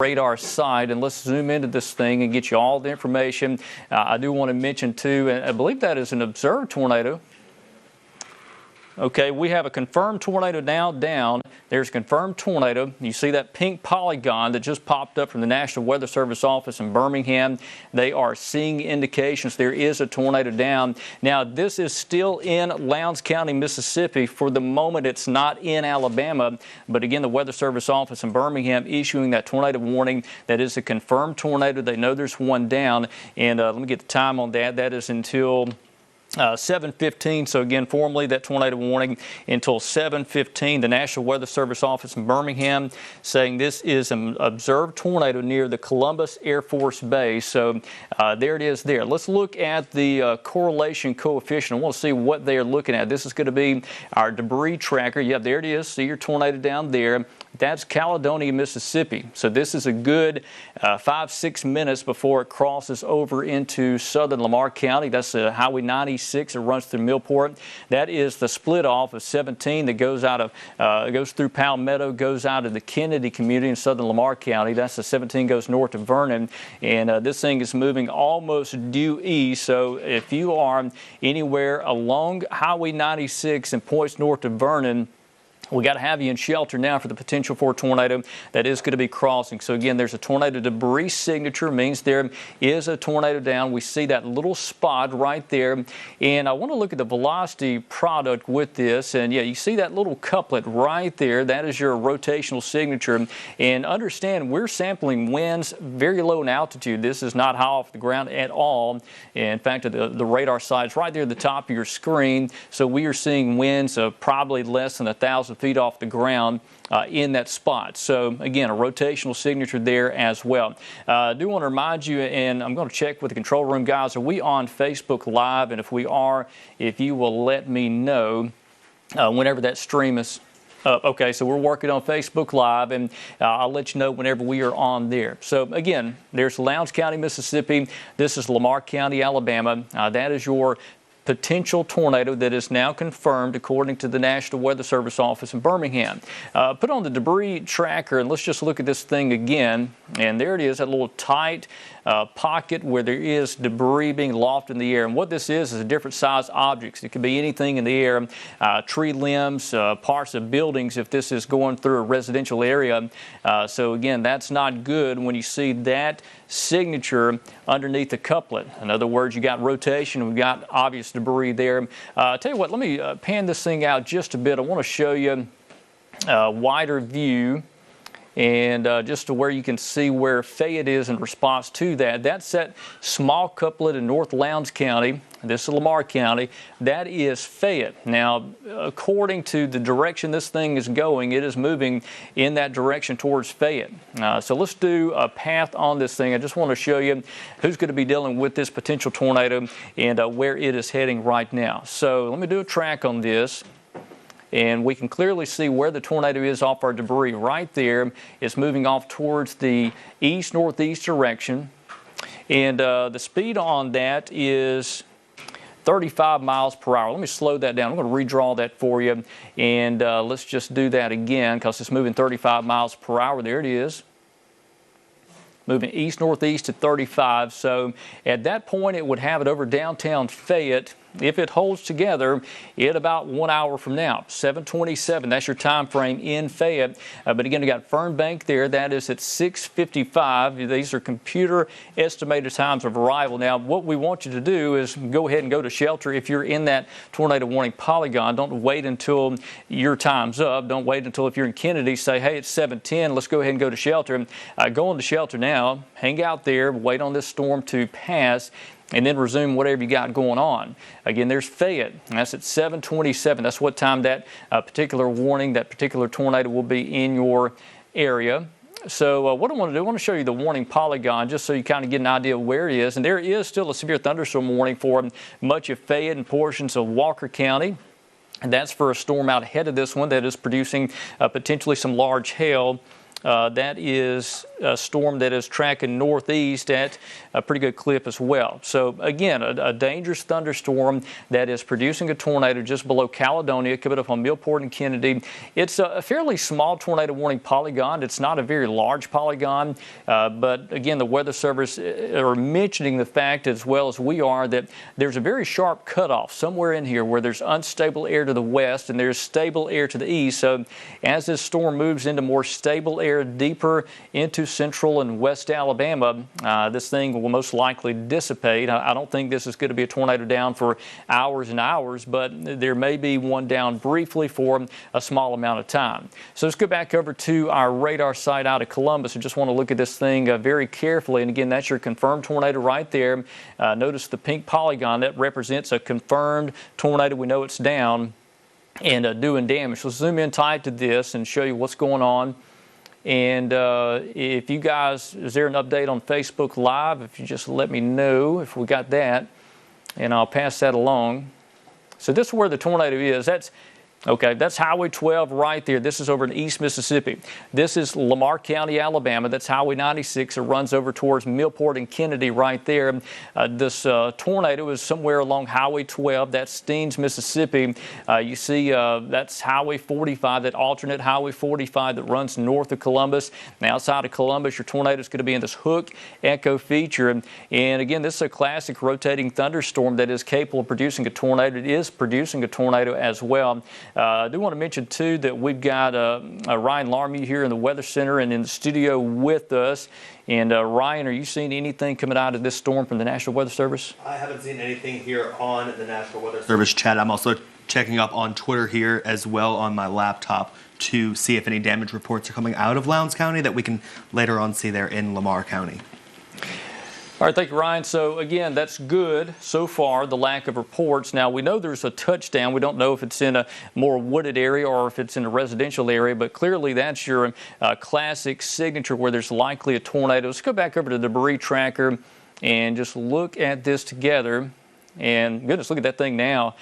radar site, and let's zoom into this thing and get you all the information. I do want to mention too, and I believe that is an observed tornado. Okay, we have a confirmed tornado now down. There's a confirmed tornado. You see that pink polygon that just popped up from the National Weather Service office in Birmingham. They are seeing indications there is a tornado down. Now, this is still in Lowndes County, Mississippi. For the moment, it's not in Alabama. But again, the Weather Service office in Birmingham issuing that tornado warning. That is a confirmed tornado. They know there's one down. And let me get the time on that. That is until 7:15. So again, formally that tornado warning until 7:15. The National Weather Service office in Birmingham saying this is an observed tornado near the Columbus Air Force Base. So there it is there. Let's look at the correlation coefficient. I want to see what they are looking at. This is going to be our debris tracker. Yeah, there it is. See your tornado down there. That's Caledonia, Mississippi. So this is a good 5-6 minutes before it crosses over into southern Lamar County. That's Highway 96. It runs through Millport. That is the split off of 17 that goes out of goes through Palmetto, goes out of the Kennedy community in southern Lamar County. That's the 17 goes north of Vernon, and this thing is moving almost due east. So if you are anywhere along Highway 96 and points north of Vernon, we got to have you in shelter now for the potential for a tornado that is going to be crossing. So again, there's a tornado debris signature, means there is a tornado down. We see that little spot right there. And I want to look at the velocity product with this. And yeah, you see that little couplet right there. That is your rotational signature. And understand, we're sampling winds very low in altitude. This is not high off the ground at all. In fact, the radar site is right there at the top of your screen. So we are seeing winds of probably less than 1,000 feet off the ground in that spot. So again, a rotational signature there as well. I do want to remind you, and I'm going to check with the control room guys, are we on Facebook Live? And if we are, if you will let me know whenever that stream is up. Okay, so we're working on Facebook Live, and I'll let you know whenever we are on there. So again, there's Lowndes County, Mississippi. This is Lamar County, Alabama. That is your potential tornado that is now confirmed according to the National Weather Service office in Birmingham. Put on the debris tracker and let's just look at this thing again. And there it is, that little tight pocket where there is debris being lofted in the air. And what this is a different size objects. It could be anything in the air, tree limbs, parts of buildings if this is going through a residential area. So again, that's not good when you see that signature underneath the couplet. In other words, you got rotation, we've got obvious debris there. Tell you what, let me pan this thing out just a bit. I want to show you a wider view, and just to where you can see where Fayette is in response to that. That's that small couplet in North Lowndes County. This is Lamar County. That is Fayette. Now, according to the direction this thing is going, it is moving in that direction towards Fayette. So let's do a path on this thing. I just want to show you who's going to be dealing with this potential tornado and where it is heading right now. So let me do a track on this. And we can clearly see where the tornado is off our debris right there. It's moving off towards the east-northeast direction. And the speed on that is 35 miles per hour. Let me slow that down. I'm going to redraw that for you. And let's just do that again because it's moving 35 miles per hour. There it is. Moving east-northeast at 35. So at that point, it would have it over downtown Fayette. If it holds together at about 1 hour from now, 7:27, that's your time frame in Fayette. But again, we got Fernbank there. That is at 6:55. These are computer estimated times of arrival. Now, what we want you to do is go ahead and go to shelter if you're in that tornado warning polygon. Don't wait until your time's up. Don't wait until if you're in Kennedy, say, hey, it's 7:10. Let's go ahead and go to shelter. Go into shelter now. Hang out there. Wait on this storm to pass, and then resume whatever you got going on. Again, there's Fayette. That's at 7:27. That's what time that particular warning, that particular tornado will be in your area. So what I want to do, I want to show you the warning polygon just so you kind of get an idea of where it is. And there is still a severe thunderstorm warning for much of Fayette and portions of Walker County. And that's for a storm out ahead of this one that is producing potentially some large hail. That is a storm that is tracking northeast at a pretty good clip as well. So again, a dangerous thunderstorm that is producing a tornado just below Caledonia, coming up on Millport and Kennedy. It's a fairly small tornado warning polygon. It's not a very large polygon, but again, the Weather Service are mentioning the fact, as well as we are, that there's a very sharp cutoff somewhere in here where there's unstable air to the west and there's stable air to the east. So as this storm moves into more stable air deeper into central and west Alabama, this thing will most likely dissipate. I don't think this is going to be a tornado down for hours and hours, but there may be one down briefly for a small amount of time. So let's go back over to our radar site out of Columbus and just want to look at this thing very carefully. And again, that's your confirmed tornado right there. Notice the pink polygon that represents a confirmed tornado. We know it's down and doing damage. So zoom in tight to this and show you what's going on. And if you guys, is there an update on Facebook Live? If you just let me know if we got that, and I'll pass that along. So this is where the tornado is. That's Highway 12 right there. This is over in East Mississippi. This is Lamar County, Alabama. That's Highway 96. It runs over towards Millport and Kennedy right there. This tornado is somewhere along Highway 12. That's Steens, Mississippi. You see that's Highway 45, that alternate Highway 45 that runs north of Columbus. Now, outside of Columbus, your tornado is going to be in this hook echo feature. And again, this is a classic rotating thunderstorm that is capable of producing a tornado. It is producing a tornado as well. I do want to mention, too, that we've got Ryan Larmy here in the Weather Center and in the studio with us. And Ryan, are you seeing anything coming out of this storm from the National Weather Service? I haven't seen anything here on the National Weather Service chat. I'm also checking up on Twitter here as well on my laptop to see if any damage reports are coming out of Lowndes County that we can later on see there in Lamar County. All right, thank you, Ryan. So, again, that's good so far, the lack of reports. Now, we know there's a touchdown. We don't know if it's in a more wooded area or if it's in a residential area, but clearly that's your classic signature where there's likely a tornado. Let's go back over to the debris tracker and just look at this together. And goodness, look at that thing now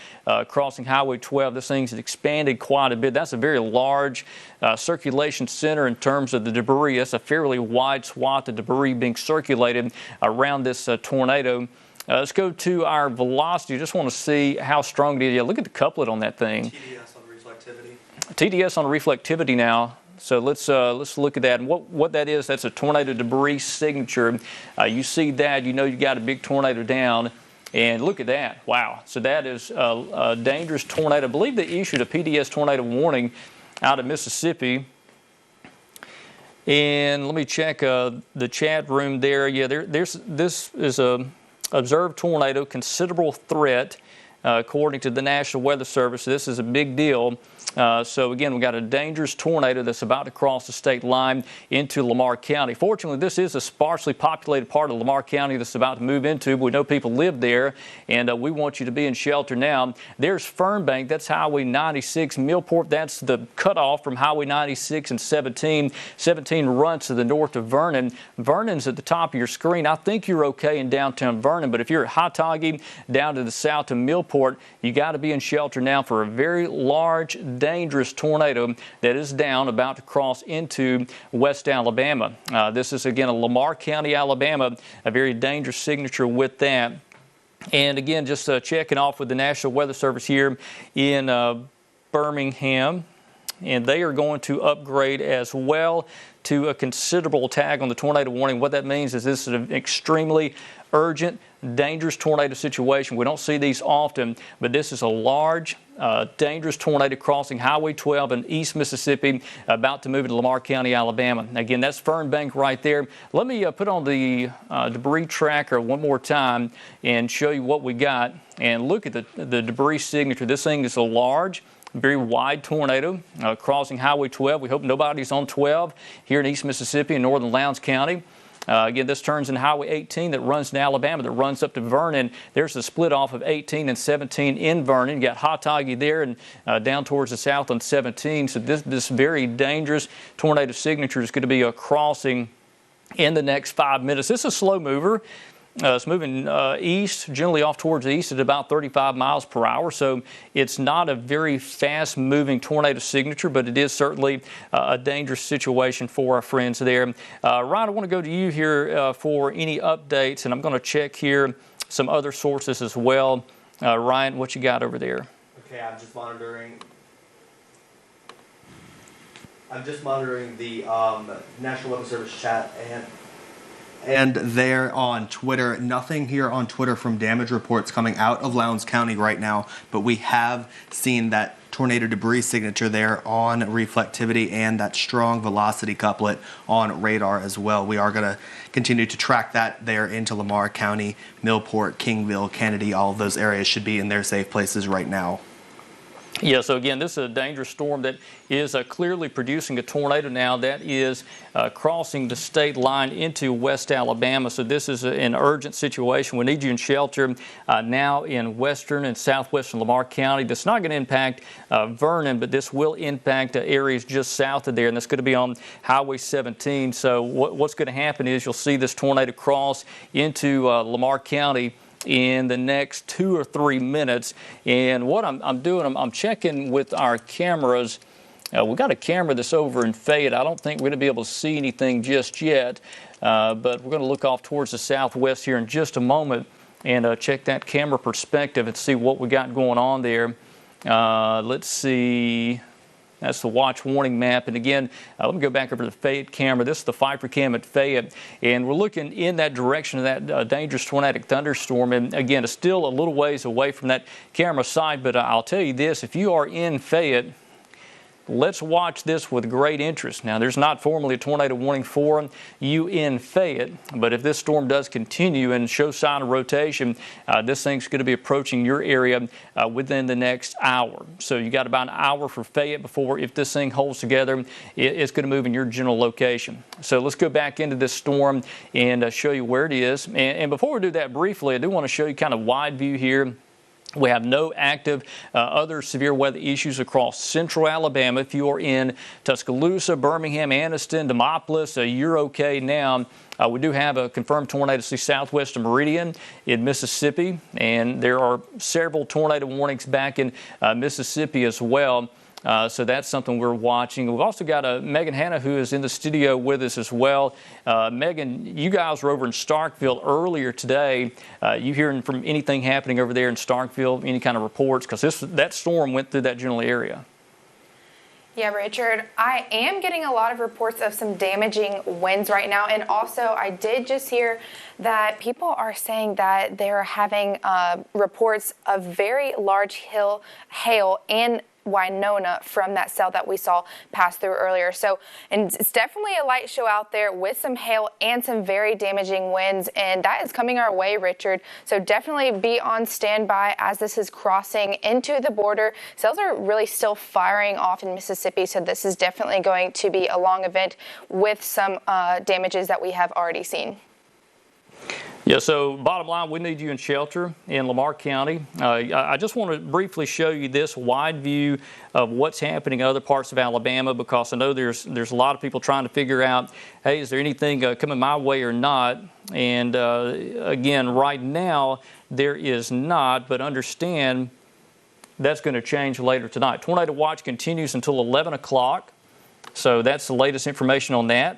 crossing Highway 12. This thing's expanded quite a bit. That's a very large circulation center in terms of the debris. That's a fairly wide swath of debris being circulated around this tornado. Let's go to our velocity. Just want to see how strong it is. Yeah, look at the couplet on that thing. TDS on reflectivity. TDS on reflectivity now. So let's look at that. And what that is, that's a tornado debris signature. You see that, you know you got a big tornado down. And look at that. Wow. So that is a dangerous tornado. I believe they issued a PDS tornado warning out of Mississippi. And let me check the chat room there. Yeah, this is a observed tornado, considerable threat, according to the National Weather Service. This is a big deal. So again, we got a dangerous tornado that's about to cross the state line into Lamar County. Fortunately, this is a sparsely populated part of Lamar County that's about to move into. We know people live there, and we want you to be in shelter now. There's Fernbank. That's Highway 96. Millport, that's the cutoff from Highway 96 and 17. 17 runs to the north of Vernon. Vernon's at the top of your screen. I think you're okay in downtown Vernon, but if you're at Hattagee down to the south to Millport, you got to be in shelter now for a very large, dangerous tornado that is down, about to cross into West Alabama. This is, again, a Lamar County, Alabama, a very dangerous signature with that. And again, just checking off with the National Weather Service here in Birmingham. And they are going to upgrade as well to a considerable tag on the tornado warning. What that means is this is an extremely urgent, dangerous tornado situation. We don't see these often, but this is a large, dangerous tornado crossing Highway 12 in East Mississippi, about to move into Lamar County, Alabama. Again, that's Fernbank right there. Let me put on the debris tracker one more time and show you what we got. And look at the debris signature. This thing is a large, very wide tornado crossing Highway 12. We hope nobody's on 12 here in East Mississippi in northern Lowndes County. Again, this turns in Highway 18 that runs to Alabama, that runs up to Vernon. There's a split off of 18 and 17 in Vernon. You got Hattagee there and down towards the south on 17. So this very dangerous tornado signature is going to be a crossing in the next 5 minutes. This is a slow mover. It's moving east, generally off towards the east at about 35 miles per hour. So it's not a very fast-moving tornado signature, but it is certainly a dangerous situation for our friends there. Ryan, I want to go to you here for any updates, and I'm going to check here some other sources as well. Ryan, what you got over there? Okay, I'm just monitoring the National Weather Service chat and there on Twitter. Nothing here on Twitter from damage reports coming out of Lowndes County right now, but we have seen that tornado debris signature there on reflectivity and that strong velocity couplet on radar as well. We are going to continue to track that there into Lamar County, Millport, Kingville, Kennedy. All of those areas should be in their safe places right now. Yeah, so again, this is a dangerous storm that is clearly producing a tornado now that is crossing the state line into West Alabama. So this is an urgent situation. We need you in shelter now in western and southwestern Lamar County. This is not going to impact Vernon, but this will impact areas just south of there, and that's going to be on Highway 17. So what's going to happen is you'll see this tornado cross into Lamar County in the next 2 or 3 minutes. And what I'm doing, I'm checking with our cameras. We've got a camera that's over in Fayette. I don't think we're going to be able to see anything just yet, but we're going to look off towards the southwest here in just a moment and check that camera perspective and see what we got going on there. Let's see. That's the watch warning map. And again, let me go back over to the Fayette camera. This is the Viper cam at Fayette. And we're looking in that direction of that dangerous tornadic thunderstorm. And again, it's still a little ways away from that camera side. But I'll tell you this, if you are in Fayette, let's watch this with great interest. Now, there's not formally a tornado warning for you in Fayette, but if this storm does continue and show sign of rotation, this thing's going to be approaching your area within the next hour. So you got about an hour for Fayette before, if this thing holds together, it's going to move in your general location. So let's go back into this storm and show you where it is. And before we do that briefly, I do want to show you kind of wide view here. We have no active other severe weather issues across central Alabama. If you are in Tuscaloosa, Birmingham, Anniston, Demopolis, you're okay now. We do have a confirmed tornado to the southwest of Meridian in Mississippi, and there are several tornado warnings back in Mississippi as well. So that's something we're watching. We've also got Megan Hanna, who is in the studio with us as well. Megan, you guys were over in Starkville earlier today. You hearing from anything happening over there in Starkville, any kind of reports? Because that storm went through that general area. Yeah, Richard, I am getting a lot of reports of some damaging winds right now. And also, I did just hear that people are saying that they're having reports of very large hail and Winona from that cell that we saw pass through earlier. So, and it's definitely a light show out there with some hail and some very damaging winds, and that is coming our way, Richard. So definitely be on standby as this is crossing into the border. Cells are really still firing off in Mississippi, so this is definitely going to be a long event with some damages that we have already seen. Yeah, so bottom line, we need you in shelter in Lamar County. I just want to briefly show you this wide view of what's happening in other parts of Alabama, because I know there's a lot of people trying to figure out, hey, is there anything coming my way or not? And again, right now, there is not, but understand that's going to change later tonight. Tornado watch continues until 11 o'clock, so that's the latest information on that.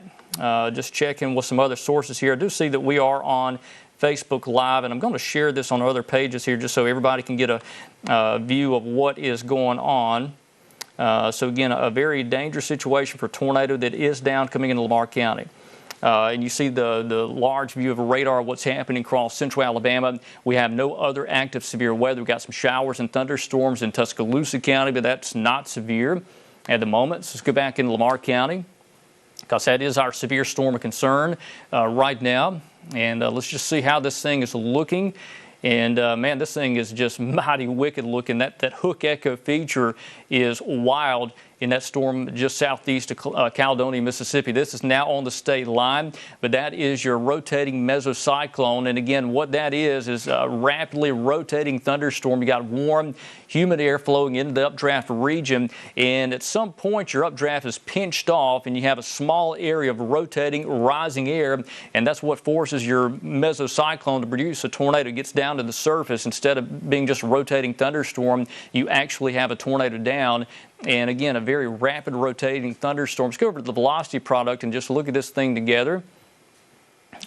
Just checking with some other sources here. I do see that we are on Facebook Live, and I'm going to share this on other pages here just so everybody can get a view of what is going on. So again, a very dangerous situation for tornado that is down coming into Lamar County. And you see the large view of a radar of what's happening across central Alabama. We have no other active severe weather. We've got some showers and thunderstorms in Tuscaloosa County, but that's not severe at the moment. So let's go back in Lamar County, because that is our severe storm of concern right now. And let's just see how this thing is looking. And man, this thing is just mighty wicked looking. That hook echo feature is wild. in that storm just southeast of Caledonia, Mississippi. This is now on the state line, but that is your rotating mesocyclone. And again, what that is a rapidly rotating thunderstorm. You got warm, humid air flowing into the updraft region, and at some point your updraft is pinched off and you have a small area of rotating, rising air, and that's what forces your mesocyclone to produce a tornado. It gets down to the surface. Instead of being just a rotating thunderstorm, you actually have a tornado down. And again, a very rapid rotating thunderstorm. Let's go over to the velocity product and just look at this thing together.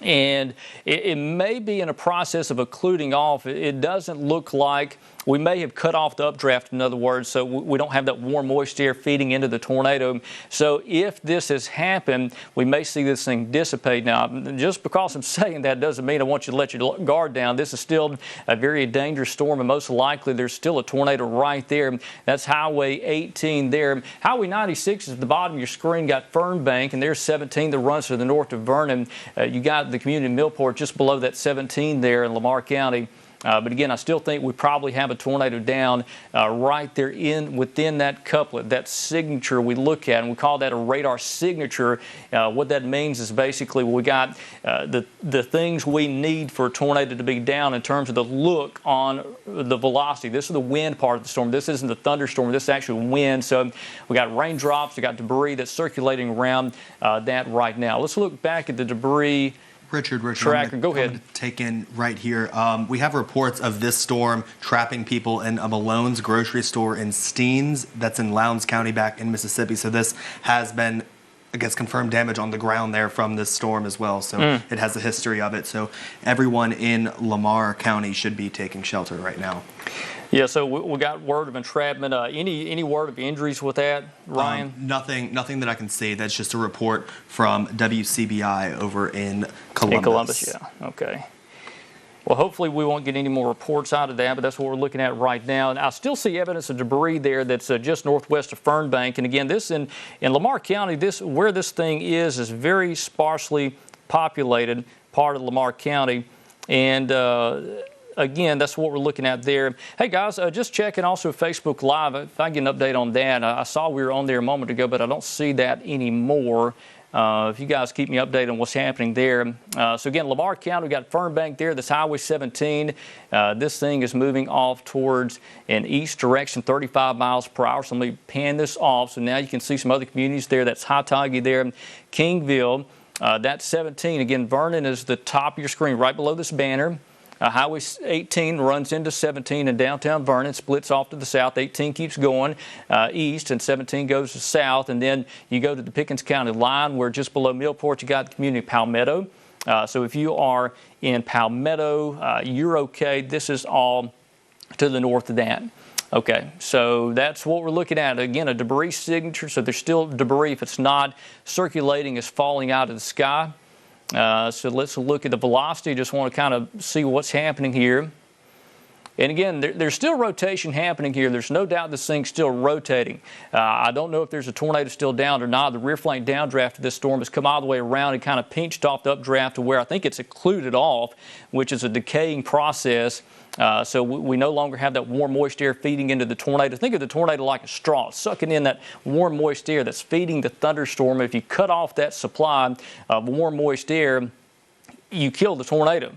And it may be in a process of occluding off. It doesn't look like we may have cut off the updraft, in other words, so we don't have that warm, moist air feeding into the tornado. So if this has happened, we may see this thing dissipate. Now, just because I'm saying that doesn't mean I want you to let your guard down. This is still a very dangerous storm, and most likely there's still a tornado right there. That's Highway 18 there. Highway 96 is at the bottom of your screen, got Fernbank, and there's 17 that runs to the north of Vernon. You got the community Millport just below that 17 there in Lamar County. But again, I still think we probably have a tornado down right there within that couplet, that signature we look at, and we call that a radar signature. What that means is basically we got the things we need for a tornado to be down in terms of the look on the velocity. This is the wind part of the storm. This isn't the thunderstorm. This is actually wind. So we got raindrops, we got debris that's circulating around that right now. Let's look back at the debris. Richard, Tracker, go ahead. I'm gonna take in right here. We have reports of this storm trapping people in a Malone's grocery store in Steens, that's in Lowndes County back in Mississippi. So this has been, I guess, confirmed damage on the ground there from this storm as well. So it has a history of it. So everyone in Lamar County should be taking shelter right now. Yeah, so we got word of entrapment. Any word of injuries with that, Ryan? Nothing that I can see. That's just a report from WCBI over in Columbus. In Columbus, yeah. Okay. Well, hopefully we won't get any more reports out of that, but that's what we're looking at right now. And I still see evidence of debris there that's just northwest of Fernbank. And again, this in Lamar County, where this thing is very sparsely populated part of Lamar County. And again, that's what we're looking at there. Hey, guys, just checking also Facebook Live. If I get an update on that, I saw we were on there a moment ago, but I don't see that anymore. If you guys keep me updated on what's happening there. So again, Lamar County, we got Fernbank there. That's Highway 17. This thing is moving off towards an east direction, 35 miles per hour. So let me pan this off. So now you can see some other communities there. That's Hattagee there, Kingville. That's 17. Again, Vernon is the top of your screen right below this banner. Highway 18 runs into 17 in downtown Vernon, splits off to the south. 18 keeps going east, and 17 goes to south. And then you go to the Pickens County line, where just below Millport you got the community of Palmetto. So if you are in Palmetto, you're okay. This is all to the north of that. Okay, so that's what we're looking at. Again, a debris signature, so there's still debris. If it's not circulating, it's falling out of the sky. So let's look at the velocity. Just want to kind of see what's happening here. And again, there's still rotation happening here. There's no doubt this thing's still rotating. I don't know if there's a tornado still down or not. The rear flank downdraft of this storm has come all the way around and kind of pinched off the updraft to where I think it's occluded off, which is a decaying process. So we no longer have that warm, moist air feeding into the tornado. Think of the tornado like a straw, sucking in that warm, moist air that's feeding the thunderstorm. If you cut off that supply of warm, moist air, you kill the tornado.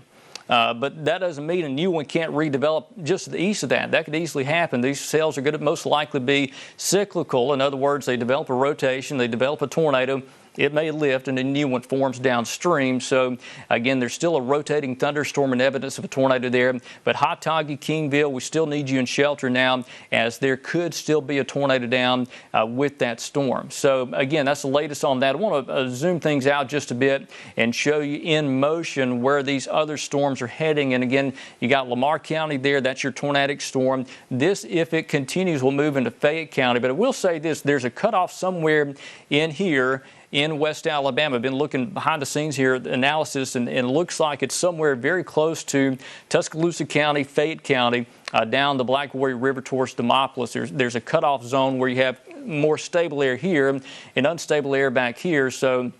But that doesn't mean a new one can't redevelop just to the east of that. That could easily happen. These cells are going to most likely be cyclical. In other words, they develop a rotation, they develop a tornado. It may lift and a new one forms downstream. So again, there's still a rotating thunderstorm and evidence of a tornado there. But Hattagee, Kingville, we still need you in shelter now, as there could still be a tornado down with that storm. So again, that's the latest on that. I want to zoom things out just a bit and show you in motion where these other storms are heading. And again, you got Lamar County there. That's your tornadic storm. This, if it continues, will move into Fayette County. But I will say this, there's a cutoff somewhere in here in West Alabama. I've been looking behind the scenes here, analysis, and it looks like it's somewhere very close to Tuscaloosa County, Fayette County, down the Black Warrior River towards Demopolis. There's a cutoff zone where you have more stable air here and unstable air back here. So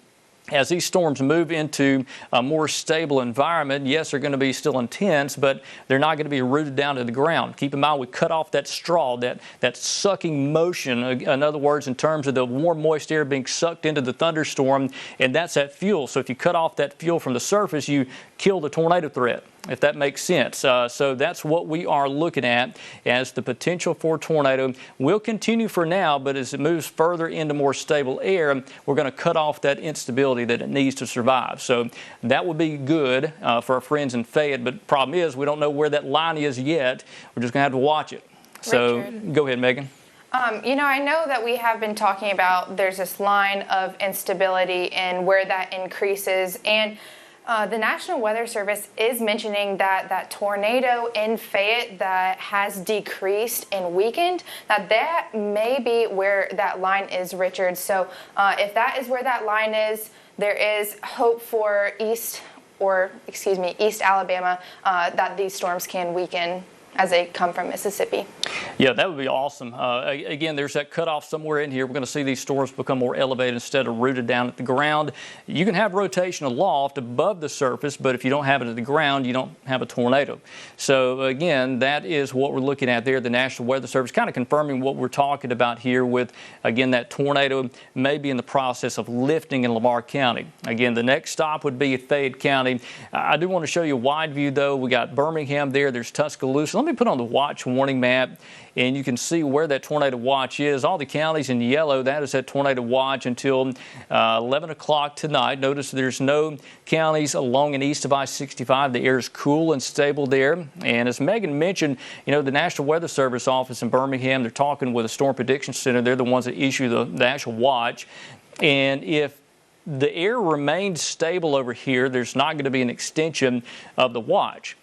as these storms move into a more stable environment, yes, they're going to be still intense, but they're not going to be rooted down to the ground. Keep in mind, we cut off that straw, that sucking motion, in other words, in terms of the warm, moist air being sucked into the thunderstorm, and that's that fuel. So if you cut off that fuel from the surface, you kill the tornado threat, if that makes sense. So that's what we are looking at as the potential for tornado. Will continue for now, but as it moves further into more stable air, we're going to cut off that instability that it needs to survive. So that would be good for our friends in Fayette, but the problem is we don't know where that line is yet. We're just going to have to watch it. So Richard. Go ahead, Megan. I know that we have been talking about there's this line of instability and where that increases, and the National Weather Service is mentioning that that tornado in Fayette that has decreased and weakened, that may be where that line is, Richard. So if that is where that line is, there is hope for East Alabama, that these storms can weaken as they come from Mississippi. Yeah, that would be awesome. Again, there's that cutoff somewhere in here. We're going to see these storms become more elevated instead of rooted down at the ground. You can have rotation aloft above the surface, but if you don't have it at the ground, you don't have a tornado. So again, that is what we're looking at there. The National Weather Service kind of confirming what we're talking about here with, again, that tornado may be in the process of lifting in Lamar County. Again, the next stop would be at Fayette County. I do want to show you a wide view, though. We got Birmingham there. There's Tuscaloosa. Let me put on the watch warning map, and you can see where that tornado watch is. All the counties in yellow, that is that tornado watch until 11 o'clock tonight. Notice there's no counties along and east of I-65. The air is cool and stable there. And as Megan mentioned, the National Weather Service office in Birmingham, they're talking with the Storm Prediction Center. They're the ones that issue the actual watch. And if the air remains stable over here, there's not going to be an extension of the watch.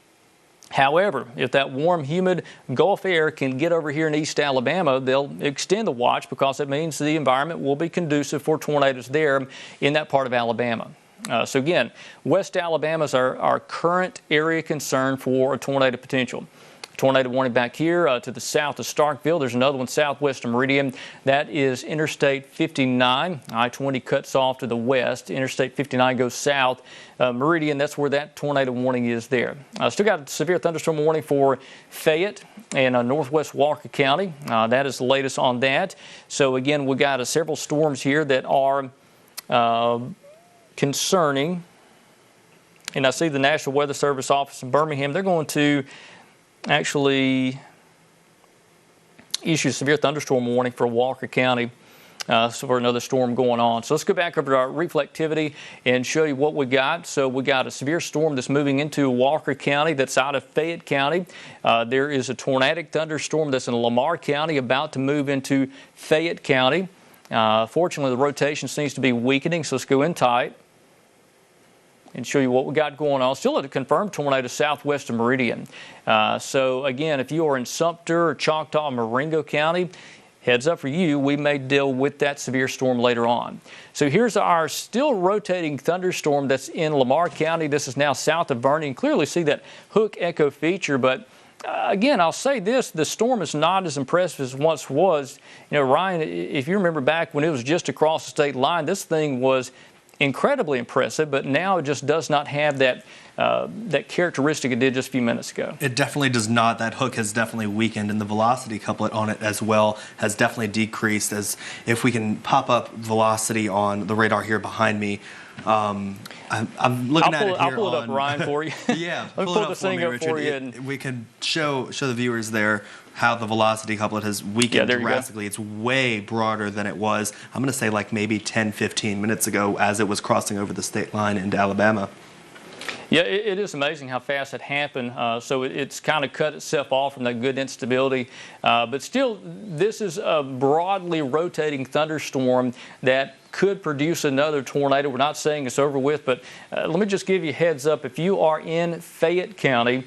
However, if that warm, humid Gulf air can get over here in East Alabama, they'll extend the watch because it means the environment will be conducive for tornadoes there in that part of Alabama. So again, West Alabama is our current area concern for a tornado potential. Tornado warning back here to the south of Starkville. There's another one southwest of Meridian. That is Interstate 59. I-20 cuts off to the west. Interstate 59 goes south. Meridian, that's where that tornado warning is there. Still got a severe thunderstorm warning for Fayette and northwest Walker County. That is the latest on that. So again, we got several storms here that are concerning. And I see the National Weather Service office in Birmingham. They're going to actually issue a severe thunderstorm warning for Walker County for another storm going on. So let's go back over to our reflectivity and show you what we got. So we got a severe storm that's moving into Walker County that's out of Fayette County. There is a tornadic thunderstorm that's in Lamar County about to move into Fayette County. Fortunately, the rotation seems to be weakening, so let's go in tight and show you what we got going on. Still a confirmed tornado southwest of Meridian. So again, if you are in Sumter or Choctaw, Marengo County, heads up for you, we may deal with that severe storm later on. So here's our still rotating thunderstorm that's in Lamar County. This is now south of Vernon. You can clearly see that hook echo feature, but again, I'll say this, the storm is not as impressive as it once was. Ryan, if you remember back when it was just across the state line, this thing was incredibly impressive, but now it just does not have that characteristic it did just a few minutes ago. It definitely does not. That hook has definitely weakened, and the velocity couplet on it as well has definitely decreased. As if we can pop up velocity on the radar here behind me, I'm looking at it here. I'll pull it up, Ryan, for you. Yeah, pull this thing up for you. We can show the viewers there how the velocity couplet has weakened drastically. It's way broader than it was, I'm going to say like maybe 10, 15 minutes ago as it was crossing over the state line into Alabama. Yeah, it is amazing how fast it happened. So it's kind of cut itself off from that good instability. But still, this is a broadly rotating thunderstorm that could produce another tornado. We're not saying it's over with, but let me just give you a heads up. If you are in Fayette County,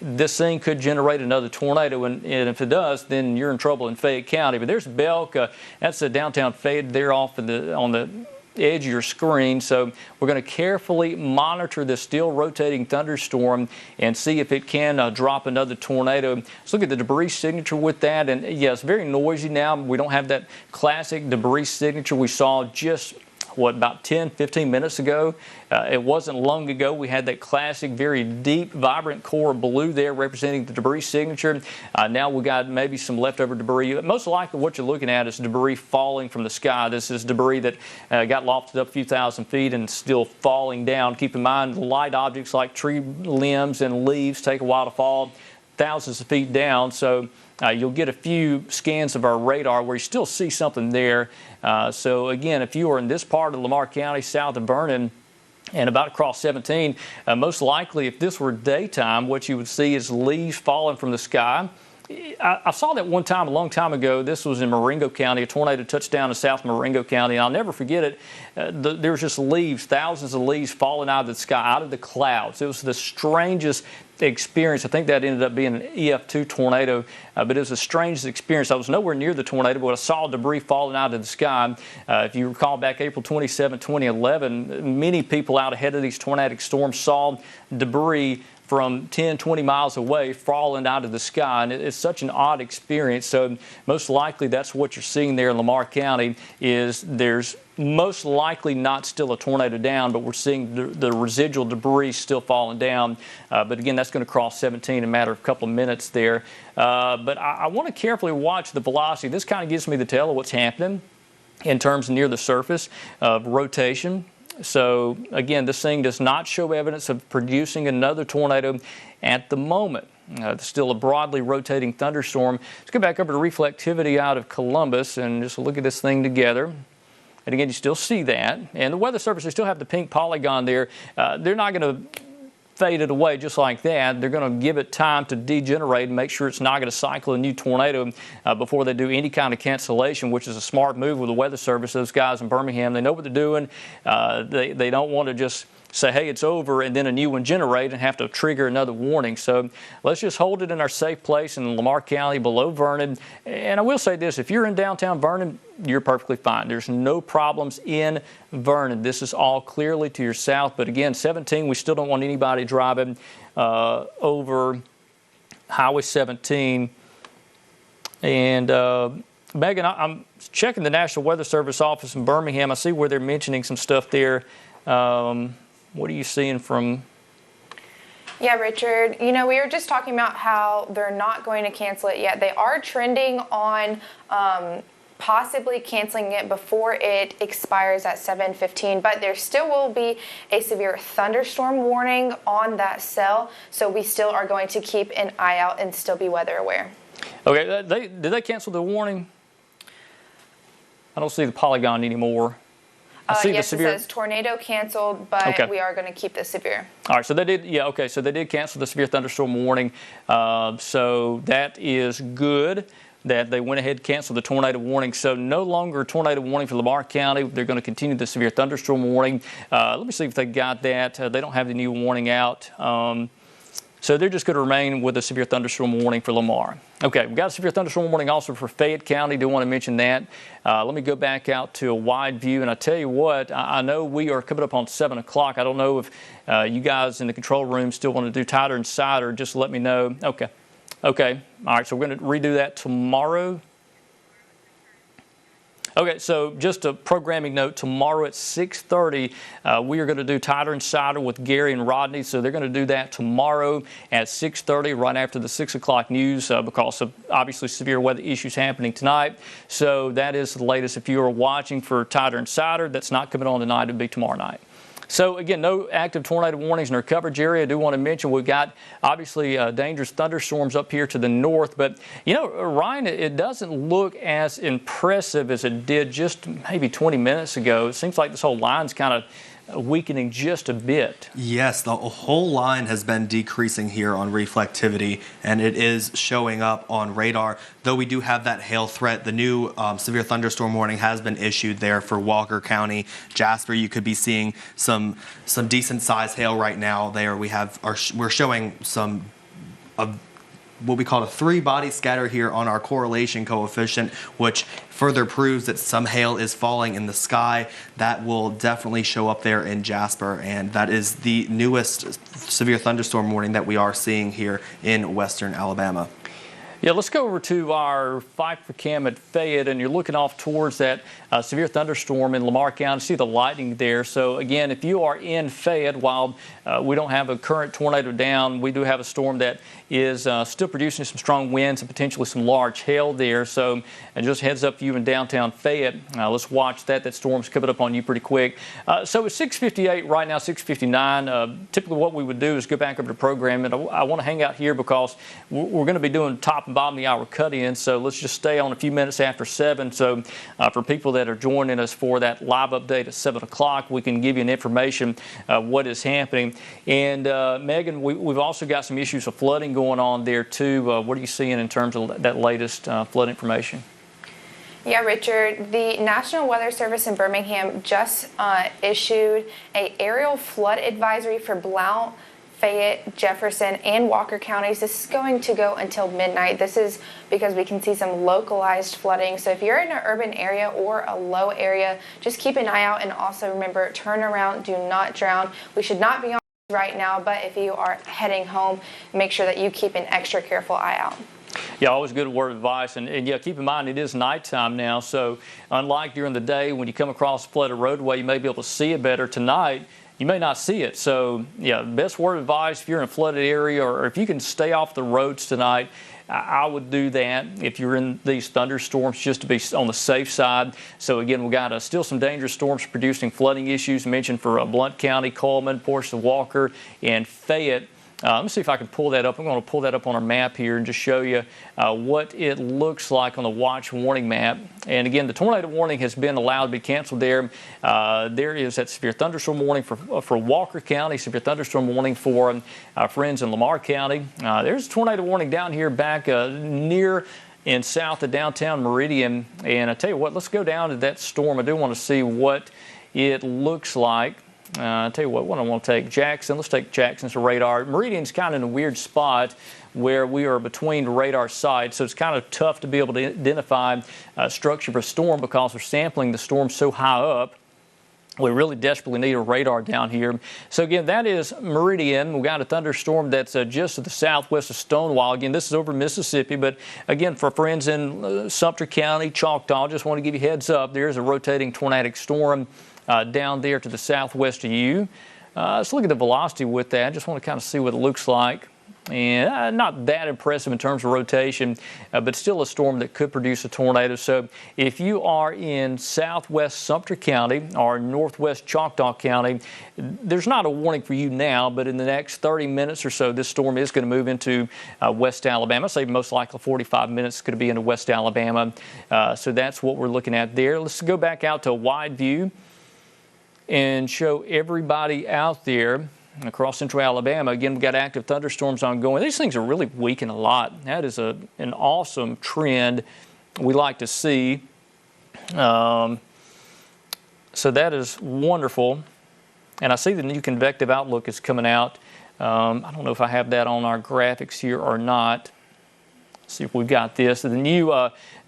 this thing could generate another tornado, and if it does, then you're in trouble in Fayette County. But there's Belk. That's the downtown Fayette there off on the edge of your screen. So we're going to carefully monitor this still rotating thunderstorm and see if it can drop another tornado. Let's look at the debris signature with that. And yeah, it's very noisy now. We don't have that classic debris signature we saw just about 10, 15 minutes ago. It wasn't long ago we had that classic, very deep, vibrant core of blue there representing the debris signature. Now we got maybe some leftover debris. Most likely what you're looking at is debris falling from the sky. This is debris that got lofted up a few thousand feet and still falling down. Keep in mind, light objects like tree limbs and leaves take a while to fall thousands of feet down. So you'll get a few scans of our radar where you still see something there. So again, if you are in this part of Lamar County, south of Vernon, and about across 17, most likely if this were daytime, what you would see is leaves falling from the sky. I saw that one time a long time ago. This was in Marengo County. A tornado touched down in South Marengo County, and I'll never forget it. There was just leaves, thousands of leaves falling out of the sky, out of the clouds. It was the strangest experience. I think that ended up being an EF2 tornado, but it was the strangest experience. I was nowhere near the tornado, but I saw debris falling out of the sky. If you recall back April 27, 2011, many people out ahead of these tornadic storms saw debris from 10, 20 miles away falling out of the sky, and it's such an odd experience. So most likely that's what you're seeing there in Lamar County. Is there's most likely not still a tornado down, but we're seeing the residual debris still falling down. But again, that's going to cross 17 in a matter of a couple of minutes there. But I want to carefully watch the velocity. This kind of gives me the tell of what's happening in terms near the surface of rotation. So again, this thing does not show evidence of producing another tornado at the moment. It's still a broadly rotating thunderstorm. Let's go back over to reflectivity out of Columbus and just look at this thing together. And again, you still see that. And the weather service, they still have the pink polygon there. They're not going to fade it away just like that. They're going to give it time to degenerate and make sure it's not going to cycle a new tornado before they do any kind of cancellation, which is a smart move with the weather service. Those guys in Birmingham, they know what they're doing. They don't want to just say, hey, it's over, and then a new one generate and have to trigger another warning. So let's just hold it in our safe place in Lamar County below Vernon. And I will say this, if you're in downtown Vernon, you're perfectly fine. There's no problems in Vernon. This is all clearly to your south. But again, 17, we still don't want anybody driving over Highway 17. And Megan, I'm checking the National Weather Service office in Birmingham. I see where they're mentioning some stuff there. What are you seeing from? Yeah, Richard, you know, we were just talking about how they're not going to cancel it yet. They are trending on possibly canceling it before it expires at 7:15, but there still will be a severe thunderstorm warning on that cell, so we still are going to keep an eye out and still be weather aware. Okay, did they cancel the warning? I don't see the polygon anymore. Yes, it says tornado canceled, but okay, we are going to keep the severe. All right, so they did, yeah, okay, so they did cancel the severe thunderstorm warning. So that is good that they went ahead and canceled the tornado warning. So no longer tornado warning for Lamar County. They're going to continue the severe thunderstorm warning. Let me see if they got that. They don't have the new warning out. So they're just going to remain with a severe thunderstorm warning for Lamar. Okay, we've got a severe thunderstorm warning also for Fayette County. Do want to mention that. Let me go back out to a wide view. And I tell you what, I know we are coming up on 7 o'clock. I don't know if you guys in the control room still want to do tighter and cider. Just let me know. Okay. Okay. All right, so we're going to redo that tomorrow. Okay, so just a programming note, tomorrow at 6:30, we are going to do Tighter and Cider with Gary and Rodney. So they're going to do that tomorrow at 6:30, right after the 6 o'clock news, because of obviously severe weather issues happening tonight. So that is the latest. If you are watching for Tighter and Cider, that's not coming on tonight. It'll be tomorrow night. So again, no active tornado warnings in our coverage area. I do want to mention we've got obviously dangerous thunderstorms up here to the north. But, you know, Ryan, it doesn't look as impressive as it did just maybe 20 minutes ago. It seems like this whole line's kind of weakening just a bit. Yes, the whole line has been decreasing here on reflectivity, and it is showing up on radar. Though we do have that hail threat, the new severe thunderstorm warning has been issued there for Walker County. Jasper, you could be seeing some decent sized hail right now there. We're showing some of what we call a 3-body scatter here on our correlation coefficient, which further proves that some hail is falling in the sky. That will definitely show up there in Jasper, and that is the newest severe thunderstorm warning that we are seeing here in western Alabama. Yeah, let's go over to our Viper cam at Fayette, and you're looking off towards that severe thunderstorm in Lamar County. See the lightning there. So again, if you are in Fayette, while we don't have a current tornado down, we do have a storm that is still producing some strong winds and potentially some large hail there. So just heads up for you in downtown Fayette. Let's watch that. That storm's coming up on you pretty quick. So it's 6:58 right now, 6:59. Typically what we would do is go back over to program, and I want to hang out here because we're going to be doing top and bottom of the hour cut-in. So let's just stay on a few minutes after 7. So for people that are joining us for that live update at 7 o'clock, we can give you an information what is happening. And Megan, we've also got some issues of flooding going on there too. What are you seeing in terms of that latest flood information? Yeah, Richard, the National Weather Service in Birmingham just issued an aerial flood advisory for Blount, Fayette, Jefferson, and Walker counties. This is going to go until midnight. This is because we can see some localized flooding. So if you're in an urban area or a low area, just keep an eye out, and also remember, turn around, do not drown. We should not be on right now, but if you are heading home, make sure that you keep an extra careful eye out. Yeah, always good word of advice. And yeah, keep in mind it is nighttime now. So unlike during the day when you come across a flooded roadway, you may be able to see it better. Tonight, you may not see it. So yeah, best word of advice if you're in a flooded area, or if you can stay off the roads tonight, I would do that if you're in these thunderstorms, just to be on the safe side. So again, we've got still some dangerous storms producing flooding issues mentioned for Blount County, Coleman, portions of Walker, and Fayette. Let me see if I can pull that up. I'm going to pull that up on our map here and just show you what it looks like on the watch warning map. And again, the tornado warning has been allowed to be canceled there. There is that severe thunderstorm warning for Walker County, severe thunderstorm warning for our friends in Lamar County. There's a tornado warning down here back near and south of downtown Meridian. And I tell you what, let's go down to that storm. I do want to see what it looks like. I'll tell you what I want to take. Jackson. Let's take Jackson's radar. Meridian's kind of in a weird spot where we are between radar sites, so it's kind of tough to be able to identify structure of a storm because we're sampling the storm so high up. We really desperately need a radar down here. So again, that is Meridian. We've got a thunderstorm that's just to the southwest of Stonewall. Again, this is over Mississippi, but again, for friends in Sumter County, Choctaw, I just want to give you a heads up. There's a rotating tornadic storm down there to the southwest of you. Let's look at the velocity with that. I just want to kind of see what it looks like. And not that impressive in terms of rotation, but still a storm that could produce a tornado. So if you are in southwest Sumter County or northwest Choctaw County, there's not a warning for you now, but in the next 30 minutes or so, this storm is going to move into West Alabama. I'd say most likely 45 minutes is going to be into West Alabama. So that's what we're looking at there. Let's go back out to a wide view and show everybody out there across central Alabama. Again, we've got active thunderstorms ongoing. These things are really weakening a lot. That is an awesome trend we like to see. So that is wonderful. And I see the new convective outlook is coming out. I don't know if I have that on our graphics here or not. See if we've got this. The new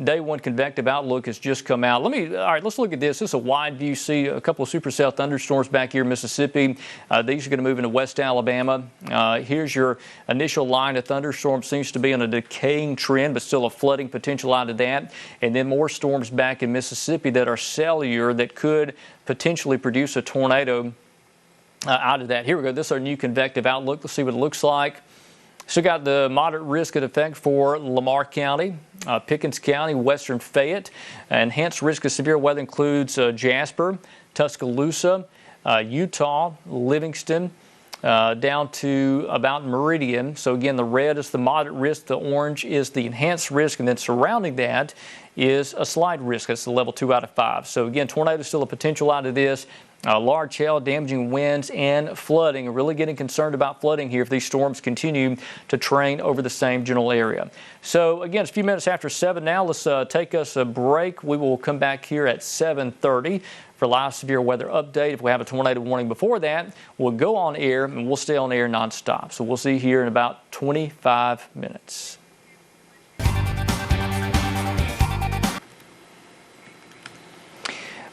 day one convective outlook has just come out. All right, let's look at this. This is a wide view. See a couple of supercell thunderstorms back here in Mississippi. These are going to move into West Alabama. Here's your initial line of thunderstorms. Seems to be on a decaying trend, but still a flooding potential out of that. And then more storms back in Mississippi that are cellular that could potentially produce a tornado out of that. Here we go. This is our new convective outlook. Let's see what it looks like. So got the moderate risk of effect for Lamar County, Pickens County, western Fayette. Enhanced risk of severe weather includes Jasper, Tuscaloosa, Utah, Livingston, down to about Meridian. So again, the red is the moderate risk, the orange is the enhanced risk, and then surrounding that is a slight risk. That's the level 2 out of 5. So again, tornado is still a potential out of this. Large hail, damaging winds, and flooding. We're really getting concerned about flooding here if these storms continue to train over the same general area. So again, it's a few minutes after 7 now. Let's take us a break. We will come back here at 7:30 for live severe weather update. If we have a tornado warning before that, we'll go on air and we'll stay on air nonstop. So we'll see you here in about 25 minutes.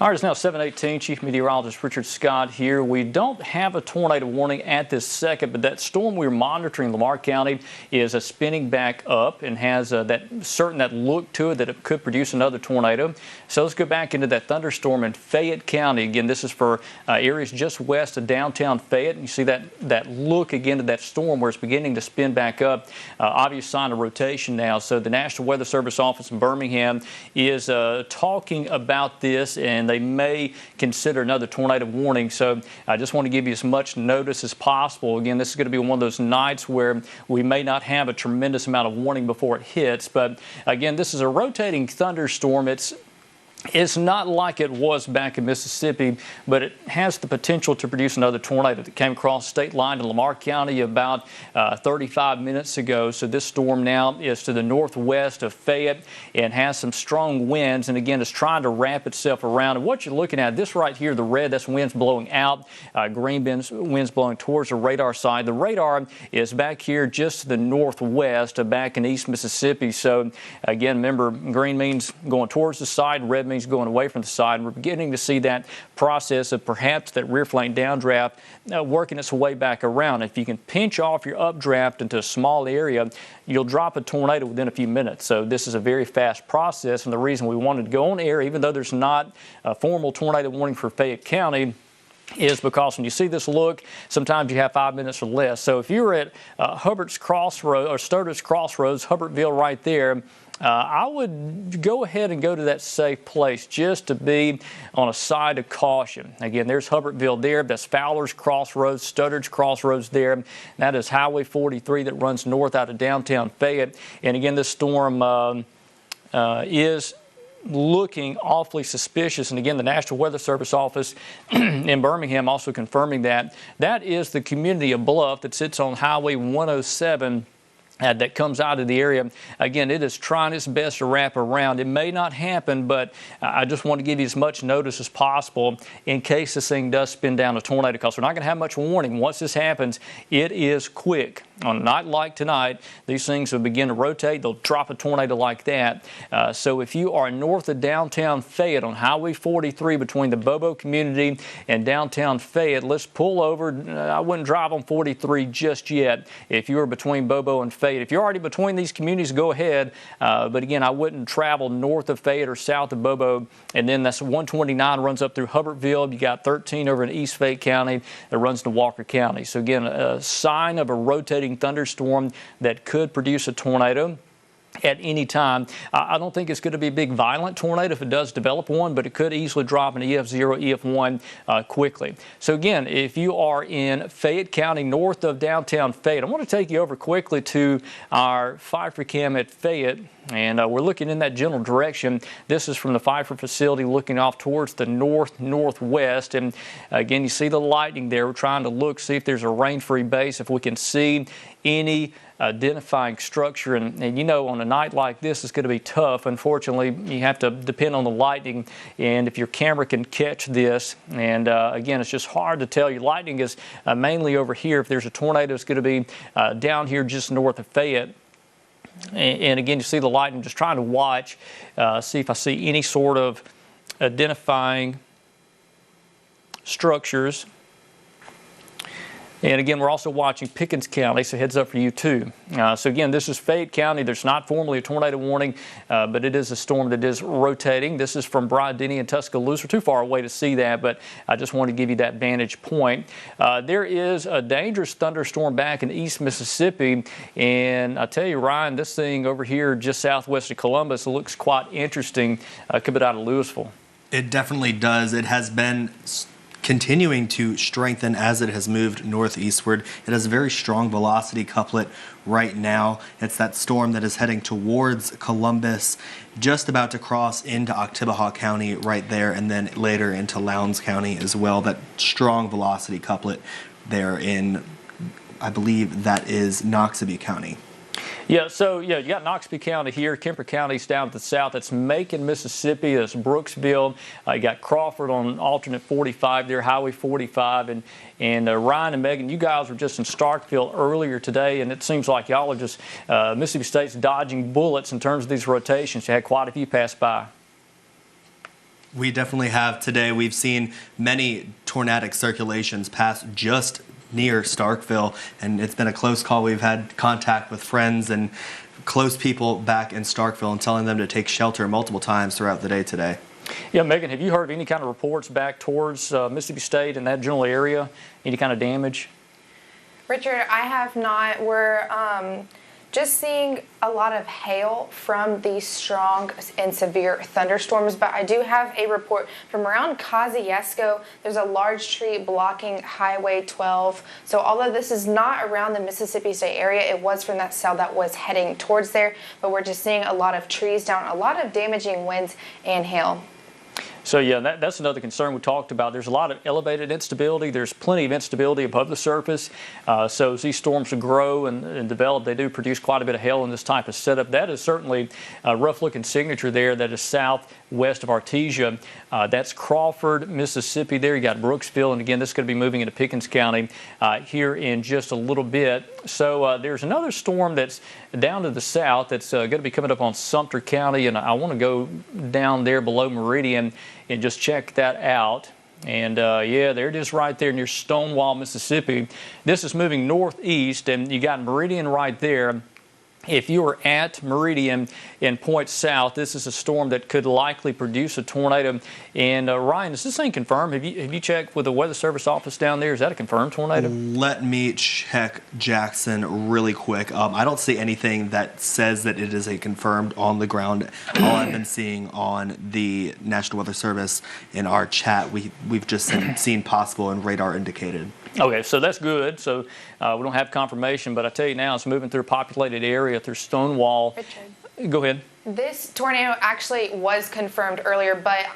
All right, it's now 7:18. Chief Meteorologist Richard Scott here. We don't have a tornado warning at this second, but that storm we're monitoring in Lamar County is spinning back up and has that look to it that it could produce another tornado. So let's go back into that thunderstorm in Fayette County. Again, this is for areas just west of downtown Fayette. You see that look again to that storm where it's beginning to spin back up. Obvious sign of rotation now. So the National Weather Service office in Birmingham is talking about this, and they may consider another tornado warning. So I just want to give you as much notice as possible. Again, this is going to be one of those nights where we may not have a tremendous amount of warning before it hits. But again, this is a rotating thunderstorm. It's not like it was back in Mississippi, but it has the potential to produce another tornado that came across state line in Lamar County about 35 minutes ago. So this storm now is to the northwest of Fayette and has some strong winds, and again, it's trying to wrap itself around. And what you're looking at, this right here, the red, that's winds blowing out, green winds blowing towards the radar side. The radar is back here just to the northwest, back in East Mississippi. So again, remember, green means going towards the side, red means going away from the side. And we're beginning to see that process of perhaps that rear flank downdraft working its way back around. If you can pinch off your updraft into a small area, you'll drop a tornado within a few minutes. So this is a very fast process, and the reason we wanted to go on air, even though there's not a formal tornado warning for Fayette County, is because when you see this look, sometimes you have 5 minutes or less. So if you're at Hubbert's Crossroads or Sturgis Crossroads, Hubbertville right there, I would go ahead and go to that safe place just to be on a side of caution. Again, there's Hubbertville there. That's Fowler's Crossroads, Studdard's Crossroads there. That is Highway 43 that runs north out of downtown Fayette. And again, this storm is looking awfully suspicious. And again, the National Weather Service office in Birmingham also confirming that. That is the community of Bluff that sits on Highway 107. That comes out of the area. Again, it is trying its best to wrap around. It may not happen, but I just want to give you as much notice as possible in case this thing does spin down a tornado, because we're not going to have much warning. Once this happens, it is quick. On a night like tonight, these things will begin to rotate. They'll drop a tornado like that. So if you are north of downtown Fayette on Highway 43 between the Bobo community and downtown Fayette, let's pull over. I wouldn't drive on 43 just yet if you are between Bobo and Fayette. If you're already between these communities, go ahead. But again, I wouldn't travel north of Fayette or south of Bobo. And then that's 129 runs up through Hubbertville. You got 13 over in East Fayette County that runs to Walker County. So again, a sign of a rotating thunderstorm that could produce a tornado at any time. I don't think it's going to be a big violent tornado if it does develop one, but it could easily drop an EF0, EF1 quickly. So again, if you are in Fayette County north of downtown Fayette, I want to take you over quickly to our Pfeiffer cam at Fayette. And we're looking in that general direction. This is from the Pfeiffer facility looking off towards the northwest. And again, you see the lightning there. We're trying to look, see if there's a rain-free base, if we can see any identifying structure. And you know, on a night like this, it's going to be tough. Unfortunately, you have to depend on the lightning. And if your camera can catch this, and again, it's just hard to tell. Your lightning is mainly over here. If there's a tornado, it's going to be down here just north of Fayette. And again, you see the lightning, just trying to watch, see if I see any sort of identifying structures. And again, we're also watching Pickens County, so heads up for you too. So again, this is Fayette County. There's not formally a tornado warning, but it is a storm that is rotating. This is from Broughton and Tuscaloosa. Too far away to see that, but I just want to give you that vantage point. There is a dangerous thunderstorm back in East Mississippi, and I tell you, Ryan, this thing over here just southwest of Columbus looks quite interesting. Could be out of Louisville. It definitely does. It has been continuing to strengthen as it has moved northeastward. It has a very strong velocity couplet right now. It's that storm that is heading towards Columbus, just about to cross into Oktibbeha County right there, and then later into Lowndes County as well. That strong velocity couplet there in, I believe that is Noxubee County. Yeah, so you got Noxubee County here, Kemper County's down to the south. That's Macon, Mississippi. That's Brooksville. You got Crawford on alternate 45 there, Highway 45, and Ryan and Megan, you guys were just in Starkville earlier today, and it seems like y'all are just Mississippi State's dodging bullets in terms of these rotations. You had quite a few pass by. We definitely have today. We've seen many tornadic circulations pass just near Starkville, and it's been a close call. We've had contact with friends and close people back in Starkville and telling them to take shelter multiple times throughout the day today. Yeah, Megan, have you heard of any kind of reports back towards Mississippi State and that general area? Any kind of damage? Richard, I have not. We're just seeing a lot of hail from these strong and severe thunderstorms, but I do have a report from around Kosciuszko. There's a large tree blocking Highway 12. So although this is not around the Mississippi State area, it was from that cell that was heading towards there, but we're just seeing a lot of trees down, a lot of damaging winds and hail. So yeah, that's another concern we talked about. There's a lot of elevated instability. There's plenty of instability above the surface. So as these storms grow and develop, they do produce quite a bit of hail in this type of setup. That is certainly a rough-looking signature there. That is southwest of Artesia. That's Crawford, Mississippi there. You got Brooksville, and again, this is going to be moving into Pickens County here in just a little bit. So there's another storm that's down to the south that's going to be coming up on Sumter County, and I want to go down there below Meridian and just check that out. And yeah, there it is right there near Stonewall, Mississippi. This is moving northeast, and you got Meridian right there. If you are at Meridian and point south, this is a storm that could likely produce a tornado. And Ryan, is this thing confirmed? Have you checked with the Weather Service office down there? Is that a confirmed tornado? Let me check, Jackson, really quick. I don't see anything that says that it is a confirmed on the ground. All I've been seeing on the National Weather Service in our chat, we've just seen possible and radar indicated. Okay, so that's good. So we don't have confirmation, but I tell you now, it's moving through a populated area through Stonewall. Richard. Go ahead. This tornado actually was confirmed earlier, but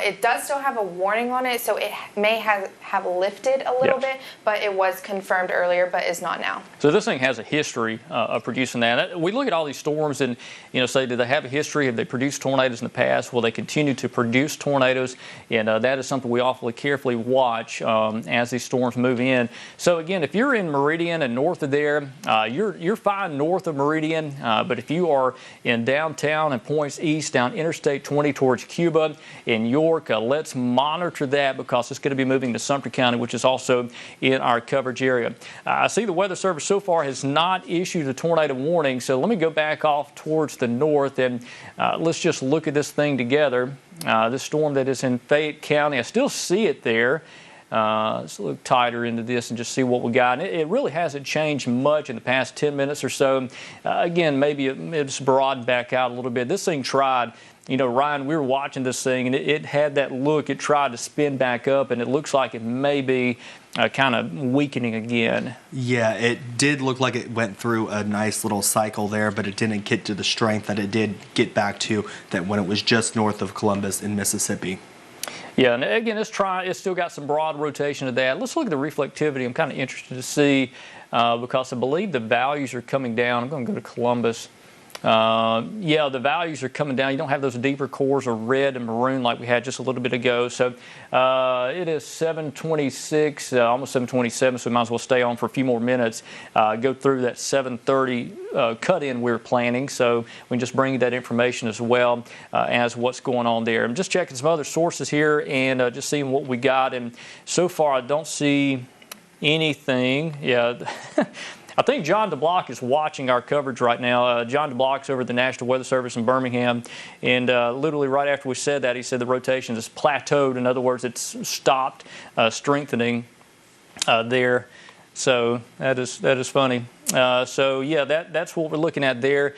it does still have a warning on it, so it may have lifted a little bit, but it was confirmed earlier, but is not now. So this thing has a history of producing that. We look at all these storms and, say, do they have a history? Have they produced tornadoes in the past? Will they continue to produce tornadoes? And that is something we awfully carefully watch as these storms move in. So again, if you're in Meridian and north of there, you're fine north of Meridian, but if you are in downtown and points east down Interstate 20 towards Cuba in York, let's monitor that because it's going to be moving to Sumter County, which is also in our coverage area. I see the Weather Service so far has not issued a tornado warning, so let me go back off towards the north and let's just look at this thing together. This storm that is in Fayette County, I still see it there. Let's look tighter into this and just see what we got. And it really hasn't changed much in the past 10 minutes or so. Again, maybe it's broadened back out a little bit. This thing tried. Ryan, we were watching this thing, and it had that look. It tried to spin back up, and it looks like it may be kind of weakening again. Yeah, it did look like it went through a nice little cycle there, but it didn't get to the strength that it did get back to that when it was just north of Columbus in Mississippi. Yeah, and again, it's still got some broad rotation of that. Let's look at the reflectivity. I'm kind of interested to see because I believe the values are coming down. I'm going to go to Columbus. Yeah, the values are coming down. You don't have those deeper cores of red and maroon like we had just a little bit ago. So it is 7:26, almost 7:27, so we might as well stay on for a few more minutes. Go through that 7:30 cut-in we're planning. So we can just bring you that information as well as what's going on there. I'm just checking some other sources here and just seeing what we got. And so far, I don't see anything. Yeah. I think John DeBlock is watching our coverage right now. John DeBlock's over at the National Weather Service in Birmingham, and literally right after we said that, he said the rotation is plateaued. In other words, it's stopped strengthening there. So that is funny. So yeah, that's what we're looking at there.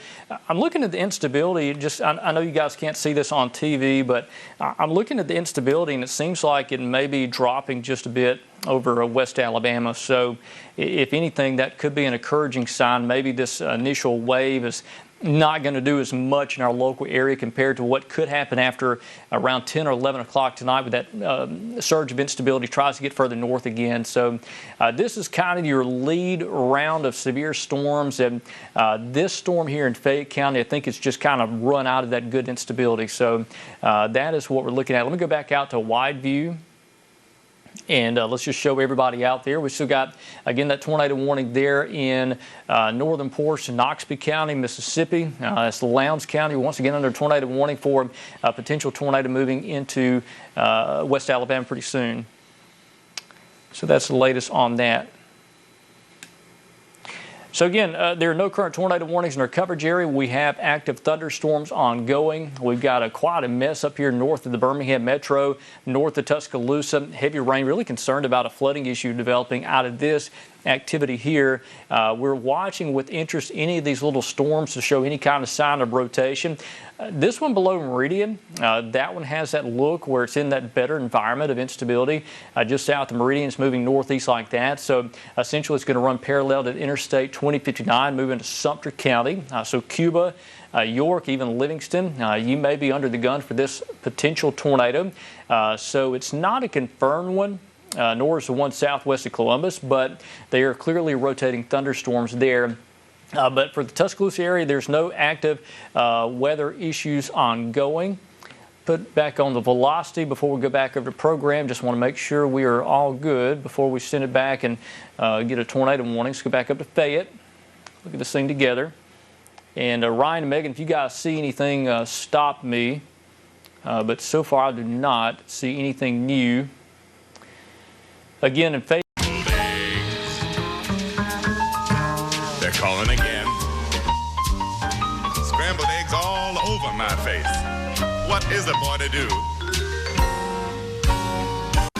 I'm looking at the instability. I know you guys can't see this on TV, but I'm looking at the instability, and it seems like it may be dropping just a bit over West Alabama. So if anything, that could be an encouraging sign. Maybe this initial wave is not going to do as much in our local area compared to what could happen after around 10 or 11 o'clock tonight with that surge of instability tries to get further north again. So this is kind of your lead round of severe storms, and this storm here in Fayette County, I think it's just kind of run out of that good instability. So that is what we're looking at. Let me go back out to wide view. And let's just show everybody out there. We still got, again, that tornado warning there in northern portion, Noxubee County, Mississippi. That's Lowndes County, once again under tornado warning for a potential tornado moving into West Alabama pretty soon. So that's the latest on that. So again, there are no current tornado warnings in our coverage area. We have active thunderstorms ongoing. We've got quite a mess up here north of the Birmingham metro, north of Tuscaloosa. Heavy rain, really concerned about a flooding issue developing out of this activity here. We're watching with interest any of these little storms to show any kind of sign of rotation. This one below Meridian, that one has that look where it's in that better environment of instability. Just south of Meridian, it's moving northeast like that. So essentially it's going to run parallel to Interstate 2059, moving to Sumter County. So Cuba, York, even Livingston, you may be under the gun for this potential tornado. So it's not a confirmed one. Nor is the one southwest of Columbus, but they are clearly rotating thunderstorms there. But for the Tuscaloosa area, there's no active weather issues ongoing. Put back on the velocity before we go back over the program. Just want to make sure we are all good before we send it back and get a tornado warning. Let's go back up to Fayette. Look at this thing together. And Ryan and Megan, if you guys see anything, stop me. But so far, I do not see anything new. Again, in Fayette. They're calling again. Scrambled eggs all over my face. What is a boy to do?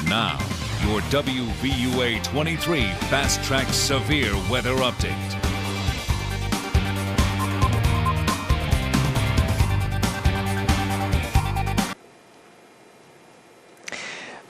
Now, your WVUA23 Fast Track Severe Weather Update.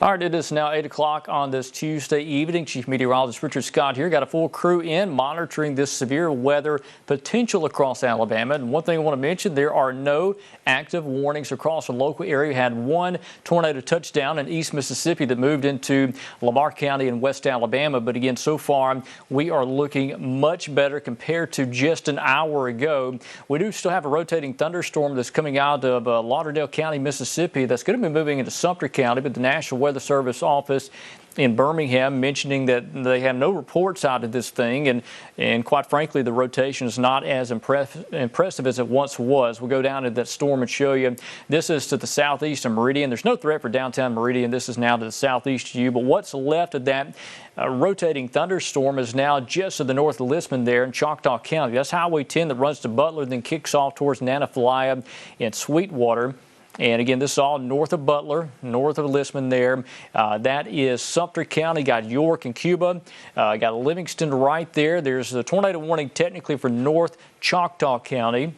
All right, it is now 8 o'clock on this Tuesday evening. Chief Meteorologist Richard Scott here. Got a full crew in monitoring this severe weather potential across Alabama. And one thing I want to mention, there are no active warnings across the local area. We had one tornado touchdown in East Mississippi that moved into Lamar County in West Alabama. But again, so far, we are looking much better compared to just an hour ago. We do still have a rotating thunderstorm that's coming out of Lauderdale County, Mississippi, that's going to be moving into Sumter County, but the National Weather Service office in Birmingham mentioning that they have no reports out of this thing, and quite frankly, the rotation is not as impressive as it once was. We'll go down to that storm and show you. This is to the southeast of Meridian. There's no threat for downtown Meridian. This is now to the southeast of you, but what's left of that rotating thunderstorm is now just to the north of Lisbon there in Choctaw County. That's Highway 10 that runs to Butler, then kicks off towards Nantafalia and Sweetwater. And again, this is all north of Butler, north of Lisbon there. That is Sumter County, got York and Cuba, got Livingston right there. There's a tornado warning technically for North Choctaw County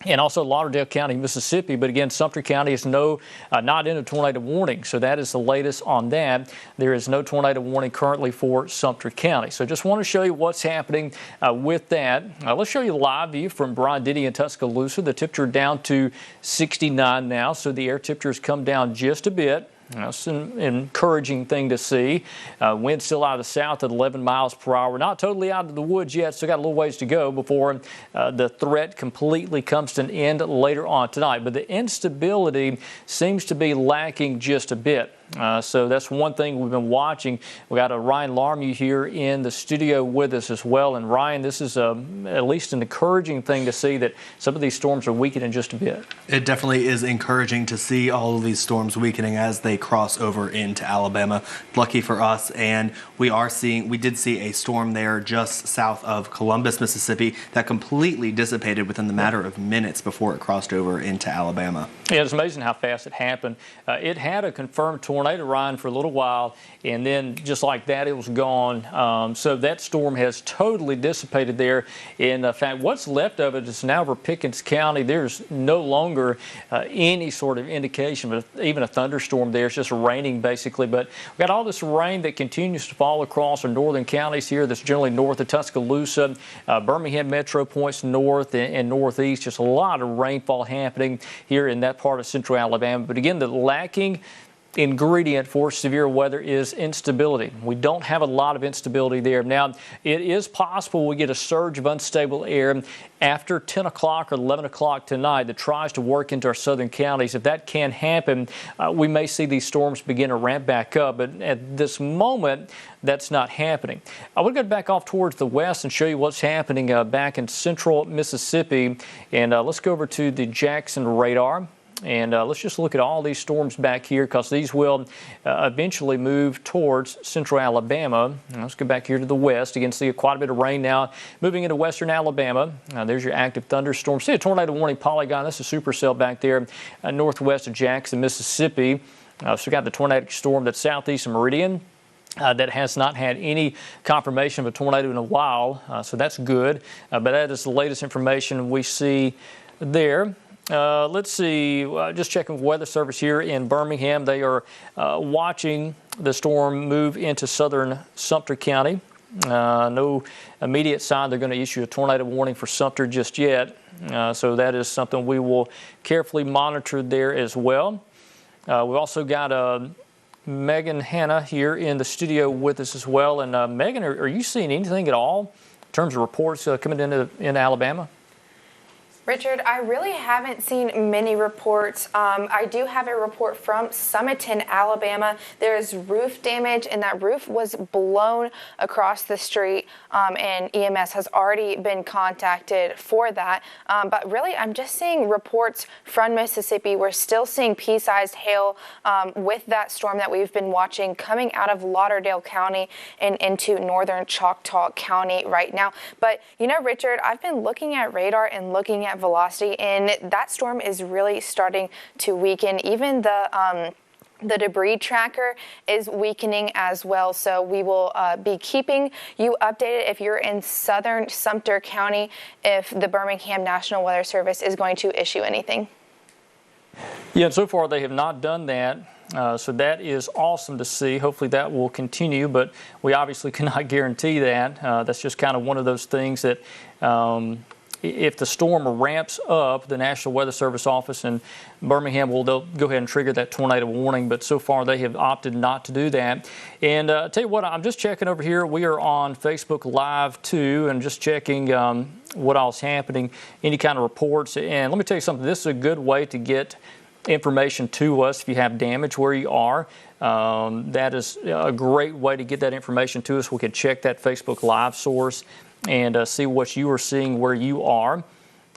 and also Lauderdale County, Mississippi. But again, Sumter County is not in a tornado warning. So that is the latest on that. There is no tornado warning currently for Sumter County. So just want to show you what's happening with that. Let's show you a live view from Bronditti and Tuscaloosa. The temperature down to 69 now. So the air temperature has come down just a bit. That's an encouraging thing to see. Wind still out of the south at 11 miles per hour. Not totally out of the woods yet. Still got a little ways to go before the threat completely comes to an end later on tonight. But the instability seems to be lacking just a bit. So that's one thing we've been watching. We got a Ryan Larmu here in the studio with us as well. And Ryan, this is at least an encouraging thing to see that some of these storms are weakening just a bit. It definitely is encouraging to see all of these storms weakening as they cross over into Alabama. Lucky for us, and we did see a storm there just south of Columbus, Mississippi, that completely dissipated within the matter of minutes before it crossed over into Alabama. Yeah, it's amazing how fast it happened. It had a confirmed tornado, Ryan, for a little while, and then just like that, it was gone. So that storm has totally dissipated there. In fact, what's left of it is now over Pickens County. There's no longer any sort of indication of even a thunderstorm there. It's just raining, basically. But we've got all this rain that continues to fall across our northern counties here. That's generally north of Tuscaloosa. Birmingham Metro points north and northeast. Just a lot of rainfall happening here in that part of central Alabama. But again, the lacking ingredient for severe weather is instability. We don't have a lot of instability there. Now, it is possible we get a surge of unstable air after 10 o'clock or 11 o'clock tonight that tries to work into our southern counties. If that can happen, we may see these storms begin to ramp back up. But at this moment, that's not happening. I want to go back off towards the west and show you what's happening back in central Mississippi. And let's go over to the Jackson radar. And let's just look at all these storms back here, because these will eventually move towards central Alabama. And let's go back here to the west. Again, see quite a bit of rain now moving into western Alabama. There's your active thunderstorm. See a tornado warning polygon. That's a supercell back there northwest of Jackson, Mississippi. So we got the tornadic storm that's southeast of Meridian. That has not had any confirmation of a tornado in a while, so that's good. But that is the latest information we see there. Let's see, just checking with Weather Service here in Birmingham. They are watching the storm move into southern Sumter County. No immediate sign they're going to issue a tornado warning for Sumter just yet. So that is something we will carefully monitor there as well. We've also got Megan Hanna here in the studio with us as well. And Megan, are you seeing anything at all in terms of reports coming into Alabama? Richard, I really haven't seen many reports. I do have a report from Summerton, Alabama. There's roof damage, and that roof was blown across the street, and EMS has already been contacted for that. But really, I'm just seeing reports from Mississippi. We're still seeing pea-sized hail with that storm that we've been watching coming out of Lauderdale County and into northern Choctaw County right now. But, you know, Richard, I've been looking at radar and looking at velocity, and that storm is really starting to weaken. Even the debris tracker is weakening as well, so we will be keeping you updated if you're in southern Sumter County, if the Birmingham National Weather Service is going to issue anything. Yeah, and so far they have not done that. So that is awesome to see. Hopefully that will continue, but we obviously cannot guarantee that. That's just kind of one of those things that if the storm ramps up, the National Weather Service office in Birmingham they'll go ahead and trigger that tornado warning, but so far they have opted not to do that. And tell you what, I'm just checking over here. We are on Facebook Live too, and just checking what else happening, any kind of reports. And let me tell you something, this is a good way to get information to us if you have damage where you are. That is a great way to get that information to us. We can check that Facebook Live source and see what you are seeing where you are.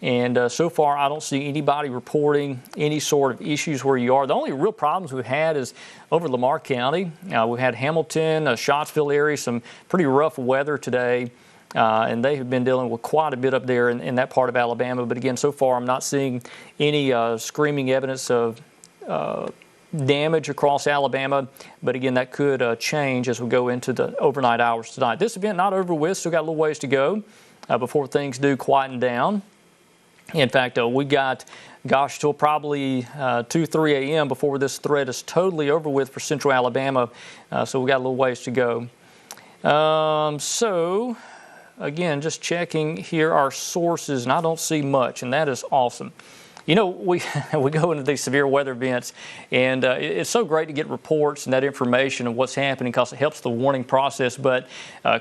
And so far, I don't see anybody reporting any sort of issues where you are. The only real problems we've had is over Lamar County. We've had Hamilton, Scottsville area, some pretty rough weather today. And they have been dealing with quite a bit up there in that part of Alabama. But again, so far, I'm not seeing any screaming evidence of damage across Alabama, but again, that could change as we go into the overnight hours tonight. This event not over with, still got a little ways to go before things do quieten down. In fact, we got, till probably 2, 3 a.m. before this threat is totally over with for central Alabama, so we got a little ways to go. So, again, just checking here our sources, and I don't see much, and that is awesome. You know, we go into these severe weather events, and it's so great to get reports and that information and what's happening because it helps the warning process. But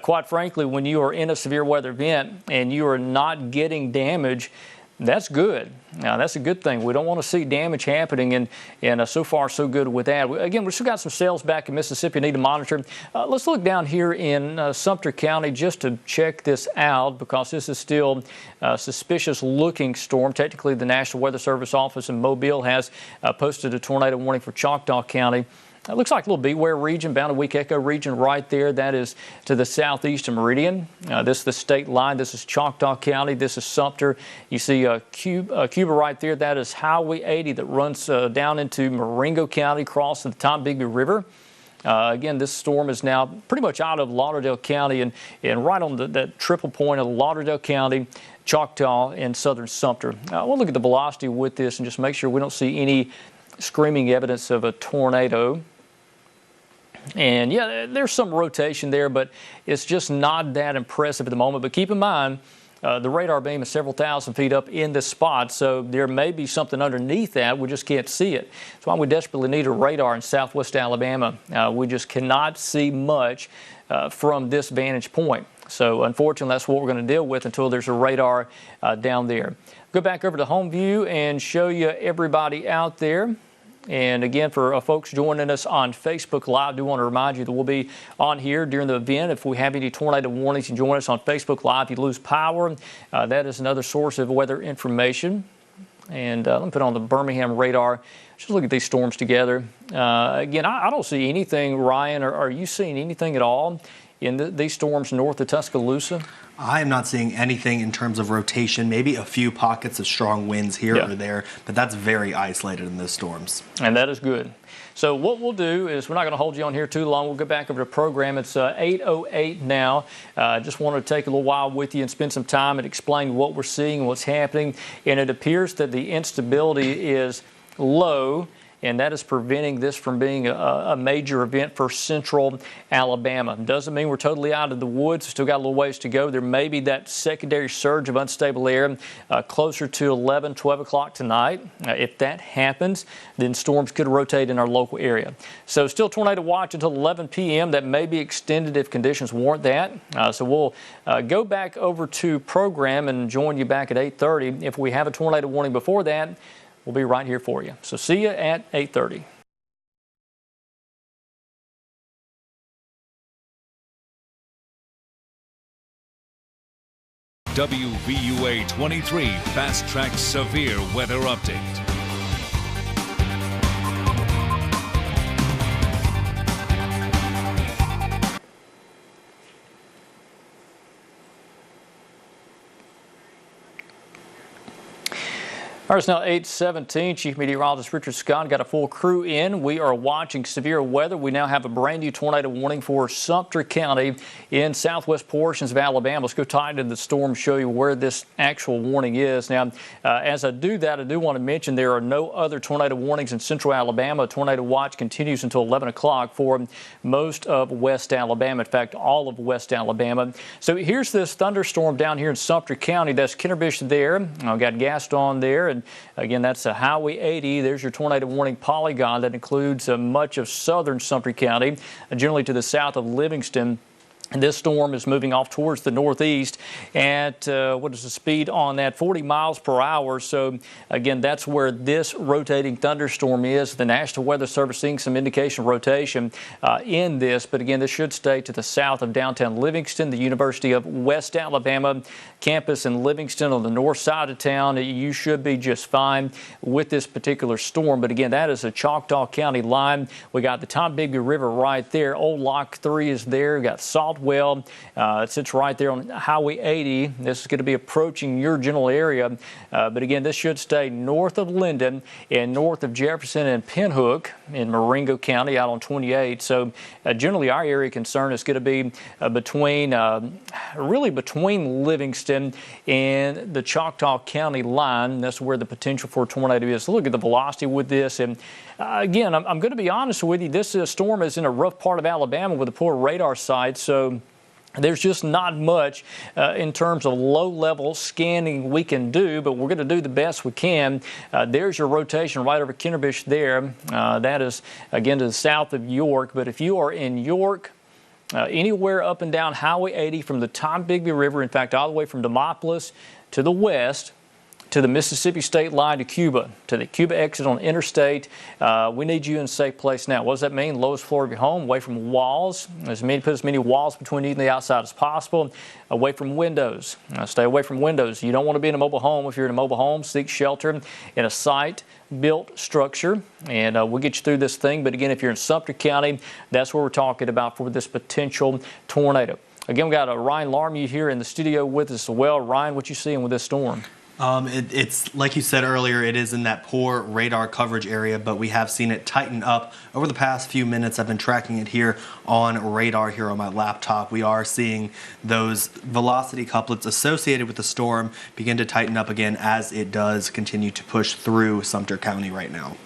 quite frankly, when you are in a severe weather event and you are not getting damage, that's good. Now, that's a good thing. We don't want to see damage happening, and so far, so good with that. Again, we've still got some cells back in Mississippi need to monitor. Let's look down here in Sumter County just to check this out because this is still a suspicious-looking storm. Technically, the National Weather Service office in Mobile has posted a tornado warning for Choctaw County. It looks like a little beware region, bound a weak echo region right there. That is to the southeast of Meridian. This is the state line. This is Choctaw County. This is Sumter. You see Cuba right there. That is Highway 80 that runs down into Marengo County, across the Tombigbee River. Again, this storm is now pretty much out of Lauderdale County and right on that triple point of Lauderdale County, Choctaw, and southern Sumter. We'll look at the velocity with this and just make sure we don't see any screaming evidence of a tornado. And yeah, there's some rotation there, but it's just not that impressive at the moment. But keep in mind, the radar beam is several thousand feet up in this spot, so there may be something underneath that. We just can't see it. That's why we desperately need a radar in southwest Alabama. We just cannot see much from this vantage point. So unfortunately, that's what we're going to deal with until there's a radar down there. Go back over to home view and show you everybody out there. And again, for folks joining us on Facebook Live, I do want to remind you that we'll be on here during the event. If we have any tornado warnings, you can join us on Facebook Live. If you lose power, that is another source of weather information. And let me put on the Birmingham radar. Just look at these storms together. Again, I don't see anything, Ryan. Are you seeing anything at all in these storms north of Tuscaloosa? I am not seeing anything in terms of rotation, maybe a few pockets of strong winds here or there, but that's very isolated in those storms. And that is good. So what we'll do is we're not going to hold you on here too long. We'll get back over to the program. It's 8:08 now. Just wanted to take a little while with you and spend some time and explain what we're seeing and what's happening. And it appears that the instability is low, and that is preventing this from being a major event for central Alabama. Doesn't mean we're totally out of the woods. Still got a little ways to go. There may be that secondary surge of unstable air closer to 11, 12 o'clock tonight. If that happens, then storms could rotate in our local area. So still tornado watch until 11 p.m. That may be extended if conditions warrant that. So we'll go back over to program and join you back at 8:30. If we have a tornado warning before that, we'll be right here for you. So see you at 8:30. WVUA23 Fast Track Severe Weather Update. All right, it's now 8:17. Chief Meteorologist Richard Scott got a full crew in. We are watching severe weather. We now have a brand new tornado warning for Sumter County in southwest portions of Alabama. Let's go tight into the storm, show you where this actual warning is. Now, as I do that, I do want to mention there are no other tornado warnings in central Alabama. Tornado watch continues until 11 o'clock for most of West Alabama. In fact, all of West Alabama. So here's this thunderstorm down here in Sumter County. That's Kennerbish there. I've got Gaston there. And again, that's a Highway 80. There's your tornado warning polygon that includes much of southern Sumter County, generally to the south of Livingston. And this storm is moving off towards the northeast at, what is the speed on that? 40 miles per hour. So, again, that's where this rotating thunderstorm is. The National Weather Service seeing some indication of rotation in this. But, again, this should stay to the south of downtown Livingston. The University of West Alabama campus in Livingston on the north side of town. You should be just fine with this particular storm. But, again, that is a Choctaw County line. We got the Tombigbee River right there. Old Lock 3 is there. We got Salt Well, it sits right there on Highway 80. This is going to be approaching your general area. But again, this should stay north of Linden and north of Jefferson and Pinhook in Marengo County out on 28. So generally our area of concern is going to be really between Livingston and the Choctaw County line. That's where the potential for a tornado is. So look at the velocity with this. And again, I'm going to be honest with you. This storm is in a rough part of Alabama with a poor radar site. So there's just not much in terms of low-level scanning we can do, but we're going to do the best we can. There's your rotation right over Kennerbish there. That is, again, to the south of York. But if you are in York, anywhere up and down Highway 80 from the Tombigbee River, in fact, all the way from Demopolis to the west, to the Mississippi state line to Cuba, to the Cuba exit on interstate. We need you in a safe place now. What does that mean? Lowest floor of your home, away from walls. Put as many walls between you and the outside as possible. Away from windows. Stay away from windows. You don't want to be in a mobile home. If you're in a mobile home, seek shelter in a site-built structure, and we'll get you through this thing. But again, if you're in Sumter County, that's what we're talking about for this potential tornado. Again, we got Ryan Larmey here in the studio with us as well. Ryan, what you seeing with this storm? It's like you said earlier, it is in that poor radar coverage area, but we have seen it tighten up over the past few minutes. I've been tracking it here on radar here on my laptop. We are seeing those velocity couplets associated with the storm begin to tighten up again as it does continue to push through Sumter County right now.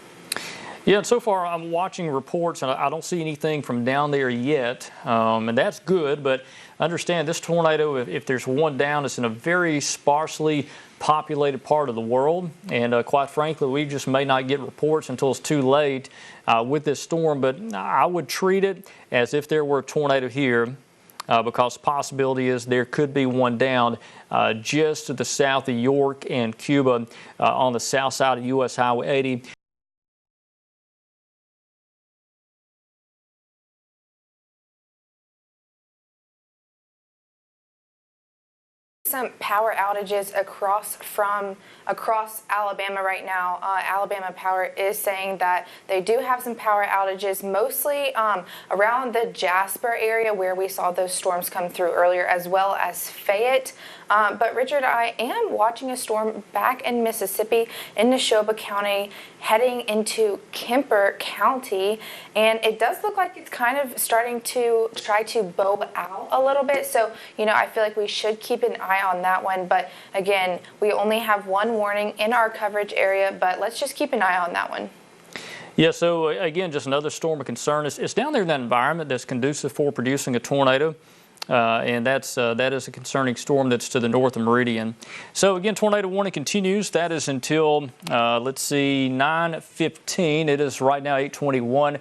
Yeah, and so far I'm watching reports, and I don't see anything from down there yet, and that's good. But understand this tornado, if there's one down, it's in a very sparsely populated part of the world, and quite frankly, we just may not get reports until it's too late with this storm. But I would treat it as if there were a tornado here. Because the possibility is there could be one down just to the south of York and Cuba on the south side of U.S. Highway 80. Some power outages across Alabama right now. Alabama Power is saying that they do have some power outages, mostly around the Jasper area where we saw those storms come through earlier, as well as Fayette. But Richard, I am watching a storm back in Mississippi, in Neshoba County, heading into Kemper County, and it does look like it's kind of starting to try to bow out a little bit. So, I feel like we should keep an eye on that one. But again, we only have one warning in our coverage area, but let's just keep an eye on that one. Yeah, so again, just another storm of concern. It's down there in that environment that's conducive for producing a tornado. And that is a concerning storm that's to the north of Meridian. So again, tornado warning continues. That is until, let's see, 9:15. It is right now 8:21.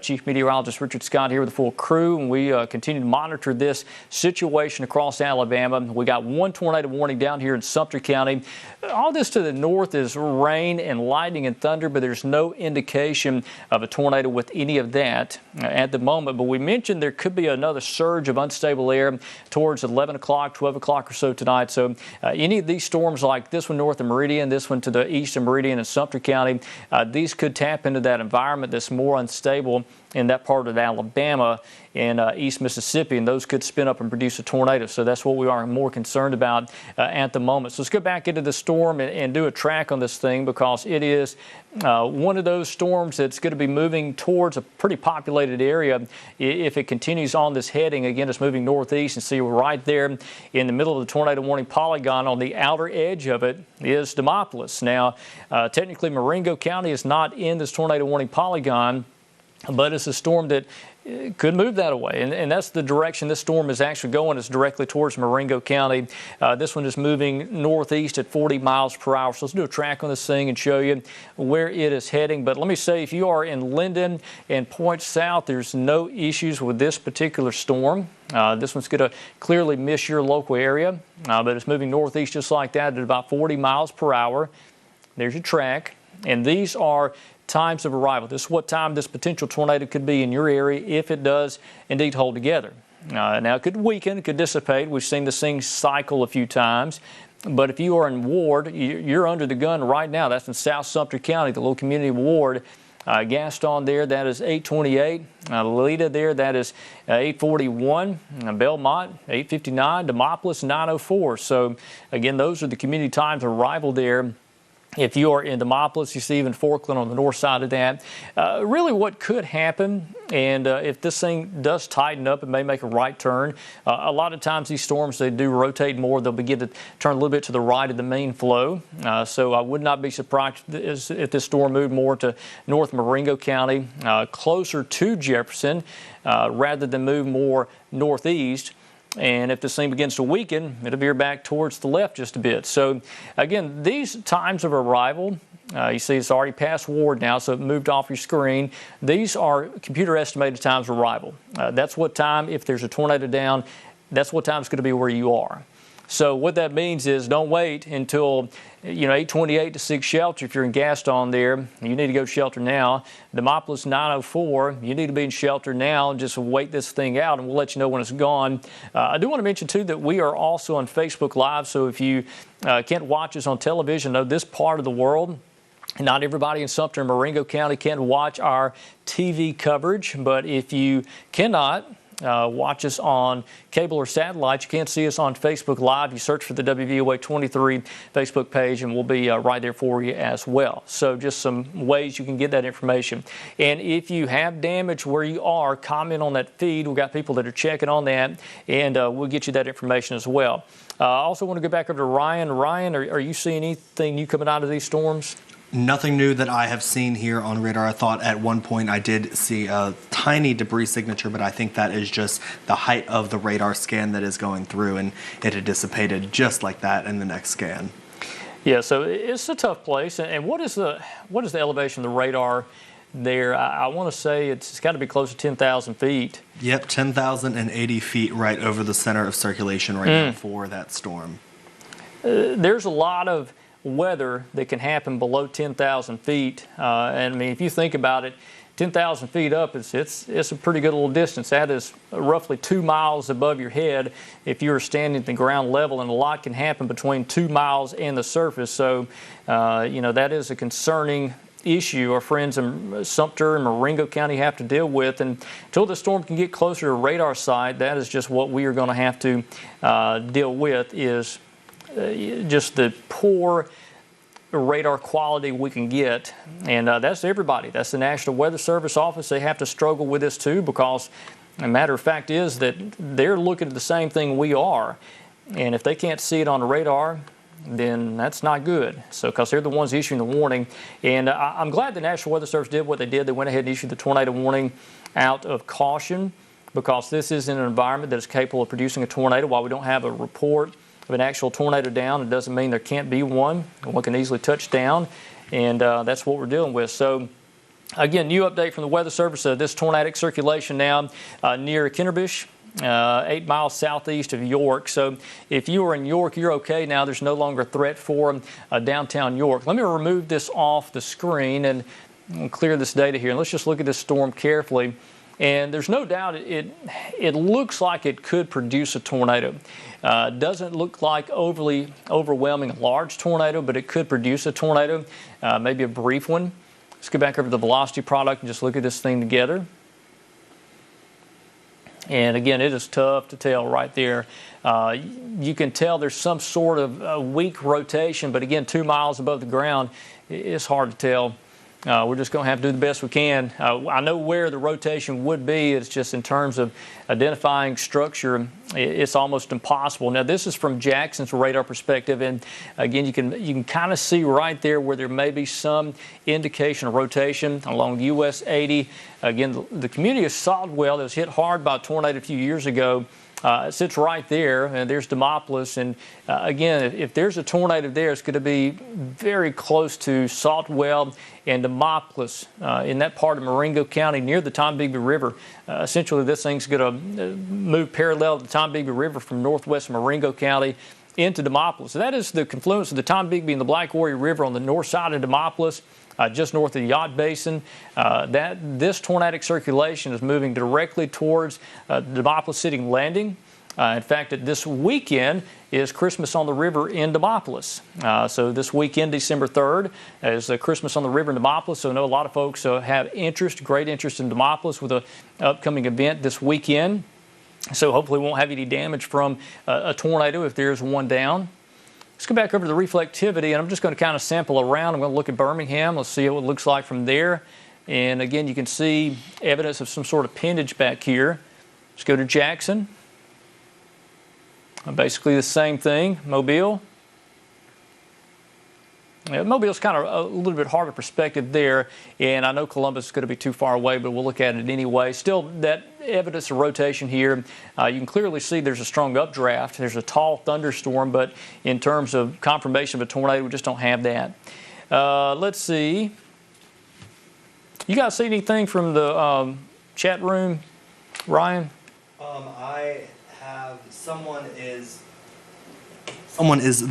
Chief Meteorologist Richard Scott here with the full crew, and we continue to monitor this situation across Alabama. We got one tornado warning down here in Sumter County. All this to the north is rain and lightning and thunder, but there's no indication of a tornado with any of that at the moment. But we mentioned there could be another surge of unstable air towards 11 o'clock, 12 o'clock or so tonight. So any of these storms like this one north of Meridian, this one to the east of Meridian in Sumter County, these could tap into that environment that's more unstable in that part of Alabama and East Mississippi, and those could spin up and produce a tornado. So that's what we are more concerned about at the moment. So let's go back into the storm and do a track on this thing, because it is one of those storms that's going to be moving towards a pretty populated area if it continues on this heading. Again, it's moving northeast, and see right there in the middle of the tornado warning polygon on the outer edge of it is Demopolis. Now, technically Marengo County is not in this tornado warning polygon, but it's a storm that could move that away, and that's the direction this storm is actually going, is directly towards Marengo County. This one is moving northeast at 40 miles per hour. So let's do a track on this thing and show you where it is heading. But let me say, if you are in Linden and Point South, there's no issues with this particular storm. This one's going to clearly miss your local area, but it's moving northeast just like that at about 40 miles per hour. There's your track, and these are times of arrival. This is what time this potential tornado could be in your area if it does indeed hold together. Now, it could weaken, it could dissipate. We've seen this thing cycle a few times. But if you are in Ward, you're under the gun right now. That's in South Sumter County, the little community of Ward. Gaston there, that is 828. Lita there, that is 841. Belmont, 859. Demopolis, 904. So, again, those are the community times of arrival there. If you are in Demopolis, you see even Forkland on the north side of that. Really what could happen, and if this thing does tighten up, it may make a right turn. A lot of times these storms, they do rotate more. They'll begin to turn a little bit to the right of the main flow. So I would not be surprised if this storm moved more to North Marengo County, closer to Jefferson, rather than move more northeast. And if this thing begins to weaken, it'll veer back towards the left just a bit. So, again, these times of arrival, you see it's already past Ward now, so it moved off your screen. These are computer estimated times of arrival. That's what time, if there's a tornado down, that's what time it's going to be where you are. So what that means is don't wait until 8:28 to seek shelter. If you're in Gaston there, you need to go to shelter now. Demopolis 904, you need to be in shelter now. Just wait this thing out, and we'll let you know when it's gone. I do want to mention too that we are also on Facebook Live. So if you can't watch us on television, know this part of the world, not everybody in Sumter and Marengo County can watch our TV coverage. But if you cannot watch us on cable or satellite, you can't see us on Facebook Live. You search for the WVUA23 Facebook page, and we'll be right there for you as well. So just some ways you can get that information. And if you have damage where you are, comment on that feed. We've got people that are checking on that, and we'll get you that information as well. I also want to go back over to Ryan. Ryan, are you seeing anything new coming out of these storms? Nothing new that I have seen here on radar. I thought at one point I did see a tiny debris signature, but I think that is just the height of the radar scan that is going through, and it had dissipated just like that in the next scan. Yeah, so it's a tough place. And what is the elevation of the radar there? I want to say it's got to be close to 10,000 feet. Yep, 10,080 feet right over the center of circulation right now for that storm. There's a lot of weather that can happen below 10,000 feet. And I mean, if you think about it, 10,000 feet up, it's a pretty good little distance. That is roughly 2 miles above your head if you were standing at the ground level, and a lot can happen between 2 miles and the surface. So, that is a concerning issue our friends in Sumter and Marengo County have to deal with. And until the storm can get closer to radar side, that is just what we are going to have to deal with, is just the poor radar quality we can get. And that's everybody. That's the National Weather Service office. They have to struggle with this too, because the matter of fact is that they're looking at the same thing we are. And if they can't see it on the radar, then that's not good. So, because they're the ones issuing the warning. And I'm glad the National Weather Service did what they did. They went ahead and issued the tornado warning out of caution, because this is in an environment that is capable of producing a tornado. While we don't have a report of an actual tornado down, it doesn't mean there can't be one. One can easily touch down, and that's what we're dealing with. So, again, new update from the Weather Service. This tornadic circulation now near Kinnerbish, 8 miles southeast of York. So if you are in York, you're okay now. There's no longer a threat for downtown York. Let me remove this off the screen and clear this data here. And let's just look at this storm carefully. And there's no doubt it looks like it could produce a tornado. Doesn't look like overly overwhelming, a large tornado, but it could produce a tornado, maybe a brief one. Let's go back over to the velocity product and just look at this thing together. And again, it is tough to tell right there. You can tell there's some sort of weak rotation, but again, 2 miles above the ground, it's hard to tell. We're just going to have to do the best we can. I know where the rotation would be. It's just in terms of identifying structure, it's almost impossible. Now, this is from Jackson's radar perspective, and again, you can kind of see right there where there may be some indication of rotation along US 80. Again, the community of Saltwell that was hit hard by a tornado a few years ago. It sits right there, and there's Demopolis. And again, if there's a tornado there, it's going to be very close to Saltwell and Demopolis in that part of Marengo County near the Tombigbee River. Essentially, this thing's going to move parallel to the Tombigbee River from northwest Marengo County into Demopolis. So that is the confluence of the Tombigbee and the Black Warrior River on the north side of Demopolis. Just north of the Yacht Basin. This tornadic circulation is moving directly towards the Demopolis City Landing. In fact, this weekend is Christmas on the River in Demopolis. So this weekend, December 3rd, is Christmas on the River in Demopolis. So I know a lot of folks have great interest in Demopolis with an upcoming event this weekend. So hopefully we won't have any damage from a tornado if there is one down. Let's go back over to the reflectivity, and I'm just going to kind of sample around. I'm going to look at Birmingham. Let's see what it looks like from there. And again, you can see evidence of some sort of pendage back here. Let's go to Jackson. Basically the same thing. Mobile. Yeah, Mobile's kind of a little bit harder perspective there, and I know Columbus is going to be too far away, but we'll look at it anyway. Still, that evidence of rotation here, you can clearly see there's a strong updraft. There's a tall thunderstorm, but in terms of confirmation of a tornado, we just don't have that. Let's see. You guys see anything from the chat room, Ryan? I have someone is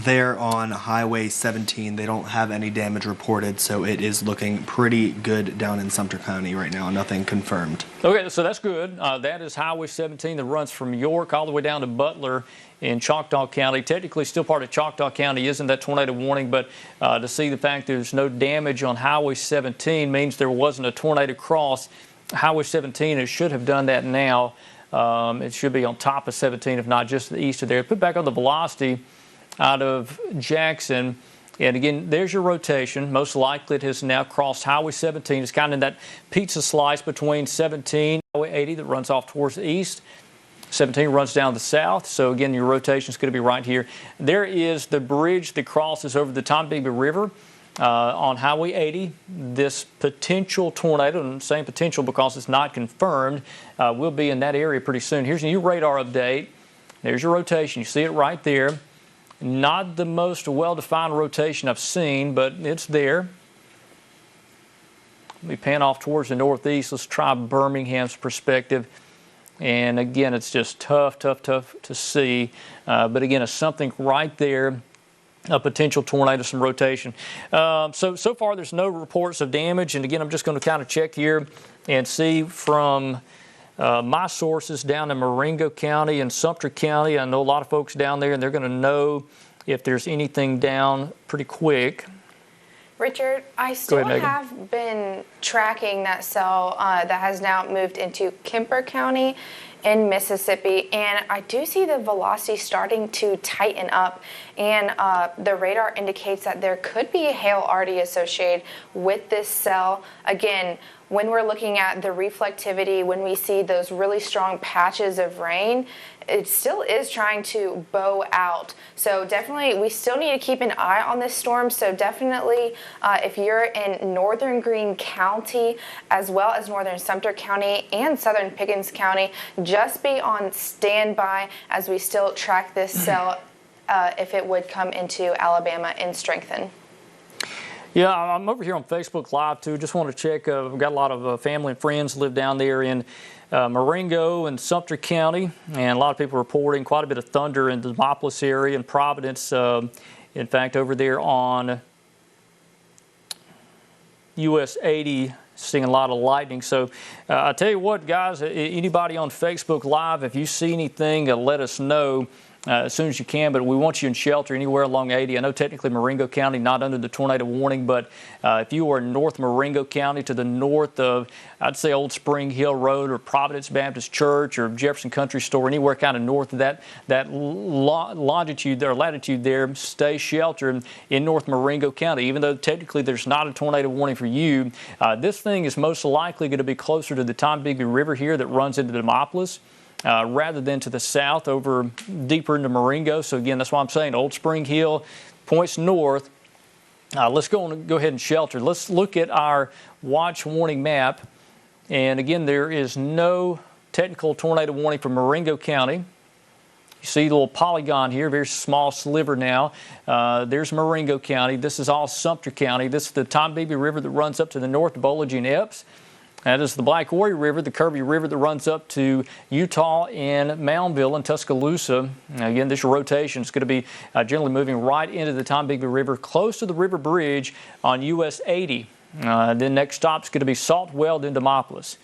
there on Highway 17. They don't have any damage reported, so it is looking pretty good down in Sumter County right now. Nothing confirmed. Okay, so that's good. That is Highway 17 that runs from York all the way down to Butler in Choctaw County. Technically still part of Choctaw County, isn't that tornado warning, but to see the fact there's no damage on Highway 17 means there wasn't a tornado cross Highway 17. It should have done that now. It should be on top of 17, if not just to the east of there. Put back on the velocity out of Jackson, and again, there's your rotation. Most likely it has now crossed Highway 17. It's kind of in that pizza slice between 17 and Highway 80 that runs off towards the east. 17 runs down the south, so again, your rotation is going to be right here. There is the bridge that crosses over the Tombigbee River. on Highway 80, this potential tornado, and I'm saying potential because it's not confirmed, will be in that area pretty soon. Here's a new radar update. There's your rotation. You see it right there. Not the most well-defined rotation I've seen, but it's there. Let me pan off towards the northeast. Let's try Birmingham's perspective. And again, it's just tough to see. But again, it's something right there. A potential tornado, some rotation. So far, there's no reports of damage. And again, I'm just going to kind of check here and see from my sources down in Marengo County and Sumter County. I know a lot of folks down there, and they're going to know if there's anything down pretty quick. Richard, I still ahead, Megan. have been tracking that cell that has now moved into Kemper County in Mississippi, and I do see the velocity starting to tighten up, and the radar indicates that there could be a hail already associated with this cell. Again, when we're looking at the reflectivity, when we see those really strong patches of rain, it still is trying to bow out. So definitely, we still need to keep an eye on this storm. So definitely, if you're in northern Greene County, as well as northern Sumter County and southern Pickens County, just be on standby as we still track this cell if it would come into Alabama and strengthen. Yeah, I'm over here on Facebook Live, too. Just want to check. We've got a lot of family and friends live down there in Marengo and Sumter County, and a lot of people reporting quite a bit of thunder in the Demopolis area and Providence. In fact, over there on US 80, seeing a lot of lightning. So I tell you what, guys, anybody on Facebook Live, if you see anything, let us know as soon as you can, but we want you in shelter anywhere along 80. I know technically Marengo County not under the tornado warning, but if you are in North Marengo County to the north of, I'd say, Old Spring Hill Road or Providence Baptist Church or Jefferson Country Store, anywhere kind of north of that longitude or latitude there, stay sheltered in North Marengo County. Even though technically there's not a tornado warning for you, this thing is most likely going to be closer to the Tombigbee River here that runs into Demopolis. Rather than to the south over deeper into Marengo. So again, that's why I'm saying Old Spring Hill points north. Let's go ahead and shelter. Let's look at our watch warning map. And again, there is no technical tornado warning for Marengo County. You see the little polygon here, very small sliver now. There's Marengo County. This is all Sumter County. This is the Tombigbee River that runs up to the north of Bowling and Epps. That is the Black Warrior River, the Kirby River that runs up to Utah and Moundville and Tuscaloosa. Again, this rotation is going to be generally moving right into the Tombigbee River, close to the river bridge on US 80. Then next stop is going to be Salt Weld in Demopolis.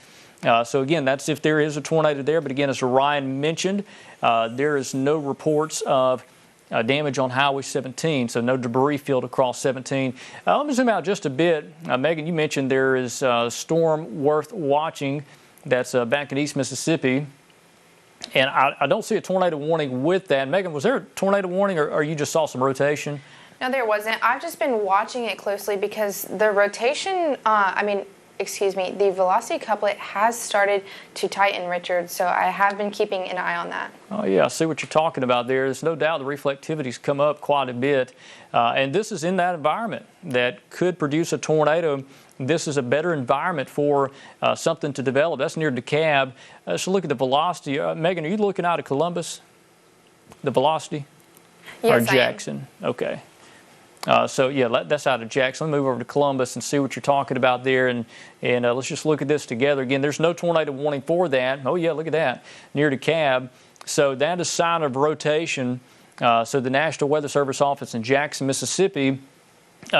So again, that's if there is a tornado there. But again, as Ryan mentioned, there is no reports of damage on Highway 17, so no debris field across 17. Let me zoom out just a bit. Megan, you mentioned there is a storm worth watching that's back in East Mississippi, and I don't see a tornado warning with that. Megan, was there a tornado warning, or you just saw some rotation? No, there wasn't. I've just been watching it closely because the rotation, the velocity couplet has started to tighten, Richard, so I have been keeping an eye on that. Oh, yeah, I see what you're talking about there. There's no doubt the reflectivity's come up quite a bit, and this is in that environment that could produce a tornado. This is a better environment for something to develop. That's near DeKalb. Let's look at the velocity. Megan, are you looking out of Columbus, the velocity? Yes, or Jackson? I am. Okay. So yeah, that's out of Jackson. Let's move over to Columbus and see what you're talking about there, and let's just look at this together. Again, there's no tornado warning for that. Oh yeah, look at that, near DeKalb. So that is a sign of rotation. So the National Weather Service office in Jackson, Mississippi,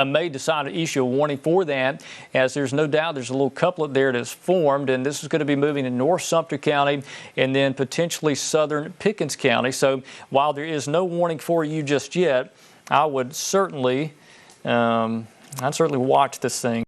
may decide to issue a warning for that, as there's no doubt there's a little couplet there that's formed, and this is going to be moving to North Sumter County and then potentially southern Pickens County. So while there is no warning for you just yet, I would certainly, watch this thing.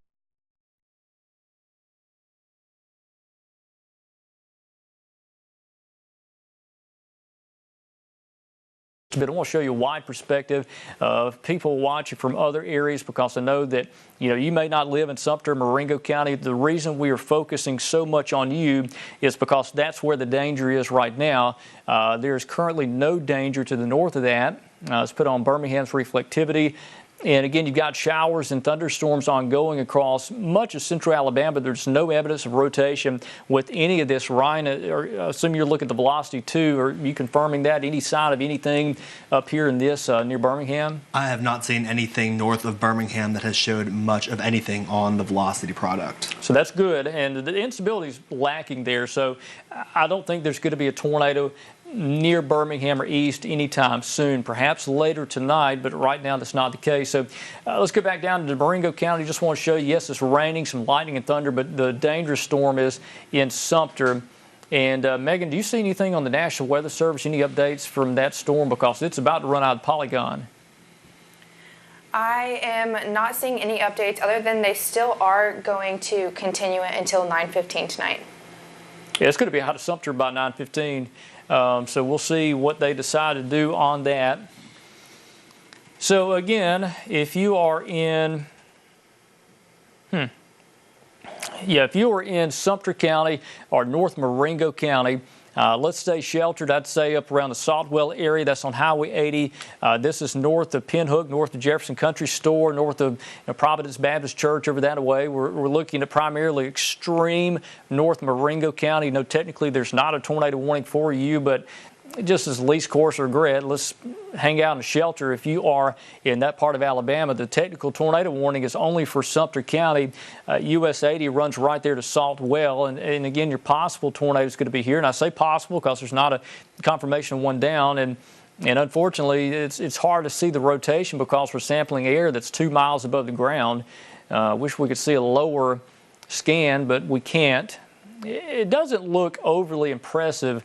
But I want to show you a wide perspective of people watching from other areas, because I know that you may not live in Sumter, Marengo County. The reason we are focusing so much on you is because that's where the danger is right now. There is currently no danger to the north of that. Let's put on Birmingham's reflectivity. And again, you've got showers and thunderstorms ongoing across much of central Alabama. There's no evidence of rotation with any of this. Ryan, I assume you're looking at the velocity too. Are you confirming that? Any sign of anything up here in this near Birmingham? I have not seen anything north of Birmingham that has showed much of anything on the velocity product. So that's good. And the instability is lacking there. So I don't think there's going to be a tornado near Birmingham or east anytime soon, perhaps later tonight, but right now that's not the case. So let's go back down to Marengo County. Just want to show you, yes, it's raining, some lightning and thunder, but the dangerous storm is in Sumter. And Megan, do you see anything on the National Weather Service, any updates from that storm? Because it's about to run out of polygon. I am not seeing any updates other than they still are going to continue it until 9:15 tonight. Yeah, it's going to be out of Sumter by 9:15. So we'll see what they decide to do on that. So again, if you are in, if you are in Sumter County or North Marengo County, let's stay sheltered. I'd say up around the Saltwell area. That's on Highway 80. This is north of Pinhook, north of Jefferson Country Store, north of Providence Baptist Church over that way. We're looking at primarily extreme North Marengo County. Technically there's not a tornado warning for you, but just as least course of regret, let's hang out in shelter if you are in that part of Alabama. The technical tornado warning is only for Sumter County. US 80 runs right there to Saltwell, and again, your possible tornado is going to be here. And I say possible because there's not a confirmation of one down, and unfortunately, it's hard to see the rotation because we're sampling air that's 2 miles above the ground. Wish we could see a lower scan, but we can't. It doesn't look overly impressive.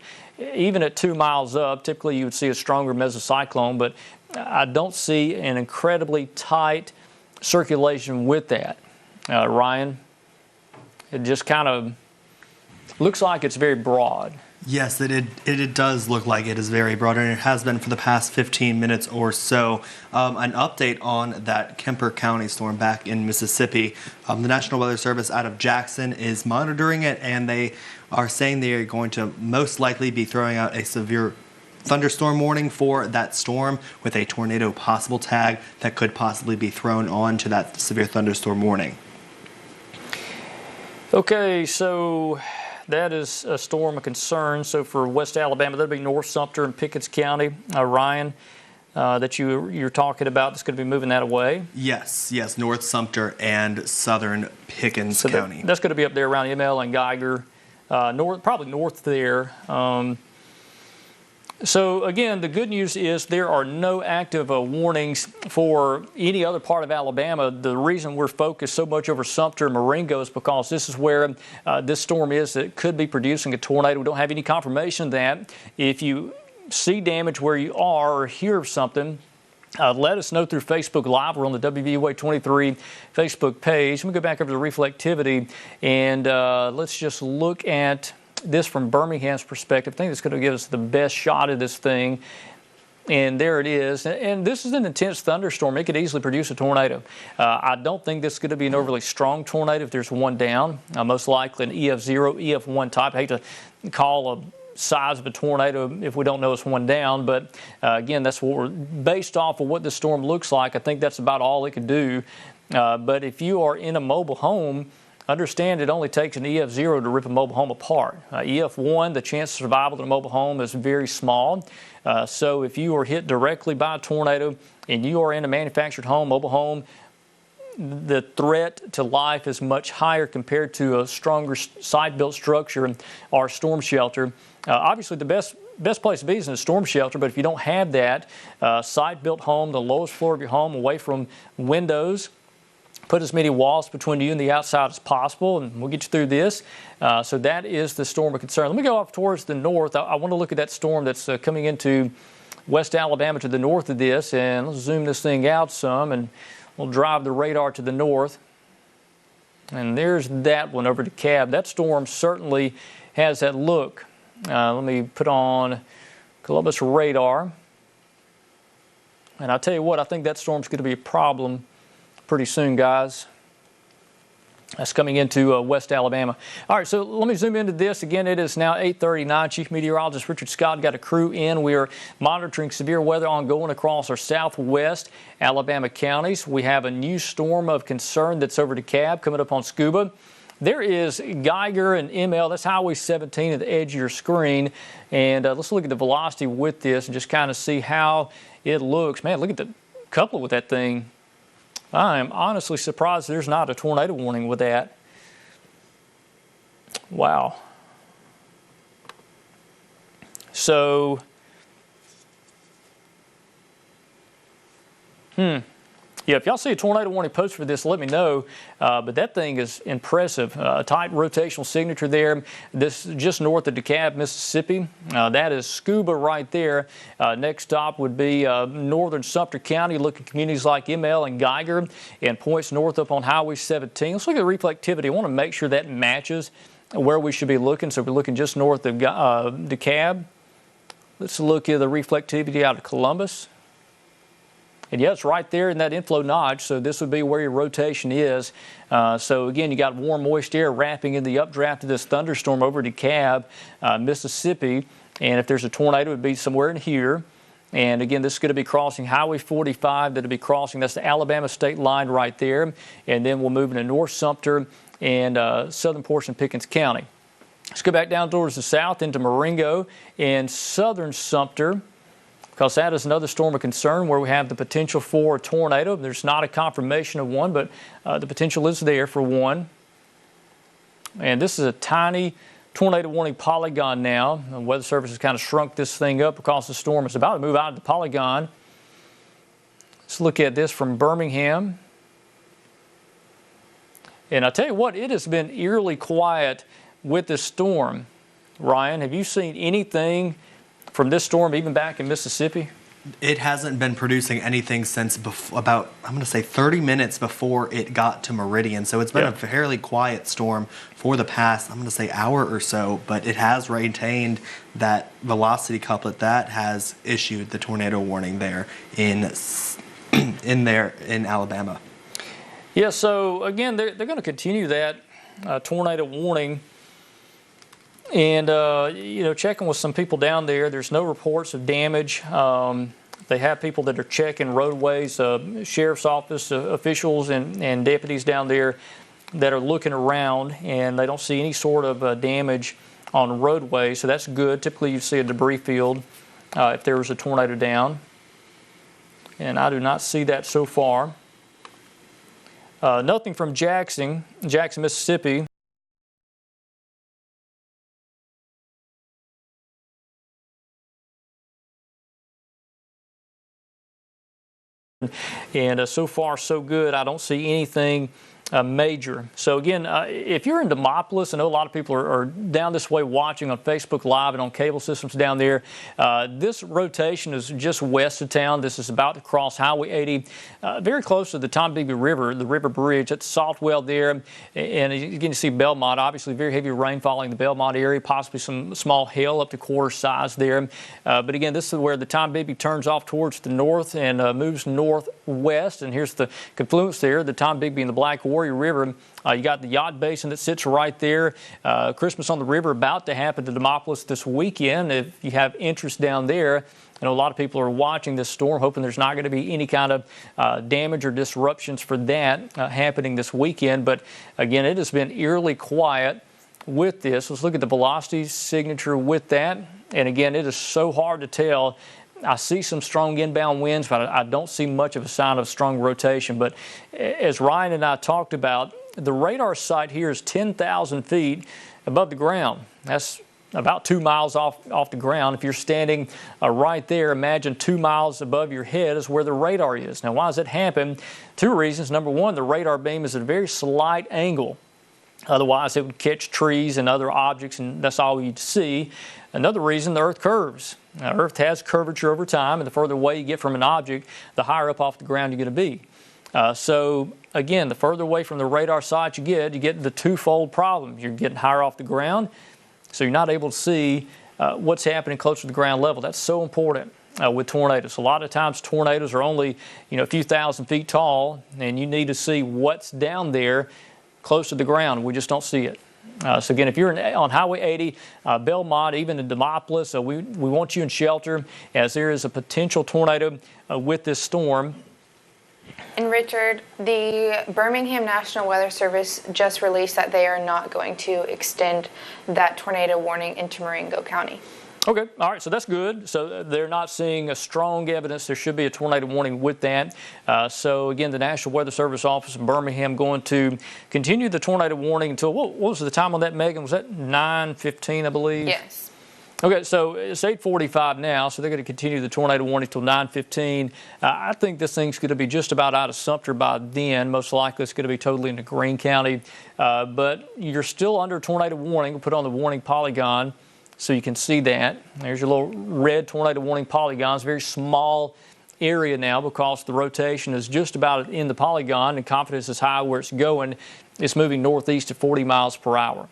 Even at 2 miles up, typically you would see a stronger mesocyclone, but I don't see an incredibly tight circulation with that. Ryan, it just kind of looks like it's very broad. Yes, it does look like it is very broad, and it has been for the past 15 minutes or so. An update on that Kemper County storm back in Mississippi. The National Weather Service out of Jackson is monitoring it, and they are saying they are going to most likely be throwing out a severe thunderstorm warning for that storm with a tornado possible tag that could possibly be thrown on to that severe thunderstorm warning. Okay, so that is a storm of concern. So for West Alabama, that'll be North Sumter and Pickens County. Ryan, that you're talking about, that's going to be moving that away. Yes, North Sumter and Southern Pickens County. That's going to be up there around ML and Geiger, probably north there. So again, the good news is there are no active warnings for any other part of Alabama. The reason we're focused so much over Sumter and Marengo is because this is where this storm is that could be producing a tornado. We don't have any confirmation of that. If you see damage where you are or hear of something, let us know through Facebook Live. We're on the WVUA23 Facebook page. Let me go back over to reflectivity, and let's just look at this from Birmingham's perspective. I think it's going to give us the best shot of this thing. And there it is. And this is an intense thunderstorm. It could easily produce a tornado. I don't think this is going to be an overly strong tornado if there's one down. Most likely an EF0, EF1 type. I hate to call a size of a tornado if we don't know it's one down. But again, that's what we're based off of what the storm looks like. I think that's about all it could do. But if you are in a mobile home, understand it only takes an EF0 to rip a mobile home apart. EF1, the chance of survival in a mobile home is very small. So if you are hit directly by a tornado and you are in a manufactured home, mobile home, the threat to life is much higher compared to a stronger site-built structure or storm shelter. Obviously, the best place to be is in a storm shelter, but if you don't have that, site-built home, the lowest floor of your home, away from windows, put as many walls between you and the outside as possible, and we'll get you through this. So that is the storm of concern. Let me go off towards the north. I want to look at that storm that's coming into West Alabama to the north of this, and let's zoom this thing out some, and we'll drive the radar to the north. And there's that one over to Cab. That storm certainly has that look. Let me put on Columbus radar. And I'll tell you what, I think that storm's going to be a problem pretty soon, guys. That's coming into West Alabama. All right, so let me zoom into this. Again, it is now 8:39. Chief Meteorologist Richard Scott got a crew in. We are monitoring severe weather ongoing across our southwest Alabama counties. We have a new storm of concern that's over DeKalb coming up on Scuba. There is Geiger and ML. That's Highway 17 at the edge of your screen. And let's look at the velocity with this and just kind of see how it looks. Man, look at the couple with that thing. I am honestly surprised there's not a tornado warning with that. Wow. So, yeah, if y'all see a tornado warning post for this, let me know. But that thing is impressive. Tight rotational signature there. This is just north of DeKalb, Mississippi. That is Scuba right there. Next stop would be northern Sumter County, looking at communities like ML and Geiger, and points north up on Highway 17. Let's look at the reflectivity. I want to make sure that matches where we should be looking. So we're looking just north of DeKalb. Let's look at the reflectivity out of Columbus. And yeah, it's right there in that inflow notch, so this would be where your rotation is. So again, you got warm, moist air wrapping in the updraft of this thunderstorm over DeKalb, Mississippi. And if there's a tornado, it would be somewhere in here. And again, this is going to be crossing Highway 45. That'll be crossing, that's the Alabama state line right there. And then we'll move into North Sumter and southern portion of Pickens County. Let's go back down towards the south into Marengo and southern Sumter, because that is another storm of concern where we have the potential for a tornado. There's not a confirmation of one, but the potential is there for one. And this is a tiny tornado warning polygon now. The Weather Service has kind of shrunk this thing up because the storm is about to move out of the polygon. Let's look at this from Birmingham. And I tell you what, it has been eerily quiet with this storm. Ryan, have you seen anything from this storm even back in Mississippi? It hasn't been producing anything since about, I'm going to say 30 minutes before it got to Meridian. So it's been a fairly quiet storm for the past, I'm going to say hour or so, but it has retained that velocity couplet that has issued the tornado warning there in Alabama. Yeah, so again, they're going to continue that tornado warning. And, you know, checking with some people down there, there's no reports of damage. They have people that are checking roadways, sheriff's office officials and deputies down there that are looking around, and they don't see any sort of damage on roadways, so that's good. Typically, you see a debris field if there was a tornado down, and I do not see that so far. Nothing from Jackson, Mississippi. And so far, so good. I don't see anything major. So again, if you're in Demopolis, I know a lot of people are down this way watching on Facebook Live and on cable systems down there. This rotation is just west of town. This is about to cross Highway 80, very close to the Tombigbee River, the river bridge at Saltwell there. And you can see Belmont, obviously very heavy rain falling in the Belmont area, possibly some small hail up to quarter size there. But again, this is where the Tombigbee turns off towards the north and moves northwest. And here's the confluence there, the Tombigbee and the Black Warrior River. You got the yacht basin that sits right there. Christmas on the River about to happen to Demopolis this weekend. If you have interest down there, I know a lot of people are watching this storm, hoping there's not going to be any kind of damage or disruptions for that happening this weekend. But again, it has been eerily quiet with this. Let's look at the velocity signature with that. And again, it is so hard to tell. I see some strong inbound winds, but I don't see much of a sign of strong rotation. But as Ryan and I talked about, the radar site here is 10,000 feet above the ground. That's about 2 miles off the ground. If you're standing right there, imagine 2 miles above your head is where the radar is. Now, why does it happen? Two reasons. Number one, the radar beam is at a very slight angle. Otherwise, it would catch trees and other objects, and that's all you'd see. Another reason, the Earth curves. Now, Earth has curvature over time, and the further away you get from an object, the higher up off the ground you're going to be. So, again, the further away from the radar site you get the twofold problem. You're getting higher off the ground, so you're not able to see what's happening closer to the ground level. That's so important with tornadoes. A lot of times tornadoes are only a few thousand feet tall, and you need to see what's down there close to the ground. We just don't see it. So again, if you're on Highway 80, Belmont, even in Demopolis, we want you in shelter as there is a potential tornado with this storm. And Richard, the Birmingham National Weather Service just released that they are not going to extend that tornado warning into Marengo County. Okay, all right, so that's good. So they're not seeing a strong evidence there should be a tornado warning with that. So again, the National Weather Service office in Birmingham going to continue the tornado warning until, what was the time on that, Megan? Was that 9:15, I believe? Yes. Okay, so it's 8:45 now, so they're going to continue the tornado warning until 9:15. I think this thing's going to be just about out of Sumter by then. Most likely it's going to be totally into Greene County. But you're still under tornado warning. We'll put on the warning polygon so you can see that. There's your little red tornado warning polygon. It's a very small area now because the rotation is just about in the polygon and confidence is high where it's going. It's moving northeast at 40 miles per hour.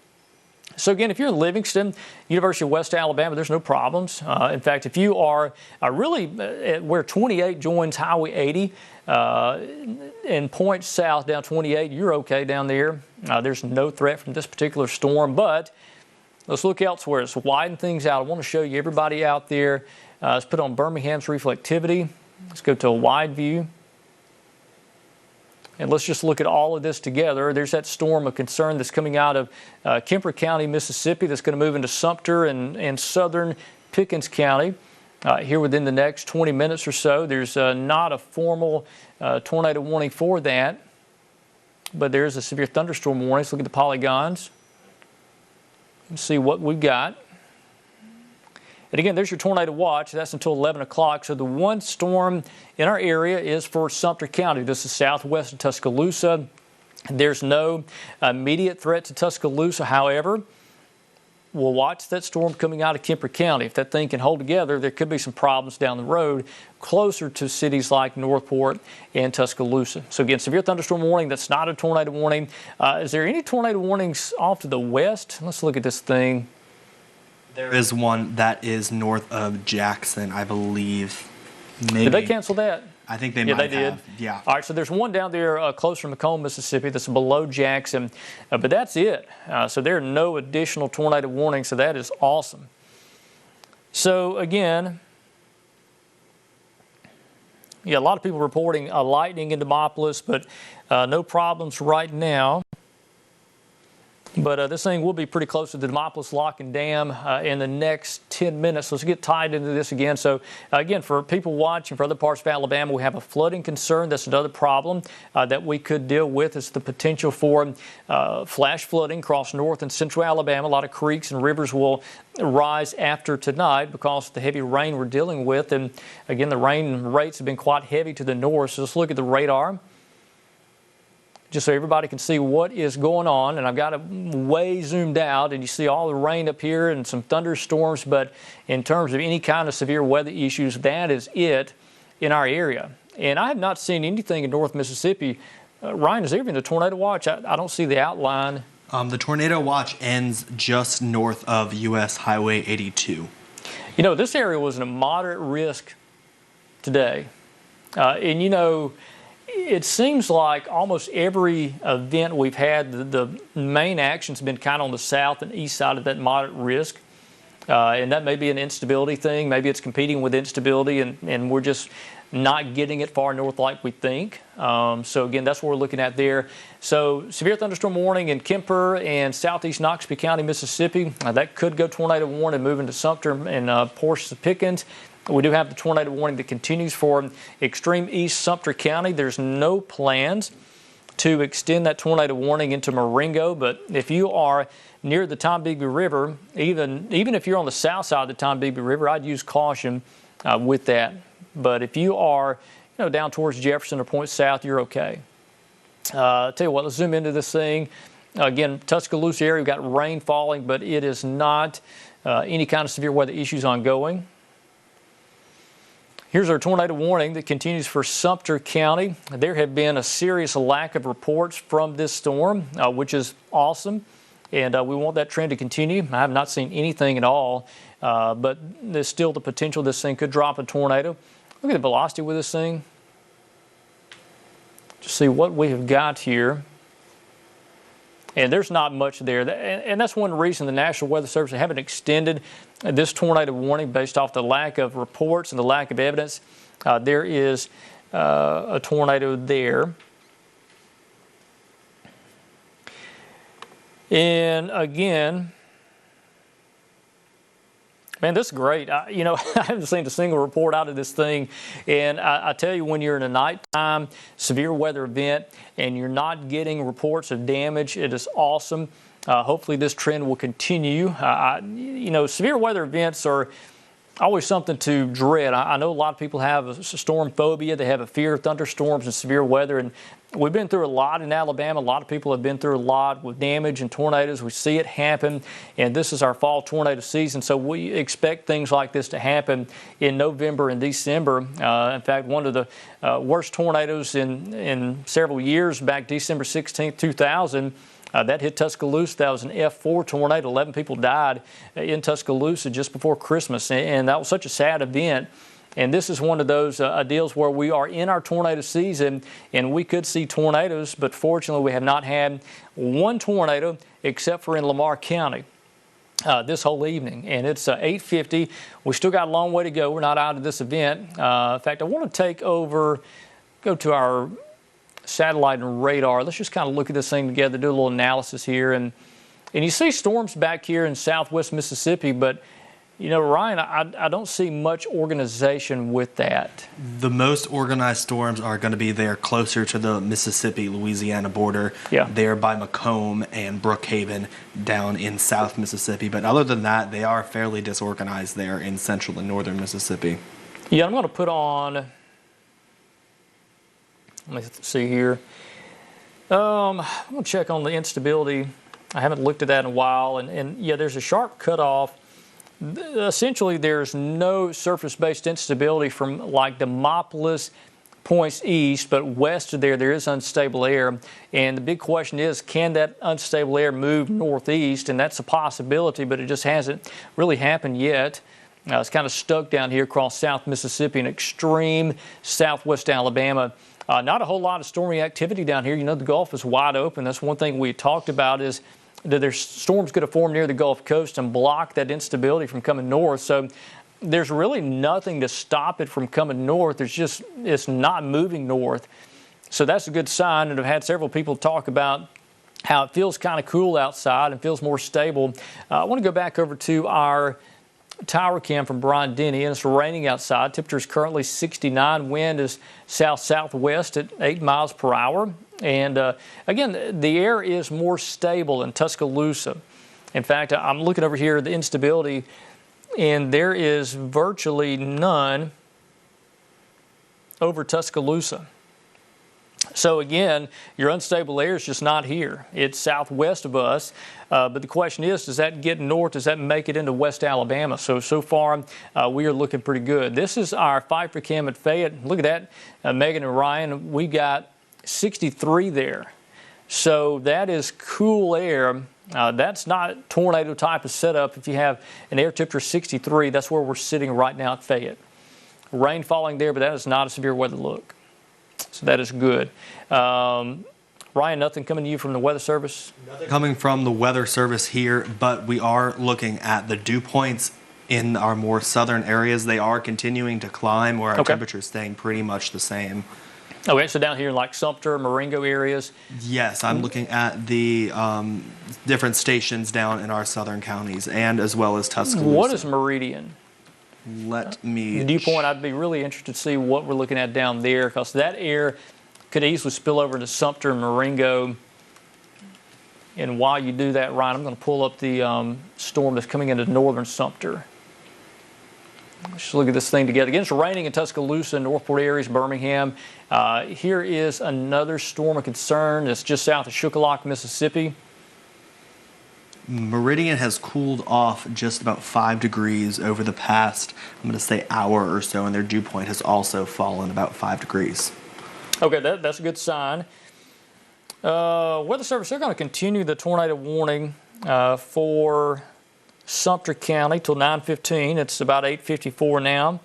So again, if you're in Livingston, University of West Alabama, there's no problems. In fact, if you are really at where 28 joins Highway 80 and points south down 28, you're okay down there. There's no threat from this particular storm, but let's look elsewhere. Let's widen things out. I want to show you everybody out there. Let's put on Birmingham's reflectivity. Let's go to a wide view. And let's just look at all of this together. There's that storm of concern that's coming out of Kemper County, Mississippi, that's going to move into Sumter and southern Pickens County here within the next 20 minutes or so. There's not a formal tornado warning for that, but there's a severe thunderstorm warning. Let's look at the polygons and see what we've got. And again, there's your tornado watch. That's until 11 o'clock. So the one storm in our area is for Sumter County. This is southwest of Tuscaloosa. There's no immediate threat to Tuscaloosa. However, we'll watch that storm coming out of Kemper County. If that thing can hold together, there could be some problems down the road closer to cities like Northport and Tuscaloosa. So again, severe thunderstorm warning. That's not a tornado warning. Is there any tornado warnings off to the west? Let's look at this thing. There is one that is north of Jackson, I believe. Maybe. Did they cancel that? I think they Yeah, might they did. have. Yeah. All right, so there's one down there closer to Macomb, Mississippi, that's below Jackson, but that's it. So there are no additional tornado warnings, so that is awesome. So again, yeah, a lot of people reporting lightning in Demopolis, but no problems right now. But this thing will be pretty close to the Demopolis Lock and Dam in the next 10 minutes. Let's get tied into this again. So, again, for people watching for other parts of Alabama, we have a flooding concern. That's another problem that we could deal with. It's the potential for flash flooding across north and central Alabama. A lot of creeks and rivers will rise after tonight because of the heavy rain we're dealing with. And, again, the rain rates have been quite heavy to the north. So let's look at the radar, just so everybody can see what is going on. And I've got it way zoomed out, and you see all the rain up here and some thunderstorms, but in terms of any kind of severe weather issues, that is it in our area. And I have not seen anything in North Mississippi. Ryan, is there even a tornado watch? I don't see the outline. The tornado watch ends just north of U.S. Highway 82. You know, this area was in a moderate risk today. And, you know, it seems like almost every event we've had, the main action's been kind of on the south and east side of that moderate risk. And that may be an instability thing. Maybe it's competing with instability, and we're just not getting it far north like we think. So, again, that's what we're looking at there. So, severe thunderstorm warning in Kemper and southeast Noxubee County, Mississippi. That could go tornado warning, moving to Sumter and portions of Pickens. We do have the tornado warning that continues for extreme east Sumter County. There's no plans to extend that tornado warning into Marengo, but if you are near the Tombigbee River, even if you're on the south side of the Tombigbee River, I'd use caution with that. But if you are, down towards Jefferson or Point South, you're okay. I'll tell you what, let's zoom into this thing. Again, Tuscaloosa area, we've got rain falling, but it is not any kind of severe weather issues ongoing. Here's our tornado warning that continues for Sumter County. There have been a serious lack of reports from this storm, which is awesome, and we want that trend to continue. I have not seen anything at all, but there's still the potential this thing could drop a tornado. Look at the velocity with this thing. Just see what we have got here. and there's not much there. And that's one reason the National Weather Service haven't extended this tornado warning based off the lack of reports and the lack of evidence. There is a tornado there. And again, man, this is great. I haven't seen a single report out of this thing. And I tell you, when you're in a nighttime severe weather event and you're not getting reports of damage, it is awesome. Hopefully this trend will continue. Severe weather events are always something to dread. I know a lot of people have a storm phobia. They have a fear of thunderstorms and severe weather. And we've been through a lot in Alabama. A lot of people have been through a lot with damage and tornadoes. We see it happen. And this is our fall tornado season. So we expect things like this to happen in November and December. In fact, one of the worst tornadoes in several years, back December 16th, 2000, that hit Tuscaloosa. That was an F4 tornado. 11 people died in Tuscaloosa just before Christmas, and that was such a sad event. And this is one of those deals where we are in our tornado season, and we could see tornadoes, but fortunately we have not had one tornado except for in Lamar County this whole evening. And it's 8:50. We still got a long way to go. We're not out of this event. In fact, I want to go to our satellite and radar. Let's just kind of look at this thing together, do a little analysis here. And you see storms back here in southwest Mississippi, but Ryan, I don't see much organization with that. The most organized storms are going to be there closer to the Mississippi-Louisiana border, there by Macomb and Brookhaven down in South Mississippi. But other than that, they are fairly disorganized there in central and northern Mississippi. Yeah, I'm going to put on, let me see here. I'm going to check on the instability. I haven't looked at that in a while. And yeah, there's a sharp cutoff. Essentially, there's no surface-based instability from like Demopolis points east, but west of there is unstable air. And the big question is, can that unstable air move northeast? And that's a possibility, but it just hasn't really happened yet. It's kind of stuck down here across South Mississippi and extreme southwest Alabama. Not a whole lot of stormy activity down here. The Gulf is wide open. That's one thing we talked about, is that there's storms going to form near the Gulf Coast and block that instability from coming north. So there's really nothing to stop it from coming north. It's not moving north. So that's a good sign. And I've had several people talk about how it feels kind of cool outside and feels more stable. I want to go back over to our tower cam from Brian Denny, and it's raining outside. Temperature is currently 69. Wind is south-southwest at 8 miles per hour. And again, the air is more stable in Tuscaloosa. In fact, I'm looking over here at the instability, and there is virtually none over Tuscaloosa. So again, your unstable air is just not here. It's southwest of us. But the question is, does that get north? Does that make it into West Alabama? So far, we are looking pretty good. This is our Pfeiffer cam at Fayette. Look at that, Megan and Ryan. We got 63 there. So that is cool air. That's not tornado type of setup. If you have an air temperature 63, that's where we're sitting right now at Fayette. Rain falling there, but that is not a severe weather look. So that is good. Ryan, nothing coming to you from the Weather Service? Nothing coming from the Weather Service here, but we are looking at the dew points in our more southern areas. They are continuing to climb, where our temperature is staying pretty much the same. Okay, so down here in like Sumter, Marengo areas? Yes, I'm looking at the different stations down in our southern counties, and as well as Tuscaloosa. What is meridian? Let me... Dew point, I'd be really interested to see what we're looking at down there, because that air could easily spill over into Sumter and Marengo. And while you do that, Ryan, I'm going to pull up the storm that's coming into northern Sumter. Let's just look at this thing together. Again, it's raining in Tuscaloosa, Northport areas, Birmingham. Here is another storm of concern that's just south of Choctaw, Mississippi. Meridian has cooled off just about 5 degrees over the past, I'm going to say, hour or so, and their dew point has also fallen about 5 degrees. Okay, that's a good sign. Weather Service, they're going to continue the tornado warning for Sumter County till 9:15. It's about 8:54 now.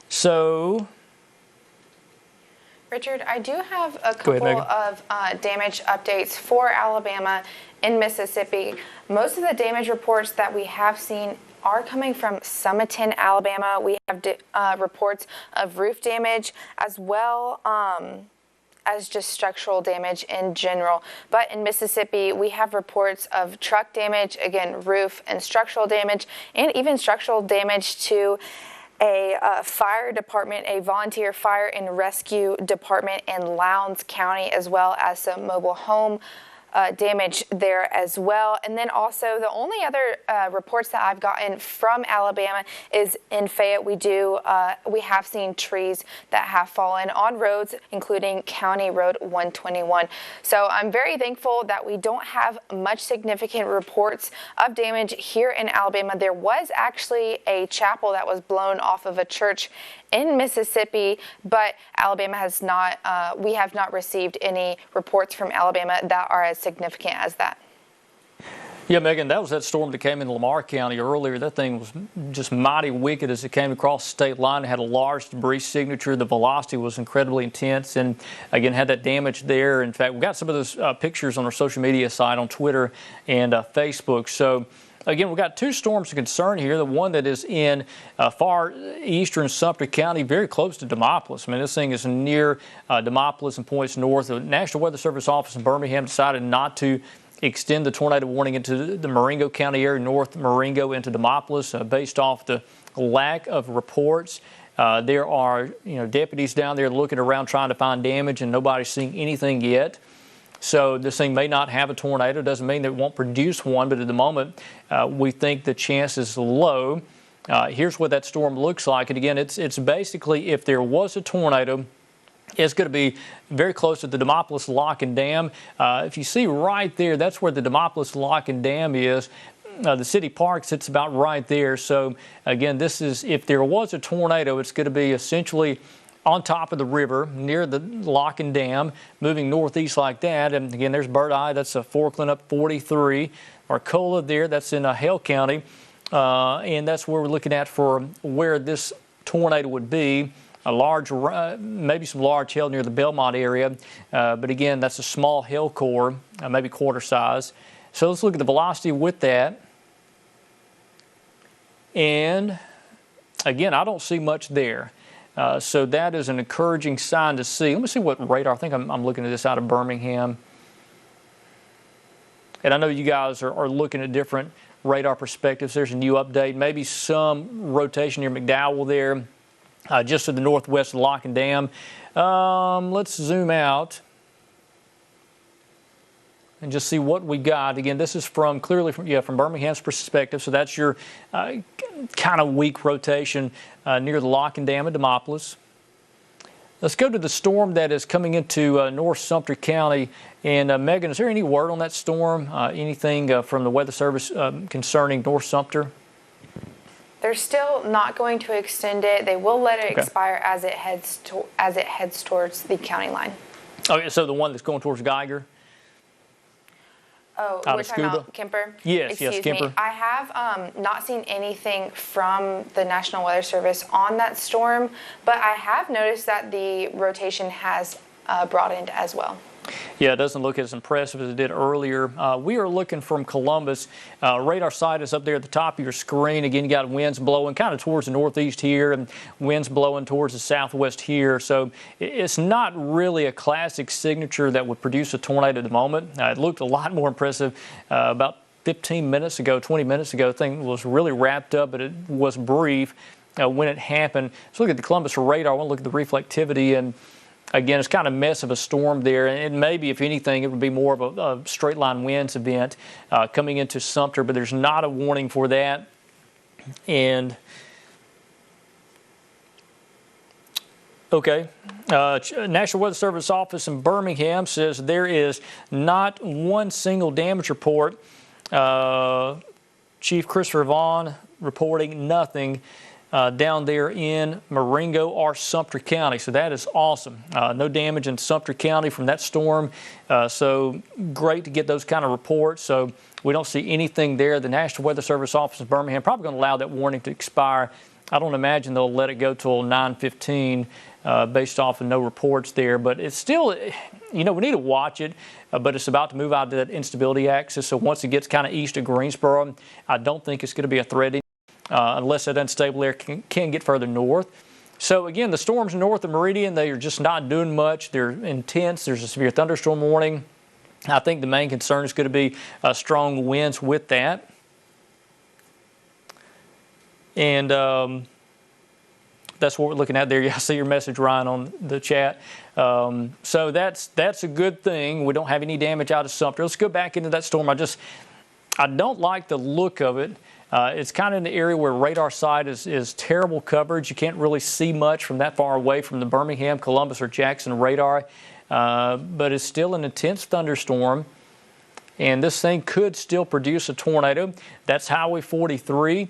So Richard, I do have a Go ahead, couple Megan. of damage updates for Alabama and Mississippi. Most of the damage reports that we have seen are coming from Sumter, Alabama. We have reports of roof damage as well as just structural damage in general. But in Mississippi, we have reports of truck damage, again, roof and structural damage, and even structural damage to a fire department, a volunteer fire and rescue department in Lowndes County, as well as some mobile home damage there as well. And then also the only other reports that I've gotten from Alabama is in Fayette. We have seen trees that have fallen on roads, including County Road 121. So I'm very thankful that we don't have much significant reports of damage here in Alabama. There was actually a chapel that was blown off of a church in Mississippi, but Alabama has not, we have not received any reports from Alabama that are as significant as that. Yeah, Megan, that was that storm that came in Lamar County earlier. That thing was just mighty wicked as it came across the state line. It had a large debris signature. The velocity was incredibly intense and, again, had that damage there. In fact, we got some of those pictures on our social media site on Twitter and Facebook. So, again, we've got two storms of concern here. The one that is in far eastern Sumter County, very close to Demopolis. I mean, this thing is near Demopolis and points north. The National Weather Service office in Birmingham decided not to extend the tornado warning into the Marengo County area, north Marengo into Demopolis, based off the lack of reports. There are, deputies down there looking around trying to find damage, and nobody's seeing anything yet. So this thing may not have a tornado. Doesn't mean that it won't produce one, but at the moment, we think the chance is low. Here's what that storm looks like. And again, it's basically, if there was a tornado, it's going to be very close to the Demopolis Lock and Dam. If you see right there, that's where the Demopolis Lock and Dam is. The city park sits about right there. So again, this is, if there was a tornado, it's going to be essentially on top of the river near the lock and dam, moving northeast like that. And again, there's Bird Eye, that's a Forkland up 43. Arcola there, that's in Hale County. And that's where we're looking at for where this tornado would be. A large, maybe some large hail near the Belmont area. But again, that's a small hail core, maybe quarter size. So let's look at the velocity with that. And again, I don't see much there. So that is an encouraging sign to see. Let me see what radar. I think I'm looking at this out of Birmingham. And I know you guys are looking at different radar perspectives. There's a new update. Maybe some rotation near McDowell there, just to the northwest of Lock and Dam. Let's zoom out and just see what we got. Again, this is clearly from Birmingham's perspective. So that's your kind of weak rotation near the Lock and Dam at Demopolis. Let's go to the storm that is coming into North Sumter County. And Megan, is there any word on that storm? Anything from the Weather Service concerning North Sumter? They're still not going to extend it. They will let it expire as it heads towards the county line. Okay, so the one that's going towards Geiger? Oh, we're talking about Kemper? Yes, Kemper. I have not seen anything from the National Weather Service on that storm, but I have noticed that the rotation has broadened as well. Yeah, it doesn't look as impressive as it did earlier. We are looking from Columbus. Radar site is up there at the top of your screen. Again, you got winds blowing kind of towards the northeast here and winds blowing towards the southwest here. So it's not really a classic signature that would produce a tornado at the moment. It looked a lot more impressive about 15 minutes ago, 20 minutes ago. The thing was really wrapped up, but it was brief when it happened. So look at the Columbus radar. I want to look at the reflectivity, and again, it's kind of a mess of a storm there, and maybe, if anything, it would be more of a straight line winds event coming into Sumter, but there's not a warning for that. And okay, National Weather Service office in Birmingham says there is not one single damage report. Chief Christopher Vaughn reporting nothing down there in Marengo or Sumter County. So that is awesome. No damage in Sumter County from that storm. So great to get those kind of reports. So we don't see anything there. The National Weather Service office in Birmingham probably going to allow that warning to expire. I don't imagine they'll let it go till 9:15 based off of no reports there. But it's still, we need to watch it, but it's about to move out to that instability axis. So once it gets kind of east of Greensboro, I don't think it's going to be a threat unless that unstable air can get further north. So again, the storms north of Meridian, they are just not doing much. They're intense. There's a severe thunderstorm warning. I think the main concern is going to be strong winds with that. And that's what we're looking at there. Yeah, I see your message, Ryan, on the chat. So that's a good thing. We don't have any damage out of Sumter. Let's go back into that storm. I don't like the look of it. It's kind of in the area where radar side is terrible coverage. You can't really see much from that far away from the Birmingham, Columbus, or Jackson radar. But it's still an intense thunderstorm. And this thing could still produce a tornado. That's Highway 43.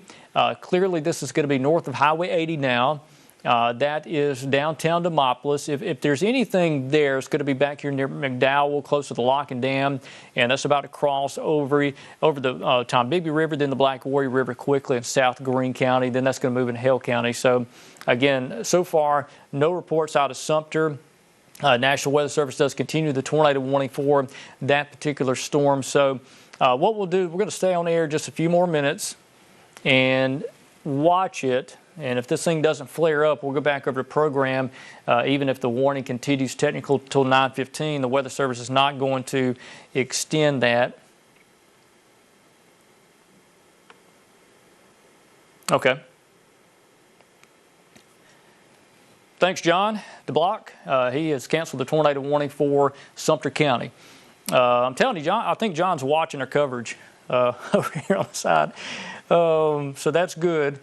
Clearly, this is going to be north of Highway 80 now. That is downtown Demopolis. If there's anything there, it's going to be back here near McDowell, close to the Lock and Dam, and that's about to cross over the Tombigbee River, then the Black Warrior River quickly in South Greene County. Then that's going to move into Hale County. So, again, so far, no reports out of Sumter. National Weather Service does continue the tornado warning for that particular storm. So what we'll do, we're going to stay on air just a few more minutes and watch it. And if this thing doesn't flare up, we'll go back over to program. Even if the warning continues technical till 9:15, the Weather Service is not going to extend that. Okay. Thanks, John DeBlock. He has canceled the tornado warning for Sumter County. I'm telling you, John, I think John's watching our coverage over here on the side. So that's good.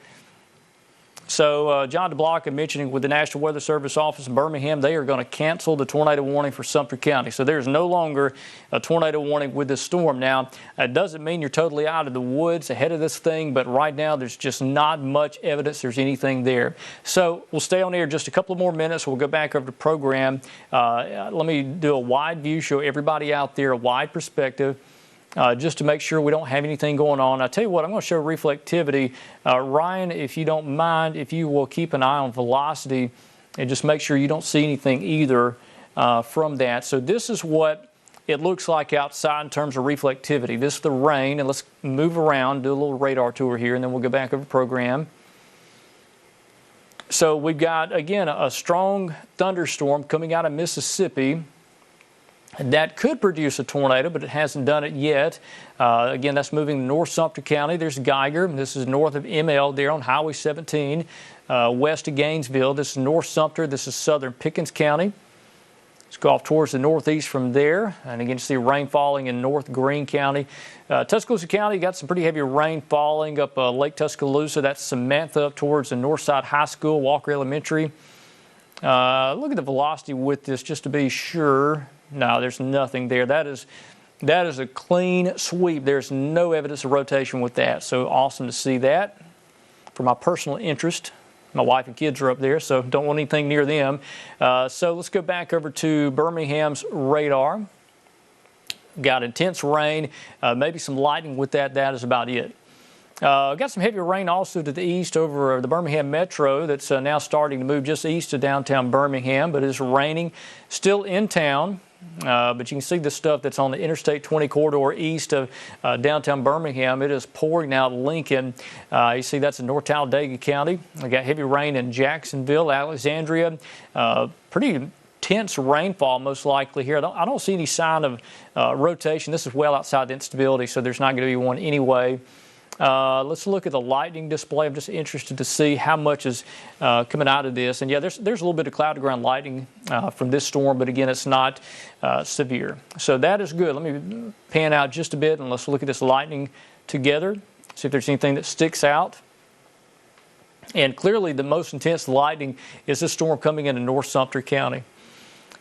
So John DeBlock, I'm mentioning with the National Weather Service office in Birmingham, they are going to cancel the tornado warning for Sumter County. So there's no longer a tornado warning with this storm. Now, it doesn't mean you're totally out of the woods ahead of this thing, but right now there's just not much evidence there's anything there. So we'll stay on air just a couple of more minutes. We'll go back over to program. Let me do a wide view, show everybody out there a wide perspective. Just to make sure we don't have anything going on. I'll tell you what, I'm going to show reflectivity. Ryan, if you don't mind, if you will keep an eye on velocity and just make sure you don't see anything either from that. So this is what it looks like outside in terms of reflectivity. This is the rain, and let's move around, do a little radar tour here, and then we'll go back over the program. So we've got, again, a strong thunderstorm coming out of Mississippi. That could produce a tornado, but it hasn't done it yet. Again, that's moving to North Sumter County. There's Geiger. This is north of ML there on Highway 17, west of Gainesville. This is North Sumter. This is southern Pickens County. Let's go off towards the northeast from there. And again, you see rain falling in North Greene County. Tuscaloosa County got some pretty heavy rain falling up Lake Tuscaloosa. That's Samantha up towards the Northside High School, Walker Elementary. Look at the velocity with this just to be sure. No, there's nothing there. That is a clean sweep. There's no evidence of rotation with that. So awesome to see that. For my personal interest, my wife and kids are up there, so don't want anything near them. So let's go back over to Birmingham's radar. Got intense rain, maybe some lightning with that. That is about it. Got some heavy rain also to the east over the Birmingham Metro that's now starting to move just east of downtown Birmingham, but it's raining still in town. But you can see the stuff that's on the Interstate 20 corridor east of downtown Birmingham. It is pouring out Lincoln. You see that's in North Talladega County. We got heavy rain in Jacksonville, Alexandria. Pretty intense rainfall most likely here. I don't see any sign of rotation. This is well outside the instability, so there's not going to be one anyway. Let's look at the lightning display. I'm just interested to see how much is coming out of this. And yeah, there's a little bit of cloud to ground lightning from this storm, but again, it's not severe. So that is good. Let me pan out just a bit and let's look at this lightning together, see if there's anything that sticks out. And clearly the most intense lightning is this storm coming into North Sumter County.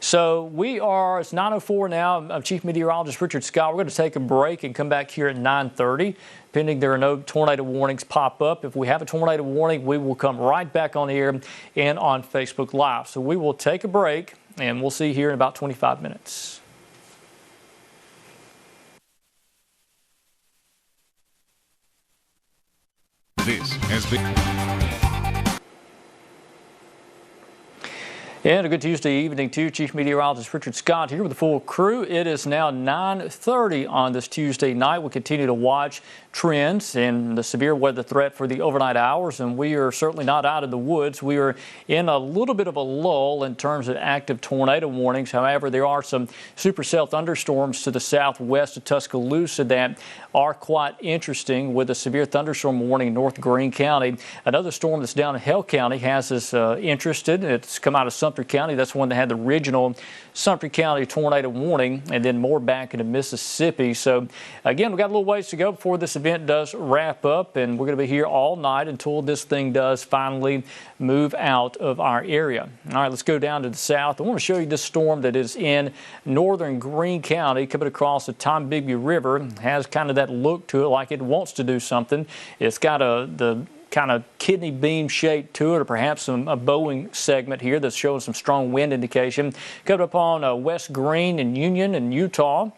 So it's 9:04 now. I'm Chief Meteorologist Richard Scott. We're going to take a break and come back here at 9:30, pending there are no tornado warnings pop up. If we have a tornado warning, we will come right back on the air and on Facebook Live. So we will take a break, and we'll see you here in about 25 minutes. This has been... And a good Tuesday evening to Chief Meteorologist Richard Scott here with the full crew. It is now 9:30 on this Tuesday night. We'll continue to watch trends and the severe weather threat for the overnight hours, and we are certainly not out of the woods. We are in a little bit of a lull in terms of active tornado warnings. However, there are some supercell thunderstorms to the southwest of Tuscaloosa that are quite interesting, with a severe thunderstorm warning in North Greene County. Another storm that's down in Hale County has us interested. It's come out of Sumter County. That's one that had the original Sumter County tornado warning, and then more back into Mississippi. So again, we've got a little ways to go before this event does wrap up, and we're going to be here all night until this thing does finally move out of our area. All right, let's go down to the south. I want to show you this storm that is in northern Greene County, coming across the Tombigbee River. It has kind of that look to it, like it wants to do something. It's got the kind of kidney bean shape to it, or perhaps a bowing segment here that's showing some strong wind indication. Coming up on West Greene and Union and Utah.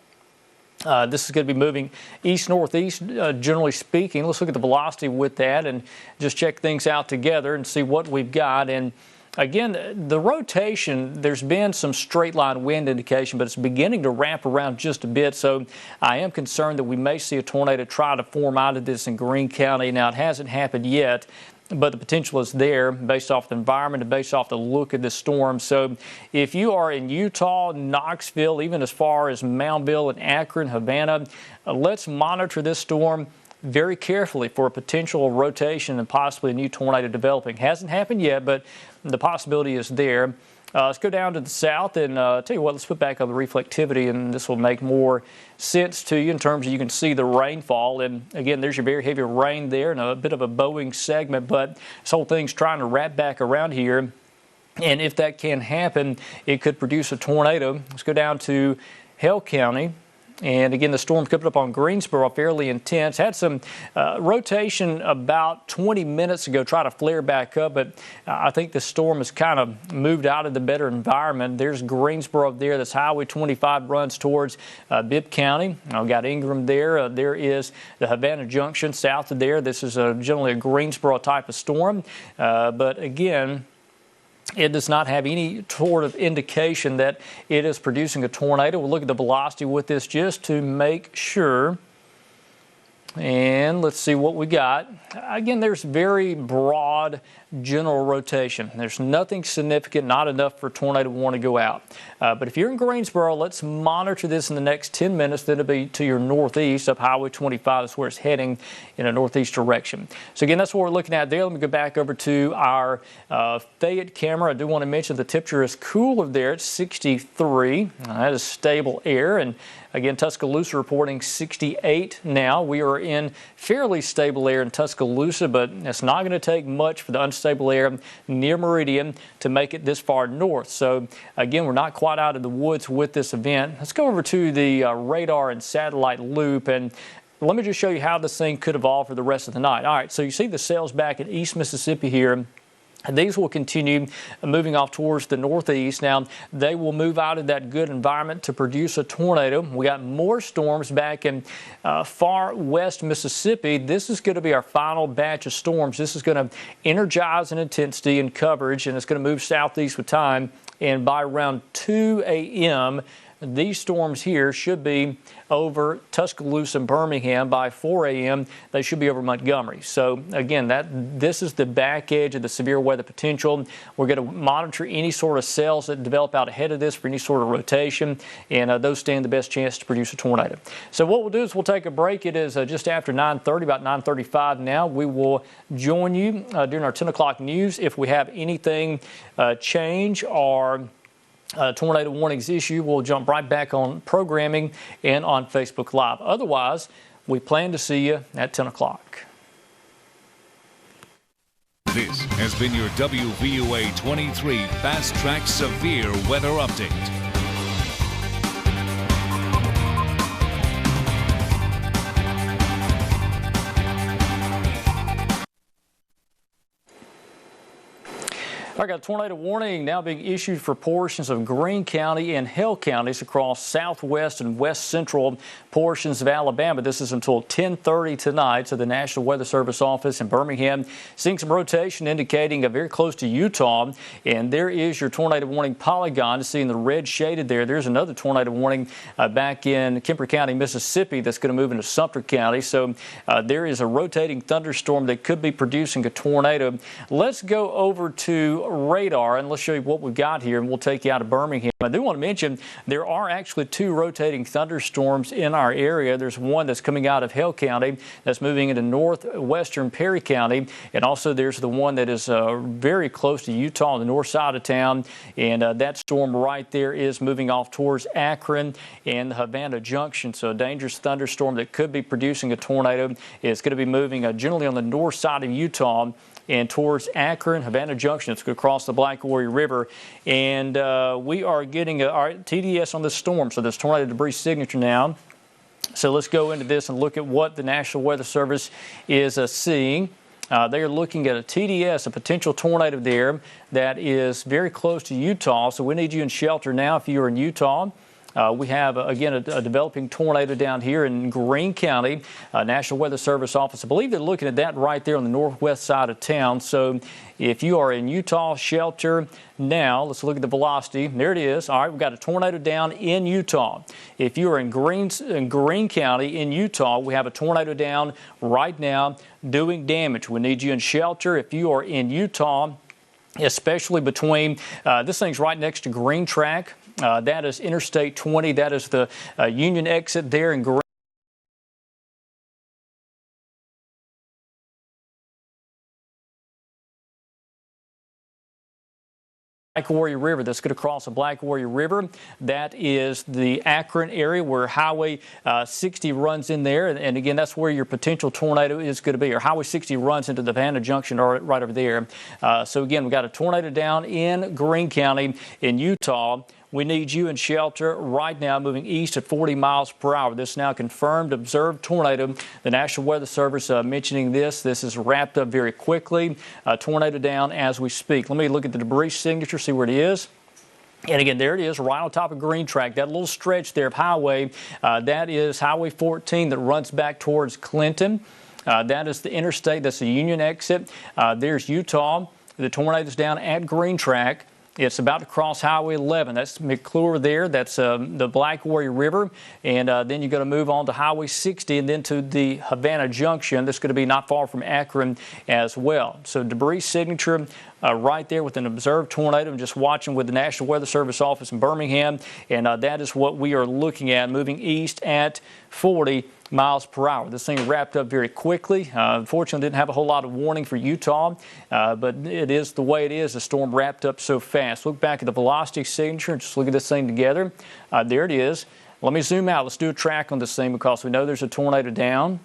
This is going to be moving east-northeast, generally speaking. Let's look at the velocity with that and just check things out together and see what we've got. And again, the rotation, there's been some straight line wind indication, but it's beginning to wrap around just a bit. So I am concerned that we may see a tornado try to form out of this in Greene County. Now, it hasn't happened yet, but the potential is there based off the environment and based off the look of the storm. So if you are in Utah, Knoxville, even as far as Moundville and Akron, Havana, let's monitor this storm very carefully for a potential rotation and possibly a new tornado developing. Hasn't happened yet, but the possibility is there. Let's go down to the south, and tell you what, let's put back on the reflectivity, and this will make more sense to you in terms of you can see the rainfall. And again, there's your very heavy rain there and a bit of a bowing segment, but this whole thing's trying to wrap back around here. And if that can happen, it could produce a tornado. Let's go down to Hale County. And again, the storm coming up on Greensboro, fairly intense. Had some rotation about 20 minutes ago, try to flare back up, but I think the storm has kind of moved out of the better environment. There's Greensboro up there. That's Highway 25 runs towards Bibb County. I've got Ingram there. There is the Havana Junction south of there. This is generally a Greensboro type of storm. But again, it does not have any sort of indication that it is producing a tornado. We'll look at the velocity with this just to make sure. And let's see what we got. Again, there's very broad general rotation. There's nothing significant, not enough for a tornado to want to go out. But if you're in Greensboro, let's monitor this in the next 10 minutes. Then it'll be to your northeast up Highway 25. That's where it's heading in a northeast direction. So again, that's what we're looking at there. Let me go back over to our Fayette camera. I do want to mention the temperature is cooler there at 63. That is stable air. And again, Tuscaloosa reporting 68 now. We are in fairly stable air in Tuscaloosa, but it's not going to take much for the unstable air near Meridian to make it this far north. So again, we're not quite out of the woods with this event. Let's go over to the radar and satellite loop, and let me just show you how this thing could evolve for the rest of the night. All right, so you see the cells back in East Mississippi here. And these will continue moving off towards the northeast. Now, they will move out of that good environment to produce a tornado. We got more storms back in far west Mississippi. This is going to be our final batch of storms. This is going to energize in intensity and coverage, and it's going to move southeast with time. And by around 2 a.m., these storms here should be over Tuscaloosa and Birmingham. By 4 a.m., they should be over Montgomery. So again, this is the back edge of the severe weather potential. We're going to monitor any sort of cells that develop out ahead of this for any sort of rotation, and those stand the best chance to produce a tornado. So what we'll do is we'll take a break. It is just after 9:30, about 9:35 now. We will join you during our 10 o'clock news if we have anything change or tornado warnings issue. We'll jump right back on programming and on Facebook Live. Otherwise, we plan to see you at 10 o'clock. This has been your WVUA23 Fast Track Severe Weather Update. I got a tornado warning now being issued for portions of Greene County and Hill counties across southwest and west central portions of Alabama. This is until 10:30 tonight. So the National Weather Service office in Birmingham seeing some rotation indicating very close to Utah. And there is your tornado warning polygon. Seeing the red shaded there. There's another tornado warning back in Kemper County, Mississippi that's going to move into Sumter County. So there is a rotating thunderstorm that could be producing a tornado. Let's go over to radar and let's show you what we've got here, and we'll take you out of Birmingham. I do want to mention there are actually two rotating thunderstorms in our area. There's one that's coming out of Hill County that's moving into northwestern Perry County, and also there's the one that is very close to Utah on the north side of town, and that storm right there is moving off towards Akron and Havana Junction. So a dangerous thunderstorm that could be producing a tornado. It's going to be moving generally on the north side of Utah and towards Akron, Havana Junction. It's going to cross the Black Warrior River. And we are getting our TDS on this storm. So this tornado debris signature now. So let's go into this and look at what the National Weather Service is seeing. They are looking at a TDS, a potential tornado there that is very close to Utah. So we need you in shelter now if you are in Utah. We have, again, a developing tornado down here in Greene County. National Weather Service office, I believe they're looking at that right there on the northwest side of town. So if you are in Utah, shelter now. Let's look at the velocity. There it is. All right, we've got a tornado down in Utah. If you are in Greene County in Utah, we have a tornado down right now doing damage. We need you in shelter. If you are in Utah, especially between, this thing's right next to Green Track. That is Interstate 20. That is the Union exit there in Greene. Black Warrior River. That's going to cross the Black Warrior River. That is the Akron area where Highway 60 runs in there. And again, that's where your potential tornado is going to be. Or Highway 60 runs into the Havana Junction right over there. So again, we've got a tornado down in Greene County in Utah. We need you in shelter right now, moving east at 40 miles per hour. This now confirmed observed tornado. The National Weather Service mentioning this. This is wrapped up very quickly. Tornado down as we speak. Let me look at the debris signature, see where it is. And again, there it is, right on top of Green Track. That little stretch there of highway, that is Highway 14 that runs back towards Clinton. That is the interstate. That's the Union exit. There's Utah. The tornado's down at Green Track. It's about to cross Highway 11. That's McClure there. That's the Black Warrior River. And then you're going to move on to Highway 60 and then to the Havana Junction. That's going to be not far from Akron as well. So debris signature right there with an observed tornado. I'm just watching with the National Weather Service office in Birmingham. And that is what we are looking at, moving east at 40 miles per hour. This thing wrapped up very quickly. Unfortunately, didn't have a whole lot of warning for Utah, but it is the way it is. The storm wrapped up so fast. Look back at the velocity signature and just look at this thing together. There it is. Let me zoom out. Let's do a track on this thing because we know there's a tornado down.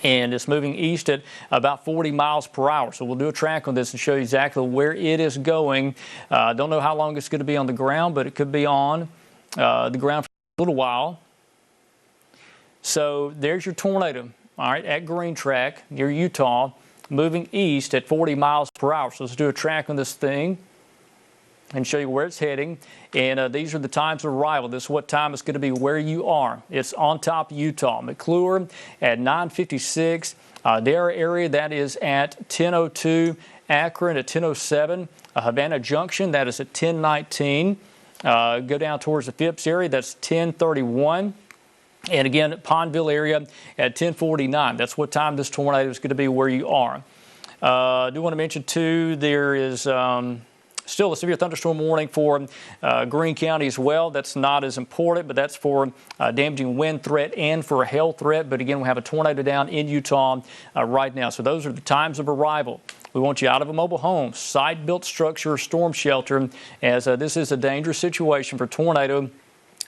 And it's moving east at about 40 miles per hour. So we'll do a track on this and show you exactly where it is going. Don't know how long it's going to be on the ground, but it could be on the ground for a little while. So there's your tornado, all right, at Green Track near Utah, moving east at 40 miles per hour. So let's do a track on this thing and show you where it's heading. And these are the times of arrival. This is what time it's going to be where you are. It's on top of Utah. McClure at 9:56. Their area, that is at 10:02. Akron at 10:07. Havana Junction, that is at 10:19. Go down towards the Phipps area, that's 10:31. And again, Pondville area at 10:49. That's what time this tornado is going to be where you are. I do want to mention, too, there is still a severe thunderstorm warning for Greene County as well. That's not as important, but that's for damaging wind threat and for a hail threat. But again, we have a tornado down in Utah right now. So those are the times of arrival. We want you out of a mobile home, site-built structure, storm shelter, as this is a dangerous situation for tornado.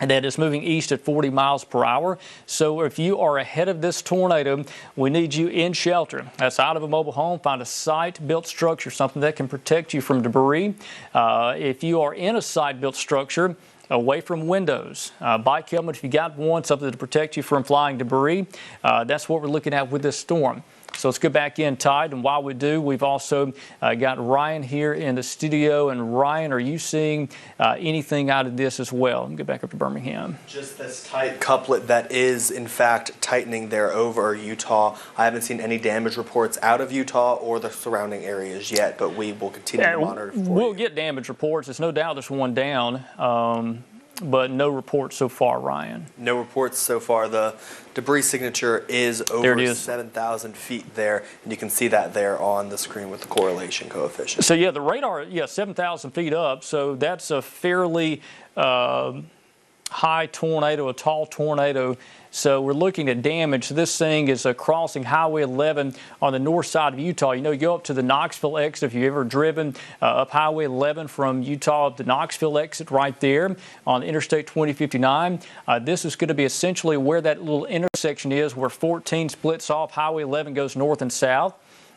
And that is moving east at 40 miles per hour. So if you are ahead of this tornado, we need you in shelter. That's out of a mobile home. Find a site-built structure, something that can protect you from debris. If you are in a site-built structure, away from windows, bike helmet if you got one, something to protect you from flying debris. That's what we're looking at with this storm. So let's go back in, Tide, and while we do, we've also got Ryan here in the studio. And Ryan, are you seeing anything out of this as well? Let me get back up to Birmingham. Just this tight couplet that is, in fact, tightening there over Utah. I haven't seen any damage reports out of Utah or the surrounding areas yet, but we will continue to monitor for We'll get damage reports. There's no doubt there's one down, but no reports so far, Ryan. No reports so far. The debris signature is over 7,000 feet there, and you can see that there on the screen with the correlation coefficient. So, yeah, the radar, 7,000 feet up, so that's a fairly high tornado, a tall tornado. So we're looking at damage. This thing is crossing Highway 11 on the north side of Utah. You know, you go up to the Knoxville exit. If you've ever driven up Highway 11 from Utah up the Knoxville exit right there on Interstate 2059, this is going to be essentially where that little intersection is where 14 splits off. Highway 11 goes north and south.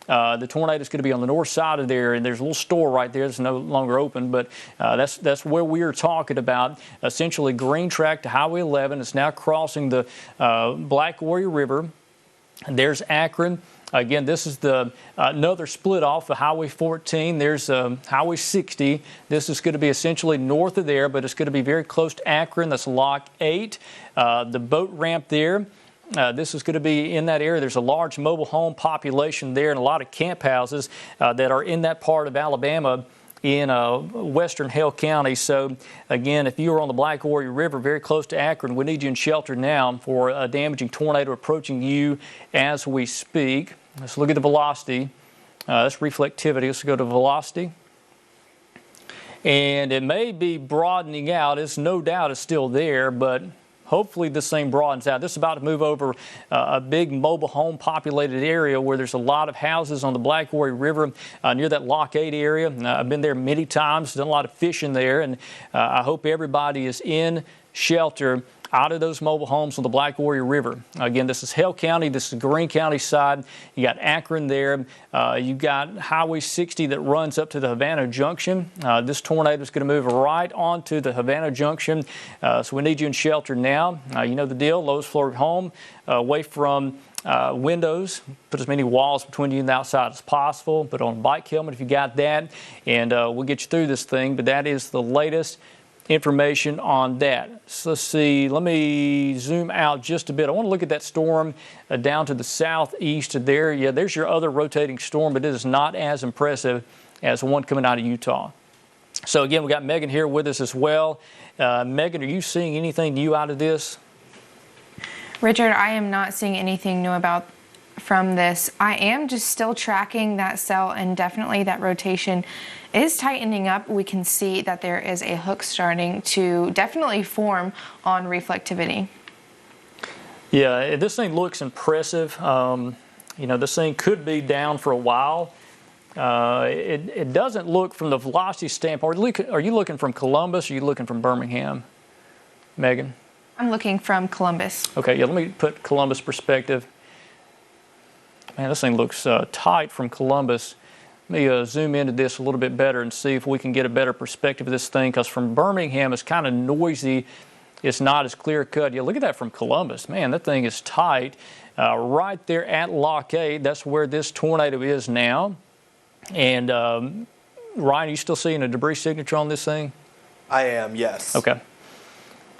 The tornado is going to be on the north side of there, and there's a little store right there that's no longer open, but that's where we are talking about. Essentially, green track to Highway 11. It's now crossing the Black Warrior River. There's Akron. Again, this is the another split off of Highway 14. There's Highway 60. This is going to be essentially north of there, but it's going to be very close to Akron. That's Lock 8. The boat ramp there. This is going to be in that area. There's a large mobile home population there and a lot of camp houses that are in that part of Alabama in western Hale County. So, again, if you are on the Black Warrior River very close to Akron, we need you in shelter now for a damaging tornado approaching you as we speak. Let's look at the velocity. That's reflectivity. Let's go to velocity. And it may be broadening out. It's no doubt it's still there, but hopefully this thing broadens out. This is about to move over a big mobile home populated area where there's a lot of houses on the Black Warrior River near that Lock 8 area. I've been there many times, done a lot of fishing there, and I hope everybody is in shelter out of those mobile homes on the Black Warrior River. Again, this is Hale County. This is Greene County side. You got Akron there. You've got Highway 60 that runs up to the Havana Junction. This tornado is going to move right onto the Havana Junction. So we need you in shelter now. You know the deal. Lowest floor of home, away from windows. Put as many walls between you and the outside as possible. Put on a bike helmet if you got that. And we'll get you through this thing. But that is the latest information on that. So let's see, let me zoom out just a bit. I want to look at that storm down to the southeast there. Yeah, there's your other rotating storm, but it is not as impressive as the one coming out of Utah. So again, we got Megan here with us as well. Megan, are you seeing anything new out of this? Richard, I am not seeing anything new from this. I am just still tracking that cell, and definitely that rotation is tightening up. We can see that there is a hook starting to definitely form on reflectivity. Yeah, this thing looks impressive. You know, this thing could be down for a while. It doesn't look from the velocity standpoint. Are you looking from Columbus or are you looking from Birmingham, Megan? I'm looking from Columbus. Okay, yeah, let me put Columbus perspective. Man, this thing looks tight from Columbus. Let me zoom into this a little bit better and see if we can get a better perspective of this thing, because from Birmingham it's kind of noisy. It's not as clear cut. Yeah, look at that from Columbus. Man, that thing is tight. Right there at Lock 8, that's where this tornado is now. And Ryan, are you still seeing a debris signature on this thing? I am, yes. Okay.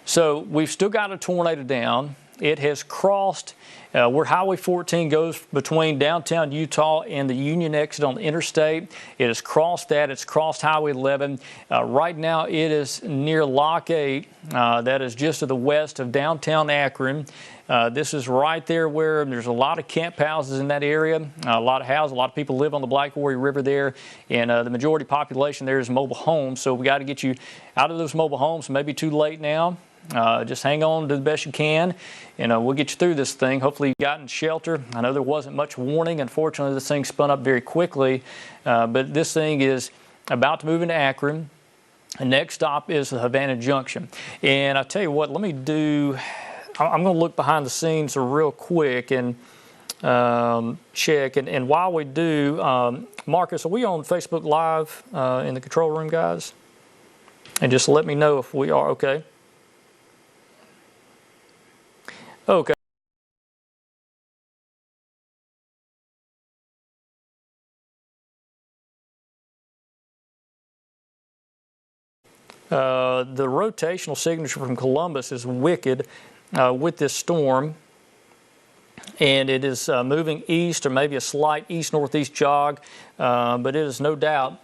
So we've still got a tornado down. It has crossed where Highway 14 goes between downtown Utah and the Union exit on the interstate. It has crossed that. It's crossed Highway 11. Right now it is near Lock 8. That is just to the west of downtown Akron. This is right there where there's a lot of camp houses in that area, a lot of houses, a lot of people live on the Black Warrior River there, and the majority population there is mobile homes. So we got to get you out of those mobile homes. Maybe too late now. Just hang on to the best you can, and we'll get you through this thing. Hopefully you've gotten shelter. I know there wasn't much warning. Unfortunately, this thing spun up very quickly, but this thing is about to move into Akron. The next stop is the Havana Junction. And I tell you what, I'm going to look behind the scenes real quick and check. And while we do, Marcus, are we on Facebook Live in the control room, guys? And just let me know if we are. Okay. Okay. The rotational signature from Columbus is wicked with this storm, and it is moving east or maybe a slight east-northeast jog, but it is no doubt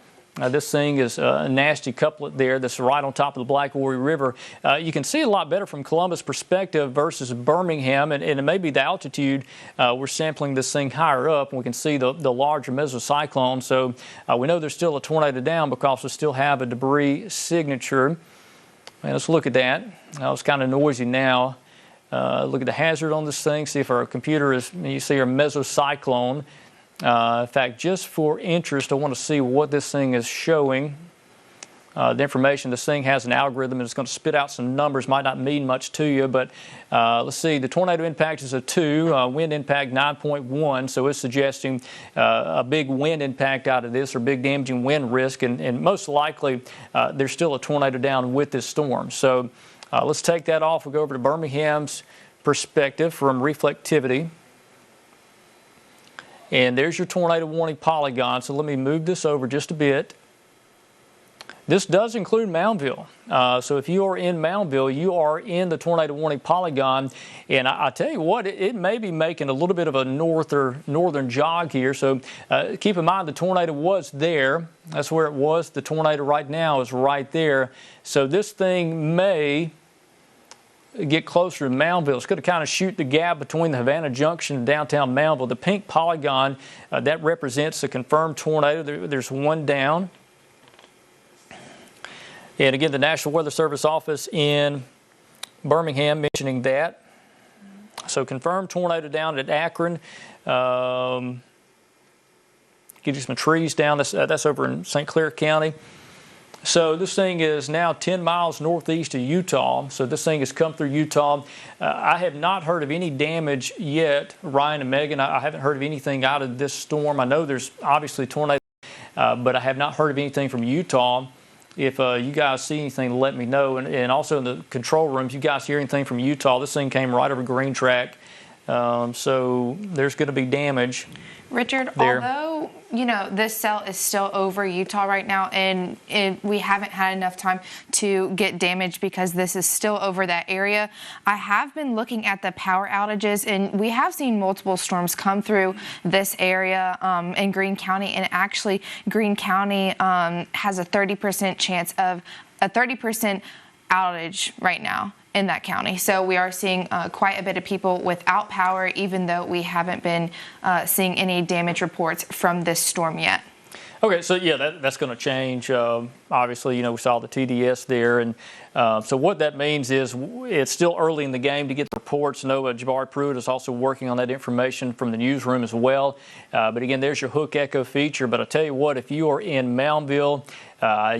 this thing is a nasty couplet there that's right on top of the Black Warrior River. You can see it a lot better from Columbus perspective versus Birmingham, and it may be the altitude. We're sampling this thing higher up, and we can see the larger mesocyclone. So we know there's still a tornado down because we still have a debris signature. And let's look at that. It's kind of noisy now. Look at the hazard on this thing. See if our computer is, you see our mesocyclone. In fact, just for interest, I want to see what this thing is showing. The information, this thing has an algorithm and it's going to spit out some numbers. Might not mean much to you, but let's see. The tornado impact is a 2, wind impact 9.1, so it's suggesting a big wind impact out of this or big damaging wind risk, and most likely there's still a tornado down with this storm. So let's take that off. We'll go over to Birmingham's perspective from reflectivity. And there's your tornado warning polygon. So let me move this over just a bit. This does include Moundville. So if you are in Moundville, you are in the tornado warning polygon. And I tell you what, it may be making a little bit of a northern jog here. So keep in mind the tornado was there. That's where it was. The tornado right now is right there. So this thing may get closer to Moundville. It's going to kind of shoot the gap between the Havana Junction and downtown Moundville. The pink polygon, that represents a confirmed tornado. There's one down. And again, the National Weather Service office in Birmingham mentioning that. So confirmed tornado down at Akron. Give you some trees down. That's over in St. Clair County. So this thing is now 10 miles northeast of Utah. So this thing has come through Utah. I have not heard of any damage yet, Ryan and Megan. I haven't heard of anything out of this storm. I know there's obviously tornadoes, but I have not heard of anything from Utah. If you guys see anything, let me know. And also in the control room, if you guys hear anything from Utah, this thing came right over Green Track. So there's going to be damage. Richard, there. Although, this cell is still over Utah right now, and we haven't had enough time to get damage because this is still over that area, I have been looking at the power outages, and we have seen multiple storms come through this area in Greene County, and actually Greene County has a 30% chance of a 30% outage right now in that county. So we are seeing quite a bit of people without power, even though we haven't been seeing any damage reports from this storm yet. Okay, so yeah, that's going to change. Obviously, we saw the TDS there, and so what that means is it's still early in the game to get the reports. Nova Jabari Pruitt is also working on that information from the newsroom as well. But again, there's your hook echo feature. But I tell you what, if you are in Moundville,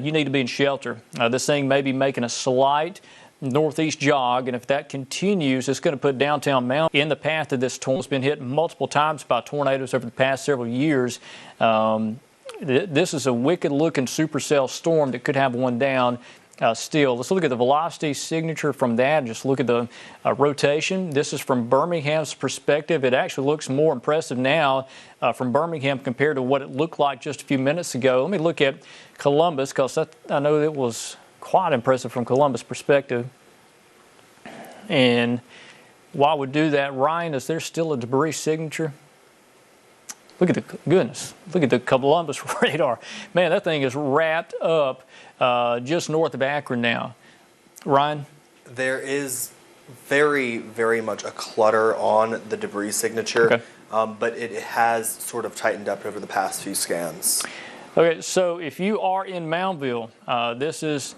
you need to be in shelter. This thing may be making a slight northeast jog, and if that continues, it's going to put downtown Moundville in the path of this tornado. It's been hit multiple times by tornadoes over the past several years. This is a wicked-looking supercell storm that could have one down still. Let's look at the velocity signature from that. Just look at the rotation. This is from Birmingham's perspective. It actually looks more impressive now from Birmingham compared to what it looked like just a few minutes ago. Let me look at Columbus, because I know it was quite impressive from Columbus' perspective. And while we do that, Ryan, is there still a debris signature? Look at the goodness. Look at the Columbus radar. Man, that thing is wrapped up just north of Akron now. Ryan? There is very, very much a clutter on the debris signature, okay. But it has sort of tightened up over the past few scans. Okay, so if you are in Moundville, this is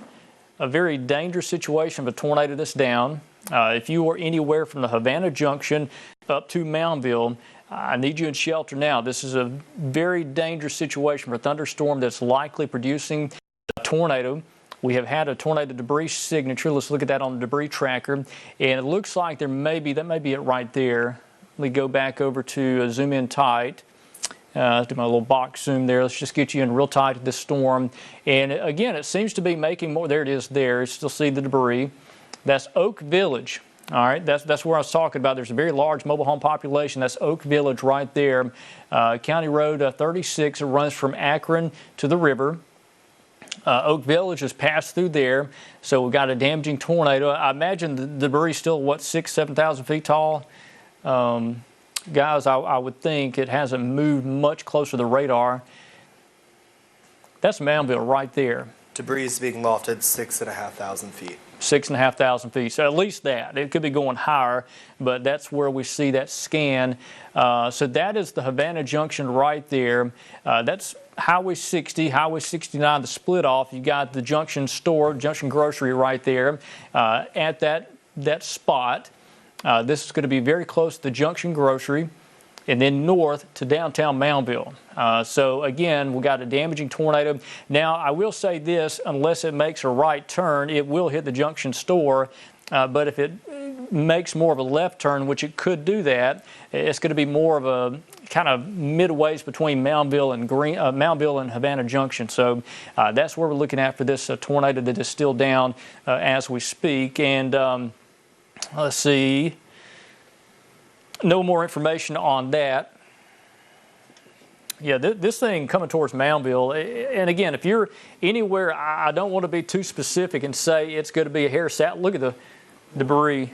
a very dangerous situation of a tornado that's down. If you are anywhere from the Havana Junction up to Moundville, I need you in shelter now. This is a very dangerous situation for a thunderstorm that's likely producing a tornado. We have had a tornado debris signature. Let's look at that on the debris tracker. And it looks like that may be it right there. Let me go back over to zoom in tight. Do my little box zoom there. Let's just get you in real tight to this storm. And again, it seems to be making more. There it is there. You still see the debris. That's Oak Village. All right, that's where I was talking about. There's a very large mobile home population. That's Oak Village right there. County Road 36. It runs from Akron to the river. Oak Village has passed through there, so we've got a damaging tornado. I imagine the debris is still, what, 6,000 to 7,000 feet tall? Guys, I would think it hasn't moved much closer to the radar. That's Moundville right there. Debris is being lofted 6,500 feet. 6,500 feet, so at least that. It could be going higher, but that's where we see that scan. So that is the Havana Junction right there. That's Highway 60, Highway 69, the split off. You got the Junction store, Junction Grocery right there at that spot. This is going to be very close to the Junction Grocery, and then north to downtown Moundville. So again, we got a damaging tornado. Now, I will say this, unless it makes a right turn, it will hit the Junction store. But if it makes more of a left turn, which it could do that, it's going to be more of a kind of midways between Moundville and Havana Junction. So that's where we're looking at for this tornado that is still down as we speak. And let's see. No more information on that. Yeah, this thing coming towards Moundville, and again, if you're anywhere, I don't want to be too specific and say it's going to be a hair south. Look at the debris.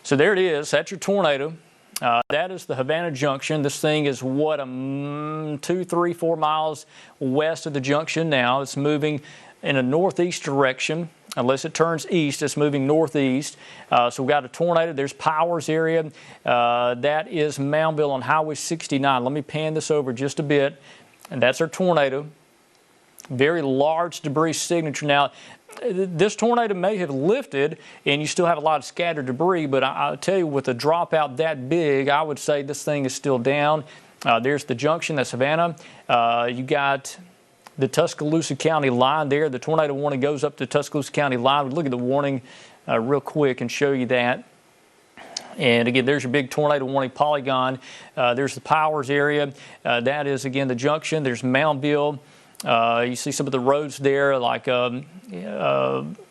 So there it is. That's your tornado. That is the Havana Junction. This thing is, what, 2, 3, 4 miles west of the junction now. It's moving in a northeast direction. Unless it turns east, it's moving northeast. So we've got a tornado. There's Powers area. That is Moundville on Highway 69. Let me pan this over just a bit. And that's our tornado. Very large debris signature. Now, this tornado may have lifted, and you still have a lot of scattered debris, but I'll tell you, with a dropout that big, I would say this thing is still down. There's the junction. That's Havana. You got the Tuscaloosa County line there. The tornado warning goes up to Tuscaloosa County line. We'll look at the warning real quick and show you that. And again, there's your big tornado warning polygon. There's the Powers area. That is, again, the junction. There's Moundville. You see some of the roads there, like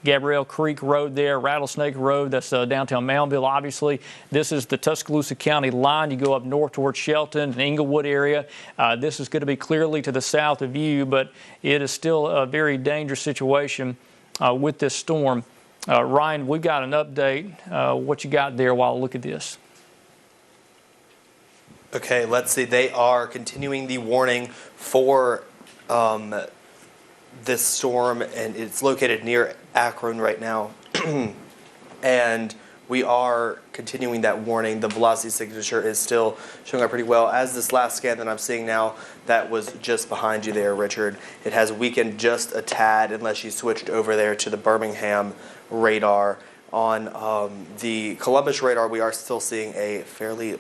Gabrielle Creek Road there, Rattlesnake Road. That's downtown Moundville, obviously. This is the Tuscaloosa County line. You go up north towards Shelton and Inglewood area. This is going to be clearly to the south of you, but it is still a very dangerous situation with this storm. Ryan, we've got an update. What you got there while I look at this? Okay, let's see. They are continuing the warning for this storm, and it's located near Akron right now. And we are continuing that warning. The velocity signature is still showing up pretty well. As this last scan that I'm seeing now, that was just behind you there, Richard. It has weakened just a tad, unless you switched over there to the Birmingham radar. On the Columbus radar, we are still seeing a fairly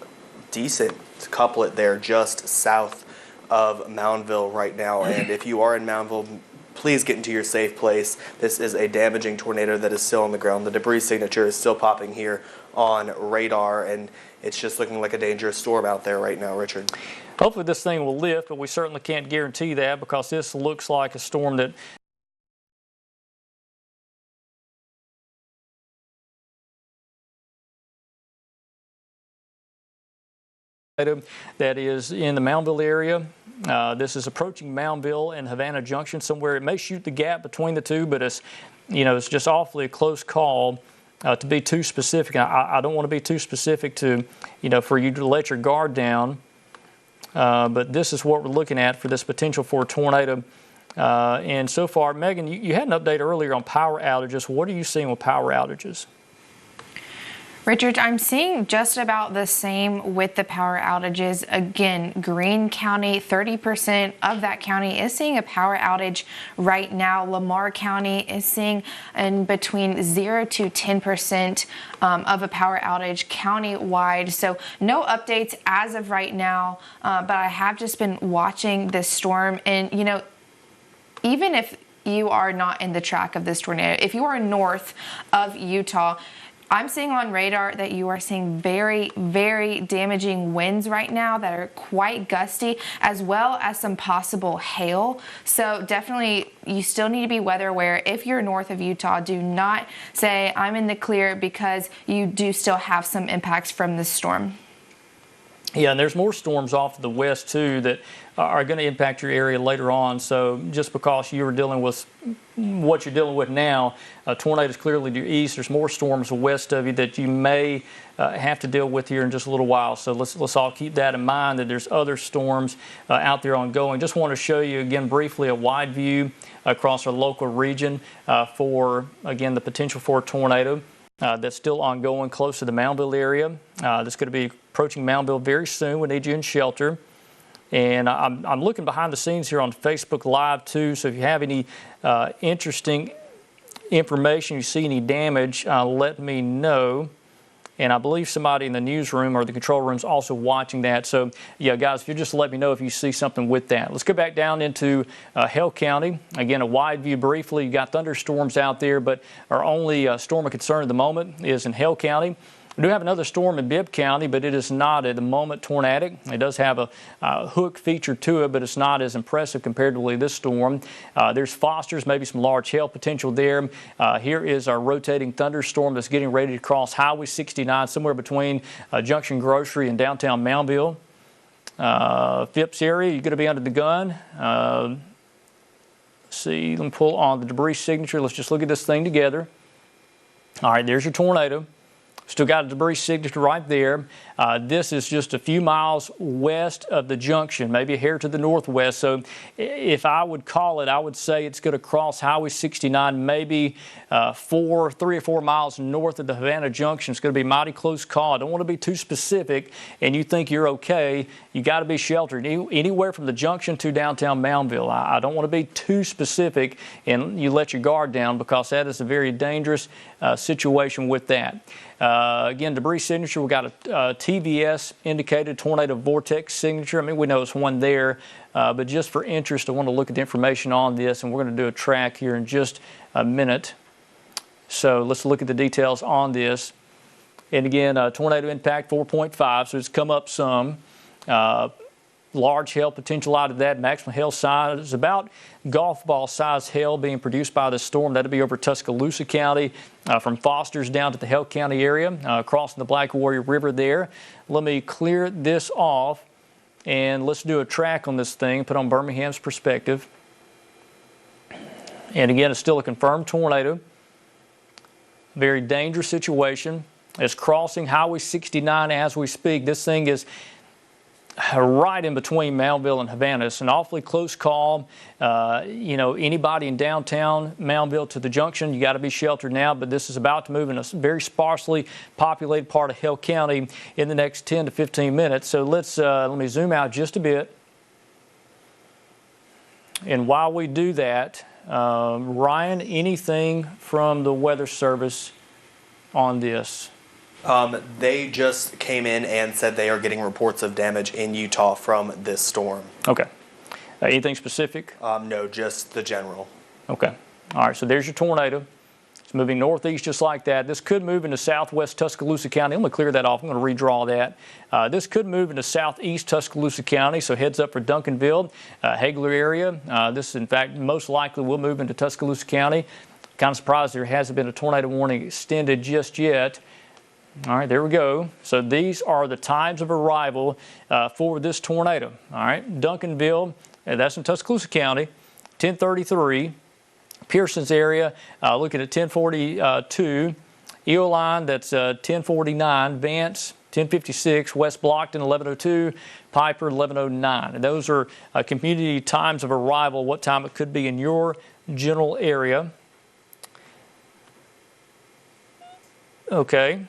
decent couplet there just south of Moundville right now. And if you are in Moundville, please get into your safe place. This is a damaging tornado that is still on the ground. The debris signature is still popping here on radar, and it's just looking like a dangerous storm out there right now, Richard. Hopefully this thing will lift, but we certainly can't guarantee that, because this looks like a storm that is in the Moundville area. This is approaching Moundville and Havana Junction somewhere. It may shoot the gap between the two, but it's just awfully a close call to be too specific. I don't want to be too specific to, for you to let your guard down. But this is what we're looking at for this potential for a tornado. And so far, Megan, you had an update earlier on power outages. What are you seeing with power outages? Richard, I'm seeing just about the same with the power outages. Again, Greene County, 30% of that county is seeing a power outage right now. Lamar County is seeing in between 0 to 10% of a power outage county-wide. So no updates as of right now, but I have just been watching this storm. And, even if you are not in the track of this tornado, if you are north of Utah, I'm seeing on radar that you are seeing very, very damaging winds right now that are quite gusty, as well as some possible hail. So definitely you still need to be weather aware. If you're north of Utah, do not say I'm in the clear, because you do still have some impacts from this storm. Yeah, and there's more storms off to the west too that are going to impact your area later on. So just because you were dealing with what you're dealing with now, tornadoes clearly to your east, there's more storms west of you that you may have to deal with here in just a little while. So let's all keep that in mind, that there's other storms out there ongoing. Just want to show you again briefly a wide view across our local region for, again, the potential for a tornado. That's still ongoing close to the Moundville area. That's going to be approaching Moundville very soon. We need you in shelter. And I'm looking behind the scenes here on Facebook Live too, so if you have any interesting information, you see any damage, let me know. And I believe somebody in the newsroom or the control room is also watching that. So, yeah, guys, if you just let me know if you see something with that. Let's go back down into Hale County. Again, a wide view briefly. You got thunderstorms out there, but our only storm of concern at the moment is in Hale County. We do have another storm in Bibb County, but it is not at the moment tornadic. It does have a hook feature to it, but it's not as impressive comparatively to this storm. There's Foster's, maybe some large hail potential there. Here is our rotating thunderstorm that's getting ready to cross Highway 69, somewhere between Junction Grocery and downtown Moundville. Phipps area, you're going to be under the gun. Let's see, let me pull on the debris signature. Let's just look at this thing together. All right, there's your tornado. Still got a debris signature right there. This is just a few miles west of the junction, maybe a hair to the northwest. So if I would call it, I would say it's going to cross Highway 69, maybe 3 or 4 miles north of the Havana Junction. It's going to be a mighty close call. I don't want to be too specific, and you think you're okay. You got to be sheltered anywhere from the junction to downtown Moundville. I don't want to be too specific, and you let your guard down, because that is a very dangerous situation with that. Again, debris signature, we got a TVS indicated tornado vortex signature. I mean, we know it's one there, but just for interest, I want to look at the information on this, and we're going to do a track here in just a minute. So let's look at the details on this. And again, tornado impact 4.5, so it's come up some. Large hail potential out of that. Maximum hail size is about golf ball size hail being produced by the storm. That'll be over Tuscaloosa County, from Foster's down to the Hale County area, crossing the Black Warrior River there. Let me clear this off, and let's do a track on this thing, put on Birmingham's perspective. And again, it's still a confirmed tornado. Very dangerous situation. It's crossing Highway 69 as we speak. This thing is right in between Moundville and Havana. It's an awfully close call. Anybody in downtown Moundville to the junction, you got to be sheltered now, but this is about to move in a very sparsely populated part of Hale County in the next 10 to 15 minutes. So let me zoom out just a bit. And while we do that, Ryan, anything from the Weather Service on this? They just came in and said they are getting reports of damage in Utah from this storm. Okay. Anything specific? No, just the general. Okay. All right, so there's your tornado. It's moving northeast just like that. This could move into southwest Tuscaloosa County. I'm going to clear that off. I'm going to redraw that. This could move into southeast Tuscaloosa County, so heads up for Duncanville, Hagler area. This, in fact, most likely will move into Tuscaloosa County. Kind of surprised there hasn't been a tornado warning extended just yet. All right, there we go. So these are the times of arrival for this tornado. All right, Duncanville, that's in Tuscaloosa County, 10:33. Pearson's area, looking at 10:42. Eoline, that's 10:49. Vance, 10:56. West Blockton, 11:02. Piper, 11:09. And those are community times of arrival, what time it could be in your general area. Okay.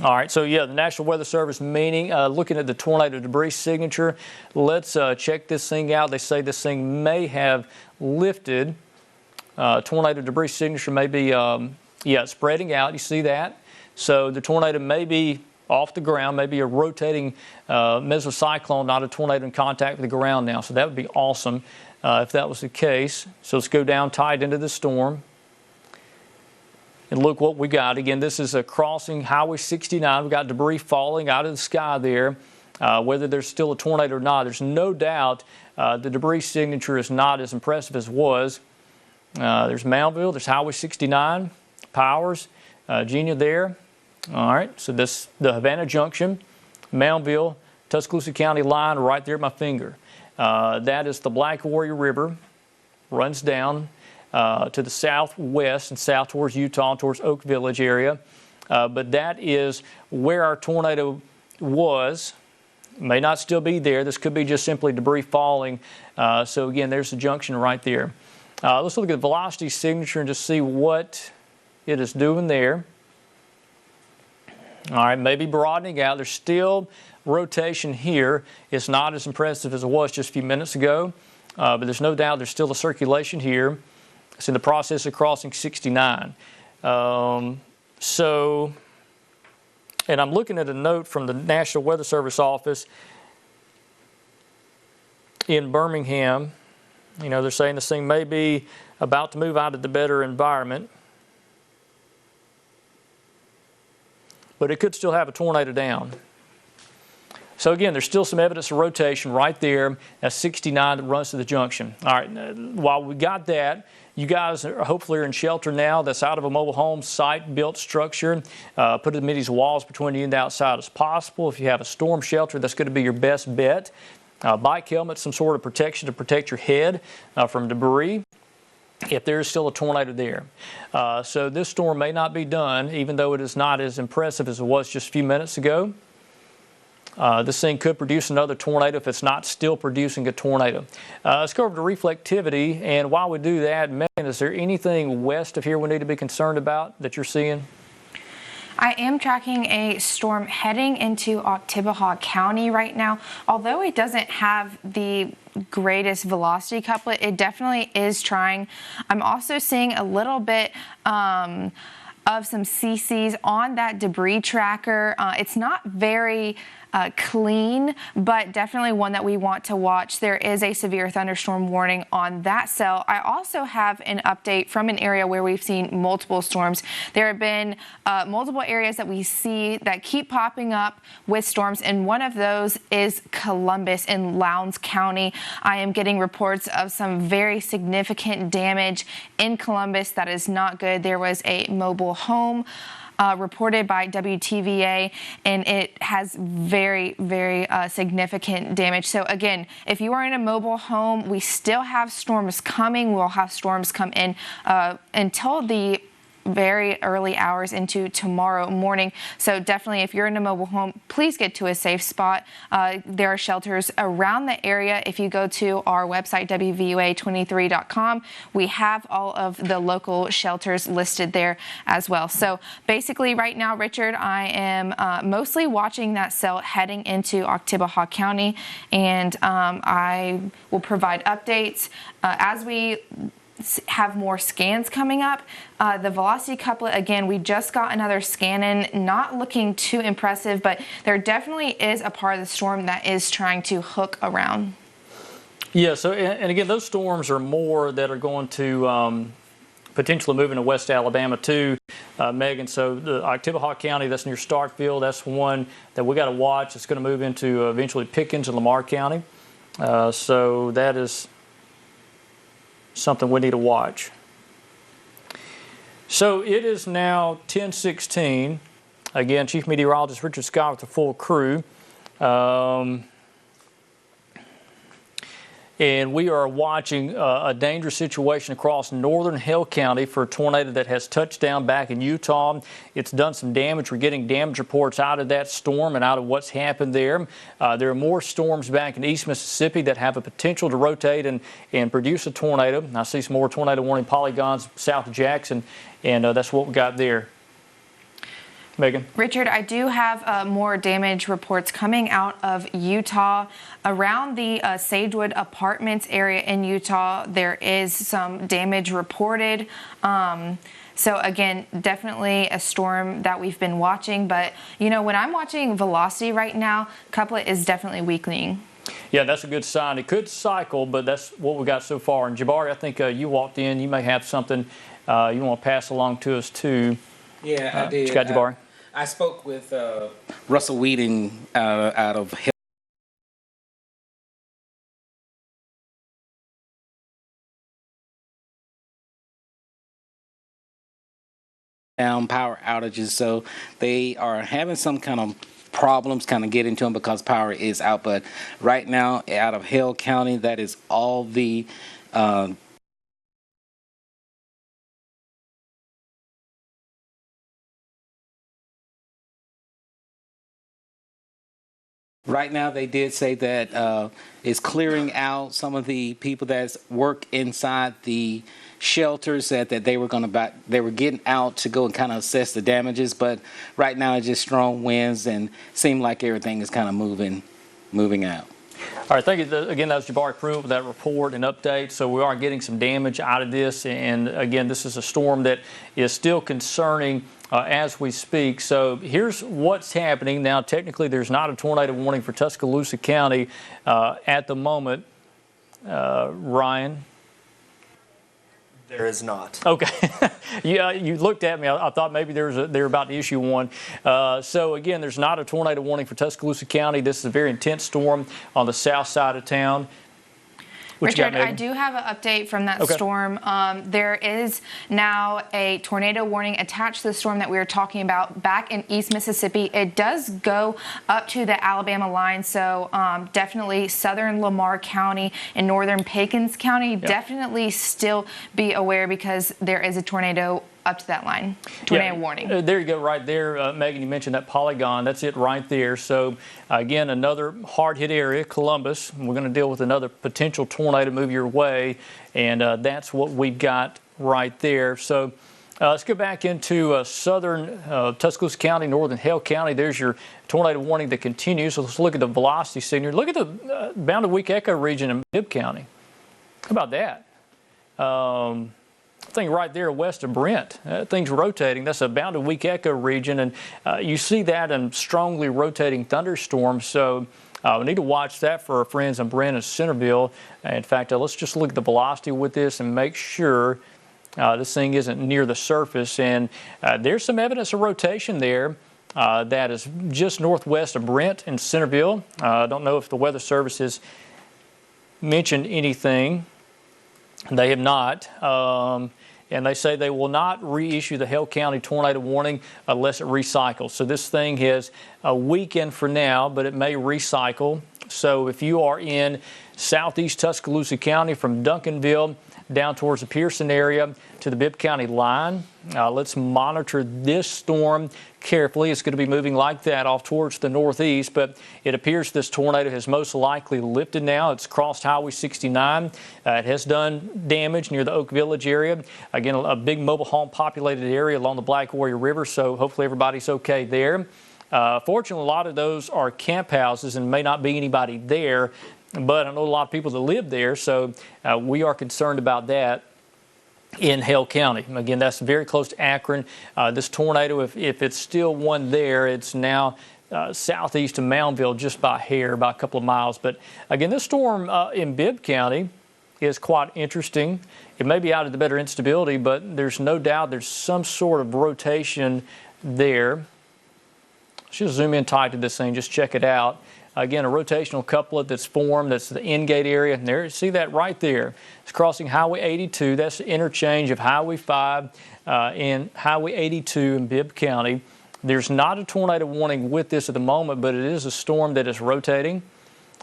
All right, so yeah, the National Weather Service meaning, looking at the tornado debris signature, let's check this thing out. They say this thing may have lifted. Tornado debris signature may be, spreading out. You see that? So the tornado may be off the ground, maybe a rotating mesocyclone, not a tornado in contact with the ground now. So that would be awesome if that was the case. So let's go down tight into the storm. And look what we got. Again, this is a crossing Highway 69. We've got debris falling out of the sky there. Whether there's still a tornado or not, there's no doubt the debris signature is not as impressive as it was. There's Moundville. There's Highway 69. Powers. Genia there. All right, so this the Havana Junction, Moundville, Tuscaloosa County line right there at my finger. That is the Black Warrior River, runs down to the southwest and south towards Utah, towards Oak Village area. But that is where our tornado was. May not still be there. This could be just simply debris falling. So again, there's the junction right there. Let's look at the velocity signature and just see what it is doing there. All right, maybe broadening out. There's still rotation here. It's not as impressive as it was just a few minutes ago, but there's no doubt there's still a circulation here. It's in the process of crossing 69. And I'm looking at a note from the National Weather Service office in Birmingham. You know, they're saying this thing may be about to move out of the better environment, but it could still have a tornado down. So again, there's still some evidence of rotation right there. That's 69 that runs to the junction. All right, while we got that, you guys are hopefully in shelter now that's out of a mobile home site-built structure. Put as many walls between you and the outside as possible. If you have a storm shelter, that's going to be your best bet. Bike helmet, some sort of protection to protect your head from debris if there is still a tornado there. So this storm may not be done, even though it is not as impressive as it was just a few minutes ago. This thing could produce another tornado if it's not still producing a tornado. Let's go over to reflectivity, and while we do that, Megan, is there anything west of here we need to be concerned about that you're seeing? I am tracking a storm heading into Oktibbeha County right now. Although it doesn't have the greatest velocity couplet, it definitely is trying. I'm also seeing a little bit of some CCs on that debris tracker. It's not very clean, but definitely one that we want to watch. There is a severe thunderstorm warning on that cell. I also have an update from an area where we've seen multiple storms. There have been multiple areas that we see that keep popping up with storms, and one of those is Columbus in Lowndes County. I am getting reports of some very significant damage in Columbus that is not good. There was a mobile home reported by WVUA, and it has very, very significant damage. So again, if you are in a mobile home, we still have storms coming. We'll have storms come in until the very early hours into tomorrow morning. So definitely, if you're in a mobile home, please get to a safe spot. There are shelters around the area. If you go to our website, WVUA23.com, we have all of the local shelters listed there as well. So basically right now, Richard, I am mostly watching that cell heading into Oktibbeha County, and I will provide updates as we have more scans coming up. The velocity couplet, again, we just got another scan in, not looking too impressive, but there definitely is a part of the storm that is trying to hook around. Yeah, so, and again, those storms are more that are going to potentially move into West Alabama too, Megan. So the Oktibbeha County, that's near Starkville, that's one that we got to watch. It's going to move into eventually Pickens and Lamar County. So that is something we need to watch. So it is now 10:16. Again, Chief Meteorologist Richard Scott with the full crew. And we are watching a dangerous situation across northern Hale County for a tornado that has touched down back in Utah. It's done some damage. We're getting damage reports out of that storm and out of what's happened there. There are more storms back in East Mississippi that have a potential to rotate and produce a tornado. I see some more tornado warning polygons south of Jackson, and that's what we got there. Megan. Richard, I do have more damage reports coming out of Utah. Around the Sagewood Apartments area in Utah, there is some damage reported. So again, definitely a storm that we've been watching. But, you know, when I'm watching velocity right now, couplet is definitely weakening. Yeah, that's a good sign. It could cycle, but that's what we got so far. And Jabari, I think you walked in. You may have something you want to pass along to us too. Yeah, I did. What you got, Jabari? I spoke with Russell Weeding out of down, power outages. So they are having some kind of problems kind of getting to them because power is out. But right now, out of Hill County, that is all the right now, they did say that it's clearing out some of the people that work inside the shelters that they were they were getting out to go and kind of assess the damages. But right now, it's just strong winds and seem like everything is kind of moving out. All right, thank you. Again, that was Jabari Pruitt with that report and update. So we are getting some damage out of this. And again, this is a storm that is still concerning as we speak. So here's what's happening. Now, technically, there's not a tornado warning for Tuscaloosa County at the moment. Ryan? There is not. Okay. You looked at me. I thought maybe they're about to issue one. So, again, there's not a tornado warning for Tuscaloosa County. This is a very intense storm on the south side of town. Richard, I do have an update from that storm. There is now a tornado warning attached to the storm that we were talking about back in East Mississippi. It does go up to the Alabama line, so definitely southern Lamar County and northern Pickens County, definitely still be aware because there is a tornado up to that line. Tornado warning. There you go, right there. Megan, you mentioned that polygon. That's it right there. So, again, another hard-hit area, Columbus. We're going to deal with another potential tornado move your way, and that's what we've got right there. So, let's go back into southern Tuscaloosa County, northern Hale County. There's your tornado warning that continues. So let's look at the velocity signature. Look at the bound to weak echo region in Bibb County. How about that? Thing right there west of Brent. Thing's rotating. That's a bound to weak echo region, and you see that in strongly rotating thunderstorms. So we need to watch that for our friends in Brent and Centerville. In fact, let's just look at the velocity with this and make sure this thing isn't near the surface. And there's some evidence of rotation there. That is just northwest of Brent and Centerville. I don't know if the Weather Service has mentioned anything. They have not. And they say they will not reissue the Hale County tornado warning unless it recycles. So this thing has a weekend for now, but it may recycle. So if you are in southeast Tuscaloosa County from Duncanville down towards the Pearson area to the Bibb County line, let's monitor this storm carefully. It's going to be moving like that off towards the northeast, but it appears this tornado has most likely lifted now. It's crossed Highway 69. It has done damage near the Oak Village area. Again, a big mobile home populated area along the Black Warrior River, so hopefully everybody's okay there. Fortunately, a lot of those are camp houses and may not be anybody there, but I know a lot of people that live there, so we are concerned about that in Hale County. Again, that's very close to Akron. This tornado, if it's still one there, it's now southeast of Moundville just by a hair, by a couple of miles. But again, this storm in Bibb County is quite interesting. It may be out of the better instability, but there's no doubt there's some sort of rotation there. Let's just zoom in tight to this thing, just check it out. Again, a rotational couplet that's formed. That's the end gate area. And there, see that right there. It's crossing Highway 82. That's the interchange of Highway 5 and Highway 82 in Bibb County. There's not a tornado warning with this at the moment, but it is a storm that is rotating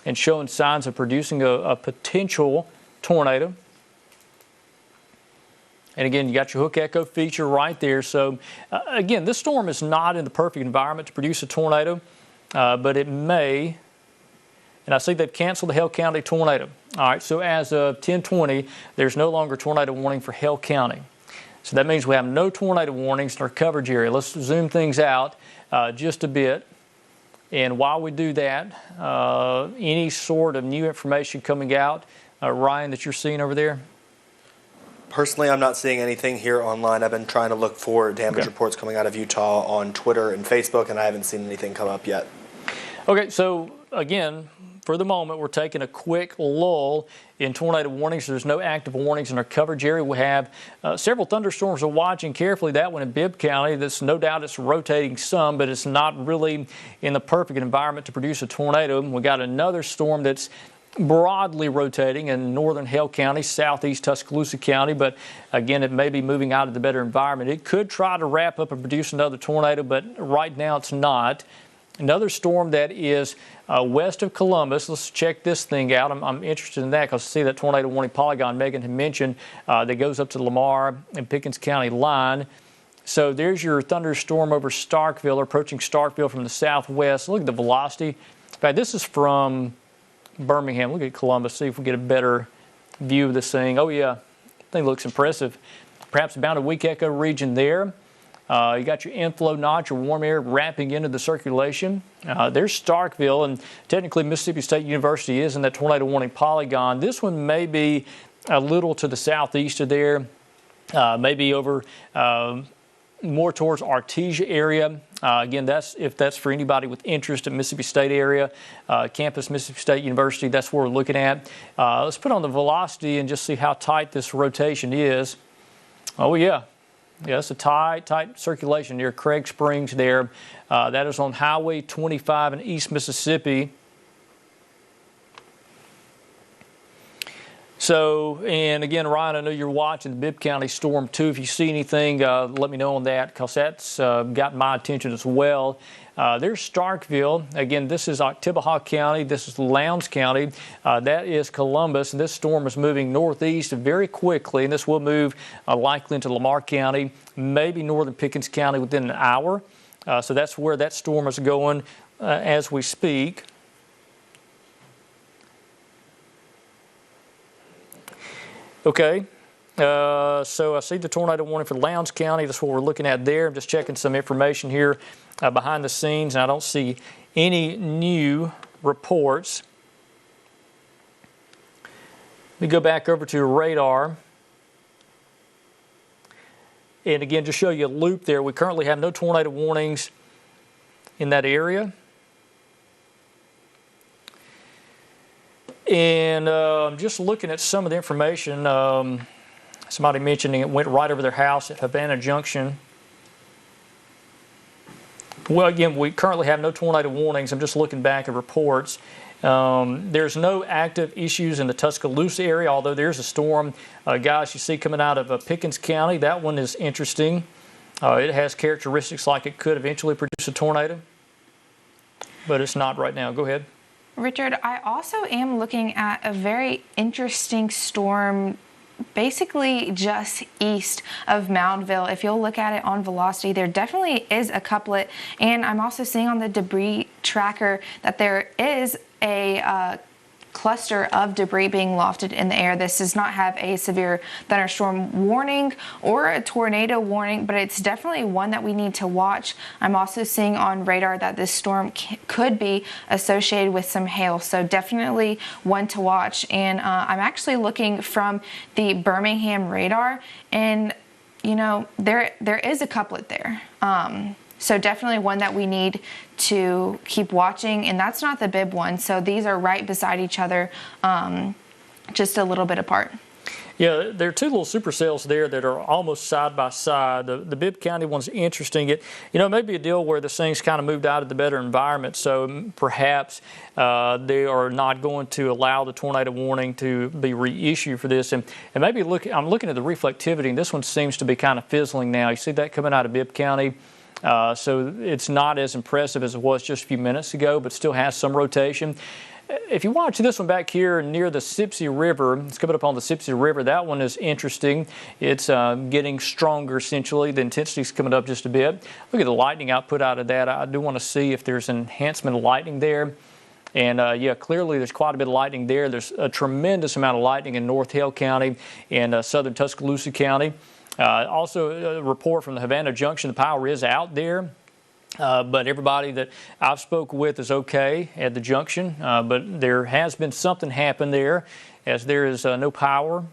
and showing signs of producing a potential tornado. And again, you got your hook echo feature right there. So again, this storm is not in the perfect environment to produce a tornado, but it may. And I see they've canceled the Hale County tornado. All right, so as of 10:20, there's no longer tornado warning for Hale County. So that means we have no tornado warnings in our coverage area. Let's zoom things out just a bit. And while we do that, any sort of new information coming out, Ryan, that you're seeing over there? Personally, I'm not seeing anything here online. I've been trying to look for damage reports coming out of Utah on Twitter and Facebook, and I haven't seen anything come up yet. Okay, so again, for the moment, we're taking a quick lull in tornado warnings. There's no active warnings in our coverage area. We have several thunderstorms we're watching carefully. That one in Bibb County, that's no doubt it's rotating some, but it's not really in the perfect environment to produce a tornado. We got another storm that's broadly rotating in northern Hale County, southeast Tuscaloosa County, but again, it may be moving out of the better environment. It could try to wrap up and produce another tornado, but right now it's not. Another storm that is west of Columbus. Let's check this thing out. I'm interested in that because see that tornado warning polygon Megan had mentioned that goes up to the Lamar and Pickens County line. So there's your thunderstorm over Starkville, approaching Starkville from the southwest. Look at the velocity. In fact, this is from Birmingham. Look at Columbus. See if we get a better view of this thing. Oh yeah, thing looks impressive. Perhaps about a weak echo region there. You got your inflow notch, your warm air wrapping into the circulation. There's Starkville, and technically Mississippi State University is in that tornado warning polygon. This one may be a little to the southeast of there, maybe over more towards Artesia area. Again, if that's for anybody with interest in Mississippi State area, campus Mississippi State University, that's where we're looking at. Let's put on the velocity and just see how tight this rotation is. Oh yeah. Yeah, it's a tight circulation near Craig Springs there. That is on Highway 25 in East Mississippi. So, and again, Ryan, I know you're watching the Bibb County storm too. If you see anything, let me know on that because that's gotten my attention as well. There's Starkville. Again, this is Oktibbeha County. This is Lowndes County. That is Columbus. And this storm is moving northeast very quickly. And this will move likely into Lamar County, maybe northern Pickens County within an hour. So that's where that storm is going as we speak. Okay. So I see the tornado warning for Lowndes County. That's what we're looking at there. I'm just checking some information here behind the scenes, and I don't see any new reports. Let me go back over to radar. And again, just show you a loop there. We currently have no tornado warnings in that area. And I'm just looking at some of the information. Somebody mentioning it went right over their house at Havana Junction. Well, again, we currently have no tornado warnings. I'm just looking back at reports. There's no active issues in the Tuscaloosa area, although there's a storm, guys, you see coming out of Pickens County. That one is interesting. It has characteristics like it could eventually produce a tornado, but it's not right now. Go ahead. Richard, I also am looking at a very interesting storm basically just east of Moundville. If you'll look at it on velocity, there definitely is a couplet, and I'm also seeing on the debris tracker that there is a cluster of debris being lofted in the air. This does not have a severe thunderstorm warning or a tornado warning, but it's definitely one that we need to watch. I'm also seeing on radar that this storm could be associated with some hail, so definitely one to watch. And I'm actually looking from the Birmingham radar, and you know, there is a couplet there. So definitely one that we need to keep watching, and that's not the Bibb one. So these are right beside each other, just a little bit apart. Yeah, there are two little supercells there that are almost side by side. The Bibb County one's interesting. It may be a deal where this thing's kind of moved out of the better environment, so perhaps they are not going to allow the tornado warning to be reissued for this. And maybe I'm looking at the reflectivity, and this one seems to be kind of fizzling now. You see that coming out of Bibb County? So it's not as impressive as it was just a few minutes ago, but still has some rotation. If you watch this one back here near the Sipsey River, it's coming up on the Sipsey River. That one is interesting. It's getting stronger essentially. The intensity's coming up just a bit. Look at the lightning output out of that. I do want to see if there's an enhancement of lightning there. And yeah, clearly there's quite a bit of lightning there. There's a tremendous amount of lightning in North Hale County and southern Tuscaloosa County. Also, a report from the Havana Junction, the power is out there, but everybody that I've spoken with is okay at the junction, but there has been something happen there as there is no power.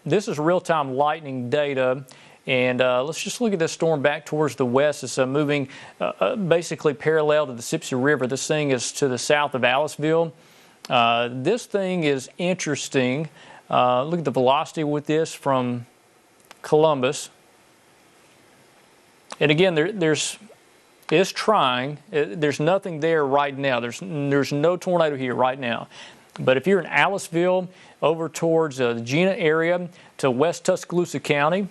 This is real-time lightning data, and let's just look at this storm back towards the west. It's moving basically parallel to the Sipsey River. This thing is to the south of Aliceville. This thing is interesting. Look at the velocity with this from Columbus. And again, there's is trying. There's nothing there right now. There's no tornado here right now. But if you're in Aliceville, over towards the Gina area to West Tuscaloosa County,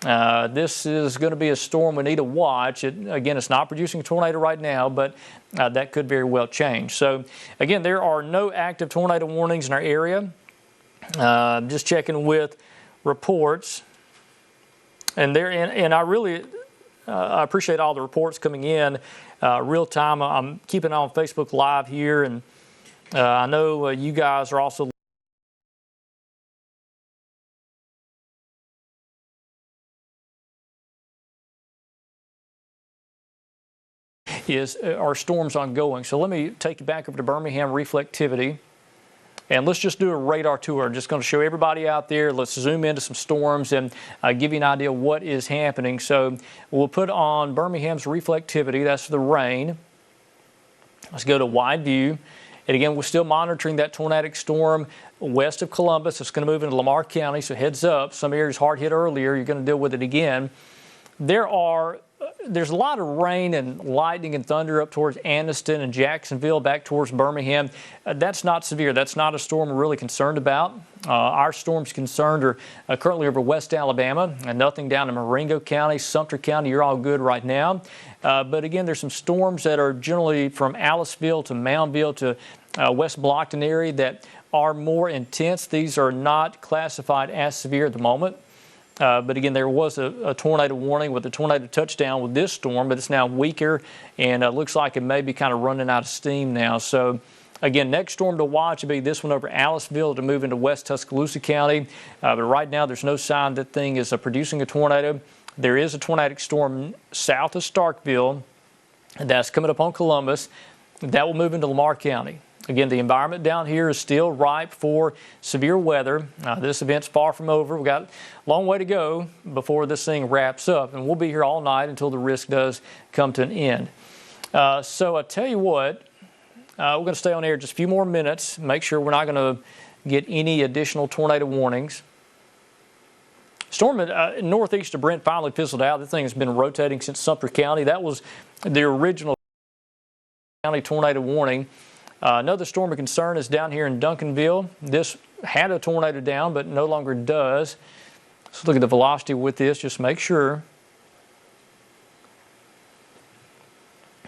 this is going to be a storm we need to watch. Again, it's not producing a tornado right now, but that could very well change. So, again, there are no active tornado warnings in our area. Just checking with reports. And I really I appreciate all the reports coming in real time. I'm keeping on Facebook Live here, and I know you guys are also are storms ongoing. So let me take you back over to Birmingham reflectivity, and let's just do a radar tour. I'm just going to show everybody out there. Let's zoom into some storms and give you an idea of what is happening. So we'll put on Birmingham's reflectivity. That's the rain. Let's go to wide view. And again, we're still monitoring that tornadic storm west of Columbus. It's going to move into Lamar County, so heads up. Some areas hard hit earlier. You're going to deal with it again. There's a lot of rain and lightning and thunder up towards Anniston and Jacksonville, back towards Birmingham. That's not severe. That's not a storm we're really concerned about. Our storms concerned are currently over West Alabama, and nothing down in Marengo County, Sumter County. You're all good right now. But again, there's some storms that are generally from Aliceville to Moundville to West Blockton area that are more intense. These are not classified as severe at the moment. But again, there was a tornado warning with a tornado touchdown with this storm, but it's now weaker, and looks like it may be kind of running out of steam now. So again, next storm to watch would be this one over Aliceville to move into West Tuscaloosa County. But right now, there's no sign that thing is producing a tornado. There is a tornadic storm south of Starkville that's coming up on Columbus. That will move into Lamar County. Again, the environment down here is still ripe for severe weather. This event's far from over. We've got a long way to go before this thing wraps up, and we'll be here all night until the risk does come to an end. So I tell you what, we're going to stay on air just a few more minutes, make sure we're not going to get any additional tornado warnings. Storm northeast of Brent finally fizzled out. This thing has been rotating since Sumter County. That was the original county tornado warning. Another storm of concern is down here in Duncanville. This had a tornado down, but no longer does. Let's look at the velocity with this, just make sure.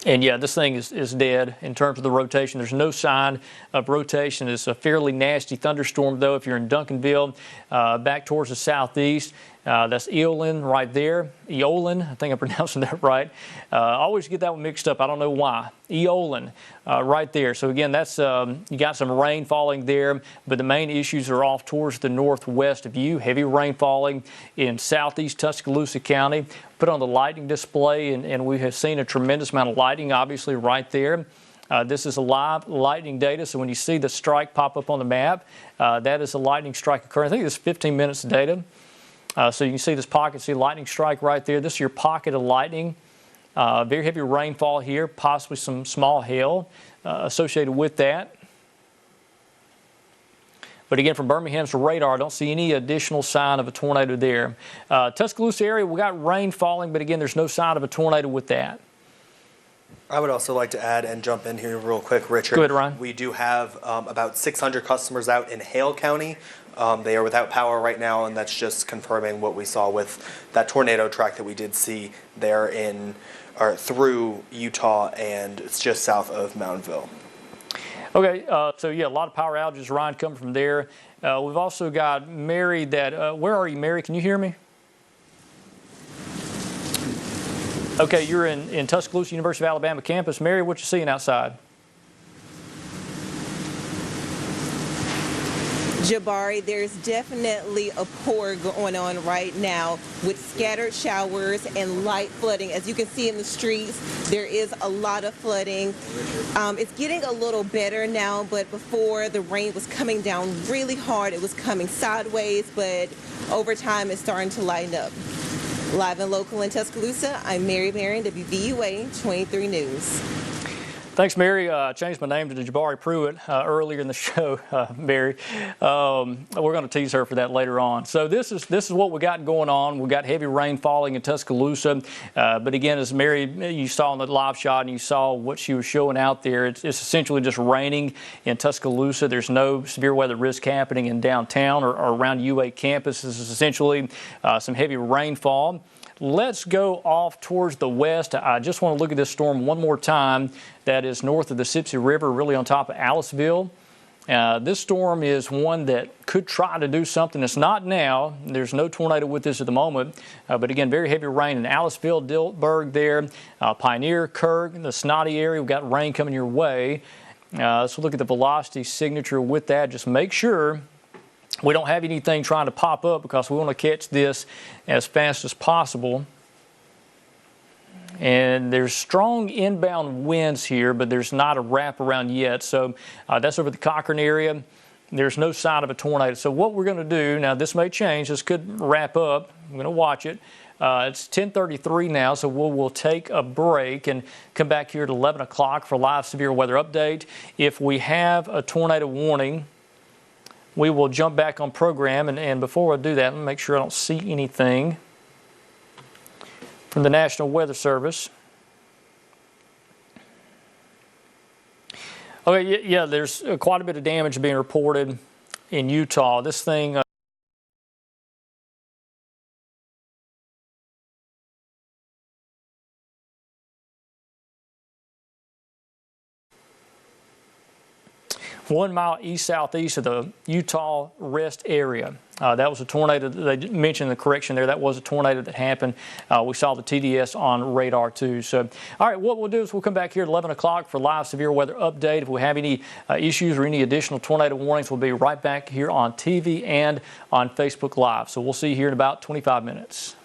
And yeah, this thing is dead in terms of the rotation. There's no sign of rotation. It's a fairly nasty thunderstorm, though, if you're in Duncanville, back towards the southeast. That's Eolin right there. Eolin, I think I'm pronouncing that right. I always get that one mixed up. I don't know why. Eolin right there. So again, that's you got some rain falling there, but the main issues are off towards the northwest of you. Heavy rain falling in southeast Tuscaloosa County. Put on the lightning display, and we have seen a tremendous amount of lightning, obviously, right there. This is a live lightning data, so when you see the strike pop up on the map, that is a lightning strike occurring. I think it's 15 minutes of data. So you can see this pocket, see lightning strike right there. This is your pocket of lightning. Very heavy rainfall here, possibly some small hail associated with that. But again, from Birmingham's radar, I don't see any additional sign of a tornado there. Tuscaloosa area, we got rain falling, but again, there's no sign of a tornado with that. I would also like to add and jump in here real quick, Richard. Go ahead, Ryan. We do have about 600 customers out in Hale County. They are without power right now, and that's just confirming what we saw with that tornado track that we did see there through Utah, and it's just south of Moundville. Okay, so yeah, a lot of power outages, Ryan, coming from there. We've also got Mary that, where are you, Mary? Can you hear me? Okay, you're in Tuscaloosa University of Alabama campus. Mary, what you seeing outside? Jabari, there's definitely a pour going on right now with scattered showers and light flooding. As you can see in the streets, there is a lot of flooding. It's getting a little better now, but before the rain was coming down really hard. It was coming sideways, but over time it's starting to lighten up. Live and local in Tuscaloosa, I'm Mary Barron, WVUA23 News. Thanks, Mary. I changed my name to Jabari Pruitt earlier in the show, Mary. We're going to tease her for that later on. So this is what we got going on. We got heavy rain falling in Tuscaloosa, but again, as Mary, you saw in the live shot and you saw what she was showing out there, it's essentially just raining in Tuscaloosa. There's no severe weather risk happening in downtown or around UA campus. This is essentially some heavy rainfall. Let's go off towards the west. I just want to look at this storm one more time. That is north of the Sipsey River, really on top of Aliceville. This storm is one that could try to do something. It's not now. There's no tornado with this at the moment. But again, very heavy rain in Aliceville, Diltburg there, Pioneer, Kirk, the Snotty area. We've got rain coming your way. Let's look at the velocity signature with that. Just make sure we don't have anything trying to pop up because we want to catch this as fast as possible. And there's strong inbound winds here, but there's not a wraparound yet. So that's over the Cochran area. There's no sign of a tornado. So what we're going to do, now this may change. This could wrap up. I'm going to watch it. It's 10:33 now, so we'll take a break and come back here at 11 o'clock for a live severe weather update. If we have a tornado warning, we will jump back on program, and before I do that, let me make sure I don't see anything from the National Weather Service. Okay, yeah, there's quite a bit of damage being reported in Utah. This thing... One mile east-southeast of the Utah rest area. That was a tornado. They mentioned the correction there. That was a tornado that happened. We saw the TDS on radar too. So, all right, what we'll do is we'll come back here at 11 o'clock for live severe weather update. If we have any issues or any additional tornado warnings, we'll be right back here on TV and on Facebook Live. So we'll see you here in about 25 minutes.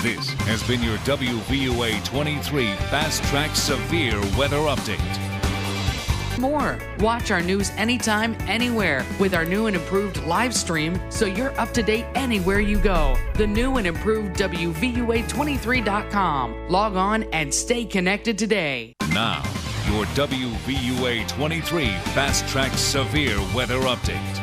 This has been your WVUA23 Fast Track Severe Weather Update. More. Watch our news anytime, anywhere with our new and improved live stream so you're up to date anywhere you go. The new and improved WVUA23.com. Log on and stay connected today. Now, your WVUA23 Fast Track Severe Weather Update.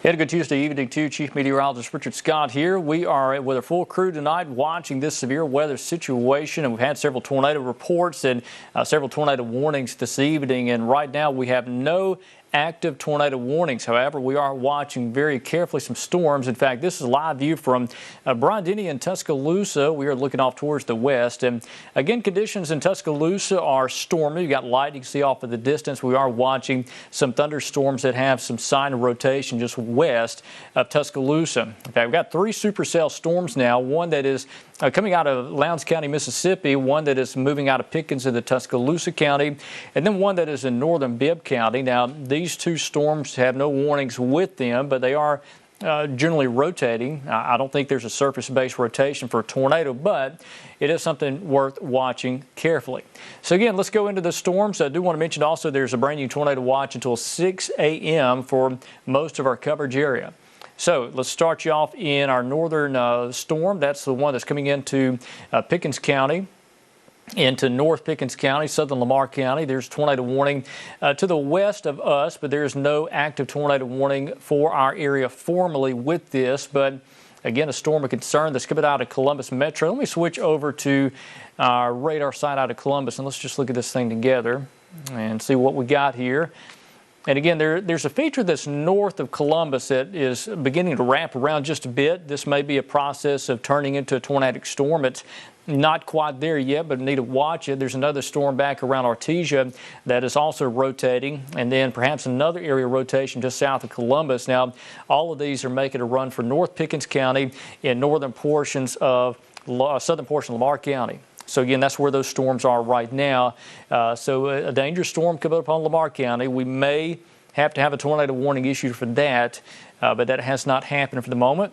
Had a good Tuesday evening too. Chief Meteorologist Richard Scott here. We are with a full crew tonight watching this severe weather situation, and we've had several tornado reports and several tornado warnings this evening, and right now we have no active tornado warnings. However, we are watching very carefully some storms. In fact, this is a live view from Brount-Denny and Tuscaloosa. We are looking off towards the west. And again, conditions in Tuscaloosa are stormy. You got light you can see off in the distance. We are watching some thunderstorms that have some sign of rotation just west of Tuscaloosa. In fact, we've got 3 supercell storms now. One that is coming out of Lowndes County, Mississippi, one that is moving out of Pickens into Tuscaloosa County, and then one that is in northern Bibb County. Now, these 2 storms have no warnings with them, but they are generally rotating. I don't think there's a surface-based rotation for a tornado, but it is something worth watching carefully. So again, let's go into the storms. I do want to mention also there's a brand new tornado watch until 6 a.m. for most of our coverage area. So let's start you off in our northern storm. That's the one that's coming into Pickens County, into North Pickens County, southern Lamar County. There's a tornado warning to the west of us, but there's no active tornado warning for our area formally with this. But again, a storm of concern that's coming out of Columbus Metro. Let me switch over to our radar site out of Columbus, and let's just look at this thing together and see what we got here. And again, there's a feature that's north of Columbus that is beginning to wrap around just a bit. This may be a process of turning into a tornadic storm. It's not quite there yet, but need to watch it. There's another storm back around Artesia that is also rotating, and then perhaps another area rotation just south of Columbus. Now, all of these are making a run for North Pickens County in northern portions of southern portion of Lamar County. So again, that's where those storms are right now. So a dangerous storm coming up on Lamar County. We may have to have a tornado warning issued for that, but that has not happened for the moment.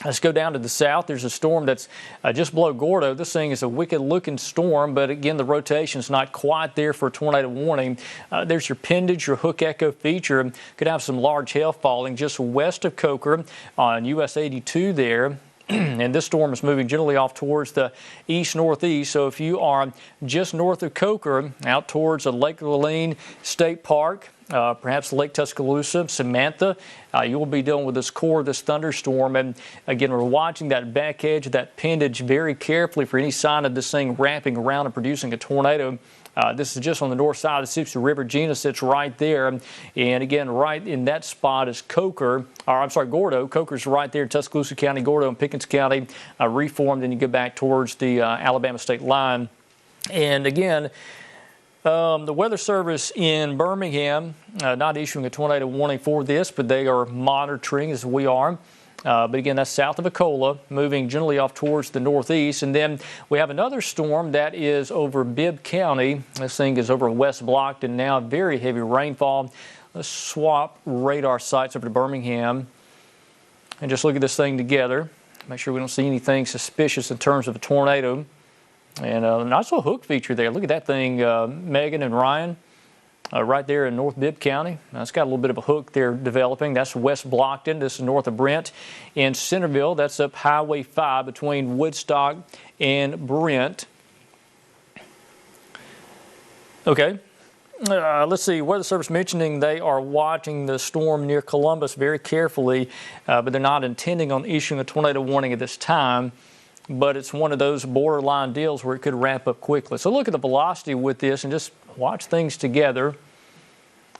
Let's go down to the south. There's a storm that's just below Gordo. This thing is a wicked-looking storm, but again, the rotation's not quite there for a tornado warning. There's your Pendage, your Hook Echo feature. Could have some large hail falling just west of Coker on US 82 there. And this storm is moving generally off towards the east-northeast. So if you are just north of Coker, out towards Lake Laline State Park, perhaps Lake Tuscaloosa, Samantha, you will be dealing with this core of this thunderstorm. And again, we're watching that back edge of that pendage very carefully for any sign of this thing wrapping around and producing a tornado. This is just on the north side of the Mississippi River. Gina sits right there. And again, right in that spot is Gordo. Coker's right there in Tuscaloosa County, Gordo and Pickens County, reformed, and you get back towards the Alabama state line. And again, the Weather Service in Birmingham not issuing a tornado warning for this, but they are monitoring as we are. But again, that's south of Ecola, moving generally off towards the northeast. And then we have another storm that is over Bibb County. This thing is over West Blockton now, very heavy rainfall. Let's swap radar sites over to Birmingham and just look at this thing together. Make sure we don't see anything suspicious in terms of a tornado. And a nice little hook feature there. Look at that thing, Megan and Ryan. Right there in North Bibb County. Now, it's got a little bit of a hook there developing. That's West Blockton. This is north of Brent. In Centerville, that's up Highway 5 between Woodstock and Brent. Okay. Let's see. Weather Service mentioning they are watching the storm near Columbus very carefully, but they're not intending on issuing a tornado warning at this time. But it's one of those borderline deals where it could wrap up quickly. So look at the velocity with this and just watch things together.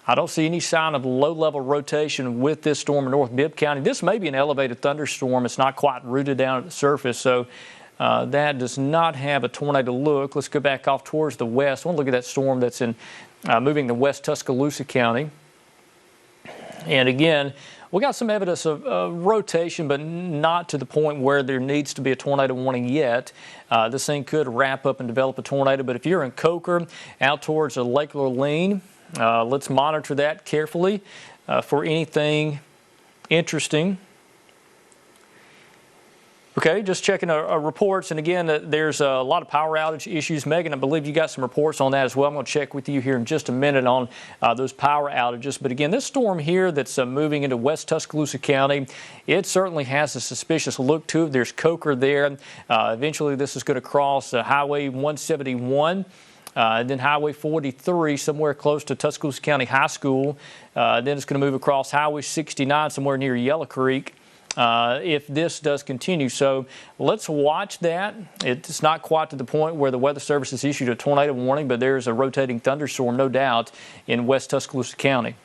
I don't see any sign of low-level rotation with this storm in North Bibb County. This may be an elevated thunderstorm. It's not quite rooted down at the surface, so that does not have a tornado look. Let's go back off towards the west. I want to look at that storm that's in moving to West Tuscaloosa County. And again, we got some evidence of rotation, but not to the point where there needs to be a tornado warning yet. This thing could wrap up and develop a tornado, but if you're in Coker, out towards Lake Laline, let's monitor that carefully for anything interesting. Okay, just checking reports, and again, there's a lot of power outage issues. Megan, I believe you got some reports on that as well. I'm going to check with you here in just a minute on those power outages. But again, this storm here that's moving into West Tuscaloosa County, it certainly has a suspicious look to it. There's Coker there. Eventually, this is going to cross Highway 171. And then Highway 43 somewhere close to Tuscaloosa County High School. Then it's going to move across Highway 69 somewhere near Yellow Creek. If this does continue. So let's watch that. It's not quite to the point where the Weather Service has issued a tornado warning, but there's a rotating thunderstorm, no doubt, in West Tuscaloosa County,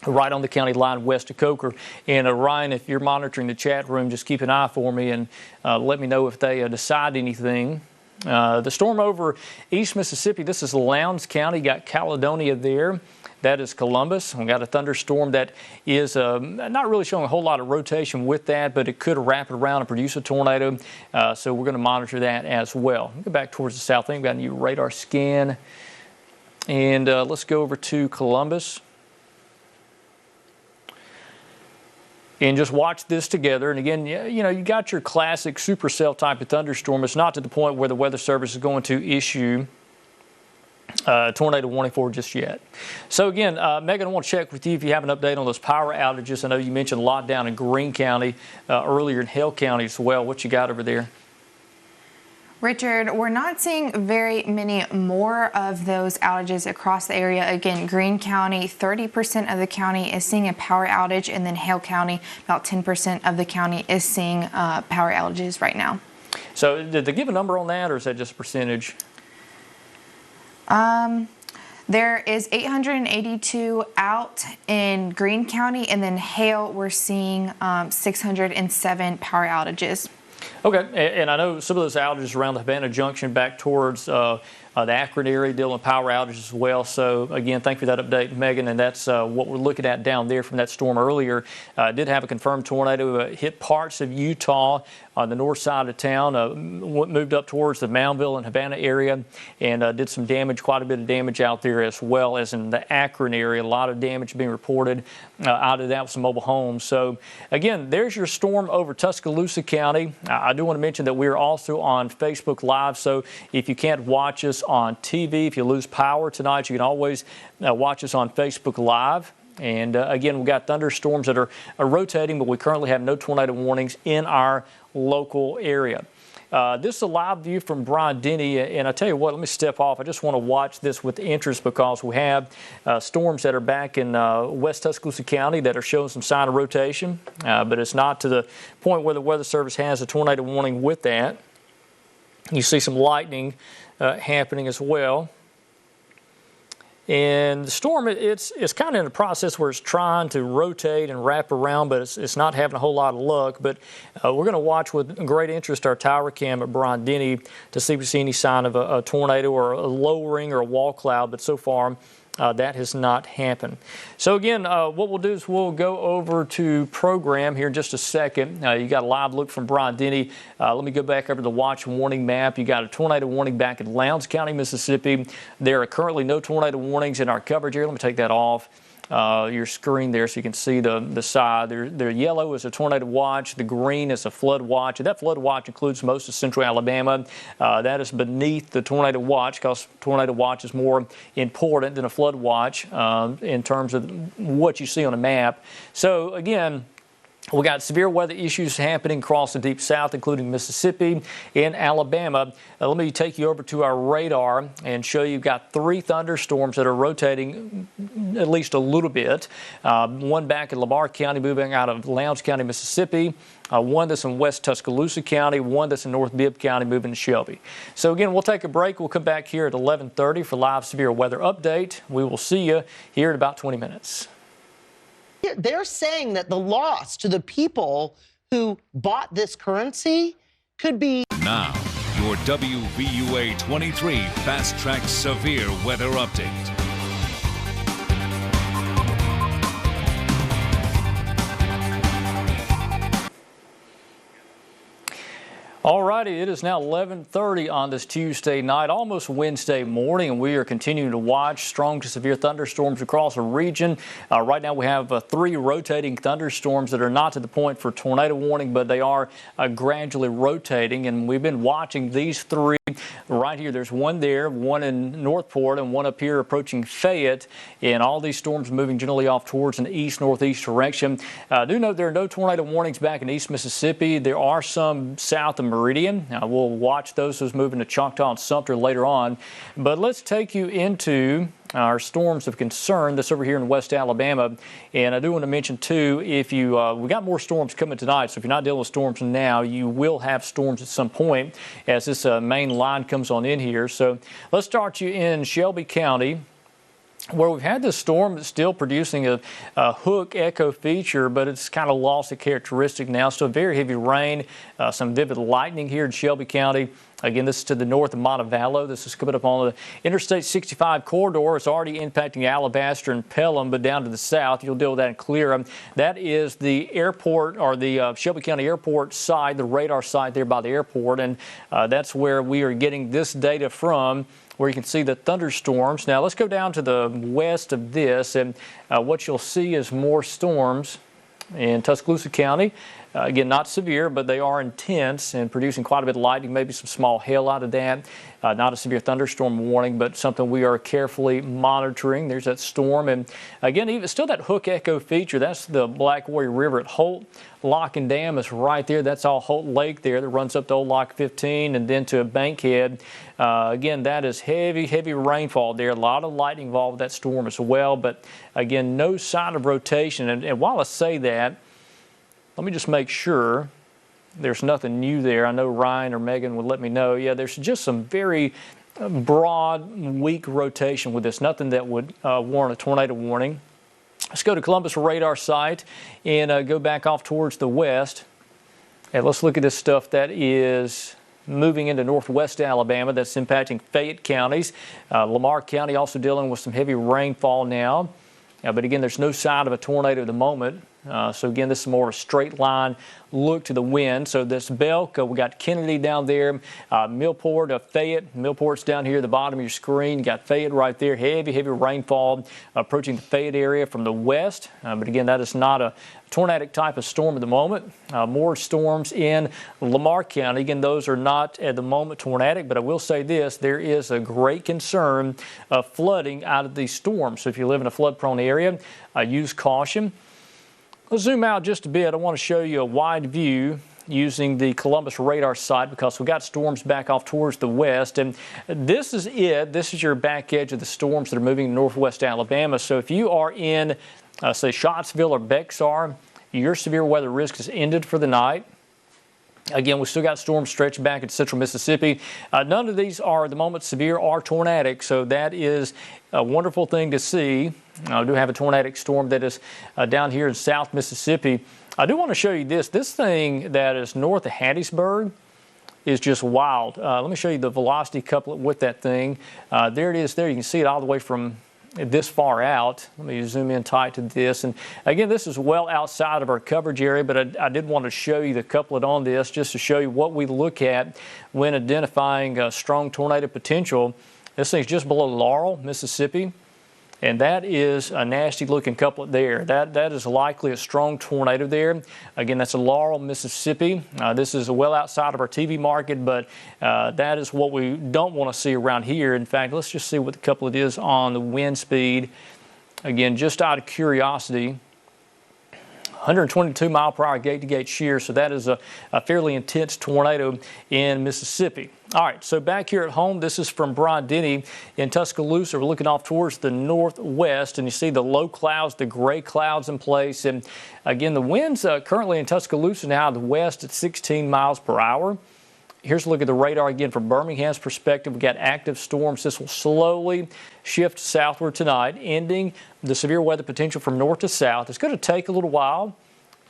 right on the county line west of Coker. And Ryan, if you're monitoring the chat room, just keep an eye for me and let me know if they decide anything. The storm over East Mississippi, this is Lowndes County, got Caledonia there. That is Columbus. We've got a thunderstorm that is not really showing a whole lot of rotation with that, but it could wrap it around and produce a tornado. So we're going to monitor that as well. Go back towards the south. We've got a new radar scan. And let's go over to Columbus. And just watch this together. And again, you know, you got your classic supercell type of thunderstorm. It's not to the point where the Weather Service is going to issue tornado warning for just yet. So again, Megan, I want to check with you if you have an update on those power outages. I know you mentioned a lot down in Greene County, earlier in Hale County as well. What you got over there? Richard, we're not seeing very many more of those outages across the area. Again, Greene County, 30% of the county is seeing a power outage, and then Hale County, about 10% of the county is seeing power outages right now. So did they give a number on that, or is that just a percentage? There is 882 out in Greene County, and then Hale, we're seeing 607 power outages. Okay, and I know some of those outages around the Havana Junction back towards the Akron area dealing with power outages as well. So again, thank you for that update, Megan, and that's what we're looking at down there from that storm earlier. Did have a confirmed tornado hit parts of Utah on the north side of town, moved up towards the Moundville and Havana area, and did some damage, quite a bit of damage out there, as well as in the Akron area. A lot of damage being reported out of that with some mobile homes. So again, there's your storm over Tuscaloosa County. I do want to mention that we're also on Facebook Live, so if you can't watch us on TV, if you lose power tonight, you can always watch us on Facebook Live. And again, we've got thunderstorms that are rotating, but we currently have no tornado warnings in our local area. This is a live view from Brian Denny, and I tell you what, let me step off. I just want to watch this with interest because we have storms that are back in West Tuscaloosa County that are showing some sign of rotation, but it's not to the point where the Weather Service has a tornado warning with that. You see some lightning happening as well. And the storm, it's kind of in a process where it's trying to rotate and wrap around, but it's not having a whole lot of luck. But we're going to watch with great interest our tower cam at Brian Denny to see if we see any sign of a tornado or a lowering or a wall cloud. But so far, that has not happened. So again, what we'll do is we'll go over to program here in just a second. You got a live look from Brian Denny. Let me go back over to the watch warning map. You got a tornado warning back in Lowndes County, Mississippi. There are currently no tornado warnings in our coverage area. Let me take that off your screen there so you can see the side. The yellow is a tornado watch. The green is a flood watch. And that flood watch includes most of central Alabama. That is beneath the tornado watch because tornado watch is more important than a flood watch in terms of what you see on a map. So again, we got severe weather issues happening across the deep south, including Mississippi and Alabama. Let me take you over to our radar and show you got 3 thunderstorms that are rotating at least a little bit. One back in Lamar County, moving out of Lowndes County, Mississippi. One that's in West Tuscaloosa County, one that's in North Bibb County, moving to Shelby. So again, we'll take a break. We'll come back here at 11:30 for live severe weather update. We will see you here in about 20 minutes. They're saying that the loss to the people who bought this currency could be. Now, your WVUA23 Fast Track Severe Weather Update. All righty, it is now 11:30 on this Tuesday night, almost Wednesday morning, and we are continuing to watch strong to severe thunderstorms across the region. Right now we have 3 rotating thunderstorms that are not to the point for tornado warning, but they are gradually rotating, and we've been watching these 3 right here. There's one there, one in Northport, and one up here approaching Fayette, and all these storms moving generally off towards an east-northeast direction. Do note there are no tornado warnings back in East Mississippi. There are some south of Meridian. We'll watch those moving to Choctaw and Sumter later on. But let's take you into our storms of concern that's over here in West Alabama. And I do want to mention too, if you we got more storms coming tonight, so if you're not dealing with storms now, you will have storms at some point as this main line comes on in here. So let's start you in Shelby County, where we've had this storm that's still producing a hook echo feature, but it's kind of lost a characteristic now. So very heavy rain, some vivid lightning here in Shelby County. Again, this is to the north of Montevallo. This is coming up on the Interstate 65 corridor. It's already impacting Alabaster and Pelham, but down to the south, you'll deal with that in Clear. That is the airport, or the Shelby County Airport side, the radar site there by the airport, and that's where we are getting this data from, where you can see the thunderstorms. Now let's go down to the west of this, and what you'll see is more storms in Tuscaloosa County. Again, not severe, but they are intense and producing quite a bit of lightning, maybe some small hail out of that. Not a severe thunderstorm warning, but something we are carefully monitoring. There's that storm. And again, even still that hook echo feature, that's the Black Warrior River at Holt. Lock and Dam is right there. That's all Holt Lake there that runs up to Old Lock 15 and then to Bankhead. Again, that is heavy, heavy rainfall there. A lot of lightning involved with that storm as well. But again, no sign of rotation. And while I say that, let me just make sure there's nothing new there. I know Ryan or Megan would let me know. Yeah, there's just some very broad, weak rotation with this. Nothing that would warrant a tornado warning. Let's go to Columbus radar site and go back off towards the west. And let's look at this stuff that is moving into northwest Alabama. That's impacting Fayette counties. Lamar County also dealing with some heavy rainfall now. But again, there's no sign of a tornado at the moment. So again, this is more of a straight line look to the wind. So this belt, we got Kennedy down there, Millport, Fayette. Millport's down here at the bottom of your screen. You got Fayette right there. Heavy rainfall approaching the Fayette area from the west. But again, that is not a tornadic type of storm at the moment. More storms in Lamar County. Again, those are not at the moment tornadic, but I will say this, there is a great concern of flooding out of these storms. So if you live in a flood-prone area, use caution. Let's zoom out just a bit. I want to show you a wide view using the Columbus radar site because we've got storms back off towards the west. And this is it. This is your back edge of the storms that are moving to northwest Alabama. So if you are in, say, Scottsville or Bexar, your severe weather risk has ended for the night. Again, we still got storms stretched back into central Mississippi. None of these are at the moment severe or tornadic, so that is a wonderful thing to see. I do have a tornadic storm that is down here in South Mississippi. I do want to show you this. This thing that is north of Hattiesburg is just wild. Let me show you the velocity couplet with that thing. There it is there. You can see it all the way from this far out. Let me zoom in tight to this. And again, this is well outside of our coverage area, but I did want to show you the couplet on this just to show you what we look at when identifying strong tornado potential. This thing's just below Laurel, Mississippi. And that is a nasty looking couplet there. That is likely a strong tornado there. Again, that's a Laurel, Mississippi. This is well outside of our TV market, but that is what we don't want to see around here. In fact, let's just see what the couplet is on the wind speed. Again, just out of curiosity, 122 mile per hour gate-to-gate shear, so that is a fairly intense tornado in Mississippi. All right, so back here at home, this is from Brian Denny in Tuscaloosa. We're looking off towards the northwest, and you see the low clouds, the gray clouds in place. And again, the winds currently in Tuscaloosa now to the west at 16 miles per hour. Here's a look at the radar again from Birmingham's perspective. We've got active storms. This will slowly shift southward tonight, ending the severe weather potential from north to south. It's going to take a little while.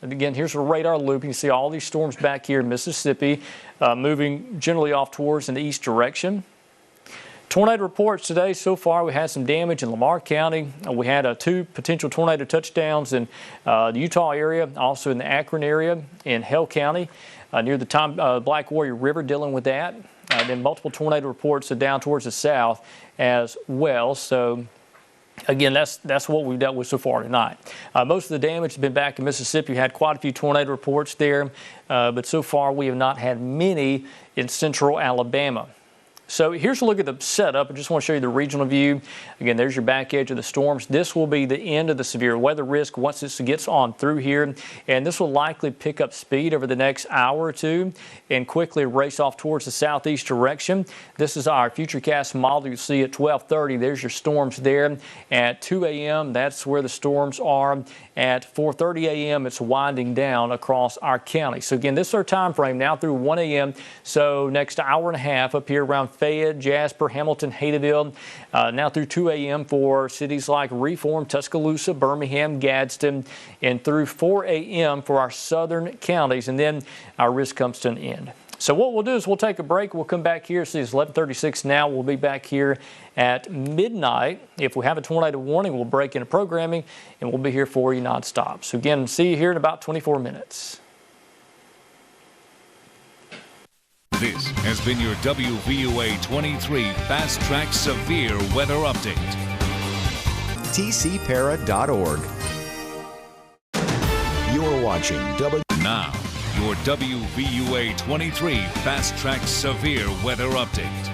And again, here's a radar loop. You can see all these storms back here in Mississippi moving generally off towards an east direction. Tornado reports today so far. We had some damage in Lamar County. We had 2 potential tornado touchdowns in the Utah area, also in the Akron area, in Hell County, near the Black Warrior River, dealing with that. Then multiple tornado reports down towards the south as well. So again, that's what we've dealt with so far tonight. Most of the damage has been back in Mississippi. We had quite a few tornado reports there, but so far we have not had many in central Alabama. So here's a look at the setup. I just want to show you the regional view. Again, there's your back edge of the storms. This will be the end of the severe weather risk once this gets on through here. And this will likely pick up speed over the next hour or two and quickly race off towards the southeast direction. This is our futurecast model. You'll see at 12:30, there's your storms there. At 2 a.m., that's where the storms are. At 4:30 a.m., it's winding down across our county. So again, this is our time frame now through 1 a.m. So next hour and a half up here around Fayette, Jasper, Hamilton, Haydenville, now through 2 a.m. for cities like Reform, Tuscaloosa, Birmingham, Gadsden, and through 4 a.m. for our southern counties. And then our risk comes to an end. So what we'll do is we'll take a break. We'll come back here. See, it's 11:36 now. We'll be back here at midnight. If we have a tornado warning, we'll break into programming, and we'll be here for you nonstop. So again, see you here in about 24 minutes. This has been your WVUA23 Fast Track Severe Weather Update. tcpara.org. You're watching Now, your WVUA23 Fast Track Severe Weather Update.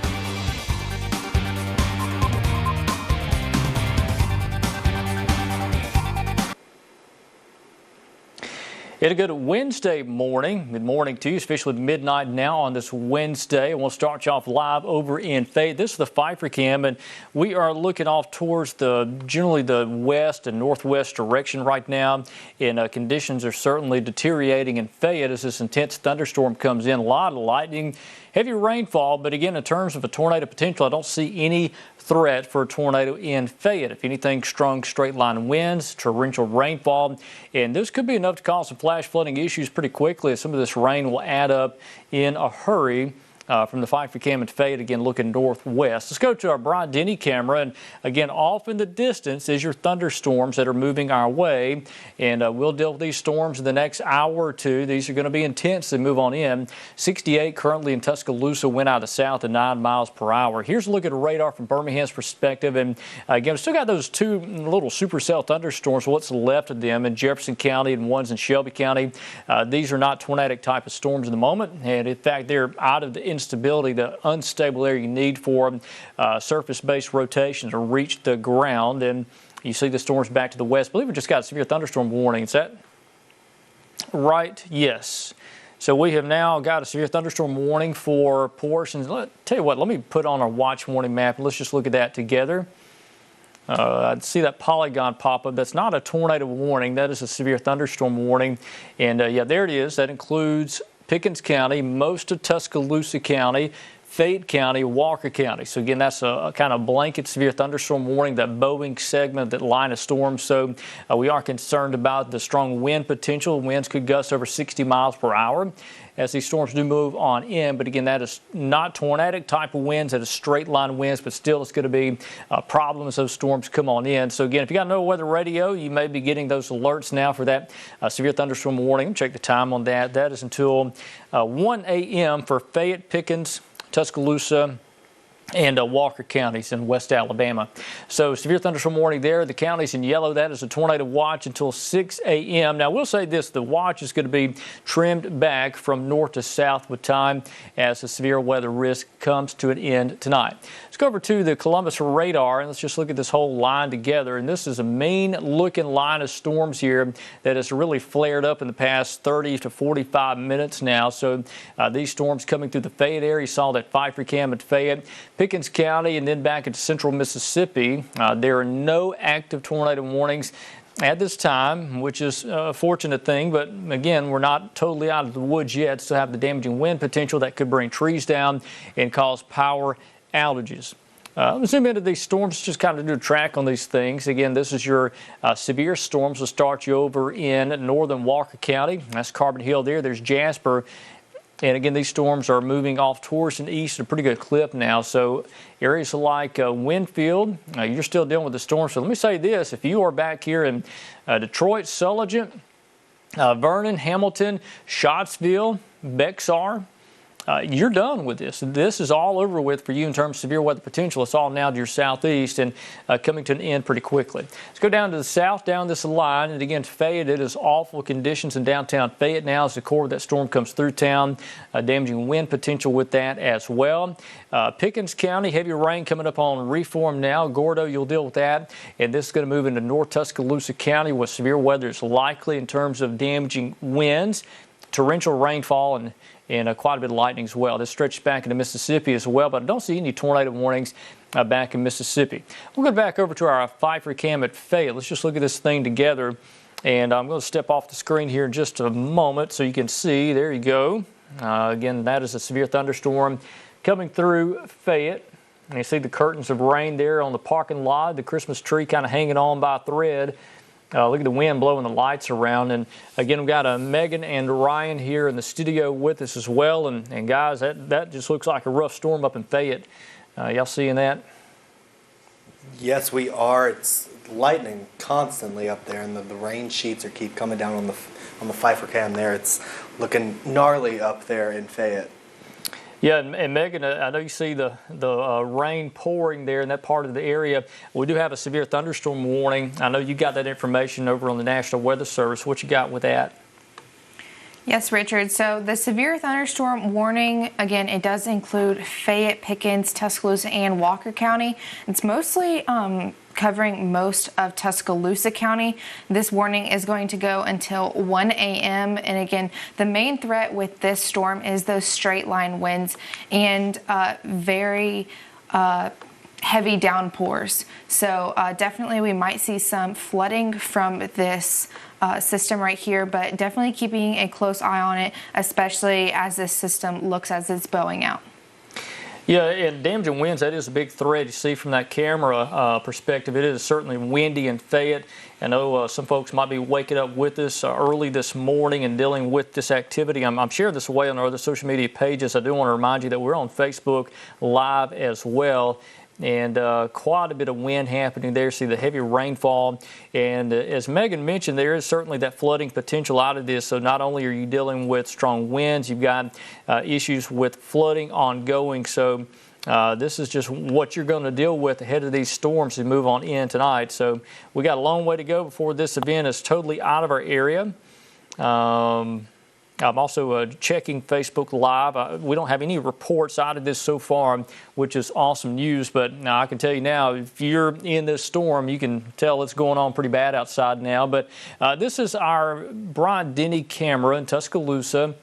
It's a good Wednesday morning. Good morning to you. It's officially midnight now on this Wednesday. And we'll start you off live over in Fayette. This is the Pfeiffer Cam, and we are looking off towards generally the west and northwest direction right now. And conditions are certainly deteriorating in Fayette as this intense thunderstorm comes in. A lot of lightning, heavy rainfall, but again, in terms of a tornado potential, I don't see any threat for a tornado in Fayette. If anything, strong straight line winds, torrential rainfall, and this could be enough to cause some flash flooding issues pretty quickly as some of this rain will add up in a hurry. from the Pfeiffer Cam and Fayette, again looking northwest. Let's go to our Bryant Denny camera, and again off in the distance is your thunderstorms that are moving our way, and we'll deal with these storms in the next hour or two. These are going to be intense as they move on in. 68 currently in Tuscaloosa, wind out of the south at 9 miles per hour. Here's a look at the radar from Birmingham's perspective, and again, we still got those two little supercell thunderstorms, what's left of them in Jefferson County and ones in Shelby County. These are not tornadic type of storms in the moment, and in fact, they're out of the instability, the unstable area you need for surface-based rotation to reach the ground. And you see the storms back to the west. I believe we just got a severe thunderstorm warning. Is that right? Yes. So we have now got a severe thunderstorm warning for portions. Tell you what, let me put on our watch warning map and let's just look at that together. I see that polygon pop up. That's not a tornado warning. That is a severe thunderstorm warning. And yeah, there it is. That includes Pickens County, most of Tuscaloosa County, Fayette County, Walker County. So again, that's a kind of blanket severe thunderstorm warning, that Boeing segment, that line of storms. So we are concerned about the strong wind potential. Winds could gust over 60 miles per hour as these storms do move on in. But again, that is not tornadic type of winds. That is straight line winds, but still it's going to be a problem as those storms come on in. So again, if you got no weather radio, you may be getting those alerts now for that severe thunderstorm warning. Check the time on that. That is until 1 a.m. for Fayette, Pickens, Tuscaloosa, and Walker counties in West Alabama. So severe thunderstorm warning there. The counties in yellow, that is a tornado watch until 6 a.m. Now, we'll say this, the watch is going to be trimmed back from north to south with time as the severe weather risk comes to an end tonight. Let's go over to the Columbus radar, and let's just look at this whole line together. And this is a mean-looking line of storms here that has really flared up in the past 30 to 45 minutes now. So these storms coming through the Fayette area, you saw that Pfeiffer Cam at Fayette, Pickens County, and then back into central Mississippi. There are no active tornado warnings at this time, which is a fortunate thing. But again, we're not totally out of the woods yet. Still have the damaging wind potential that could bring trees down and cause power outages. Let's zoom into these storms, just kind of do a track on these things. Again, this is your severe storms. We'll start you over in northern Walker County. That's Carbon Hill there. There's Jasper. And again, these storms are moving off towards and east at a pretty good clip now. So areas like Winfield, you're still dealing with the storms. So let me say this. If you are back here in Detroit, Sulligent, Vernon, Hamilton, Scottsville, Bexar, you're done with this. This is all over with for you in terms of severe weather potential. It's all now to your southeast and coming to an end pretty quickly. Let's go down to the south, down this line. And again, Fayette, it is awful conditions in downtown Fayette now as the core of that storm comes through town. Damaging wind potential with that as well. Pickens County, heavy rain coming up on Reform now. Gordo, you'll deal with that. And this is going to move into North Tuscaloosa County where severe weather is likely in terms of damaging winds, torrential rainfall, and quite a bit of lightning as well. This stretches back into Mississippi as well, but I don't see any tornado warnings back in Mississippi. We'll go back over to our Pfeiffer Cam at Fayette. Let's just look at this thing together. And I'm going to step off the screen here in just a moment so you can see. There you go. Again, that is a severe thunderstorm coming through Fayette. And you see the curtains of rain there on the parking lot, the Christmas tree kind of hanging on by a thread. Look at the wind blowing the lights around. And again, we've got Megan and Ryan here in the studio with us as well. And guys, that just looks like a rough storm up in Fayette. Y'all seeing that? Yes, we are. It's lightning constantly up there, and the rain sheets keep coming down on the Pfeiffer Cam there. It's looking gnarly up there in Fayette. Yeah, and Megan, I know you see the rain pouring there in that part of the area. We do have a severe thunderstorm warning. I know you got that information over on the National Weather Service. What you got with that? Yes, Richard. So the severe thunderstorm warning, again, it does include Fayette, Pickens, Tuscaloosa, and Walker County. It's mostly covering most of Tuscaloosa County. This warning is going to go until 1 a.m. And again, the main threat with this storm is those straight line winds and very heavy downpours. So definitely we might see some flooding from this system right here, but definitely keeping a close eye on it, especially as this system looks as it's bowing out. Yeah, and damaging winds, that is a big threat. You see from that camera perspective, it is certainly windy in Fayette. I know some folks might be waking up with us early this morning and dealing with this activity. I'm sharing this away on our other social media pages. I do want to remind you that we're on Facebook Live as well. And quite a bit of wind happening there. See the heavy rainfall. And as Megan mentioned, there is certainly that flooding potential out of this. So not only are you dealing with strong winds, you've got issues with flooding ongoing. So this is just what you're going to deal with ahead of these storms as we move on in tonight. So we got a long way to go before this event is totally out of our area. I'm also checking Facebook Live. We don't have any reports out of this so far, which is awesome news. But now I can tell you now, if you're in this storm, you can tell it's going on pretty bad outside now. But this is our Brian Denny camera in Tuscaloosa.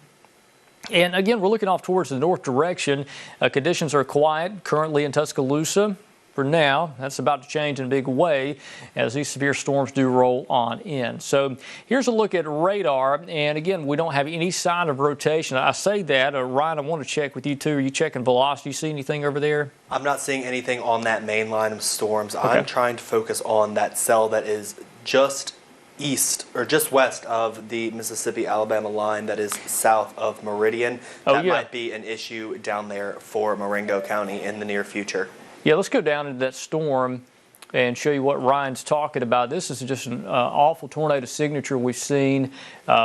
And again, we're looking off towards the north direction. Conditions are quiet currently in Tuscaloosa. For now, that's about to change in a big way as these severe storms do roll on in. So here's a look at radar. And again, we don't have any sign of rotation. I say that. Ryan, I want to check with you too. Are you checking velocity? You see anything over there? I'm not seeing anything on that main line of storms. Okay. I'm trying to focus on that cell that is just east or just west of the Mississippi-Alabama line that is south of Meridian. That might be an issue down there for Marengo County in the near future. Yeah, let's go down into that storm and show you what Ryan's talking about. This is just an awful tornado signature we've seen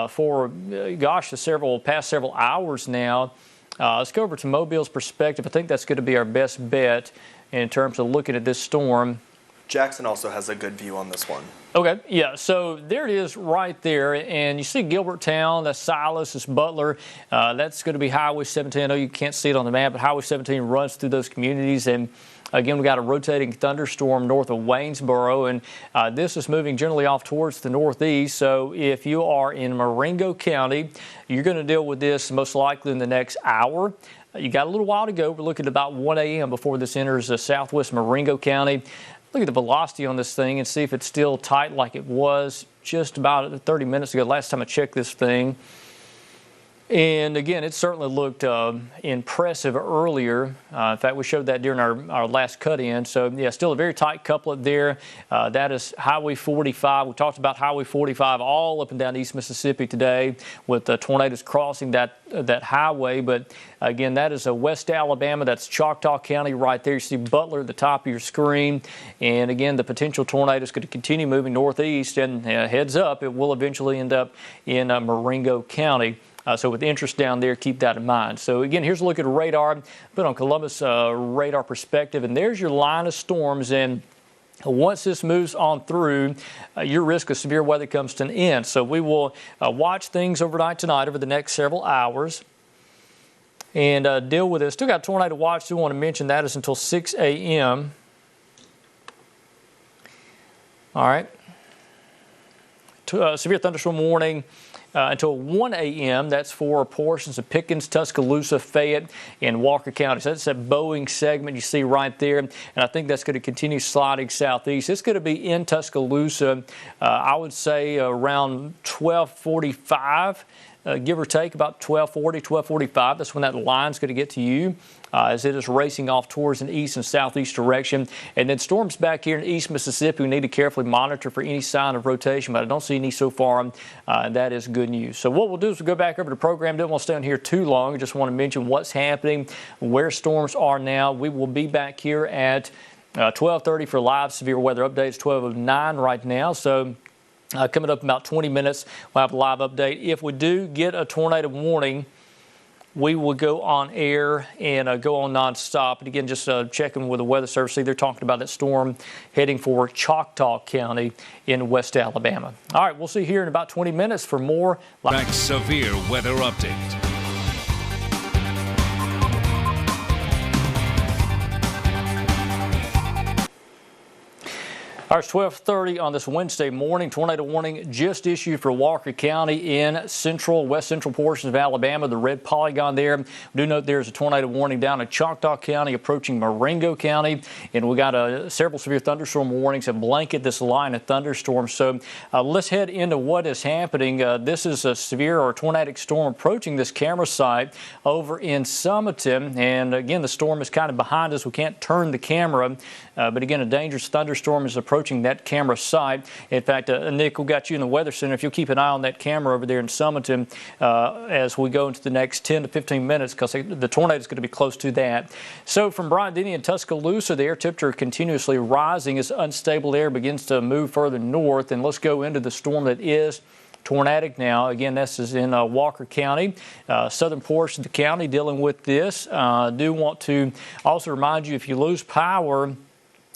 for, the past several hours now. Let's go over to Mobile's perspective. I think that's going to be our best bet in terms of looking at this storm. Jackson also has a good view on this one. Okay, yeah, so there it is right there, and you see Gilberttown, that's Silas, that's Butler, that's going to be Highway 17. I know you can't see it on the map, but Highway 17 runs through those communities, and again, we got a rotating thunderstorm north of Waynesboro, and this is moving generally off towards the northeast, so if you are in Marengo County, you're going to deal with this most likely in the next hour. You got a little while to go. We're looking at about 1 a.m. before this enters southwest Marengo County. Look at the velocity on this thing and see if it's still tight like it was just about 30 minutes ago, last time I checked this thing. And again, it certainly looked impressive earlier. In fact, we showed that during our last cut-in. So, yeah, still a very tight couplet there. That is Highway 45. We talked about Highway 45 all up and down East Mississippi today with tornadoes crossing that highway. But, again, that is West Alabama. That's Choctaw County right there. You see Butler at the top of your screen. And, again, the potential tornado is going to continue moving northeast. And heads up, it will eventually end up in Marengo County. So with interest down there, keep that in mind. So again, here's a look at radar, put on Columbus radar perspective, and there's your line of storms. And once this moves on through, your risk of severe weather comes to an end. So we will watch things overnight tonight over the next several hours and deal with this. Still got tornado watch. Do want to mention that is until 6 a.m. All right. Severe thunderstorm warning. Until 1 a.m. That's for portions of Pickens, Tuscaloosa, Fayette, and Walker County. So that's that Boeing segment you see right there. And I think that's going to continue sliding southeast. It's going to be in Tuscaloosa, I would say around 12:45. Give or take about 12:40, 12:45. That's when that line's going to get to you as it is racing off towards an east and southeast direction. And then storms back here in East Mississippi, we need to carefully monitor for any sign of rotation, but I don't see any so far, and that is good news. So what we'll do is we'll go back over to the program. Don't want to stay on here too long. I just want to mention what's happening, where storms are now. We will be back here at 12:30 for live severe weather updates, 12:09 right now. So coming up in about 20 minutes, we'll have a live update. If we do get a tornado warning, we will go on air and go on nonstop. And again, just checking with the Weather Service. See, they're talking about that storm heading for Choctaw County in West Alabama. All right, we'll see you here in about 20 minutes for more Back severe weather update. Our 12:30 on this Wednesday morning. Tornado warning just issued for Walker County in central, west central portions of Alabama. The red polygon there. We do note there's a tornado warning down in Choctaw County approaching Marengo County. And we got several severe thunderstorm warnings that blanket this line of thunderstorms. So let's head into what is happening. This is a severe or tornadic storm approaching this camera site over in Sumter. And again, the storm is kind of behind us. We can't turn the camera. But again, a dangerous thunderstorm is approaching that camera site. In fact, Nick, we got you in the Weather Center. If you'll keep an eye on that camera over there in Sumter as we go into the next 10 to 15 minutes, because the tornado is going to be close to that. So from Blount and Tuscaloosa, the air temperature continuously rising as unstable air begins to move further north. And let's go into the storm that is tornadic now. Again, this is in Walker County, southern portion of the county dealing with this. Do want to also remind you, if you lose power,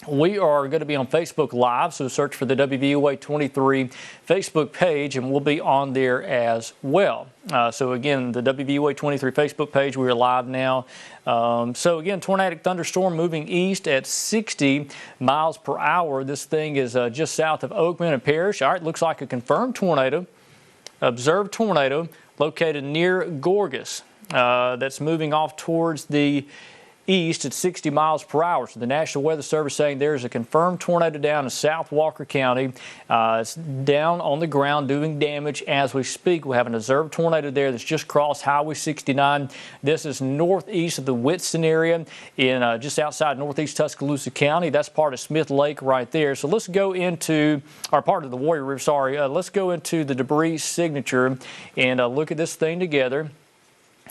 we are going to be on Facebook Live, so search for the WVUA23 Facebook page, and we'll be on there as well. So again, the WVUA23 Facebook page, we are live now. So again, tornadic thunderstorm moving east at 60 miles per hour. This thing is just south of Oakman and Parrish. All right, looks like a confirmed tornado, observed tornado located near Gorgas. That's moving off towards the east at 60 miles per hour. So the National Weather Service saying there is a confirmed tornado down in South Walker County. It's down on the ground doing damage as we speak. We have an observed tornado there that's just crossed Highway 69. This is northeast of the Whitson area in just outside northeast Tuscaloosa County. That's part of Smith Lake right there. So let's go into, or part of the Warrior River, sorry. Let's go into the debris signature and look at this thing together.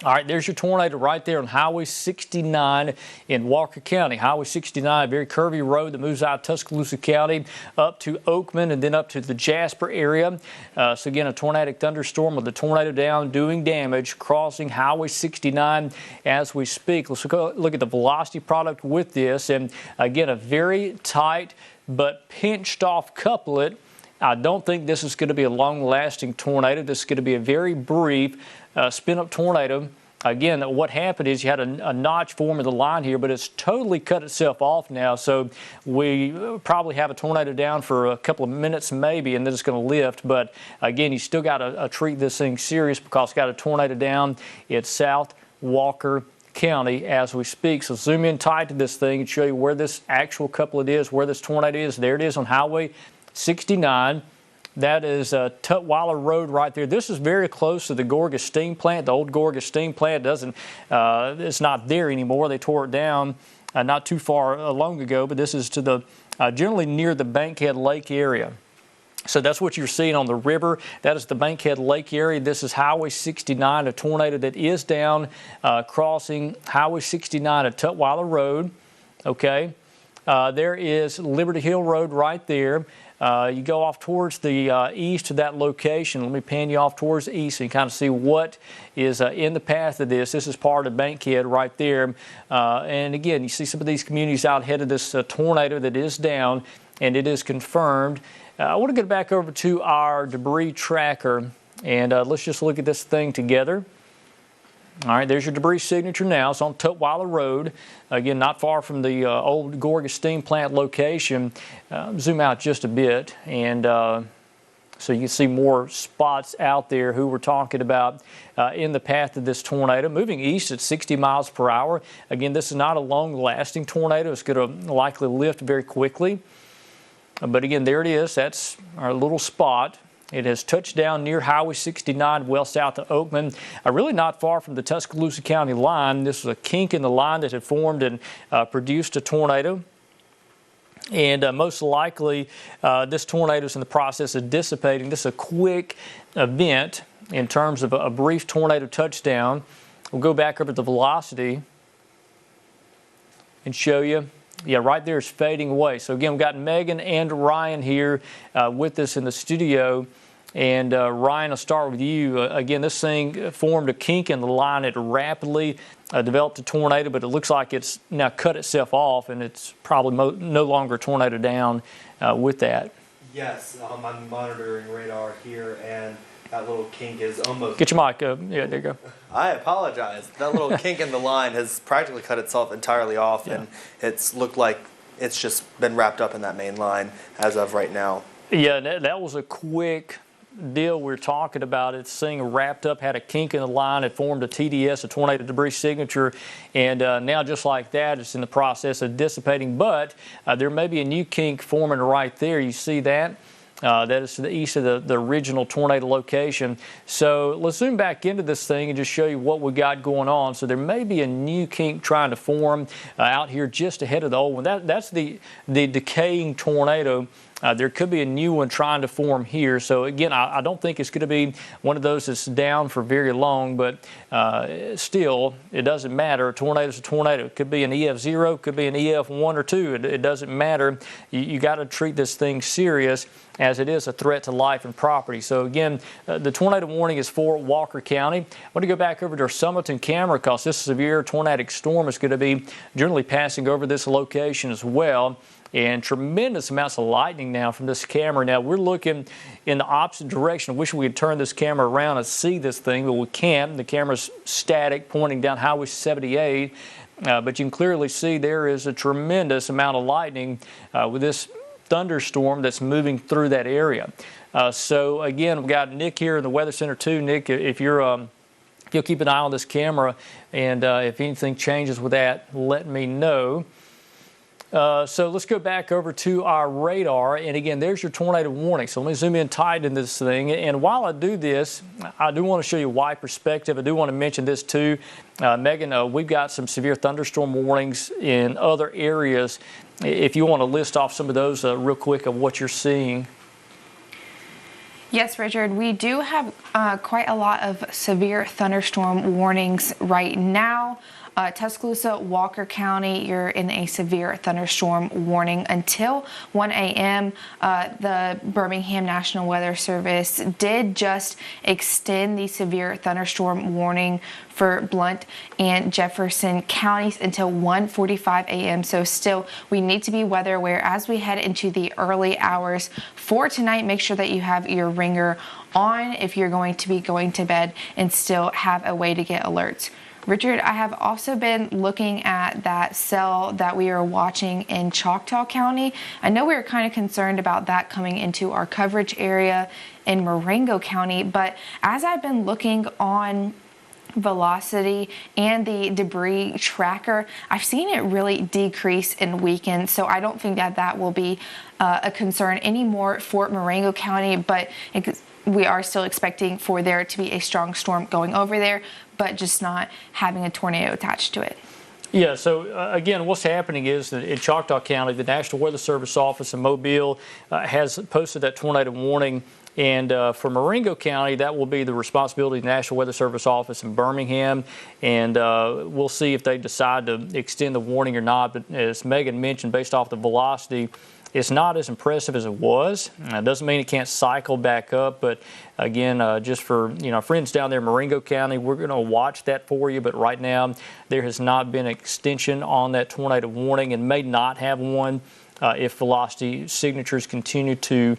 All right, there's your tornado right there on Highway 69 in Walker County. Highway 69, a very curvy road that moves out of Tuscaloosa County up to Oakman and then up to the Jasper area. So again, a tornadic thunderstorm with the tornado down doing damage, crossing Highway 69 as we speak. Let's go look at the velocity product with this. And again, a very tight but pinched off couplet. I don't think this is going to be a long-lasting tornado. This is going to be a very brief spin-up tornado. Again, what happened is you had a notch form of the line here, but it's totally cut itself off now. So we probably have a tornado down for a couple of minutes maybe, and then it's going to lift. But again, you still got to treat this thing serious because it's got a tornado down in South Walker County as we speak. So zoom in tight to this thing and show you where this actual couplet is, where this tornado is. There it is on Highway 69. That is Tutwiler Road right there. This is very close to the Gorgas steam plant. The old Gorgas steam plant it's not there anymore. They tore it down not too far long ago, but this is to the generally near the Bankhead Lake area. So that's what you're seeing on the river. That is the Bankhead Lake area. This is Highway 69, a tornado that is down crossing Highway 69 at Tutwiler Road. Okay. There is Liberty Hill Road right there. You go off towards the east of that location. Let me pan you off towards the east so you kind of see what is in the path of this. This is part of Bankhead right there. And again, you see some of these communities out ahead of this tornado that is down, and it is confirmed. I want to get back over to our debris tracker, and let's just look at this thing together. All right, there's your debris signature now. It's on Tutwiler Road. Again, not far from the old Gorgas steam plant location. Zoom out just a bit, and so you can see more spots out there who we're talking about in the path of this tornado. Moving east at 60 miles per hour. Again, this is not a long-lasting tornado. It's going to likely lift very quickly. But again, there it is. That's our little spot. It has touched down near Highway 69, well south of Oakman, really not far from the Tuscaloosa County line. This was a kink in the line that had formed and produced a tornado. And most likely, this tornado is in the process of dissipating. This is a quick event in terms of a brief tornado touchdown. We'll go back over to the velocity and show you. Yeah, right there is fading away. So again, we've got Megan and Ryan here with us in the studio. And Ryan, I'll start with you. Again, this thing formed a kink in the line. It rapidly developed a tornado, but it looks like it's now cut itself off, and it's probably no longer a tornado down with that. Yes, I'm monitoring radar here, and that little kink is almost... Get your mic up. Yeah, there you go. I apologize. That little kink in the line has practically cut itself entirely off, and it's looked like it's just been wrapped up in that main line as of right now. Yeah, that was a quick deal we're talking about. It's thing wrapped up, had a kink in the line, it formed a TDS, a tornado debris signature, and now just like that, it's in the process of dissipating. But there may be a new kink forming right there. You see that? That is to the east of the original tornado location. So let's zoom back into this thing and just show you what we got going on. So there may be a new kink trying to form out here just ahead of the old one. That's the decaying tornado. There could be a new one trying to form here. So again, I don't think it's going to be one of those that's down for very long, but still, it doesn't matter. A tornado's a tornado. It could be an EF0, could be an EF1 or 2. It doesn't matter. You got to treat this thing serious, as it is a threat to life and property. So again, the tornado warning is for Walker County. I want to go back over to our Sumter camera because this severe tornadic storm is going to be generally passing over this location as well. And tremendous amounts of lightning now from this camera. Now we're looking in the opposite direction. I wish we could turn this camera around and see this thing, but we can't. The camera's static, pointing down Highway 78. But you can clearly see there is a tremendous amount of lightning with this thunderstorm that's moving through that area. So again, we've got Nick here in the Weather Center too. Nick, if you'll keep an eye on this camera, and if anything changes with that, let me know. So let's go back over to our radar, and again, there's your tornado warning. So let me zoom in tight in this thing, and while I do this, I do want to show you wide perspective. I do want to mention this too. Megan, we've got some severe thunderstorm warnings in other areas. If you want to list off some of those real quick of what you're seeing. Yes, Richard, we do have quite a lot of severe thunderstorm warnings right now. Tuscaloosa, Walker County, you're in a severe thunderstorm warning until 1 a.m. The Birmingham National Weather Service did just extend the severe thunderstorm warning for Blount and Jefferson counties until 1:45 a.m. So still, we need to be weather aware as we head into the early hours for tonight. Make sure that you have your ringer on if you're going to be going to bed and still have a way to get alerts. Richard, I have also been looking at that cell that we are watching in Choctaw County. I know we were kind of concerned about that coming into our coverage area in Marengo County, but as I've been looking on velocity and the debris tracker, I've seen it really decrease and weaken, so I don't think that will be a concern anymore for Marengo County, but we are still expecting for there to be a strong storm going over there, but just not having a tornado attached to it. Yeah, so again, what's happening is that in Choctaw County, the National Weather Service office in Mobile has posted that tornado warning. And for Marengo County, that will be the responsibility of the National Weather Service office in Birmingham. And we'll see if they decide to extend the warning or not. But as Megan mentioned, based off the velocity, it's not as impressive as it was. It doesn't mean it can't cycle back up, but again, just for friends down there in Marengo County, we're going to watch that for you. But right now, there has not been an extension on that tornado warning, and may not have one if velocity signatures continue to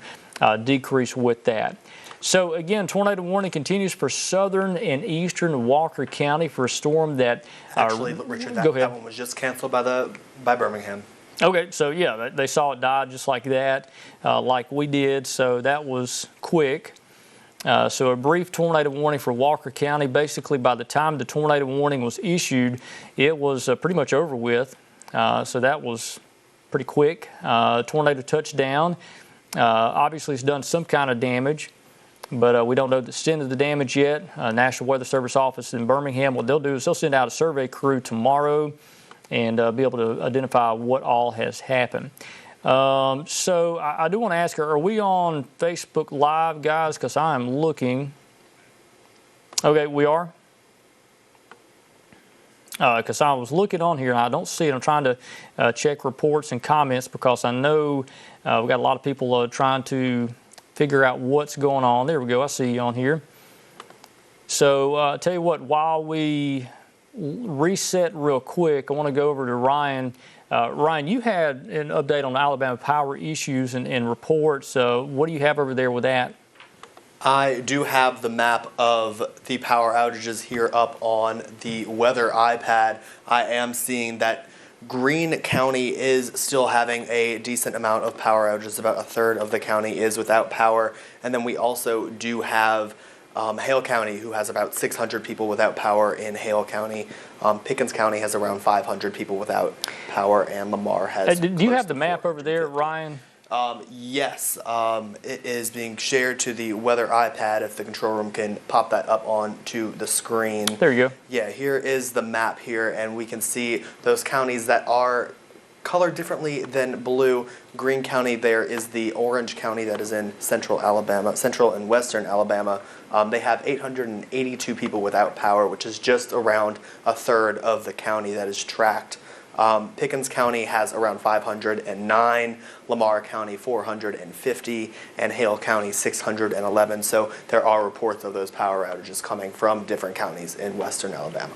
decrease with that. So again, tornado warning continues for southern and eastern Walker County for a storm that actually, Richard, that one was just canceled by Birmingham. Okay, so yeah, they saw it die just like that, like we did, so that was quick. So a brief tornado warning for Walker County. Basically, by the time the tornado warning was issued, it was pretty much over with, so that was pretty quick. Tornado touched down. Obviously, it's done some kind of damage, but we don't know the extent of the damage yet. National Weather Service office in Birmingham, what they'll do is they'll send out a survey crew tomorrow and be able to identify what all has happened. So I do want to ask her, are we on Facebook Live, guys? Because I am looking. Okay, we are? Because I was looking on here and I don't see it. I'm trying to check reports and comments because I know we've got a lot of people trying to figure out what's going on. There we go. I see you on here. So I'll tell you what, while we reset real quick, I want to go over to Ryan. Ryan, you had an update on Alabama power issues and reports. What do you have over there with that? I do have the map of the power outages here up on the weather iPad. I am seeing that Greene County is still having a decent amount of power outages. About a third of the county is without power. And then we also do have Hale County, who has about 600 people without power in Hale County. Pickens County has around 500 people without power, and Lamar has. Do you have the map over there, Ryan? Yes, it is being shared to the weather iPad. If the control room can pop that up onto the screen. There you go. Yeah, here is the map here, and we can see those counties that are colored differently than blue. Greene County there is the orange county that is in central Alabama, central and western Alabama. They have 882 people without power, which is just around a third of the county that is tracked. Pickens County has around 509, Lamar County 450, and Hale County 611. So there are reports of those power outages coming from different counties in western Alabama.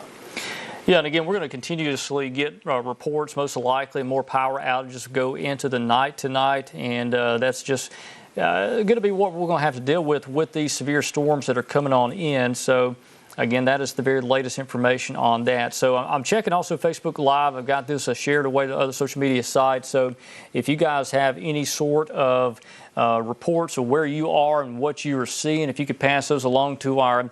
Yeah, and again, we're going to continuously get reports, most likely more power outages go into the night tonight, and that's just going to be what we're going to have to deal with these severe storms that are coming on in. So again, that is the very latest information on that. So I'm checking also Facebook Live. I've got this shared away to other social media sites. So if you guys have any sort of reports of where you are and what you are seeing, if you could pass those along to our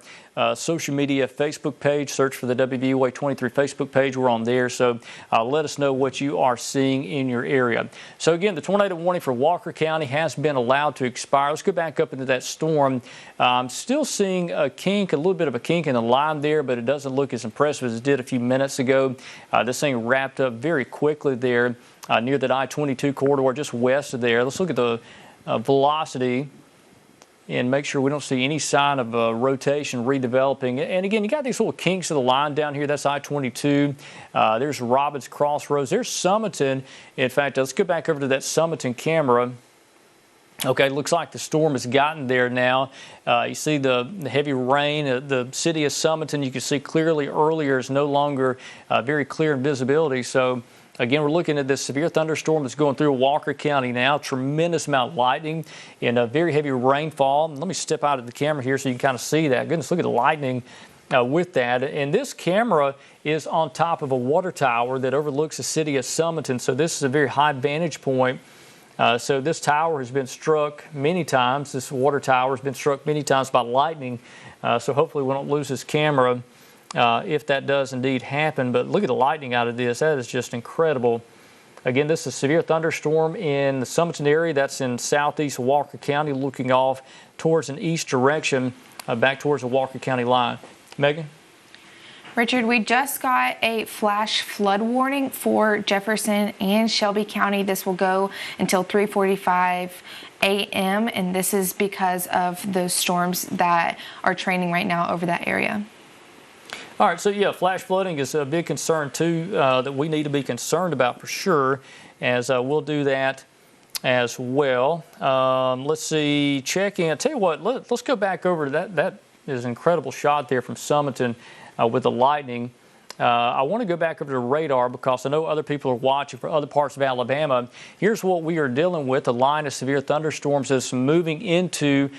social media Facebook page, search for the WVUA23 Facebook page. We're on there. So let us know what you are seeing in your area. So again, the tornado warning for Walker County has been allowed to expire. Let's go back up into that storm. I'm still seeing a little bit of a kink in the line there, but it doesn't look as impressive as it did a few minutes ago. This thing wrapped up very quickly there near that I-22 corridor just west of there. Let's look at the velocity and make sure we don't see any sign of rotation redeveloping. And again, you got these little kinks of the line down here. That's I-22. There's Robbins Crossroads. There's Summerton. In fact, let's go back over to that Summerton camera. Okay, looks like the storm has gotten there now. You see the heavy rain. The city of Summerton, you can see clearly earlier, is no longer very clear in visibility. So again, we're looking at this severe thunderstorm that's going through Walker County now. Tremendous amount of lightning and a very heavy rainfall. Let me step out of the camera here so you can kind of see that. Goodness, look at the lightning with that. And this camera is on top of a water tower that overlooks the city of Summerton. So this is a very high vantage point. So this tower has been struck many times. This water tower has been struck many times by lightning. So hopefully we don't lose this camera if that does indeed happen. But look at the lightning out of this. That is just incredible. Again, this is a severe thunderstorm in the Summerton area. That's in southeast Walker County, looking off towards an east direction, back towards the Walker County line. Megan? Richard, we just got a flash flood warning for Jefferson and Shelby County. This will go until 3:45 a.m., and this is because of those storms that are training right now over that area. All right, so yeah, flash flooding is a big concern too that we need to be concerned about for sure, as we'll do that as well. Let's see, checking. I tell you what, let's go back over to that. That is an incredible shot there from Summerton with the lightning. I want to go back over to radar because I know other people are watching from other parts of Alabama. Here's what we are dealing with: a line of severe thunderstorms that's moving into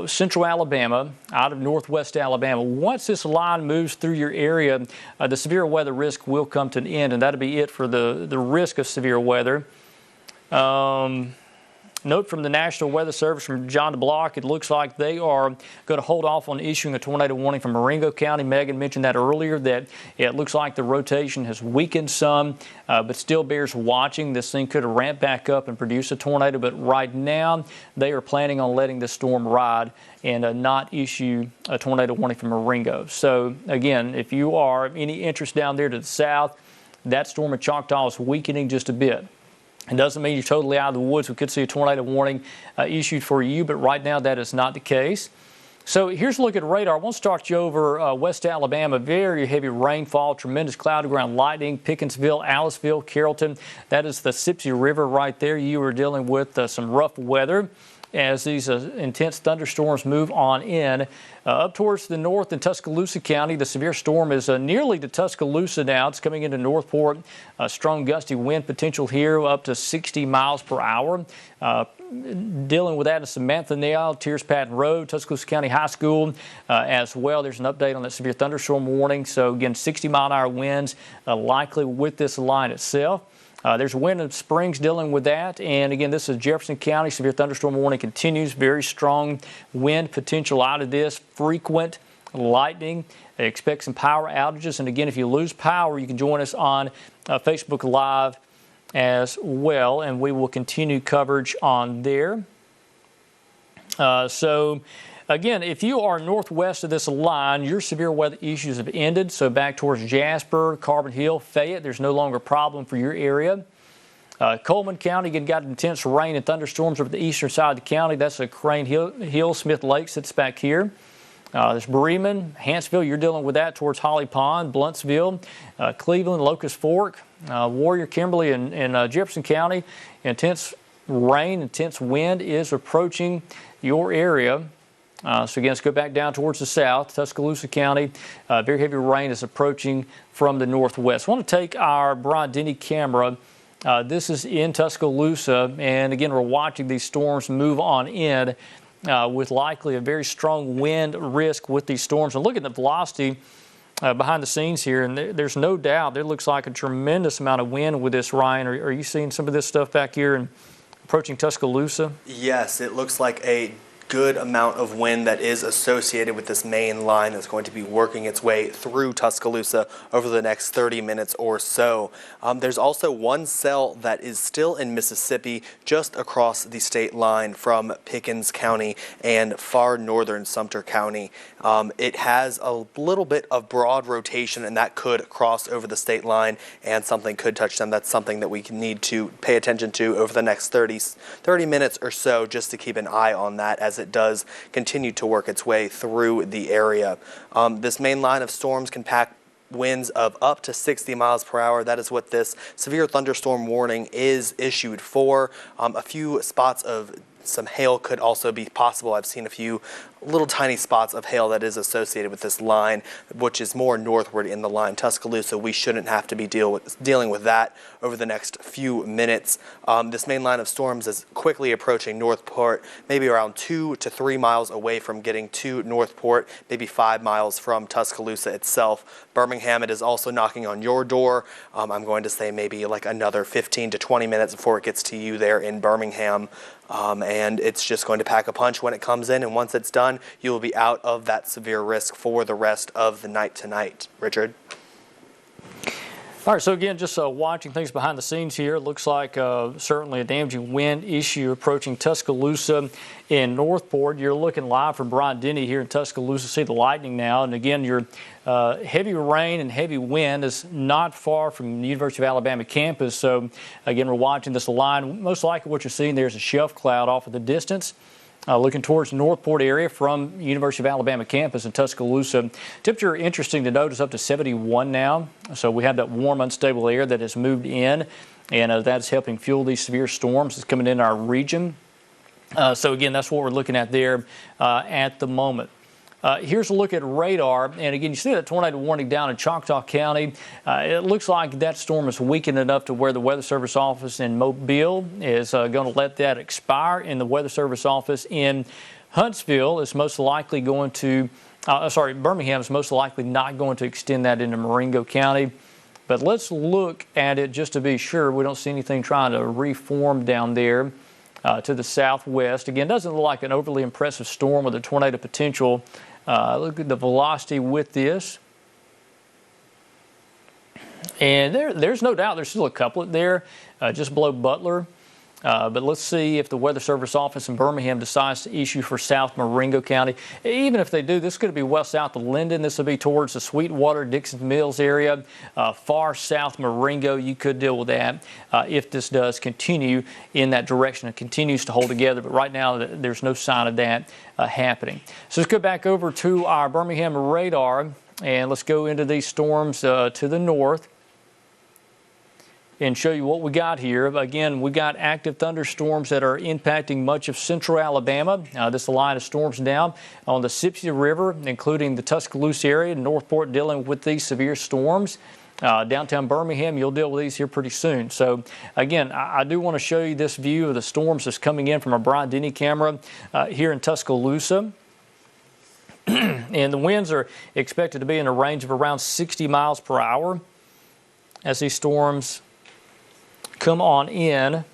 central Alabama, out of northwest Alabama. Once this line moves through your area, the severe weather risk will come to an end, and that'll be it for the risk of severe weather. Note from the National Weather Service from John DeBlock, it looks like they are going to hold off on issuing a tornado warning from Marengo County. Megan mentioned that earlier, that it looks like the rotation has weakened some, but still bears watching. This thing could ramp back up and produce a tornado, but right now they are planning on letting the storm ride and not issue a tornado warning from Marengo. So again, if you are any interest down there to the south, that storm in Choctaw is weakening just a bit. It doesn't mean you're totally out of the woods. We could see a tornado warning issued for you, but right now that is not the case. So here's a look at radar. I want to start you over West Alabama. Very heavy rainfall, tremendous cloud to ground lightning, Pickersville, Aliceville, Carrollton. That is the Sipsey River right there. You are dealing with some rough weather as these intense thunderstorms move on in. Up towards the north in Tuscaloosa County, the severe storm is nearly to Tuscaloosa now. It's coming into Northport. Strong gusty wind potential here up to 60 miles per hour. dealing with that is Samantha Nail, Tiers Patton Road, Tuscaloosa County High School as well. There's an update on that severe thunderstorm warning. So again, 60-mile-an-hour winds likely with this line itself. There's wind in Springs dealing with that. And again, this is Jefferson County. Severe thunderstorm warning continues. Very strong wind potential out of this. Frequent lightning. Expect some power outages. And again, if you lose power, you can join us on Facebook Live as well, and we will continue coverage on there. So again, if you are northwest of this line, your severe weather issues have ended. So back towards Jasper, Carbon Hill, Fayette, there's no longer a problem for your area. Coleman County, again, got intense rain and thunderstorms over the eastern side of the county. That's a Crane Hill, Smith Lakes that's back here. There's Bremen, Hanceville, you're dealing with that towards Holly Pond, Bluntsville, Cleveland, Locust Fork, Warrior, Kimberly, and Jefferson County. Intense rain, intense wind is approaching your area. So again, let's go back down towards the south. Tuscaloosa County, very heavy rain is approaching from the northwest. I want to take our Brian Denny camera. This is in Tuscaloosa, and again, we're watching these storms move on in. With likely a very strong wind risk with these storms. And look at the velocity behind the scenes here, and there's no doubt there looks like a tremendous amount of wind with this, Ryan. Are you seeing some of this stuff back here and approaching Tuscaloosa? Yes, it looks like a good amount of wind that is associated with this main line that's going to be working its way through Tuscaloosa over the next 30 minutes or so. There's also one cell that is still in Mississippi just across the state line from Pickens County and far northern Sumter County. It has a little bit of broad rotation, and that could cross over the state line and something could touch them. That's something that we need to pay attention to over the next 30 minutes or so, just to keep an eye on that as it does continue to work its way through the area. This main line of storms can pack winds of up to 60 miles per hour. That is what this severe thunderstorm warning is issued for. A few spots of some hail could also be possible. I've seen a few little tiny spots of hail that is associated with this line, which is more northward in the line. Tuscaloosa, we shouldn't have to be dealing with that over the next few minutes. This main line of storms is quickly approaching Northport, maybe around 2 to 3 miles away from getting to Northport, maybe 5 miles from Tuscaloosa itself. Birmingham, it is also knocking on your door. I'm going to say maybe like another 15 to 20 minutes before it gets to you there in Birmingham. And it's just going to pack a punch when it comes in, and once it's done, you will be out of that severe risk for the rest of the night tonight. Richard? All right, so again, just watching things behind the scenes here, it looks like certainly a damaging wind issue approaching Tuscaloosa in Northport. You're looking live from Brian Denny here in Tuscaloosa. See the lightning now. And again, your heavy rain and heavy wind is not far from the University of Alabama campus. So again, we're watching this line. Most likely what you're seeing there is a shelf cloud off of the distance. Looking towards the Northport area from University of Alabama campus in Tuscaloosa. Temperature, interesting to note, is up to 71 now. So we have that warm, unstable air that has moved in, and that's helping fuel these severe storms that's coming in our region. So again, that's what we're looking at there at the moment. Here's a look at radar, and again, you see that tornado warning down in Choctaw County. It looks like that storm is weakened enough to where the Weather Service office in Mobile is going to let that expire, and the Weather Service office in Huntsville is most likely going to, Birmingham is most likely not going to extend that into Marengo County. But let's look at it just to be sure we don't see anything trying to reform down there. To the southwest. Again, doesn't look like an overly impressive storm with a tornado potential. Look at the velocity with this. And there's no doubt there's still a couplet there just below Butler. But let's see if the Weather Service office in Birmingham decides to issue for South Marengo County. Even if they do, this could be well south of Linden. This will be towards the Sweetwater, Dixon Mills area. Far south Marengo, you could deal with that if this does continue in that direction and continues to hold together. But right now, there's no sign of that happening. So let's go back over to our Birmingham radar, and let's go into these storms to the north and show you what we got here. Again, we got active thunderstorms that are impacting much of central Alabama. This line of storms down on the Sipsey River, including the Tuscaloosa area, Northport dealing with these severe storms. downtown Birmingham, you'll deal with these here pretty soon. So again, I do want to show you this view of the storms that's coming in from a Bryant-Denny camera here in Tuscaloosa. And the winds are expected to be in a range of around 60 miles per hour as these storms come on in.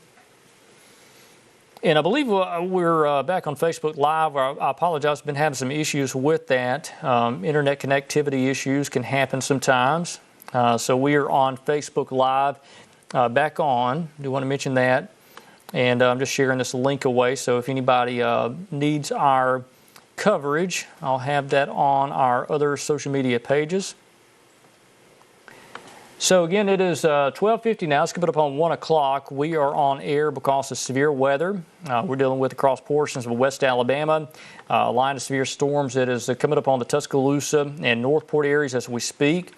And I believe we're back on Facebook Live. I apologize, I've been having some issues with that. Internet connectivity issues can happen sometimes. So we are on Facebook Live, back on. Do want to mention that. And I'm just sharing this link away. So if anybody needs our coverage, I'll have that on our other social media pages. So again, it is 12:50 now. It's coming up on 1 o'clock. We are on air because of severe weather. We're dealing with across portions of West Alabama. A line of severe storms that is coming up on the Tuscaloosa and Northport areas as we speak.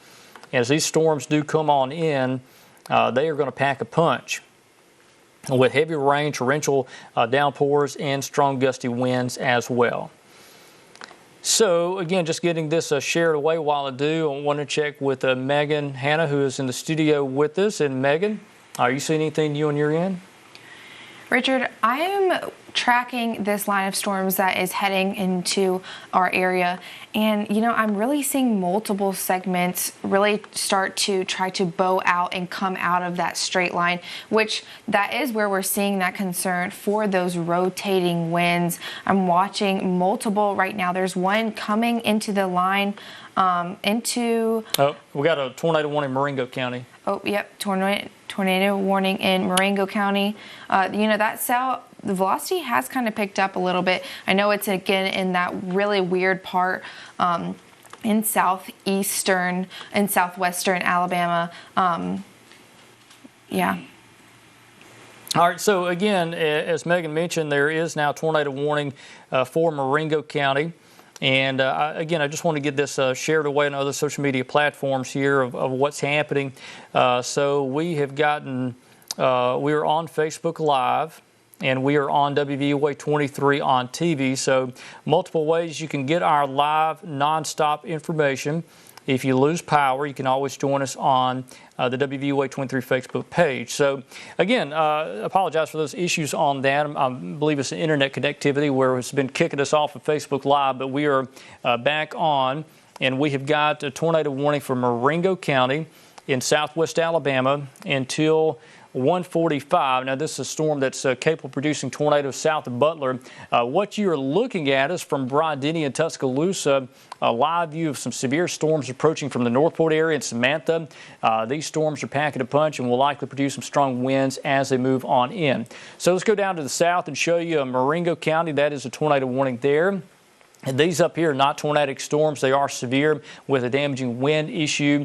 As these storms do come on in, they are going to pack a punch with heavy rain, torrential downpours, and strong gusty winds as well. So again, just getting this shared away while I do, I want to check with Megan Hanna, who is in the studio with us. And Megan, are you seeing anything new on your end? Richard, I am tracking this line of storms that is heading into our area, and I'm really seeing multiple segments really start to try to bow out and come out of that straight line, which that is where we're seeing that concern for those rotating winds. I'm watching multiple right now. There's one coming into the line into... Oh, we got a tornado warning in Marengo County. Oh, yep, tornado warning in Marengo County. The velocity has kind of picked up a little bit. I know it's again in that really weird part in southeastern and southwestern Alabama. Yeah. All right, so again, as Megan mentioned, there is now tornado warning for Marengo County. And again, I just want to get this shared away on other social media platforms here of what's happening. So we have gotten, we are on Facebook Live, and we are on WVUA23 on TV. So multiple ways you can get our live, nonstop information. If you lose power, you can always join us on the WVUA23 Facebook page. So again, apologize for those issues on that. I believe it's the internet connectivity where it's been kicking us off of Facebook Live, but we are back on, and we have got a tornado warning for Marengo County in southwest Alabama until 1:45. Now, this is a storm that's capable of producing tornadoes south of Butler. What you're looking at is from Bryant-Denny and Tuscaloosa, a live view of some severe storms approaching from the Northport area and Samantha. These storms are packing a punch and will likely produce some strong winds as they move on in. So let's go down to the south and show you Marengo County. That is a tornado warning there. And these up here are not tornadic storms. They are severe with a damaging wind issue.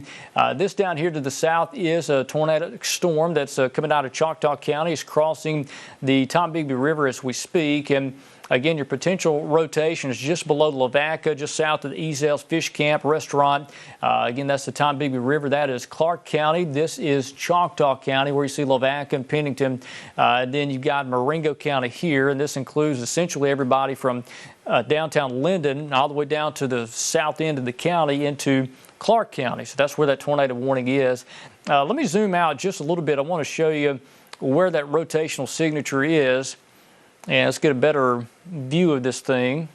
This down here to the south is a tornadic storm that's coming out of Choctaw County. It's crossing the Tombigbee River as we speak. And again, your potential rotation is just below the Lavaca, just south of the Ezel's Fish Camp Restaurant. Again, that's the Tombigbee River. That is Clark County. This is Choctaw County, where you see Lavaca and Pennington. Then you've got Marengo County here, and this includes essentially everybody from downtown Linden all the way down to the south end of the county into Clark County. So that's where that tornado warning is. Let me zoom out just a little bit. I want to show you where that rotational signature is. And let's get a better view of this thing.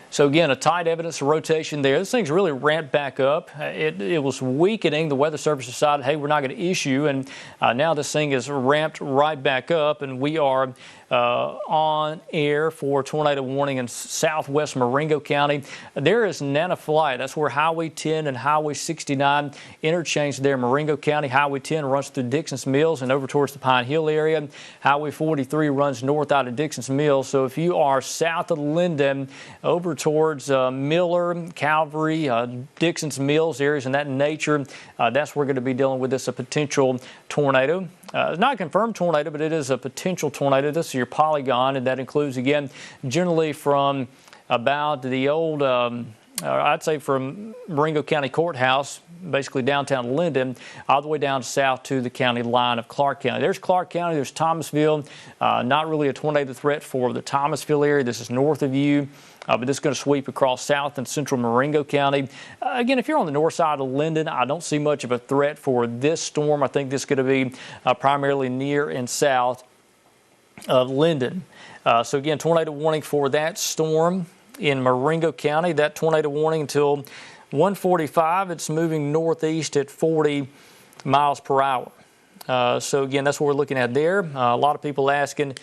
So again, a tight evidence of rotation there. This thing's really ramped back up. It was weakening. The Weather Service decided, hey, we're not going to issue. And now this thing is ramped right back up. And we are on air for tornado warning in southwest Marengo County. There is none of flight. That's where Highway 10 and Highway 69 interchange there in Marengo County. Highway 10 runs through Dixon's Mills and over towards the Pine Hill area. Highway 43 runs north out of Dixon's Mills. So if you are south of Linden over towards Miller, Calvary, Dixon's Mills areas and that nature, that's where we're going to be dealing with this potential tornado. It's not a confirmed tornado, but it is a potential tornado. This is your polygon, and that includes, again, generally from about the old I'd say from Marengo County Courthouse, basically downtown Linden, all the way down south to the county line of Clark County. There's Clark County, there's Thomasville. Not really a tornado threat for the Thomasville area. This is north of you. But this is going to sweep across south and central Marengo County. Again, if you're on the north side of Linden, I don't see much of a threat for this storm. I think this is going to be primarily near and south of Linden. So again, tornado warning for that storm in Marengo County. That tornado warning until 1:45. It's moving northeast at 40 miles per hour. So again, that's what we're looking at there. A lot of people asking.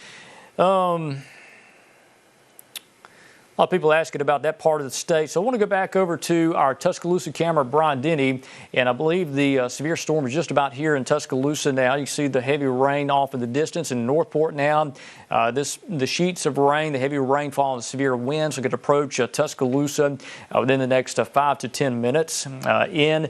A lot of people asking about that part of the state. So I want to go back over to our Tuscaloosa camera, Brian Denny, and I believe the severe storm is just about here in Tuscaloosa now. You see the heavy rain off in the distance in Northport now. The sheets of rain, the heavy rainfall and the severe winds are going to approach Tuscaloosa within the next 5 to 10 minutes. In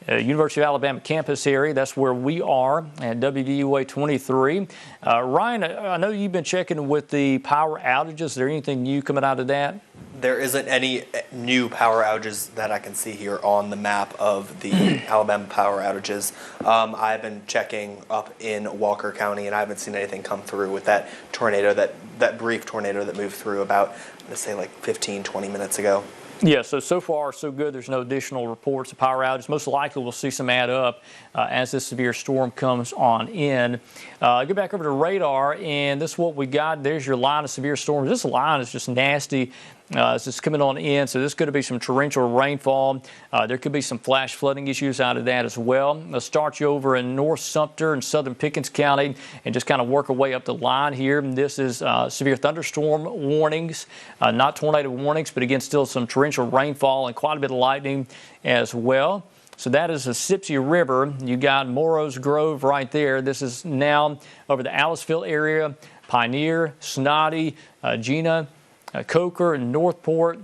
University of Alabama campus area, that's where we are at WVUA23. Ryan, I know you've been checking with the power outages. Is there anything new coming out of that? There isn't any new power outages that I can see here on the map of the Alabama power outages. I've been checking up in Walker County, and I haven't seen anything come through with that tornado, that brief tornado that moved through about, let's say, like 15, 20 minutes ago. Yeah, so far so good. There's no additional reports of power outages. Most likely we'll see some add up as this severe storm comes on in. Go back over to radar, and this is what we got. There's your line of severe storms. This line is just nasty. It's just coming on in, so there's going to be some torrential rainfall. There could be some flash flooding issues out of that as well. Let's start you over in North Sumter and Southern Pickens County and just kind of work our way up the line here. This is severe thunderstorm warnings, not tornado warnings, but again, still some torrential rainfall and quite a bit of lightning as well. So that is the Sipsey River. You got Morrow's Grove right there. This is now over the Aliceville area, Pioneer, Snotty, Gina, Coker, and Northport.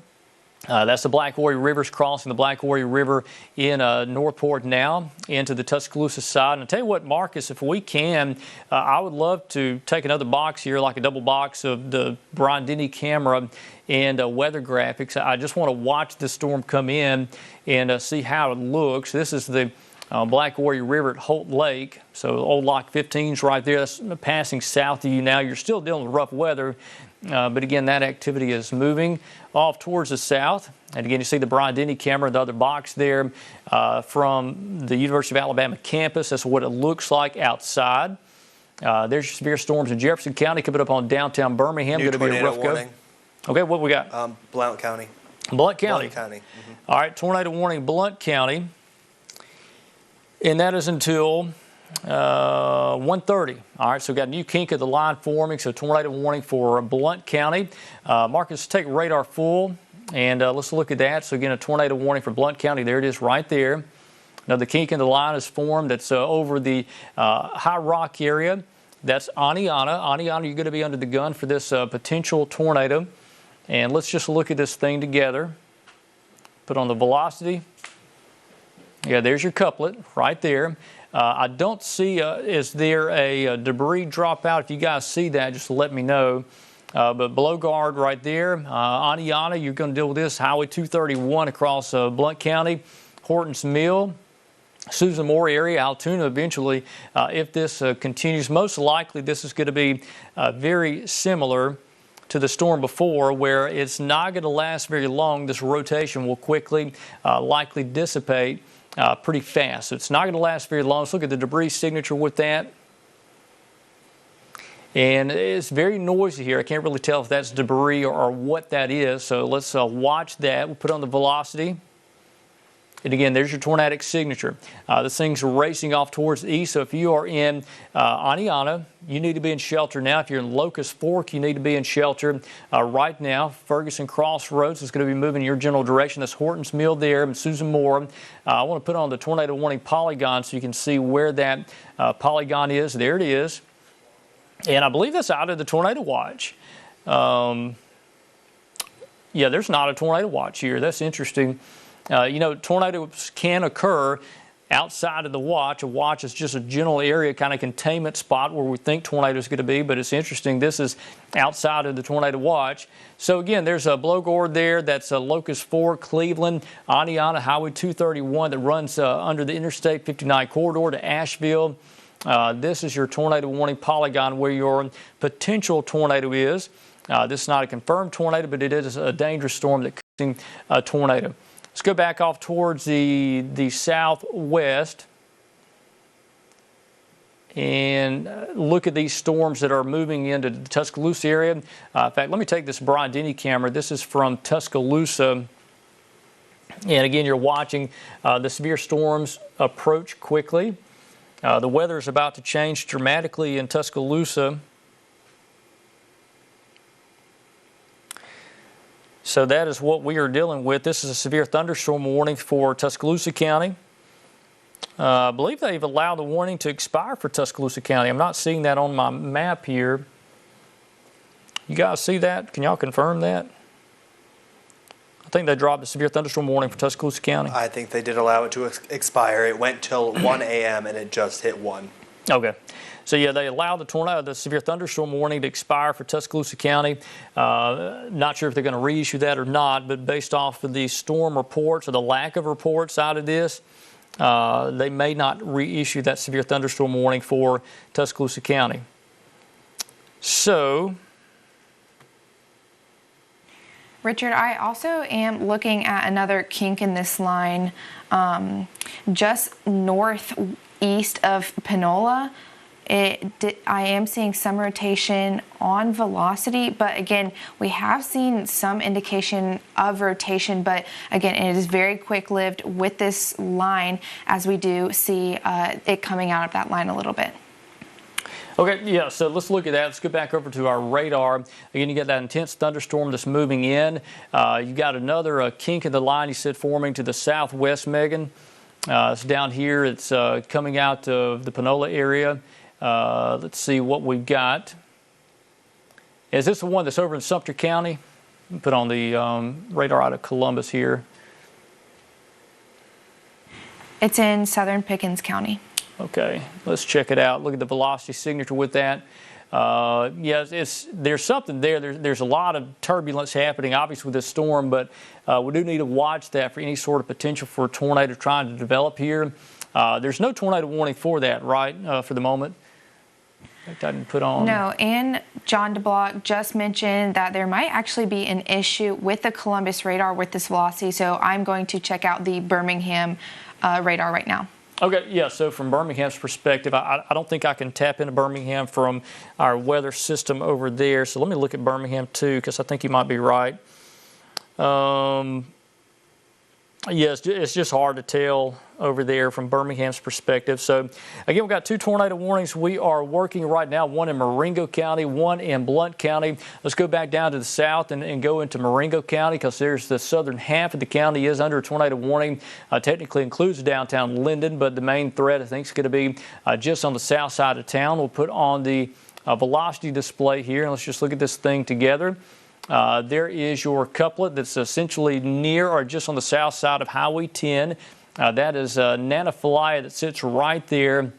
That's the Black Warrior River's crossing the Black Warrior River in Northport now into the Tuscaloosa side. And I'll tell you what, Marcus, if we can, I would love to take another box here, like a double box of the Brian Denny camera and weather graphics. I just want to watch the storm come in and see how it looks. This is the Black Warrior River at Holt Lake. So old Lock 15's right there. That's passing south of you now. You're still dealing with rough weather. But again, that activity is moving off towards the south. And again, you see the Brian Denny camera, the other box there from the University of Alabama campus. That's what it looks like outside. There's your severe storms in Jefferson County coming up on downtown Birmingham. Going to be a rough go. Okay, what we got? Blount County. Blount County. Blount County. Mm-hmm. All right, tornado warning, Blount County. And that is until 1:30. All right, so we've got a new kink of the line forming, so tornado warning for Blount County. Marcus, take radar full, and let's look at that. So again, a tornado warning for Blount County. There it is right there. Now the kink in the line is formed. That's over the High Rock area. That's Aniana. Aniana, you're going to be under the gun for this potential tornado. And let's just look at this thing together. Put on the velocity. Yeah, there's your couplet right there. I don't see, is there a debris dropout? If you guys see that, just let me know. But below guard right there, Aniana, you're going to deal with this. Highway 231 across Blount County, Horton's Mill, Susan Moore area, Altoona eventually. If this continues, most likely this is going to be very similar to the storm before, where it's not going to last very long. This rotation will quickly likely dissipate pretty fast. So it's not going to last very long. Let's look at the debris signature with that. And it's very noisy here. I can't really tell if that's debris or what that is. So let's watch that. We'll put on the velocity. And again, there's your tornadic signature. This thing's racing off towards the east. So if you are in Aniana, you need to be in shelter now. If you're in Locust Fork, you need to be in shelter right now. Ferguson Crossroads is going to be moving in your general direction. That's Horton's Mill there and Susan Moore. I want to put on the tornado warning polygon so you can see where that polygon is. There it is. And I believe that's out of the tornado watch. Yeah, there's not a tornado watch here. That's interesting. You know, tornadoes can occur outside of the watch. A watch is just a general area, kind of containment spot where we think tornado is going to be, but it's interesting. This is outside of the tornado watch. So again, there's a blowguard there. That's a Locust 4, Cleveland, Aniana, Highway 231 that runs under the Interstate 59 corridor to Asheville. This is your tornado warning polygon where your potential tornado is. This is not a confirmed tornado, but it is a dangerous storm that could be a tornado. Let's go back off towards the southwest and look at these storms that are moving into the Tuscaloosa area. In fact, let me take this Brian Denny camera. This is from Tuscaloosa. And again, you're watching the severe storms approach quickly. The weather is about to change dramatically in Tuscaloosa. So that is what we are dealing with. This is a severe thunderstorm warning for Tuscaloosa County. I believe they've allowed the warning to expire for Tuscaloosa County. I'm not seeing that on my map here. You guys see that? Can y'all confirm that? I think they dropped the severe thunderstorm warning for Tuscaloosa County. I think they did allow it to expire. It went till 1 a.m. and it just hit 1. Okay. So yeah, they allowed the severe thunderstorm warning to expire for Tuscaloosa County. Not sure if they're going to reissue that or not, but based off of the storm reports or the lack of reports out of this, they may not reissue that severe thunderstorm warning for Tuscaloosa County. So, Richard, I also am looking at another kink in this line just northeast of Panola. I am seeing some rotation on velocity, but again, we have seen some indication of rotation, but again, it is very quick-lived with this line as we do see it coming out of that line a little bit. Okay, yeah, so let's look at that. Let's go back over to our radar. Again, you got that intense thunderstorm that's moving in. You got another kink in the line, you said, forming to the southwest, Megan. It's down here. It's coming out of the Panola area. Let's see what we've got. Is this the one that's over in Sumter County? Put on the radar out of Columbus here. It's in southern Pickens County. Okay, let's check it out. Look at the velocity signature with that. Yes, there's something there. There's a lot of turbulence happening, obviously, with this storm, but we do need to watch that for any sort of potential for a tornado trying to develop here. There's no tornado warning for that, right, for the moment? I didn't put on. No, and John DeBlock just mentioned that there might actually be an issue with the Columbus radar with this velocity, so I'm going to check out the Birmingham radar right now. Okay, yeah, so from Birmingham's perspective, I don't think I can tap into Birmingham from our weather system over there. So let me look at Birmingham too, because I think you might be right. Yes, it's just hard to tell over there from Birmingham's perspective. So again, we've got 2 tornado warnings. We are working right now, one in Marengo County, one in Blount County. Let's go back down to the south and go into Marengo County, because there's the southern half of the county is under a tornado warning. Technically includes downtown Linden, but the main threat I think is going to be just on the south side of town. We'll put on the velocity display here, and let's just look at this thing together. There is your couplet that's essentially near or just on the south side of Highway 10. That is Nanophilia that sits right there.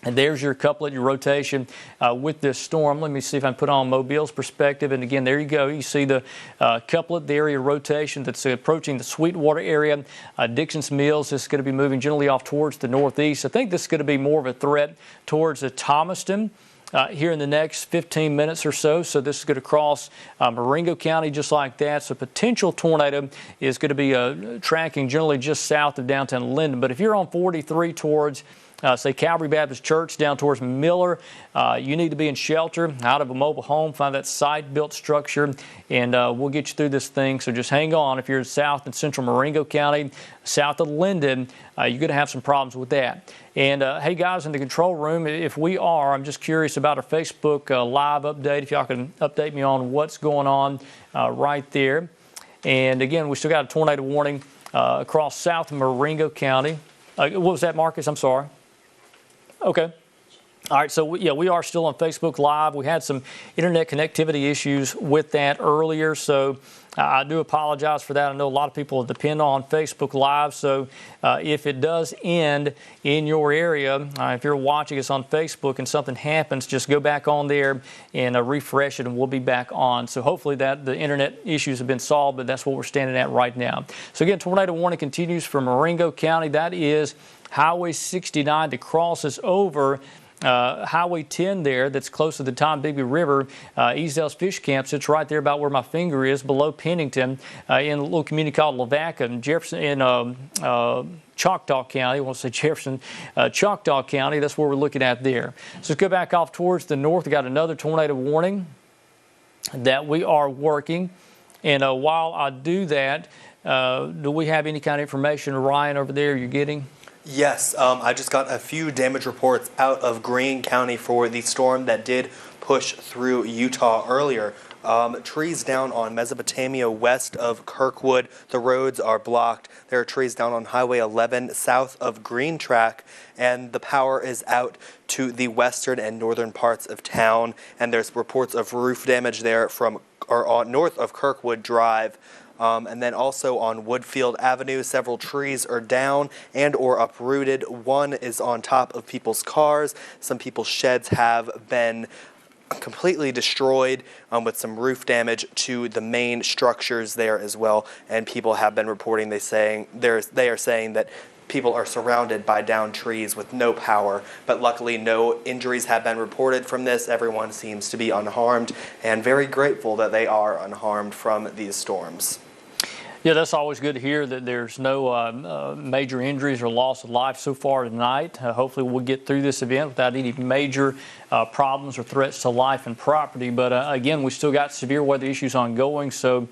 And there's your couplet, your rotation with this storm. Let me see if I can put on Mobile's perspective. And again, there you go. You see the couplet, the area rotation that's approaching the Sweetwater area. Dixon's Mills is going to be moving generally off towards the northeast. I think this is going to be more of a threat towards the Thomaston. Here in the next 15 minutes or so. So this is going to cross Marengo County just like that. So potential tornado is going to be tracking generally just south of downtown Linden. But if you're on 43 towards, say, Calvary Baptist Church down towards Miller, you need to be in shelter, out of a mobile home, find that site-built structure, and we'll get you through this thing. So just hang on. If you're south and central Marengo County, south of Linden, you're going to have some problems with that. And hey, guys, in the control room, if we are, I'm just curious about our Facebook live update, if y'all can update me on what's going on right there. And again, we still got a tornado warning across south of Marengo County. What was that, Marcus? I'm sorry. Okay. All right, so we are still on Facebook Live. We had some internet connectivity issues with that earlier, so I do apologize for that. I know a lot of people depend on Facebook Live, so if it does end in your area, if you're watching us on Facebook and something happens, just go back on there and refresh it, and we'll be back on. So hopefully that the internet issues have been solved, but that's what we're standing at right now. So again, tornado warning continues for Marengo County. That is Highway 69 that crosses over Highway 10 there, that's close to the Tombigbee River. Easdale's Fish Camp sits right there about where my finger is, below Pennington, in a little community called Lavaca in Jefferson, in Choctaw County. I won't say Jefferson, Choctaw County. That's where we're looking at there. So let's go back off towards the north. We got another tornado warning that we are working. And while I do that, do we have any kind of information, Ryan, over there you're getting? Yes, I just got a few damage reports out of Greene County for the storm that did push through Utah earlier. Trees down on Mesopotamia west of Kirkwood. The roads are blocked. There are trees down on Highway 11 south of Green Track, and the power is out to the western and northern parts of town. And there's reports of roof damage there north of Kirkwood Drive. And then also on Woodfield Avenue, several trees are down and or uprooted. One is on top of people's cars. Some people's sheds have been completely destroyed, with some roof damage to the main structures there as well. And people have been reporting, they are saying that people are surrounded by downed trees with no power, but luckily no injuries have been reported from this. Everyone seems to be unharmed, and very grateful that they are unharmed from these storms. Yeah, that's always good to hear that there's no major injuries or loss of life so far tonight. Hopefully we'll get through this event without any major problems or threats to life and property. But again, we still got severe weather issues ongoing, so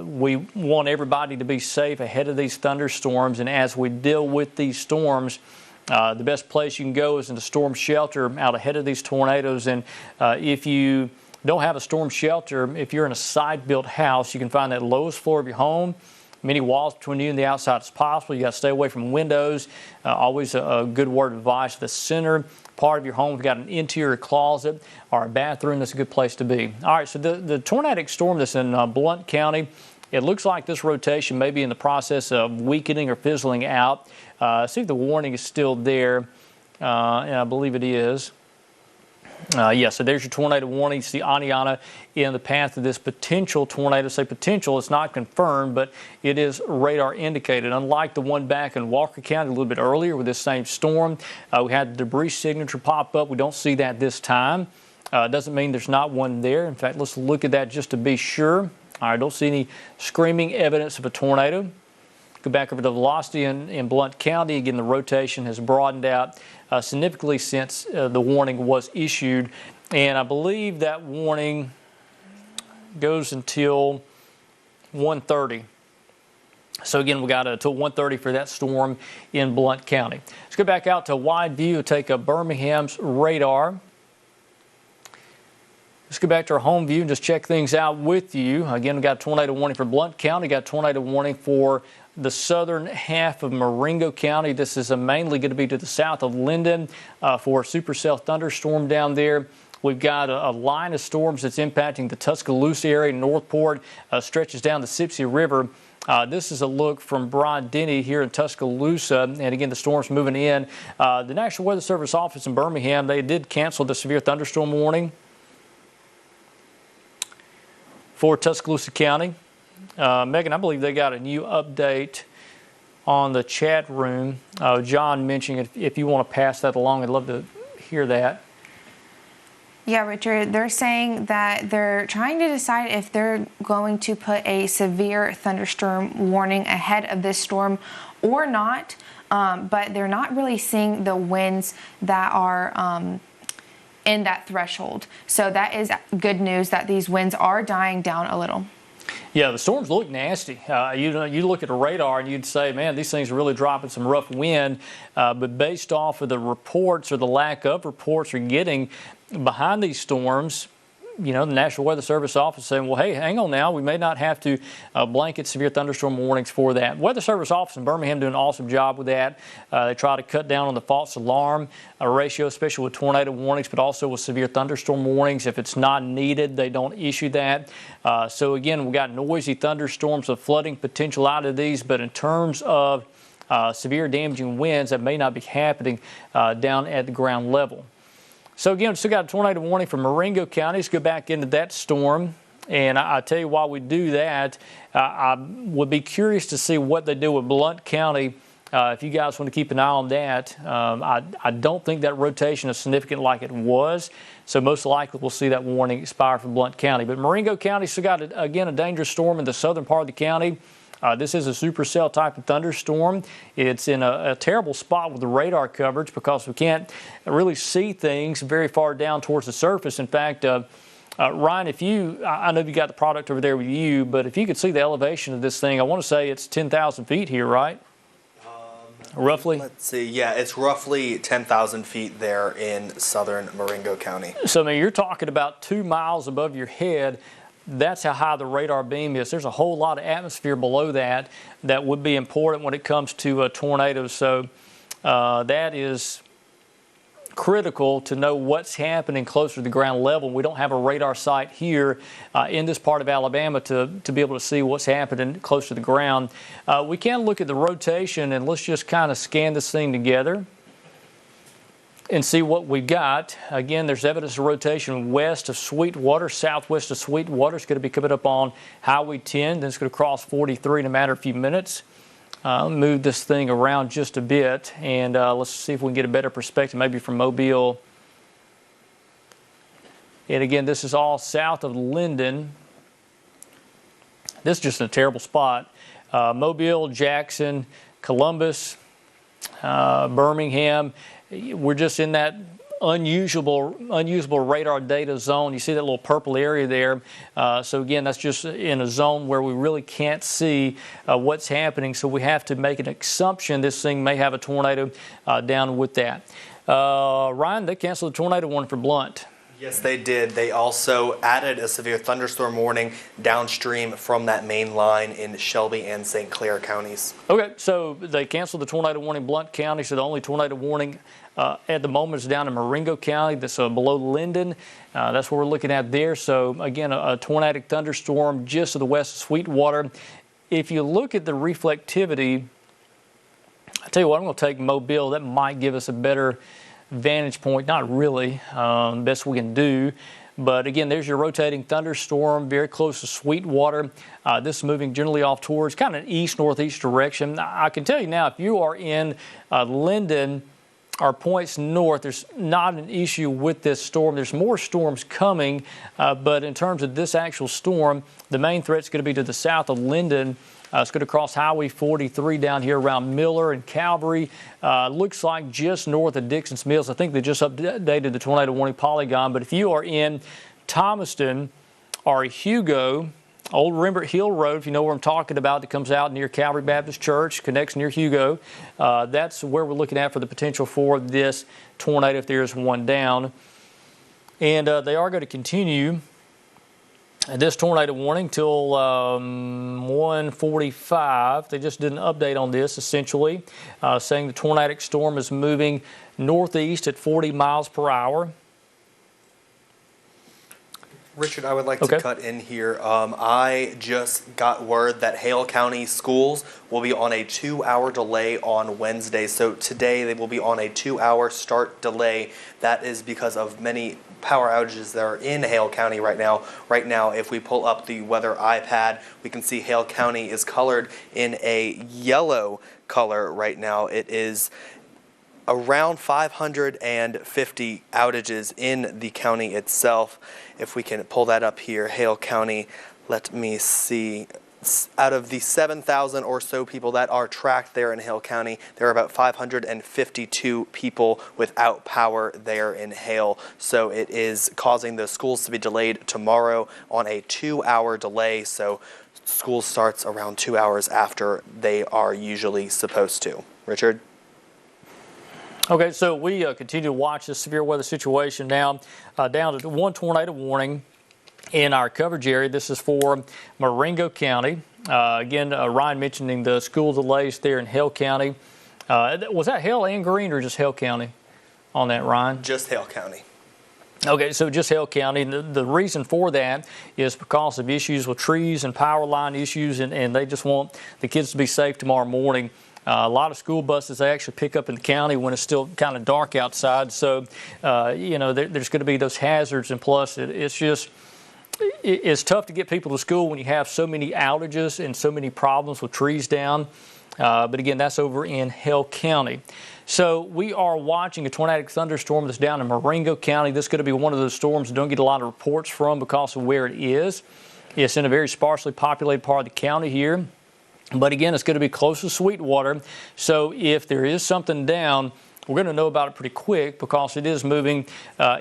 we want everybody to be safe ahead of these thunderstorms. And as we deal with these storms, the best place you can go is in the storm shelter out ahead of these tornadoes. And if you don't have a storm shelter, if you're in a side-built house, you can find that lowest floor of your home, many walls between you and the outside as possible. You got to stay away from windows. Always a good word of advice. The center part of your home, you've got an interior closet or a bathroom, that's a good place to be. All right, so the tornadic storm that's in Blount County, it looks like this rotation may be in the process of weakening or fizzling out. See if the warning is still there, and I believe it is. So there's your tornado warning. You see Aniana in the path of this potential tornado. Say potential, it's not confirmed, but it is radar indicated. Unlike the one back in Walker County a little bit earlier with this same storm, we had the debris signature pop up. We don't see that this time. Doesn't mean there's not one there. In fact, let's look at that just to be sure. All right, don't see any screaming evidence of a tornado. Go back over to velocity in Blount County. Again, the rotation has broadened out significantly since the warning was issued. And I believe that warning goes until 1:30. So again, we got until 1:30 for that storm in Blount County. Let's go back out to a wide view and take Birmingham's radar. Let's go back to our home view and just check things out with you. Again, we got a tornado warning for Blount County, got a tornado warning for the southern half of Marengo County. This is mainly going to be to the south of Linden for a supercell thunderstorm down there. We've got a line of storms that's impacting the Tuscaloosa area. Northport stretches down the Sipsey River. This is a look from Brian Denny here in Tuscaloosa. And again, the storm's moving in. The National Weather Service office in Birmingham, they did cancel the severe thunderstorm warning for Tuscaloosa County. Megan, I believe they got a new update on the chat room. John mentioning if you want to pass that along, I'd love to hear that. Yeah, Richard, they're saying that they're trying to decide if they're going to put a severe thunderstorm warning ahead of this storm or not, but they're not really seeing the winds that are in that threshold. So that is good news that these winds are dying down a little. Yeah, the storms look nasty. You look at the radar and you'd say, man, these things are really dropping some rough wind. But based off of the reports or the lack of reports we're getting behind these storms, the National Weather Service office saying, well, hey, hang on now. We may not have to blanket severe thunderstorm warnings for that. Weather Service office in Birmingham doing an awesome job with that. They try to cut down on the false alarm ratio, especially with tornado warnings, but also with severe thunderstorm warnings. If it's not needed, they don't issue that. So again, we got noisy thunderstorms with flooding potential out of these, but in terms of severe damaging winds, that may not be happening down at the ground level. So again, we still got a tornado warning for Marengo County. Let's go back into that storm. And I tell you, while we do that, I would be curious to see what they do with Blount County. If you guys want to keep an eye on that, I don't think that rotation is significant like it was. So most likely we'll see that warning expire for Blount County. But Marengo County still got, again, a dangerous storm in the southern part of the county. This is a supercell type of thunderstorm. It's in a terrible spot with the radar coverage because we can't really see things very far down towards the surface. In fact, Ryan, I know you got the product over there with you, but if you could see the elevation of this thing, I want to say it's 10,000 feet here, right? Roughly? Let's see. Yeah, it's roughly 10,000 feet there in southern Marengo County. So, I mean, you're talking about 2 miles above your head. That's how high the radar beam is. There's a whole lot of atmosphere below that would be important when it comes to tornadoes. So that is critical to know what's happening closer to the ground level. We don't have a radar site here in this part of Alabama to be able to see what's happening close to the ground. We can look at the rotation, and let's just kind of scan this thing together and see what we've got. Again, there's evidence of rotation west of Sweetwater, southwest of Sweetwater. It's going to be coming up on Highway 10. Then it's going to cross 43 in a matter of a few minutes. Move this thing around just a bit, and let's see if we can get a better perspective, maybe from Mobile. And again, this is all south of Linden. This is just in a terrible spot. Mobile, Jackson, Columbus, Birmingham. We're just in that unusable radar data zone. You see that little purple area there. So again, that's just in a zone where we really can't see what's happening. So we have to make an assumption this thing may have a tornado down with that. Ryan, they canceled the tornado warning for Blount. Yes, they did. They also added a severe thunderstorm warning downstream from that main line in Shelby and St. Clair counties. Okay, so they canceled the tornado warning in Blount County, so the only tornado warning at the moment is down in Marengo County. That's below Linden. That's what we're looking at there. So again, a tornadic thunderstorm just to the west of Sweetwater. If you look at the reflectivity, I tell you what, I'm going to take Mobile. That might give us a better vantage point. Not really, best we can do. But again, there's your rotating thunderstorm very close to Sweetwater. This is moving generally off towards kind of an east-northeast direction. I can tell you now, if you are in Linden or points north, there's not an issue with this storm. There's more storms coming, but in terms of this actual storm, the main threat is going to be to the south of Linden. It's going to cross Highway 43 down here around Miller and Calvary. Looks like just north of Dixon's Mills. I think they just updated the tornado warning polygon. But if you are in Thomaston or Hugo, Old Rembert Hill Road, if you know where I'm talking about, that comes out near Calvary Baptist Church, connects near Hugo, that's where we're looking at for the potential for this tornado if there is one down. And they are going to continue this tornado warning till 1:45. They just did an update on this, essentially, saying the tornadic storm is moving northeast at 40 miles per hour. Richard, I would like to cut in here. I just got word that Hale County schools will be on a 2-hour delay on Wednesday. So today they will be on a 2-hour start delay. That is because of many power outages that are in Hale County right now. Right now, if we pull up the weather iPad, we can see Hale County is colored in a yellow color right now. It is around 550 outages in the county itself. If we can pull that up here, Hale County, let me see. Out of the 7,000 or so people that are tracked there in Hale County, there are about 552 people without power there in Hale. So it is causing the schools to be delayed tomorrow on a 2-hour delay. So school starts around 2 hours after they are usually supposed to. Richard? Okay, so we continue to watch this severe weather situation now. Down to one tornado warning in our coverage area. This is for Marengo County. Again, Ryan mentioning the school delays there in Hale County. Was that Hale and Greene or just Hale County on that, Ryan? Just Hale County. Okay, so just Hale County. The reason for that is because of issues with trees and power line issues, and they just want the kids to be safe tomorrow morning. A lot of school buses they actually pick up in the county when it's still kind of dark outside. So, there's going to be those hazards, and plus it's tough to get people to school when you have so many outages and so many problems with trees down. But again, that's over in Hale County. So we are watching a tornadic thunderstorm that's down in Marengo County. This is going to be one of those storms we don't get a lot of reports from because of where it is. It's in a very sparsely populated part of the county here. But again, it's going to be close to Sweetwater. So if there is something down, we're going to know about it pretty quick because it is moving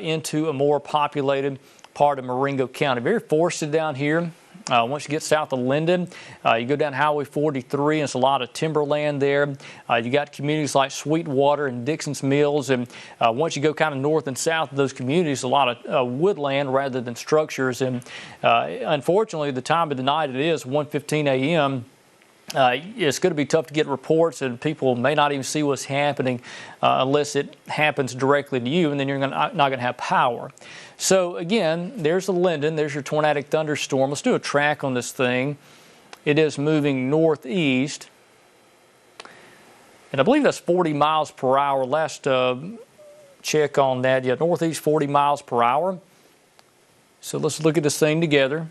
into a more populated part of Marengo County. Very forested down here. Once you get south of Linden, you go down Highway 43, and it's a lot of timberland there. You got communities like Sweetwater and Dixon's Mills, and once you go kind of north and south of those communities, a lot of woodland rather than structures. And unfortunately, the time of the night it is 1:15 a.m. It's going to be tough to get reports, and people may not even see what's happening unless it happens directly to you, and then you're not going to have power. So again, there's the Linden, there's your tornadic thunderstorm. Let's do a track on this thing. It is moving northeast, and I believe that's 40 miles per hour. Last check on that, yeah, northeast 40 miles per hour. So let's look at this thing together.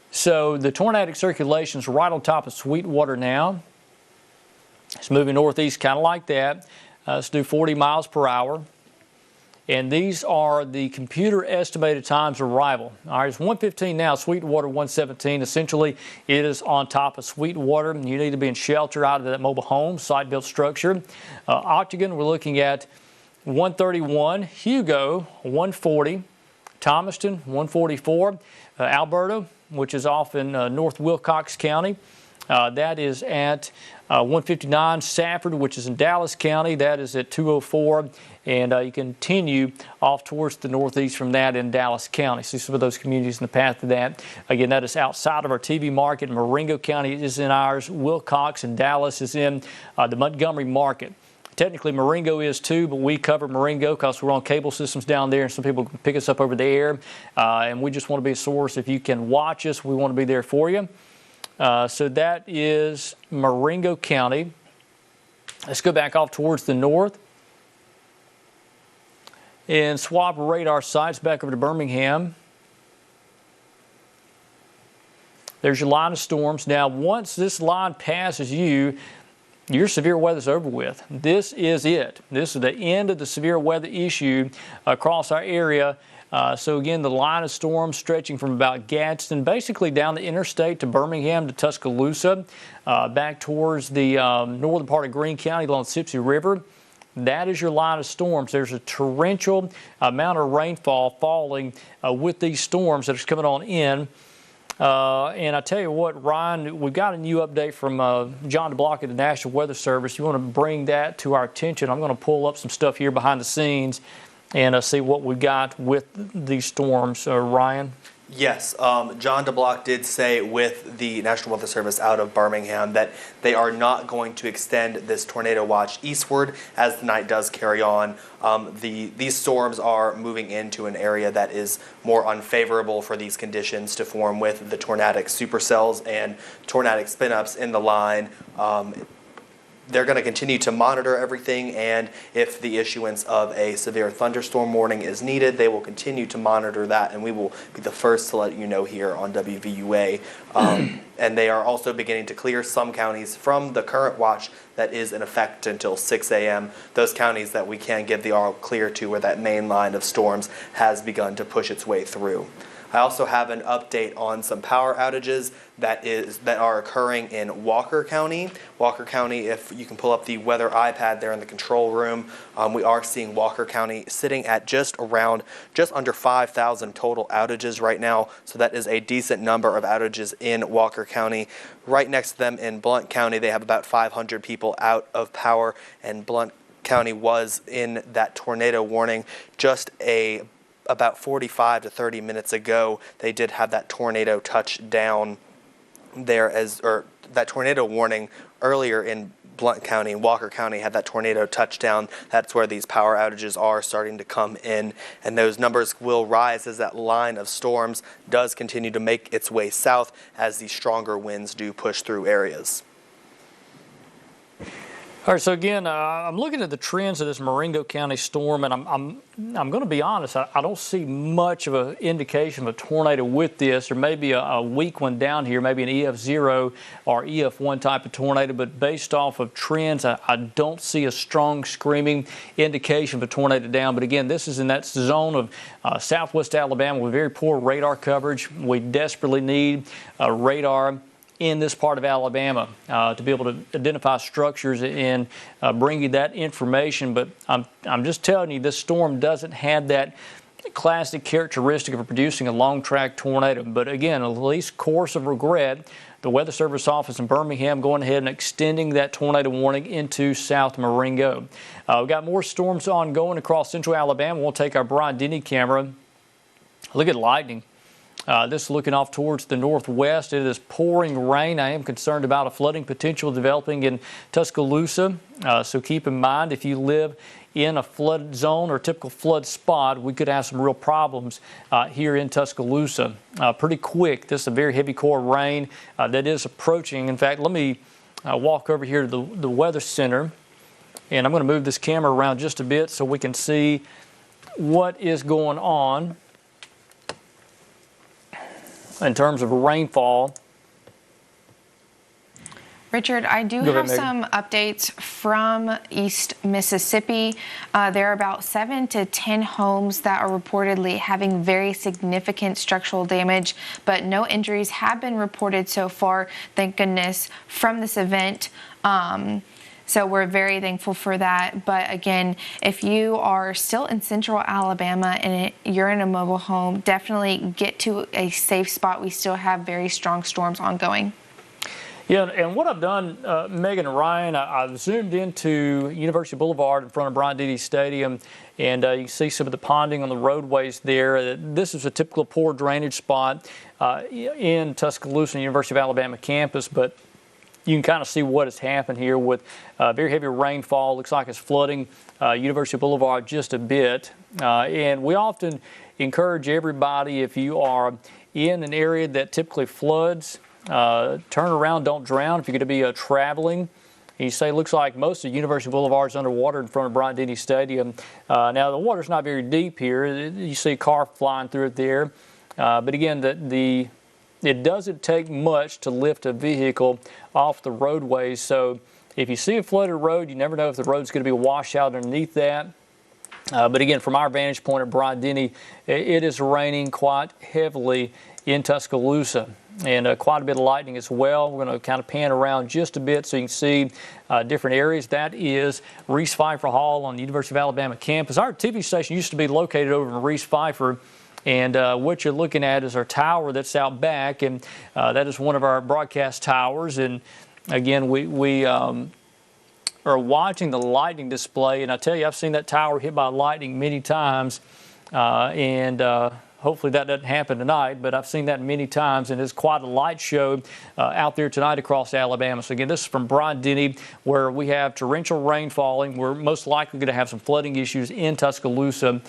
So the tornadic circulation is right on top of Sweetwater now. It's moving northeast kind of like that. Let's do 40 miles per hour. And these are the computer estimated times of arrival. All right, it's 1:15 now, Sweetwater 1:17. Essentially, it is on top of Sweetwater. You need to be in shelter out of that mobile home, site-built structure. Octagon, we're looking at 131. Hugo, 140. Thomaston, 144. Alberta, which is off in North Wilcox County, that is at 159. Safford, which is in Dallas County, that is at 204. And you continue off towards the northeast from that in Dallas County. See some of those communities in the path of that. Again, that is outside of our TV market. Marengo County is in ours. Wilcox and Dallas is in the Montgomery market. Technically, Marengo is too, but we cover Marengo because we're on cable systems down there, and some people can pick us up over the air. And we just want to be a source. If you can watch us, we want to be there for you. So that is Marengo County. Let's go back off towards the north and swap radar sites back over to Birmingham. There's your line of storms. Now, once this line passes you, your severe weather is over with. This is it. This is the end of the severe weather issue across our area. So again, the line of storms stretching from about Gadsden, basically down the interstate to Birmingham to Tuscaloosa, back towards the northern part of Greene County along the Sipsey River. That is your line of storms. There's a torrential amount of rainfall falling with these storms that are coming on in. And I tell you what, Ryan, we've got a new update from John DeBlock at the National Weather Service. You want to bring that to our attention? I'm going to pull up some stuff here behind the scenes and see what we've got with these storms. Ryan? Yes, John DeBlock did say with the National Weather Service out of Birmingham that they are not going to extend this tornado watch eastward as the night does carry on. These storms are moving into an area that is more unfavorable for these conditions to form with the tornadic supercells and tornadic spin-ups in the line. They're going to continue to monitor everything, and if the issuance of a severe thunderstorm warning is needed, they will continue to monitor that, and we will be the first to let you know here on WVUA. And they are also beginning to clear some counties from the current watch that is in effect until 6 a.m. Those counties that we can give the all clear to where that main line of storms has begun to push its way through. I also have an update on some power outages that are occurring in Walker County. Walker County, if you can pull up the weather iPad there in the control room, we are seeing Walker County sitting at just under 5,000 total outages right now. So that is a decent number of outages in Walker County. Right next to them in Blount County, they have about 500 people out of power, and Blount County was in that tornado warning just about 45 to 30 minutes ago, they did have that tornado touch down there, or that tornado warning earlier in Blount County and Walker County had that tornado touchdown. That's where these power outages are starting to come in, and those numbers will rise as that line of storms does continue to make its way south as these stronger winds do push through areas. All right, so again, I'm looking at the trends of this Marengo County storm, and I'm going to be honest. I don't see much of an indication of a tornado with this. There may be a weak one down here, maybe an EF0 or EF1 type of tornado, but based off of trends, I don't see a strong screaming indication of a tornado down. But again, this is in that zone of southwest Alabama with very poor radar coverage. We desperately need radar in this part of Alabama to be able to identify structures and bring you that information. But I'm just telling you, this storm doesn't have that classic characteristic of producing a long track tornado. But again, at least course of regret, the Weather Service office in Birmingham going ahead and extending that tornado warning into South Marengo. We've got more storms ongoing across central Alabama. We'll take our Brian Denny camera. Look at lightning. This is looking off towards the northwest. It is pouring rain. I am concerned about a flooding potential developing in Tuscaloosa. So keep in mind, if you live in a flood zone or typical flood spot, we could have some real problems here in Tuscaloosa pretty quick. This is a very heavy core rain that is approaching. In fact, let me walk over here to the weather center, and I'm going to move this camera around just a bit so we can see what is going on in terms of rainfall. Richard, I do have some updates from East Mississippi. There are about 7 to 10 homes that are reportedly having very significant structural damage, but no injuries have been reported so far, thank goodness, from this event. So we're very thankful for that. But again, if you are still in central Alabama and you're in a mobile home, definitely get to a safe spot. We still have very strong storms ongoing. Yeah, and what I've done, Megan and Ryan, I've zoomed into University Boulevard in front of Bryant-Denny Stadium, and you can see some of the ponding on the roadways there. This is a typical poor drainage spot in Tuscaloosa University of Alabama campus, but you can kind of see what has happened here with very heavy rainfall. Looks like it's flooding University Boulevard just a bit. And we often encourage everybody, if you are in an area that typically floods, turn around, don't drown. If you're going to be traveling, you say, looks like most of University Boulevard is underwater in front of Bryant-Denny Stadium. Now, the water's not very deep here. You see a car flying through it there. But again, it doesn't take much to lift a vehicle off the roadways. So if you see a flooded road, you never know if the road's going to be washed out underneath that. But again, from our vantage point at Bryant-Denny, it is raining quite heavily in Tuscaloosa, and quite a bit of lightning as well. We're going to kind of pan around just a bit so you can see different areas. That is Reese Pfeiffer Hall on the University of Alabama campus. Our TV station used to be located over in Reese Pfeiffer. And what you're looking at is our tower that's out back, and that is one of our broadcast towers. And again, we are watching the lightning display, and I tell you, I've seen that tower hit by lightning many times, and hopefully that doesn't happen tonight, but I've seen that many times, and it's quite a light show out there tonight across Alabama. So again, this is from Bryant-Denny, where we have torrential rain falling. We're most likely going to have some flooding issues in Tuscaloosa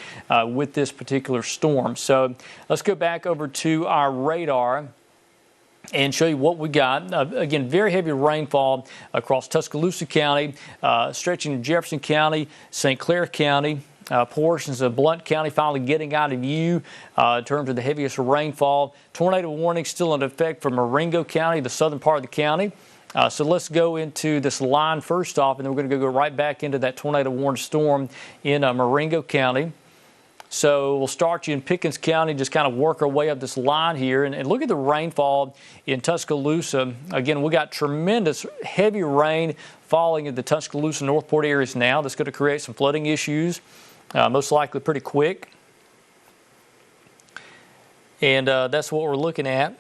with this particular storm. So let's go back over to our radar and show you what we got. Again, very heavy rainfall across Tuscaloosa County, stretching to Jefferson County, St. Clair County, portions of Blount County finally getting out of view in terms of the heaviest rainfall. Tornado warning still in effect for Marengo County, the southern part of the county. So let's go into this line first off, and then we're going to go right back into that tornado warned storm in Marengo County. So we'll start you in Pickens County, just kind of work our way up this line here. And look at the rainfall in Tuscaloosa. Again, we got tremendous heavy rain falling in the Tuscaloosa Northport areas now. That's going to create some flooding issues, most likely pretty quick. And that's what we're looking at.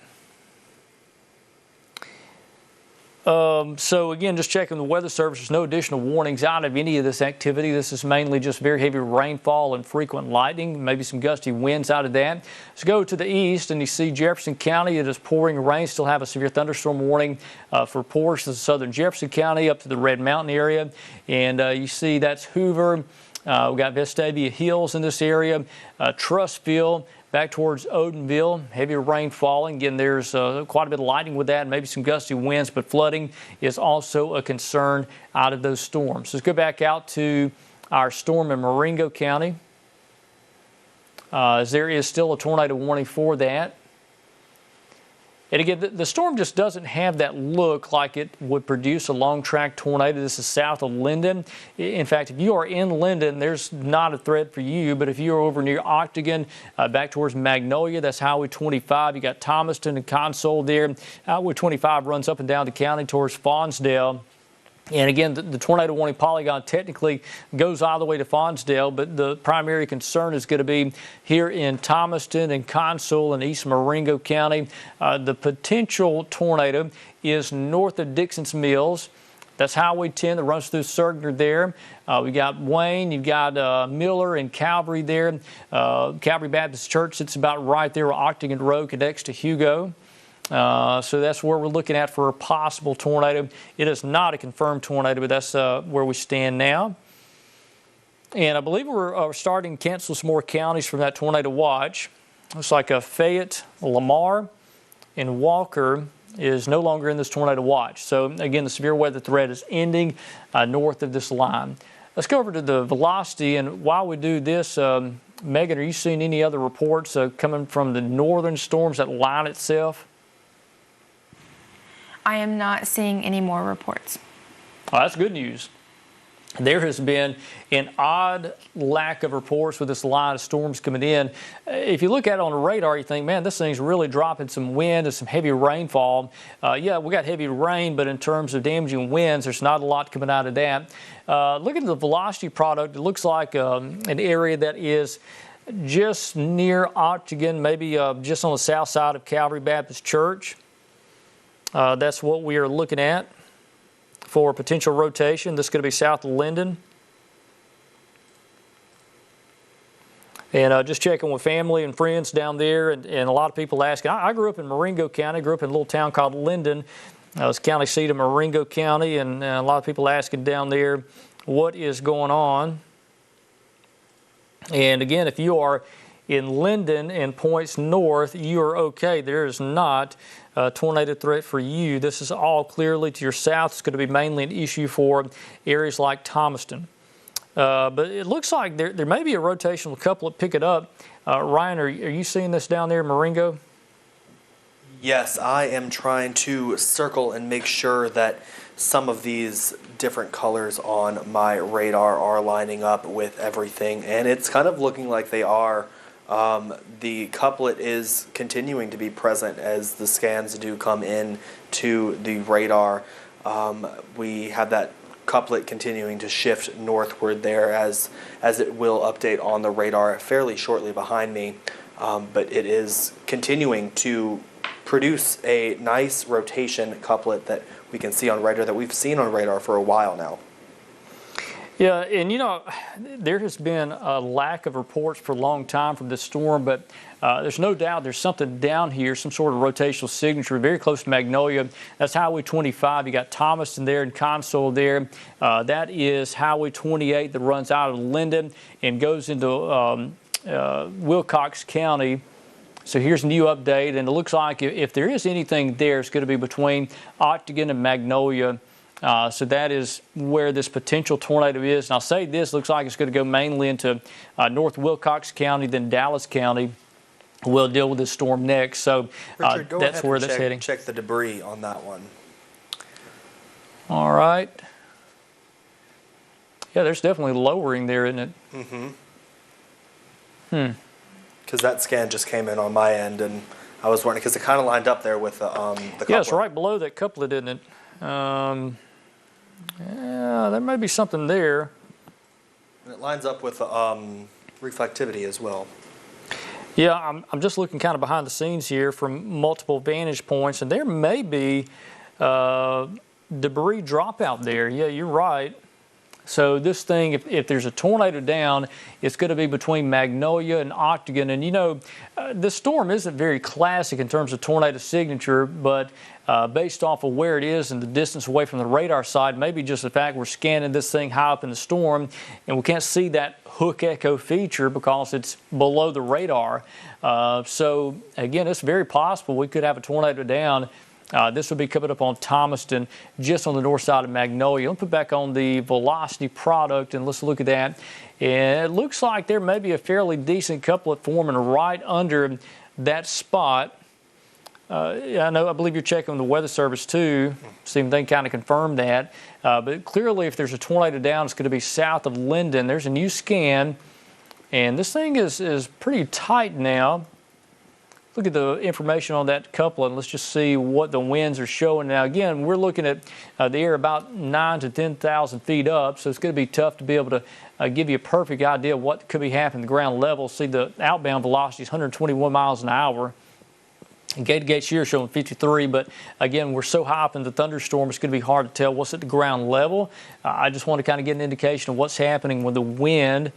So again, just checking the weather service, there's no additional warnings out of any of this activity. This is mainly just very heavy rainfall and frequent lightning, maybe some gusty winds out of that. Let's go to the east, and you see Jefferson County. It is pouring rain. Still have a severe thunderstorm warning for portions of southern Jefferson County up to the Red Mountain area. And you see that's Hoover. We've got Vestavia Hills in this area, Trustville, back towards Odenville, heavy rain falling. Again, there's quite a bit of lightning with that, and maybe some gusty winds, but flooding is also a concern out of those storms. Let's go back out to our storm in Marengo County, as there is still a tornado warning for that. And again, the storm just doesn't have that look like it would produce a long-track tornado. This is south of Linden. In fact, if you are in Linden, there's not a threat for you. But if you're over near Octagon, back towards Magnolia, that's Highway 25. You got Thomaston and Console there. Highway 25 runs up and down the county towards Fonsdale. And again, the tornado warning polygon technically goes all the way to Fonsdale, but the primary concern is going to be here in Thomaston and Console and East Marengo County. The potential tornado is north of Dixon's Mills. That's Highway 10 that runs through Sergner there. We got Wayne, you've got Miller and Calvary there. Calvary Baptist Church sits about right there where Octagon Road connects to Hugo. So that's where we're looking at for a possible tornado. It is not a confirmed tornado, but that's where we stand now. And I believe we're starting to cancel some more counties from that tornado watch. Looks like Fayette, Lamar, and Walker is no longer in this tornado watch. So again, the severe weather threat is ending north of this line. Let's go over to the velocity, and while we do this, Megan, are you seeing any other reports coming from the northern storms that line itself? I am not seeing any more reports. Oh, that's good news. There has been an odd lack of reports with this line of storms coming in. If you look at it on the radar, you think, man, this thing's really dropping some wind and some heavy rainfall. Yeah, we got heavy rain, but in terms of damaging winds, there's not a lot coming out of that. Look at the velocity product. It looks like an area that is just near Octagon, maybe just on the south side of Calvary Baptist Church. That's what we are looking at for potential rotation. This is going to be south of Linden. And just checking with family and friends down there, and a lot of people asking. I grew up in Marengo County, grew up in a little town called Linden. It's county seat of Marengo County, and a lot of people asking down there what is going on. And again, if you are in Linden and points north, you are okay. There is not a tornado threat for you. This is all clearly to your south. It's going to be mainly an issue for areas like Thomaston. But it looks like there may be a rotational couplet pick it up. Ryan, are you seeing this down there in Marengo? Yes, I am trying to circle and make sure that some of these different colors on my radar are lining up with everything, and it's kind of looking like they are. The couplet is continuing to be present as the scans do come in to the radar. We have that couplet continuing to shift northward there as it will update on the radar fairly shortly behind me. But it is continuing to produce a nice rotation couplet that we can see on radar, that we've seen on radar for a while now. Yeah, and you know, there has been a lack of reports for a long time from this storm, but there's no doubt there's something down here, some sort of rotational signature, very close to Magnolia. That's Highway 25. You got Thomaston there and Console there. That is Highway 28 that runs out of Linden and goes into Wilcox County. So here's a new update, and it looks like if there is anything there, it's going to be between Octagon and Magnolia. So that is where this potential tornado is. And I'll say this, looks like it's going to go mainly into North Wilcox County, then Dallas County. We'll deal with this storm next. So Richard, go that's ahead where and that's heading. Check the debris on that one. All right. Yeah, there's definitely lowering there, isn't it? Mm-hmm. Because that scan just came in on my end, and I was wondering, because it kind of lined up there with the couplet. Yeah, it's right below that couplet, isn't it? Yeah, there may be something there. And it lines up with reflectivity as well. Yeah, I'm just looking kind of behind the scenes here from multiple vantage points, and there may be debris dropout there. Yeah, you're right. So this thing, if there's a tornado down, it's going to be between Magnolia and Octagon. And, you know, the storm isn't very classic in terms of tornado signature, but based off of where it is and the distance away from the radar side, maybe just the fact we're scanning this thing high up in the storm and we can't see that hook echo feature because it's below the radar. So, again, it's very possible we could have a tornado down. This would be coming up on Thomaston, just on the north side of Magnolia. Let's put back on the velocity product and let's look at that. And it looks like there may be a fairly decent couplet forming right under that spot. I believe you're checking the Weather Service too, see if they can kind of confirm that. But clearly, if there's a tornado down, it's going to be south of Linden. There's a new scan, and this thing is pretty tight now. Look at the information on that couplet, and let's just see what the winds are showing. Now, again, we're looking at the air about 9,000 to 10,000 feet up, so it's going to be tough to be able to give you a perfect idea of what could be happening at the ground level. See, the outbound velocity is 121 miles an hour. Gate-to-gate shear showing 53, but again, we're so high up in the thunderstorm, it's going to be hard to tell what's at the ground level. I just want to kind of get an indication of what's happening with the wind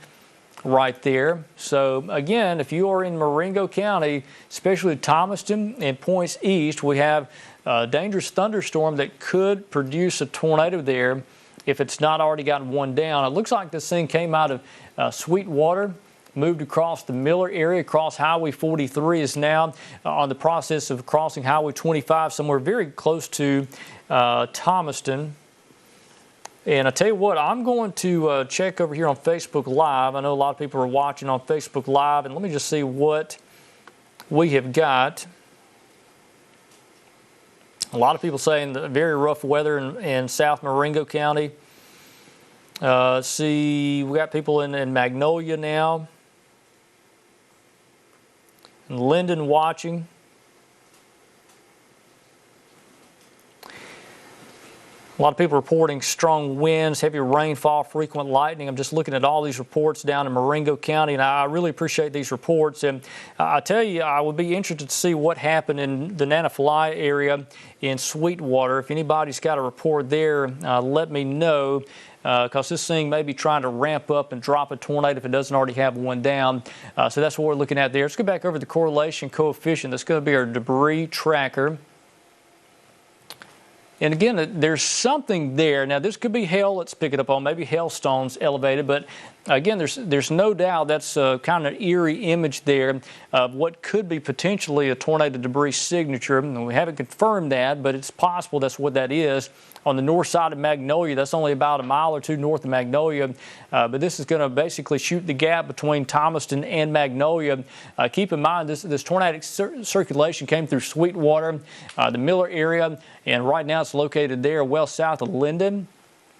right there. So again, if you are in Marengo County, especially Thomaston and points east, we have a dangerous thunderstorm that could produce a tornado there if it's not already gotten one down. It looks like this thing came out of Sweetwater, moved across the Miller area, across Highway 43, is now on the process of crossing Highway 25, somewhere very close to Thomaston. And I tell you what, I'm going to check over here on Facebook Live. I know a lot of people are watching on Facebook Live, and let me just see what we have got. A lot of people saying the very rough weather in South Marengo County. Let's see, we got people in Magnolia now. And Linden watching. A lot of people reporting strong winds, heavy rainfall, frequent lightning. I'm just looking at all these reports down in Marengo County, and I really appreciate these reports. And I tell you, I would be interested to see what happened in the Nanafly area in Sweetwater. If anybody's got a report there, let me know, because this thing may be trying to ramp up and drop a tornado if it doesn't already have one down. So that's what we're looking at there. Let's go back over the correlation coefficient. That's going to be our debris tracker. And again, there's something there. Now, this could be hail let's pick it up on, maybe hailstones elevated, but again, there's no doubt that's kind of an eerie image there of what could be potentially a tornado debris signature. And we haven't confirmed that, but it's possible that's what that is. On the north side of Magnolia, that's only about a mile or two north of Magnolia, but this is going to basically shoot the gap between Thomaston and Magnolia. Keep in mind, this tornadic circulation came through Sweetwater, the Miller area, and right now it's located there well south of Linden.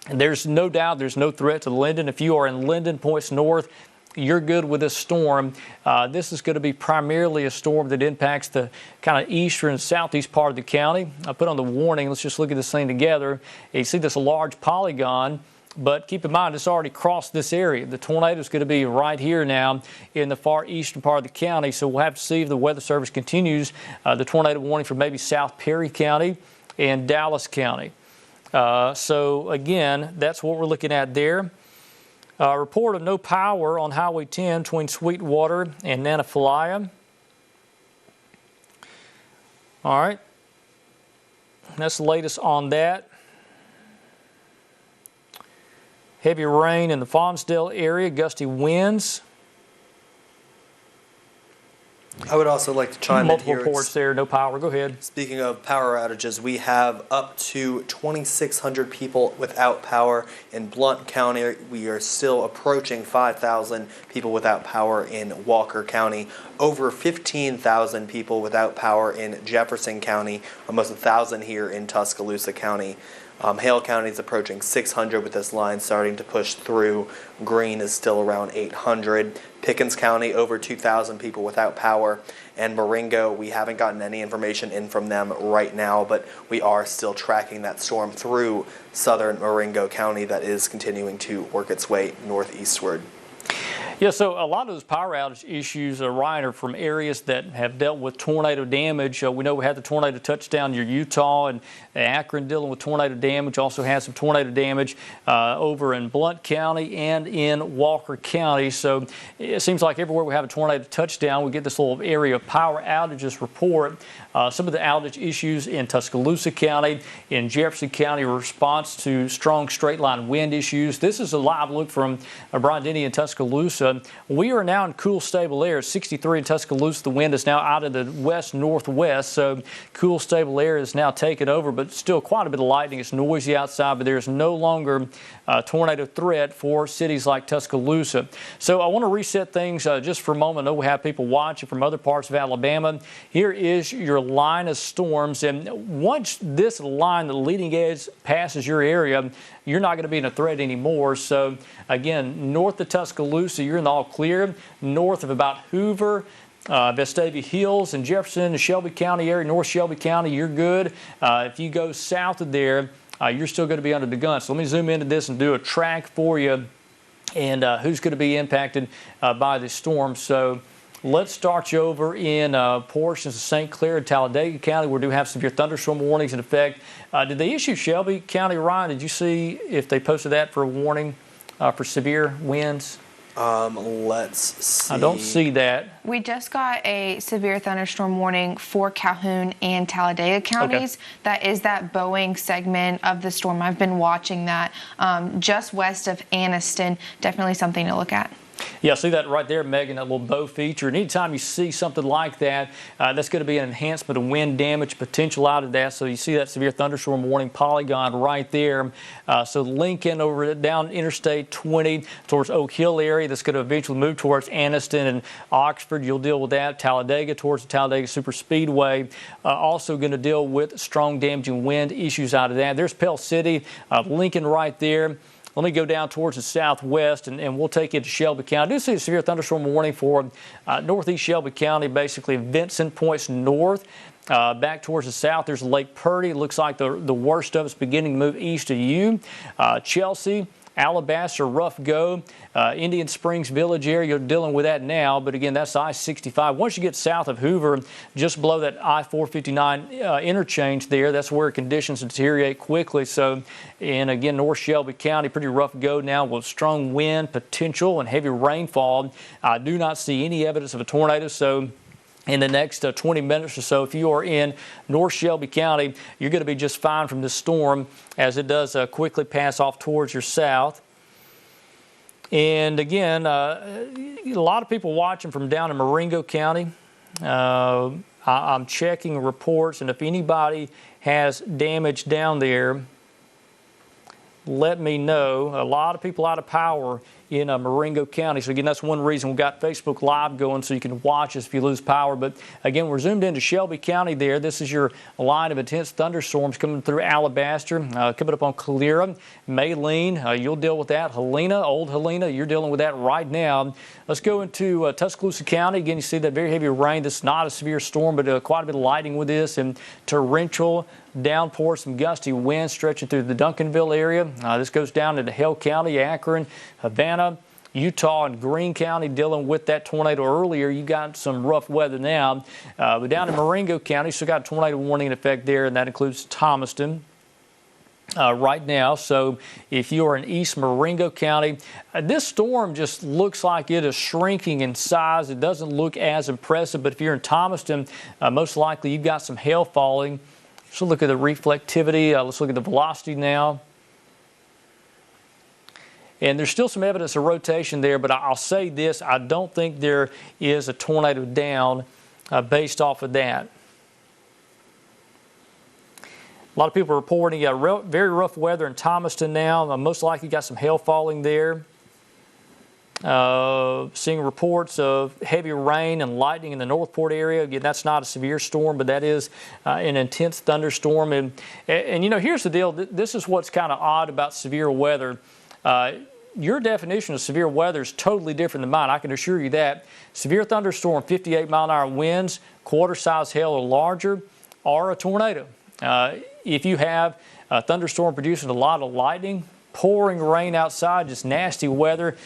And there's no doubt there's no threat to Linden. If you are in Linden, points north, you're good with this storm. This is going to be primarily a storm that impacts the kind of eastern and southeast part of the county. I put on the warning. Let's just look at this thing together. You see this large polygon, but keep in mind it's already crossed this area. The tornado is going to be right here now in the far eastern part of the county, so we'll have to see if the Weather Service continues the tornado warning for maybe South Perry County and Dallas County. So again, that's what we're looking at there. Report of no power on Highway 10 between Sweetwater and Nanafly. All right. That's the latest on that. Heavy rain in the Fonsdale area, gusty winds. I would also like to chime in here. Multiple reports there, no power. Go ahead. Speaking of power outages, we have up to 2,600 people without power in Blount County. We are still approaching 5,000 people without power in Walker County. Over 15,000 people without power in Jefferson County. Almost 1,000 here in Tuscaloosa County. Hale County is approaching 600 with this line starting to push through. Greene is still around 800. Pickens County, over 2,000 people without power. And Marengo, we haven't gotten any information in from them right now, but we are still tracking that storm through southern Marengo County that is continuing to work its way northeastward. Yeah, so a lot of those power outage issues, Ryan, are from areas that have dealt with tornado damage. We know we had the tornado touchdown near Utah, and Akron dealing with tornado damage. Also had some tornado damage over in Blount County and in Walker County. So it seems like everywhere we have a tornado touchdown, we get this little area of power outages report. Some of the outage issues in Tuscaloosa County, in Jefferson County, response to strong straight line wind issues. This is a live look from Brian Denny in Tuscaloosa. We are now in cool, stable air. 63 in Tuscaloosa. The wind is now out of the west-northwest, so cool, stable air is now taken over, but still quite a bit of lightning. It's noisy outside, but there's no longer a tornado threat for cities like Tuscaloosa. So I want to reset things just for a moment. I know we have people watching from other parts of Alabama. Here is your line of storms, and once this line, the leading edge, passes your area, you're not going to be in a threat anymore. So again, north of Tuscaloosa, you're in the all clear. North of about Hoover, Vestavia Hills and Jefferson, the Shelby County area, North Shelby County, you're good. If you go south of there, you're still going to be under the gun. So let me zoom into this and do a track for you and who's going to be impacted by this storm. So let's start you over in portions of St. Clair and Talladega County, where we do have severe thunderstorm warnings in effect. Did they issue Shelby County, Ryan? Did you see if they posted that for a warning for severe winds? Let's see. I don't see that. We just got a severe thunderstorm warning for Calhoun and Talladega counties. Okay. That is that Boeing segment of the storm. I've been watching that just west of Anniston. Definitely something to look at. Yeah, see that right there, Megan, that little bow feature. And anytime you see something like that, that's going to be an enhancement of wind damage potential out of that. So you see that severe thunderstorm warning polygon right there. So Lincoln over down Interstate 20 towards Oak Hill area, that's going to eventually move towards Anniston and Oxford. You'll deal with that. Talladega towards the Talladega Superspeedway. Also going to deal with strong damaging wind issues out of that. There's Pell City, Lincoln right there. Let me go down towards the southwest, and we'll take you to Shelby County. I do see a severe thunderstorm warning for northeast Shelby County, basically Vincent points north. Back towards the south, there's Lake Purdy. It looks like the worst of it's beginning to move east of you. Chelsea, Alabaster, rough go. Indian Springs Village area, you're dealing with that now. But again, that's I-65. Once you get south of Hoover, just below that I-459 interchange there, that's where conditions deteriorate quickly. So, and again, North Shelby County, pretty rough go now with strong wind potential and heavy rainfall. I do not see any evidence of a tornado. So in the next 20 minutes or so, if you are in North Shelby County, you're going to be just fine from this storm as it does quickly pass off towards your south. And again, a lot of people watching from down in Marengo County. I'm checking reports, and if anybody has damage down there, let me know. A lot of people out of power in Marengo County. So again, that's one reason we've got Facebook Live going, so you can watch us if you lose power. But again, we're zoomed into Shelby County there. This is your line of intense thunderstorms coming through Alabaster, coming up on Calera, Maylene. You'll deal with that. Helena, old Helena, you're dealing with that right now. Let's go into Tuscaloosa County. Again, you see that very heavy rain. This is not a severe storm, but quite a bit of lightning with this, and torrential downpour, some gusty winds stretching through the Duncanville area. This goes down into Hale County, Akron, Havana, Utah, and Greene County, dealing with that tornado earlier. You got some rough weather now. But down in Marengo County, still got a tornado warning in effect there, and that includes Thomaston right now. So if you are in East Marengo County, this storm just looks like it is shrinking in size. It doesn't look as impressive, but if you're in Thomaston, most likely you've got some hail falling. So look at the reflectivity. Let's look at the velocity now. And there's still some evidence of rotation there, but I'll say this, I don't think there is a tornado down based off of that. A lot of people are reporting very rough weather in Thomaston now. Most likely got some hail falling there. Seeing reports of heavy rain and lightning in the Northport area. Again, that's not a severe storm, but that is an intense thunderstorm. And you know, here's the deal. This is what's kind of odd about severe weather. Your definition of severe weather is totally different than mine. I can assure you that. Severe thunderstorm, 58-mile-an-hour winds, quarter-size hail or larger, are a tornado. If you have a thunderstorm producing a lot of lightning, pouring rain outside, just nasty weather,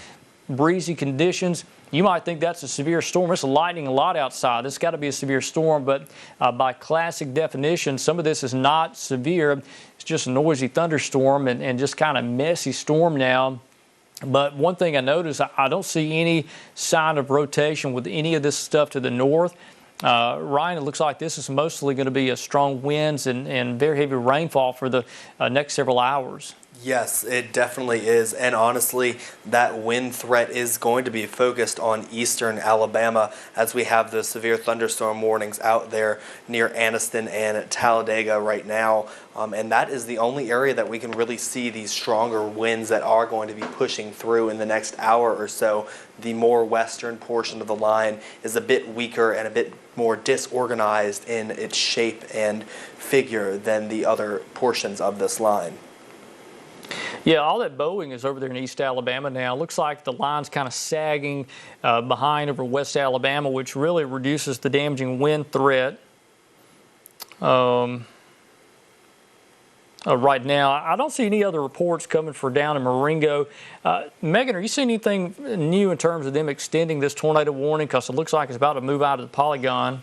breezy conditions. You might think that's a severe storm. It's lightning a lot outside. It's got to be a severe storm, but by classic definition, some of this is not severe. It's just a noisy thunderstorm and just kind of messy storm now. But one thing I noticed, I don't see any sign of rotation with any of this stuff to the north. Ryan, it looks like this is mostly going to be a strong winds and very heavy rainfall for the next several hours. Yes, it definitely is. And honestly, that wind threat is going to be focused on eastern Alabama as we have the severe thunderstorm warnings out there near Anniston and Talladega right now. And that is the only area that we can really see these stronger winds that are going to be pushing through in the next hour or so. The more western portion of the line is a bit weaker and a bit more disorganized in its shape and figure than the other portions of this line. Yeah, all that bowing is over there in East Alabama now. Looks like the line's kind of sagging behind over West Alabama, which really reduces the damaging wind threat. Right now, I don't see any other reports coming for down in Marengo. Megan, are you seeing anything new in terms of them extending this tornado warning? Because it looks like it's about to move out of the polygon.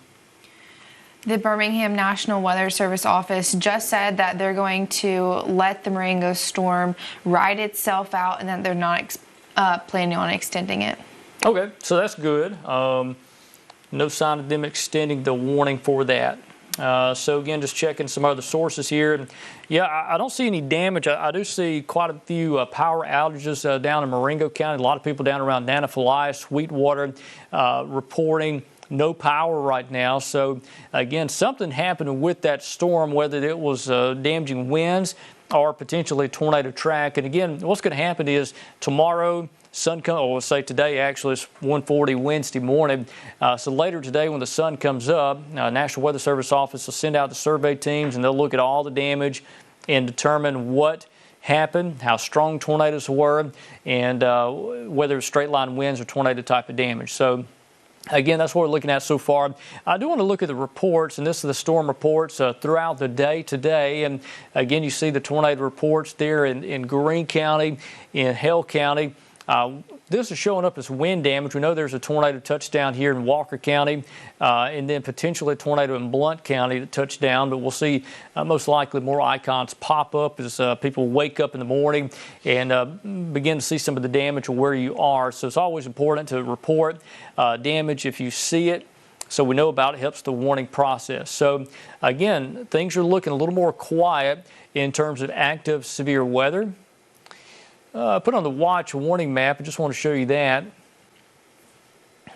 The Birmingham National Weather Service office just said that they're going to let the Marengo storm ride itself out and that they're not planning on extending it. Okay, so that's good. No sign of them extending the warning for that. So again, just checking some other sources here. And yeah, I don't see any damage. I do see quite a few power outages down in Marengo County. A lot of people down around Demopolis, Sweetwater reporting no power right now. So again, something happened with that storm, whether it was damaging winds or potentially tornado track. And again, what's going to happen is tomorrow, sun comes, or we'll say today actually, it's 1:40 Wednesday morning. So later today when the sun comes up, National Weather Service office will send out the survey teams and they'll look at all the damage and determine what happened, how strong tornadoes were, and whether it's straight line winds or tornado type of damage. So again, that's what we're looking at so far. I do want to look at the reports, and this is the storm reports throughout the day today. And again, you see the tornado reports there in Greene County, in Hale County. This is showing up as wind damage. We know there's a tornado touchdown here in Walker County, and then potentially a tornado in Blount County that touched down. But we'll see most likely more icons pop up as people wake up in the morning and begin to see some of the damage of where you are. So it's always important to report damage if you see it, so we know about it. Helps the warning process. So again, things are looking a little more quiet in terms of active severe weather. Put on the watch warning map. I just want to show you that.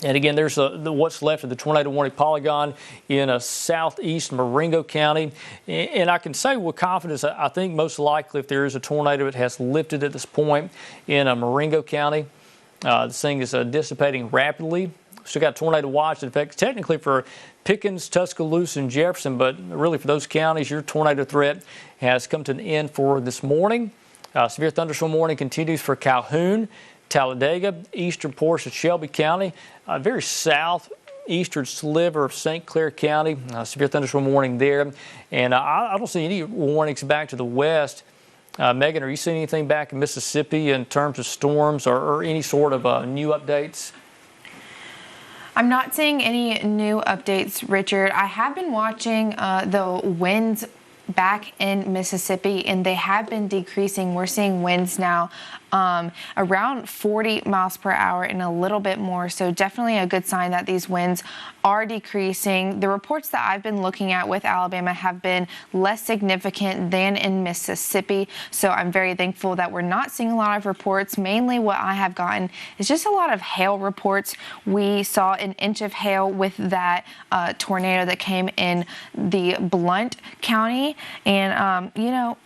And again, there's what's left of the tornado warning polygon in southeast Marengo County. And I can say with confidence, I think most likely if there is a tornado, it has lifted at this point in Marengo County. This thing is dissipating rapidly. Still got tornado watch in effect technically for Pickens, Tuscaloosa, and Jefferson, but really for those counties, your tornado threat has come to an end for this morning. Severe thunderstorm warning continues for Calhoun, Talladega, eastern portion of Shelby County, very southeastern sliver of St. Clair County. Severe thunderstorm warning there. And I don't see any warnings back to the west. Megan, are you seeing anything back in Mississippi in terms of storms or any sort of new updates? I'm not seeing any new updates, Richard. I have been watching the winds back in Mississippi, and they have been decreasing. We're seeing winds now around 40 miles per hour and a little bit more. So definitely a good sign that these winds are decreasing. The reports that I've been looking at with Alabama have been less significant than in Mississippi. So I'm very thankful that we're not seeing a lot of reports. Mainly what I have gotten is just a lot of hail reports. We saw an inch of hail with that tornado that came in the Blount County. And, you know,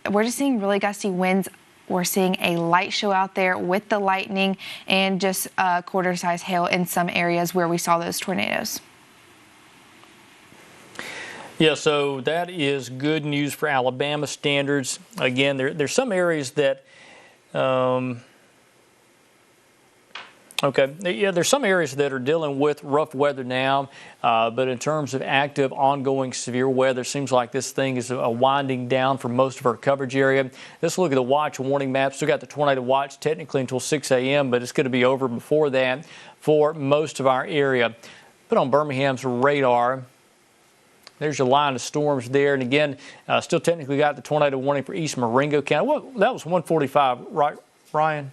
we're just seeing really gusty winds. We're seeing a light show out there with the lightning and just quarter-size hail in some areas where we saw those tornadoes. Yeah, so that is good news for Alabama standards. Again, there's some areas that Okay. Yeah, there's some areas that are dealing with rough weather now, but in terms of active, ongoing severe weather, seems like this thing is winding down for most of our coverage area. Let's look at the watch warning map. Still got the tornado watch technically until 6 a.m., but it's going to be over before that for most of our area. Put on Birmingham's radar. There's your line of storms there. And again, still technically got the tornado warning for East Marengo County. That was 145, right, Ryan?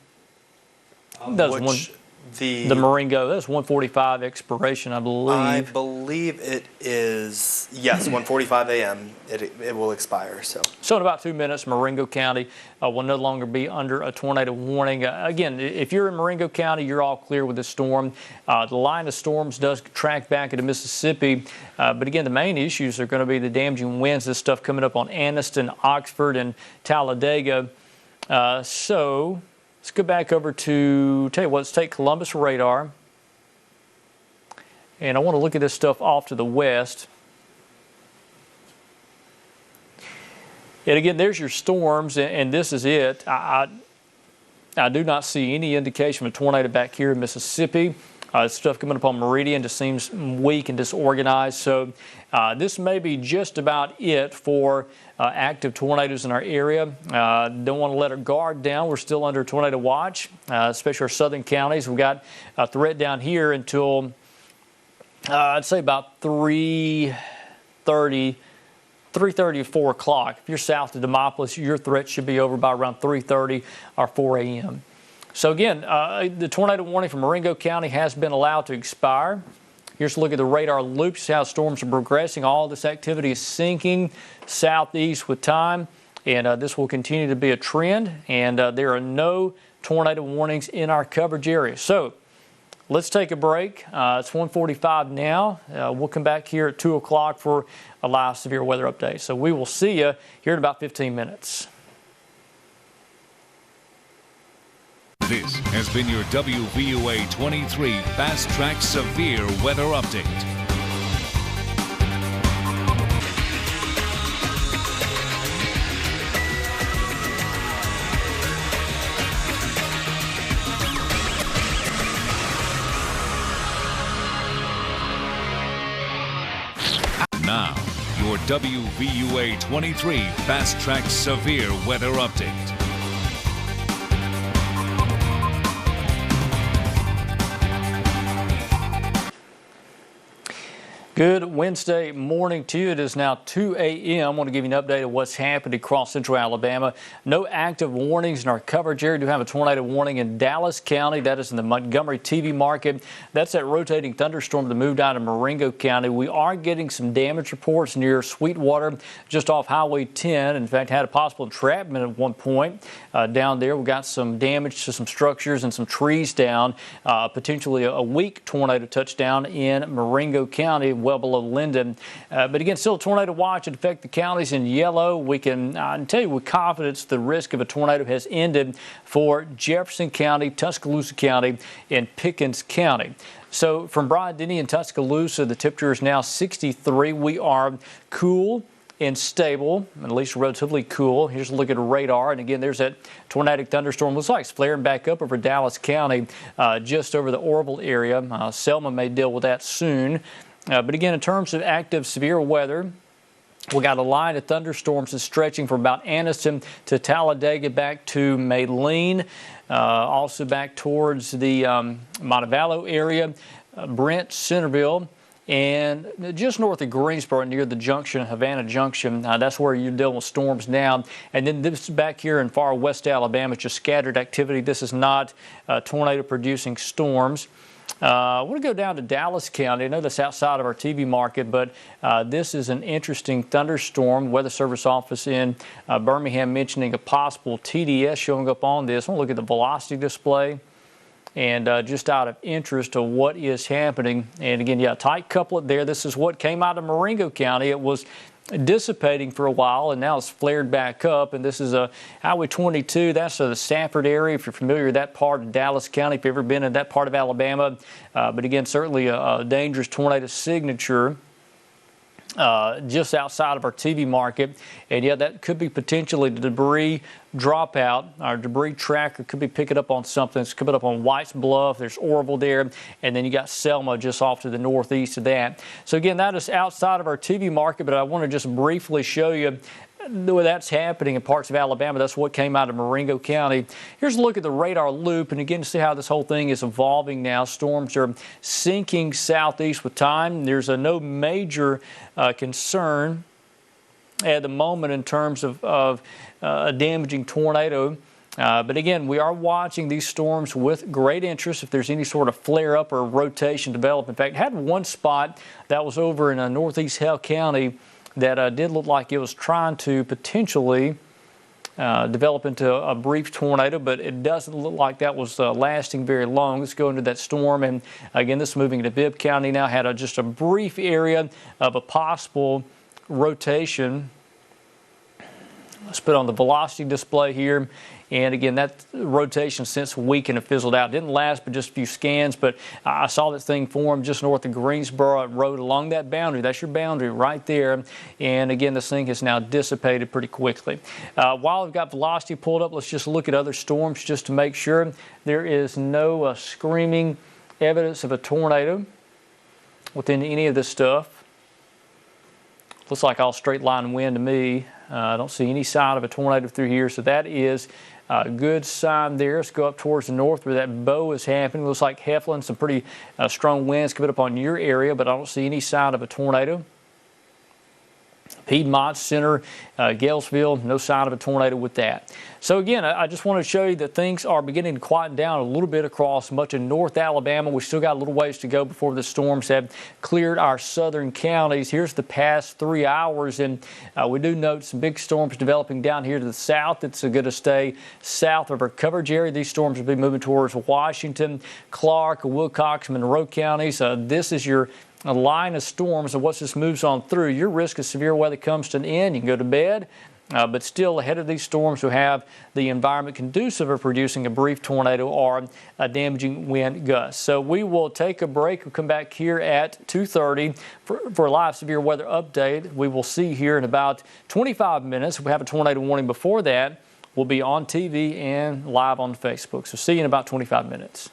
That was the Marengo. That's 145 expiration, I believe. I believe it is, yes, 1:45 a.m. It will expire. So in about 2 minutes, Marengo County will no longer be under a tornado warning. Again, if you're in Marengo County, you're all clear with the storm. The line of storms does track back into Mississippi, but again, the main issues are going to be the damaging winds. This stuff coming up on Anniston, Oxford, and Talladega. So let's go back over to, tell you what, let's take Columbus radar. And I want to look at this stuff off to the west. And again, there's your storms, and this is it. I do not see any indication of a tornado back here in Mississippi. Stuff coming up on Meridian just seems weak and disorganized. So this may be just about it for active tornadoes in our area. Don't want to let our guard down. We're still under tornado watch, especially our southern counties. We've got a threat down here until I'd say about 3:30 or 4 o'clock. If you're south of Demopolis, your threat should be over by around 3:30 or 4 a.m. So again, the tornado warning for Marengo County has been allowed to expire. Here's a look at the radar loops, how storms are progressing. All this activity is sinking southeast with time, and this will continue to be a trend, and there are no tornado warnings in our coverage area. So let's take a break. It's 1:45 now. We'll come back here at 2 o'clock for a live severe weather update. So we will see you here in about 15 minutes. This has been your WVUA23 Fast Track Severe Weather Update. Now, your WVUA23 Fast Track Severe Weather Update. Good Wednesday morning to you. It is now 2 a.m. I want to give you an update of what's happened across central Alabama. No active warnings in our coverage area. We do have a tornado warning in Dallas County. That is in the Montgomery TV market. That's that rotating thunderstorm that moved out of Marengo County. We are getting some damage reports near Sweetwater, just off Highway 10. In fact, had a possible entrapment at one point down there. We got some damage to some structures and some trees down. Potentially a weak tornado touchdown in Marengo County, well below Linden. But again, still a tornado watch. It affect the counties in yellow. We can tell you with confidence the risk of a tornado has ended for Jefferson County, Tuscaloosa County, and Pickens County. So from Bryant-Denny and Tuscaloosa, the temperature is now 63. We are cool and stable, at least relatively cool. Here's a look at a radar, and again, there's that tornadic thunderstorm. Looks like it's flaring back up over Dallas County, just over the Orville area. Selma may deal with that soon. But again, in terms of active severe weather, we got a line of thunderstorms that's stretching from about Anniston to Talladega back to Maylene, also back towards the Montevallo area, Brent, Centerville, and just north of Greensboro near the junction, Havana Junction. That's where you're dealing with storms now. And then this back here in far west Alabama, it's just scattered activity. This is not tornado-producing storms. I want to go down to Dallas County. I know that's outside of our TV market, but this is an interesting thunderstorm. Weather Service office in Birmingham mentioning a possible TDS showing up on this. I want to look at the velocity display and just out of interest to what is happening. And again, yeah, tight couplet there. This is what came out of Marengo County. It was dissipating for a while, and now it's flared back up. And this is a Highway 22. That's the Stafford area. If you're familiar with that part of Dallas County, if you've ever been in that part of Alabama, but again, certainly a dangerous tornado signature. just outside of our TV market. And yeah, that could be potentially the debris dropout. Our debris tracker could be picking up on something. It's coming up on White's Bluff. There's Orville there. And then you got Selma just off to the northeast of that. So again, that is outside of our TV market, but I want to just briefly show you where that's happening in parts of Alabama. That's what came out of Marengo County. Here's a look at the radar loop, and again, to see how this whole thing is evolving now. Storms are sinking southeast with time. There's no major concern at the moment in terms of a damaging tornado. But again, we are watching these storms with great interest if there's any sort of flare-up or rotation develop. In fact, had one spot that was over in northeast Hale County that did look like it was trying to potentially develop into a brief tornado, but it doesn't look like that was lasting very long. Let's go into that storm, and again, this is moving into Bibb County now. Had just a brief area of a possible rotation. Let's put on the velocity display here. And again, that rotation since weakened and fizzled out. Didn't last but just a few scans, but I saw this thing form just north of Greensboro Road along that boundary. That's your boundary right there. And again, this thing has now dissipated pretty quickly. While we've got velocity pulled up, let's just look at other storms just to make sure there is no screaming evidence of a tornado within any of this stuff. Looks like all straight line wind to me. I don't see any sign of a tornado through here, so that is a good sign there. Let's go up towards the north where that bow is happening. Looks like Heflin, some pretty strong winds coming up on your area, but I don't see any sign of a tornado. Piedmont Center, Galesville, no sign of a tornado with that. So again, I just want to show you that things are beginning to quieten down a little bit across much of North Alabama. We still got a little ways to go before the storms have cleared our southern counties. Here's the past 3 hours, and we do note some big storms developing down here to the south. It's going to stay south of our coverage area. These storms will be moving towards Washington, Clark, Wilcox, Monroe counties. This is your a line of storms, and once this moves on through, your risk of severe weather comes to an end. You can go to bed, but still ahead of these storms who have the environment conducive of producing a brief tornado or a damaging wind gust. So we will take a break. We'll come back here at 2:30 for a live severe weather update. We will see here in about 25 minutes. We have a tornado warning before that. We'll be on TV and live on Facebook. So see you in about 25 minutes.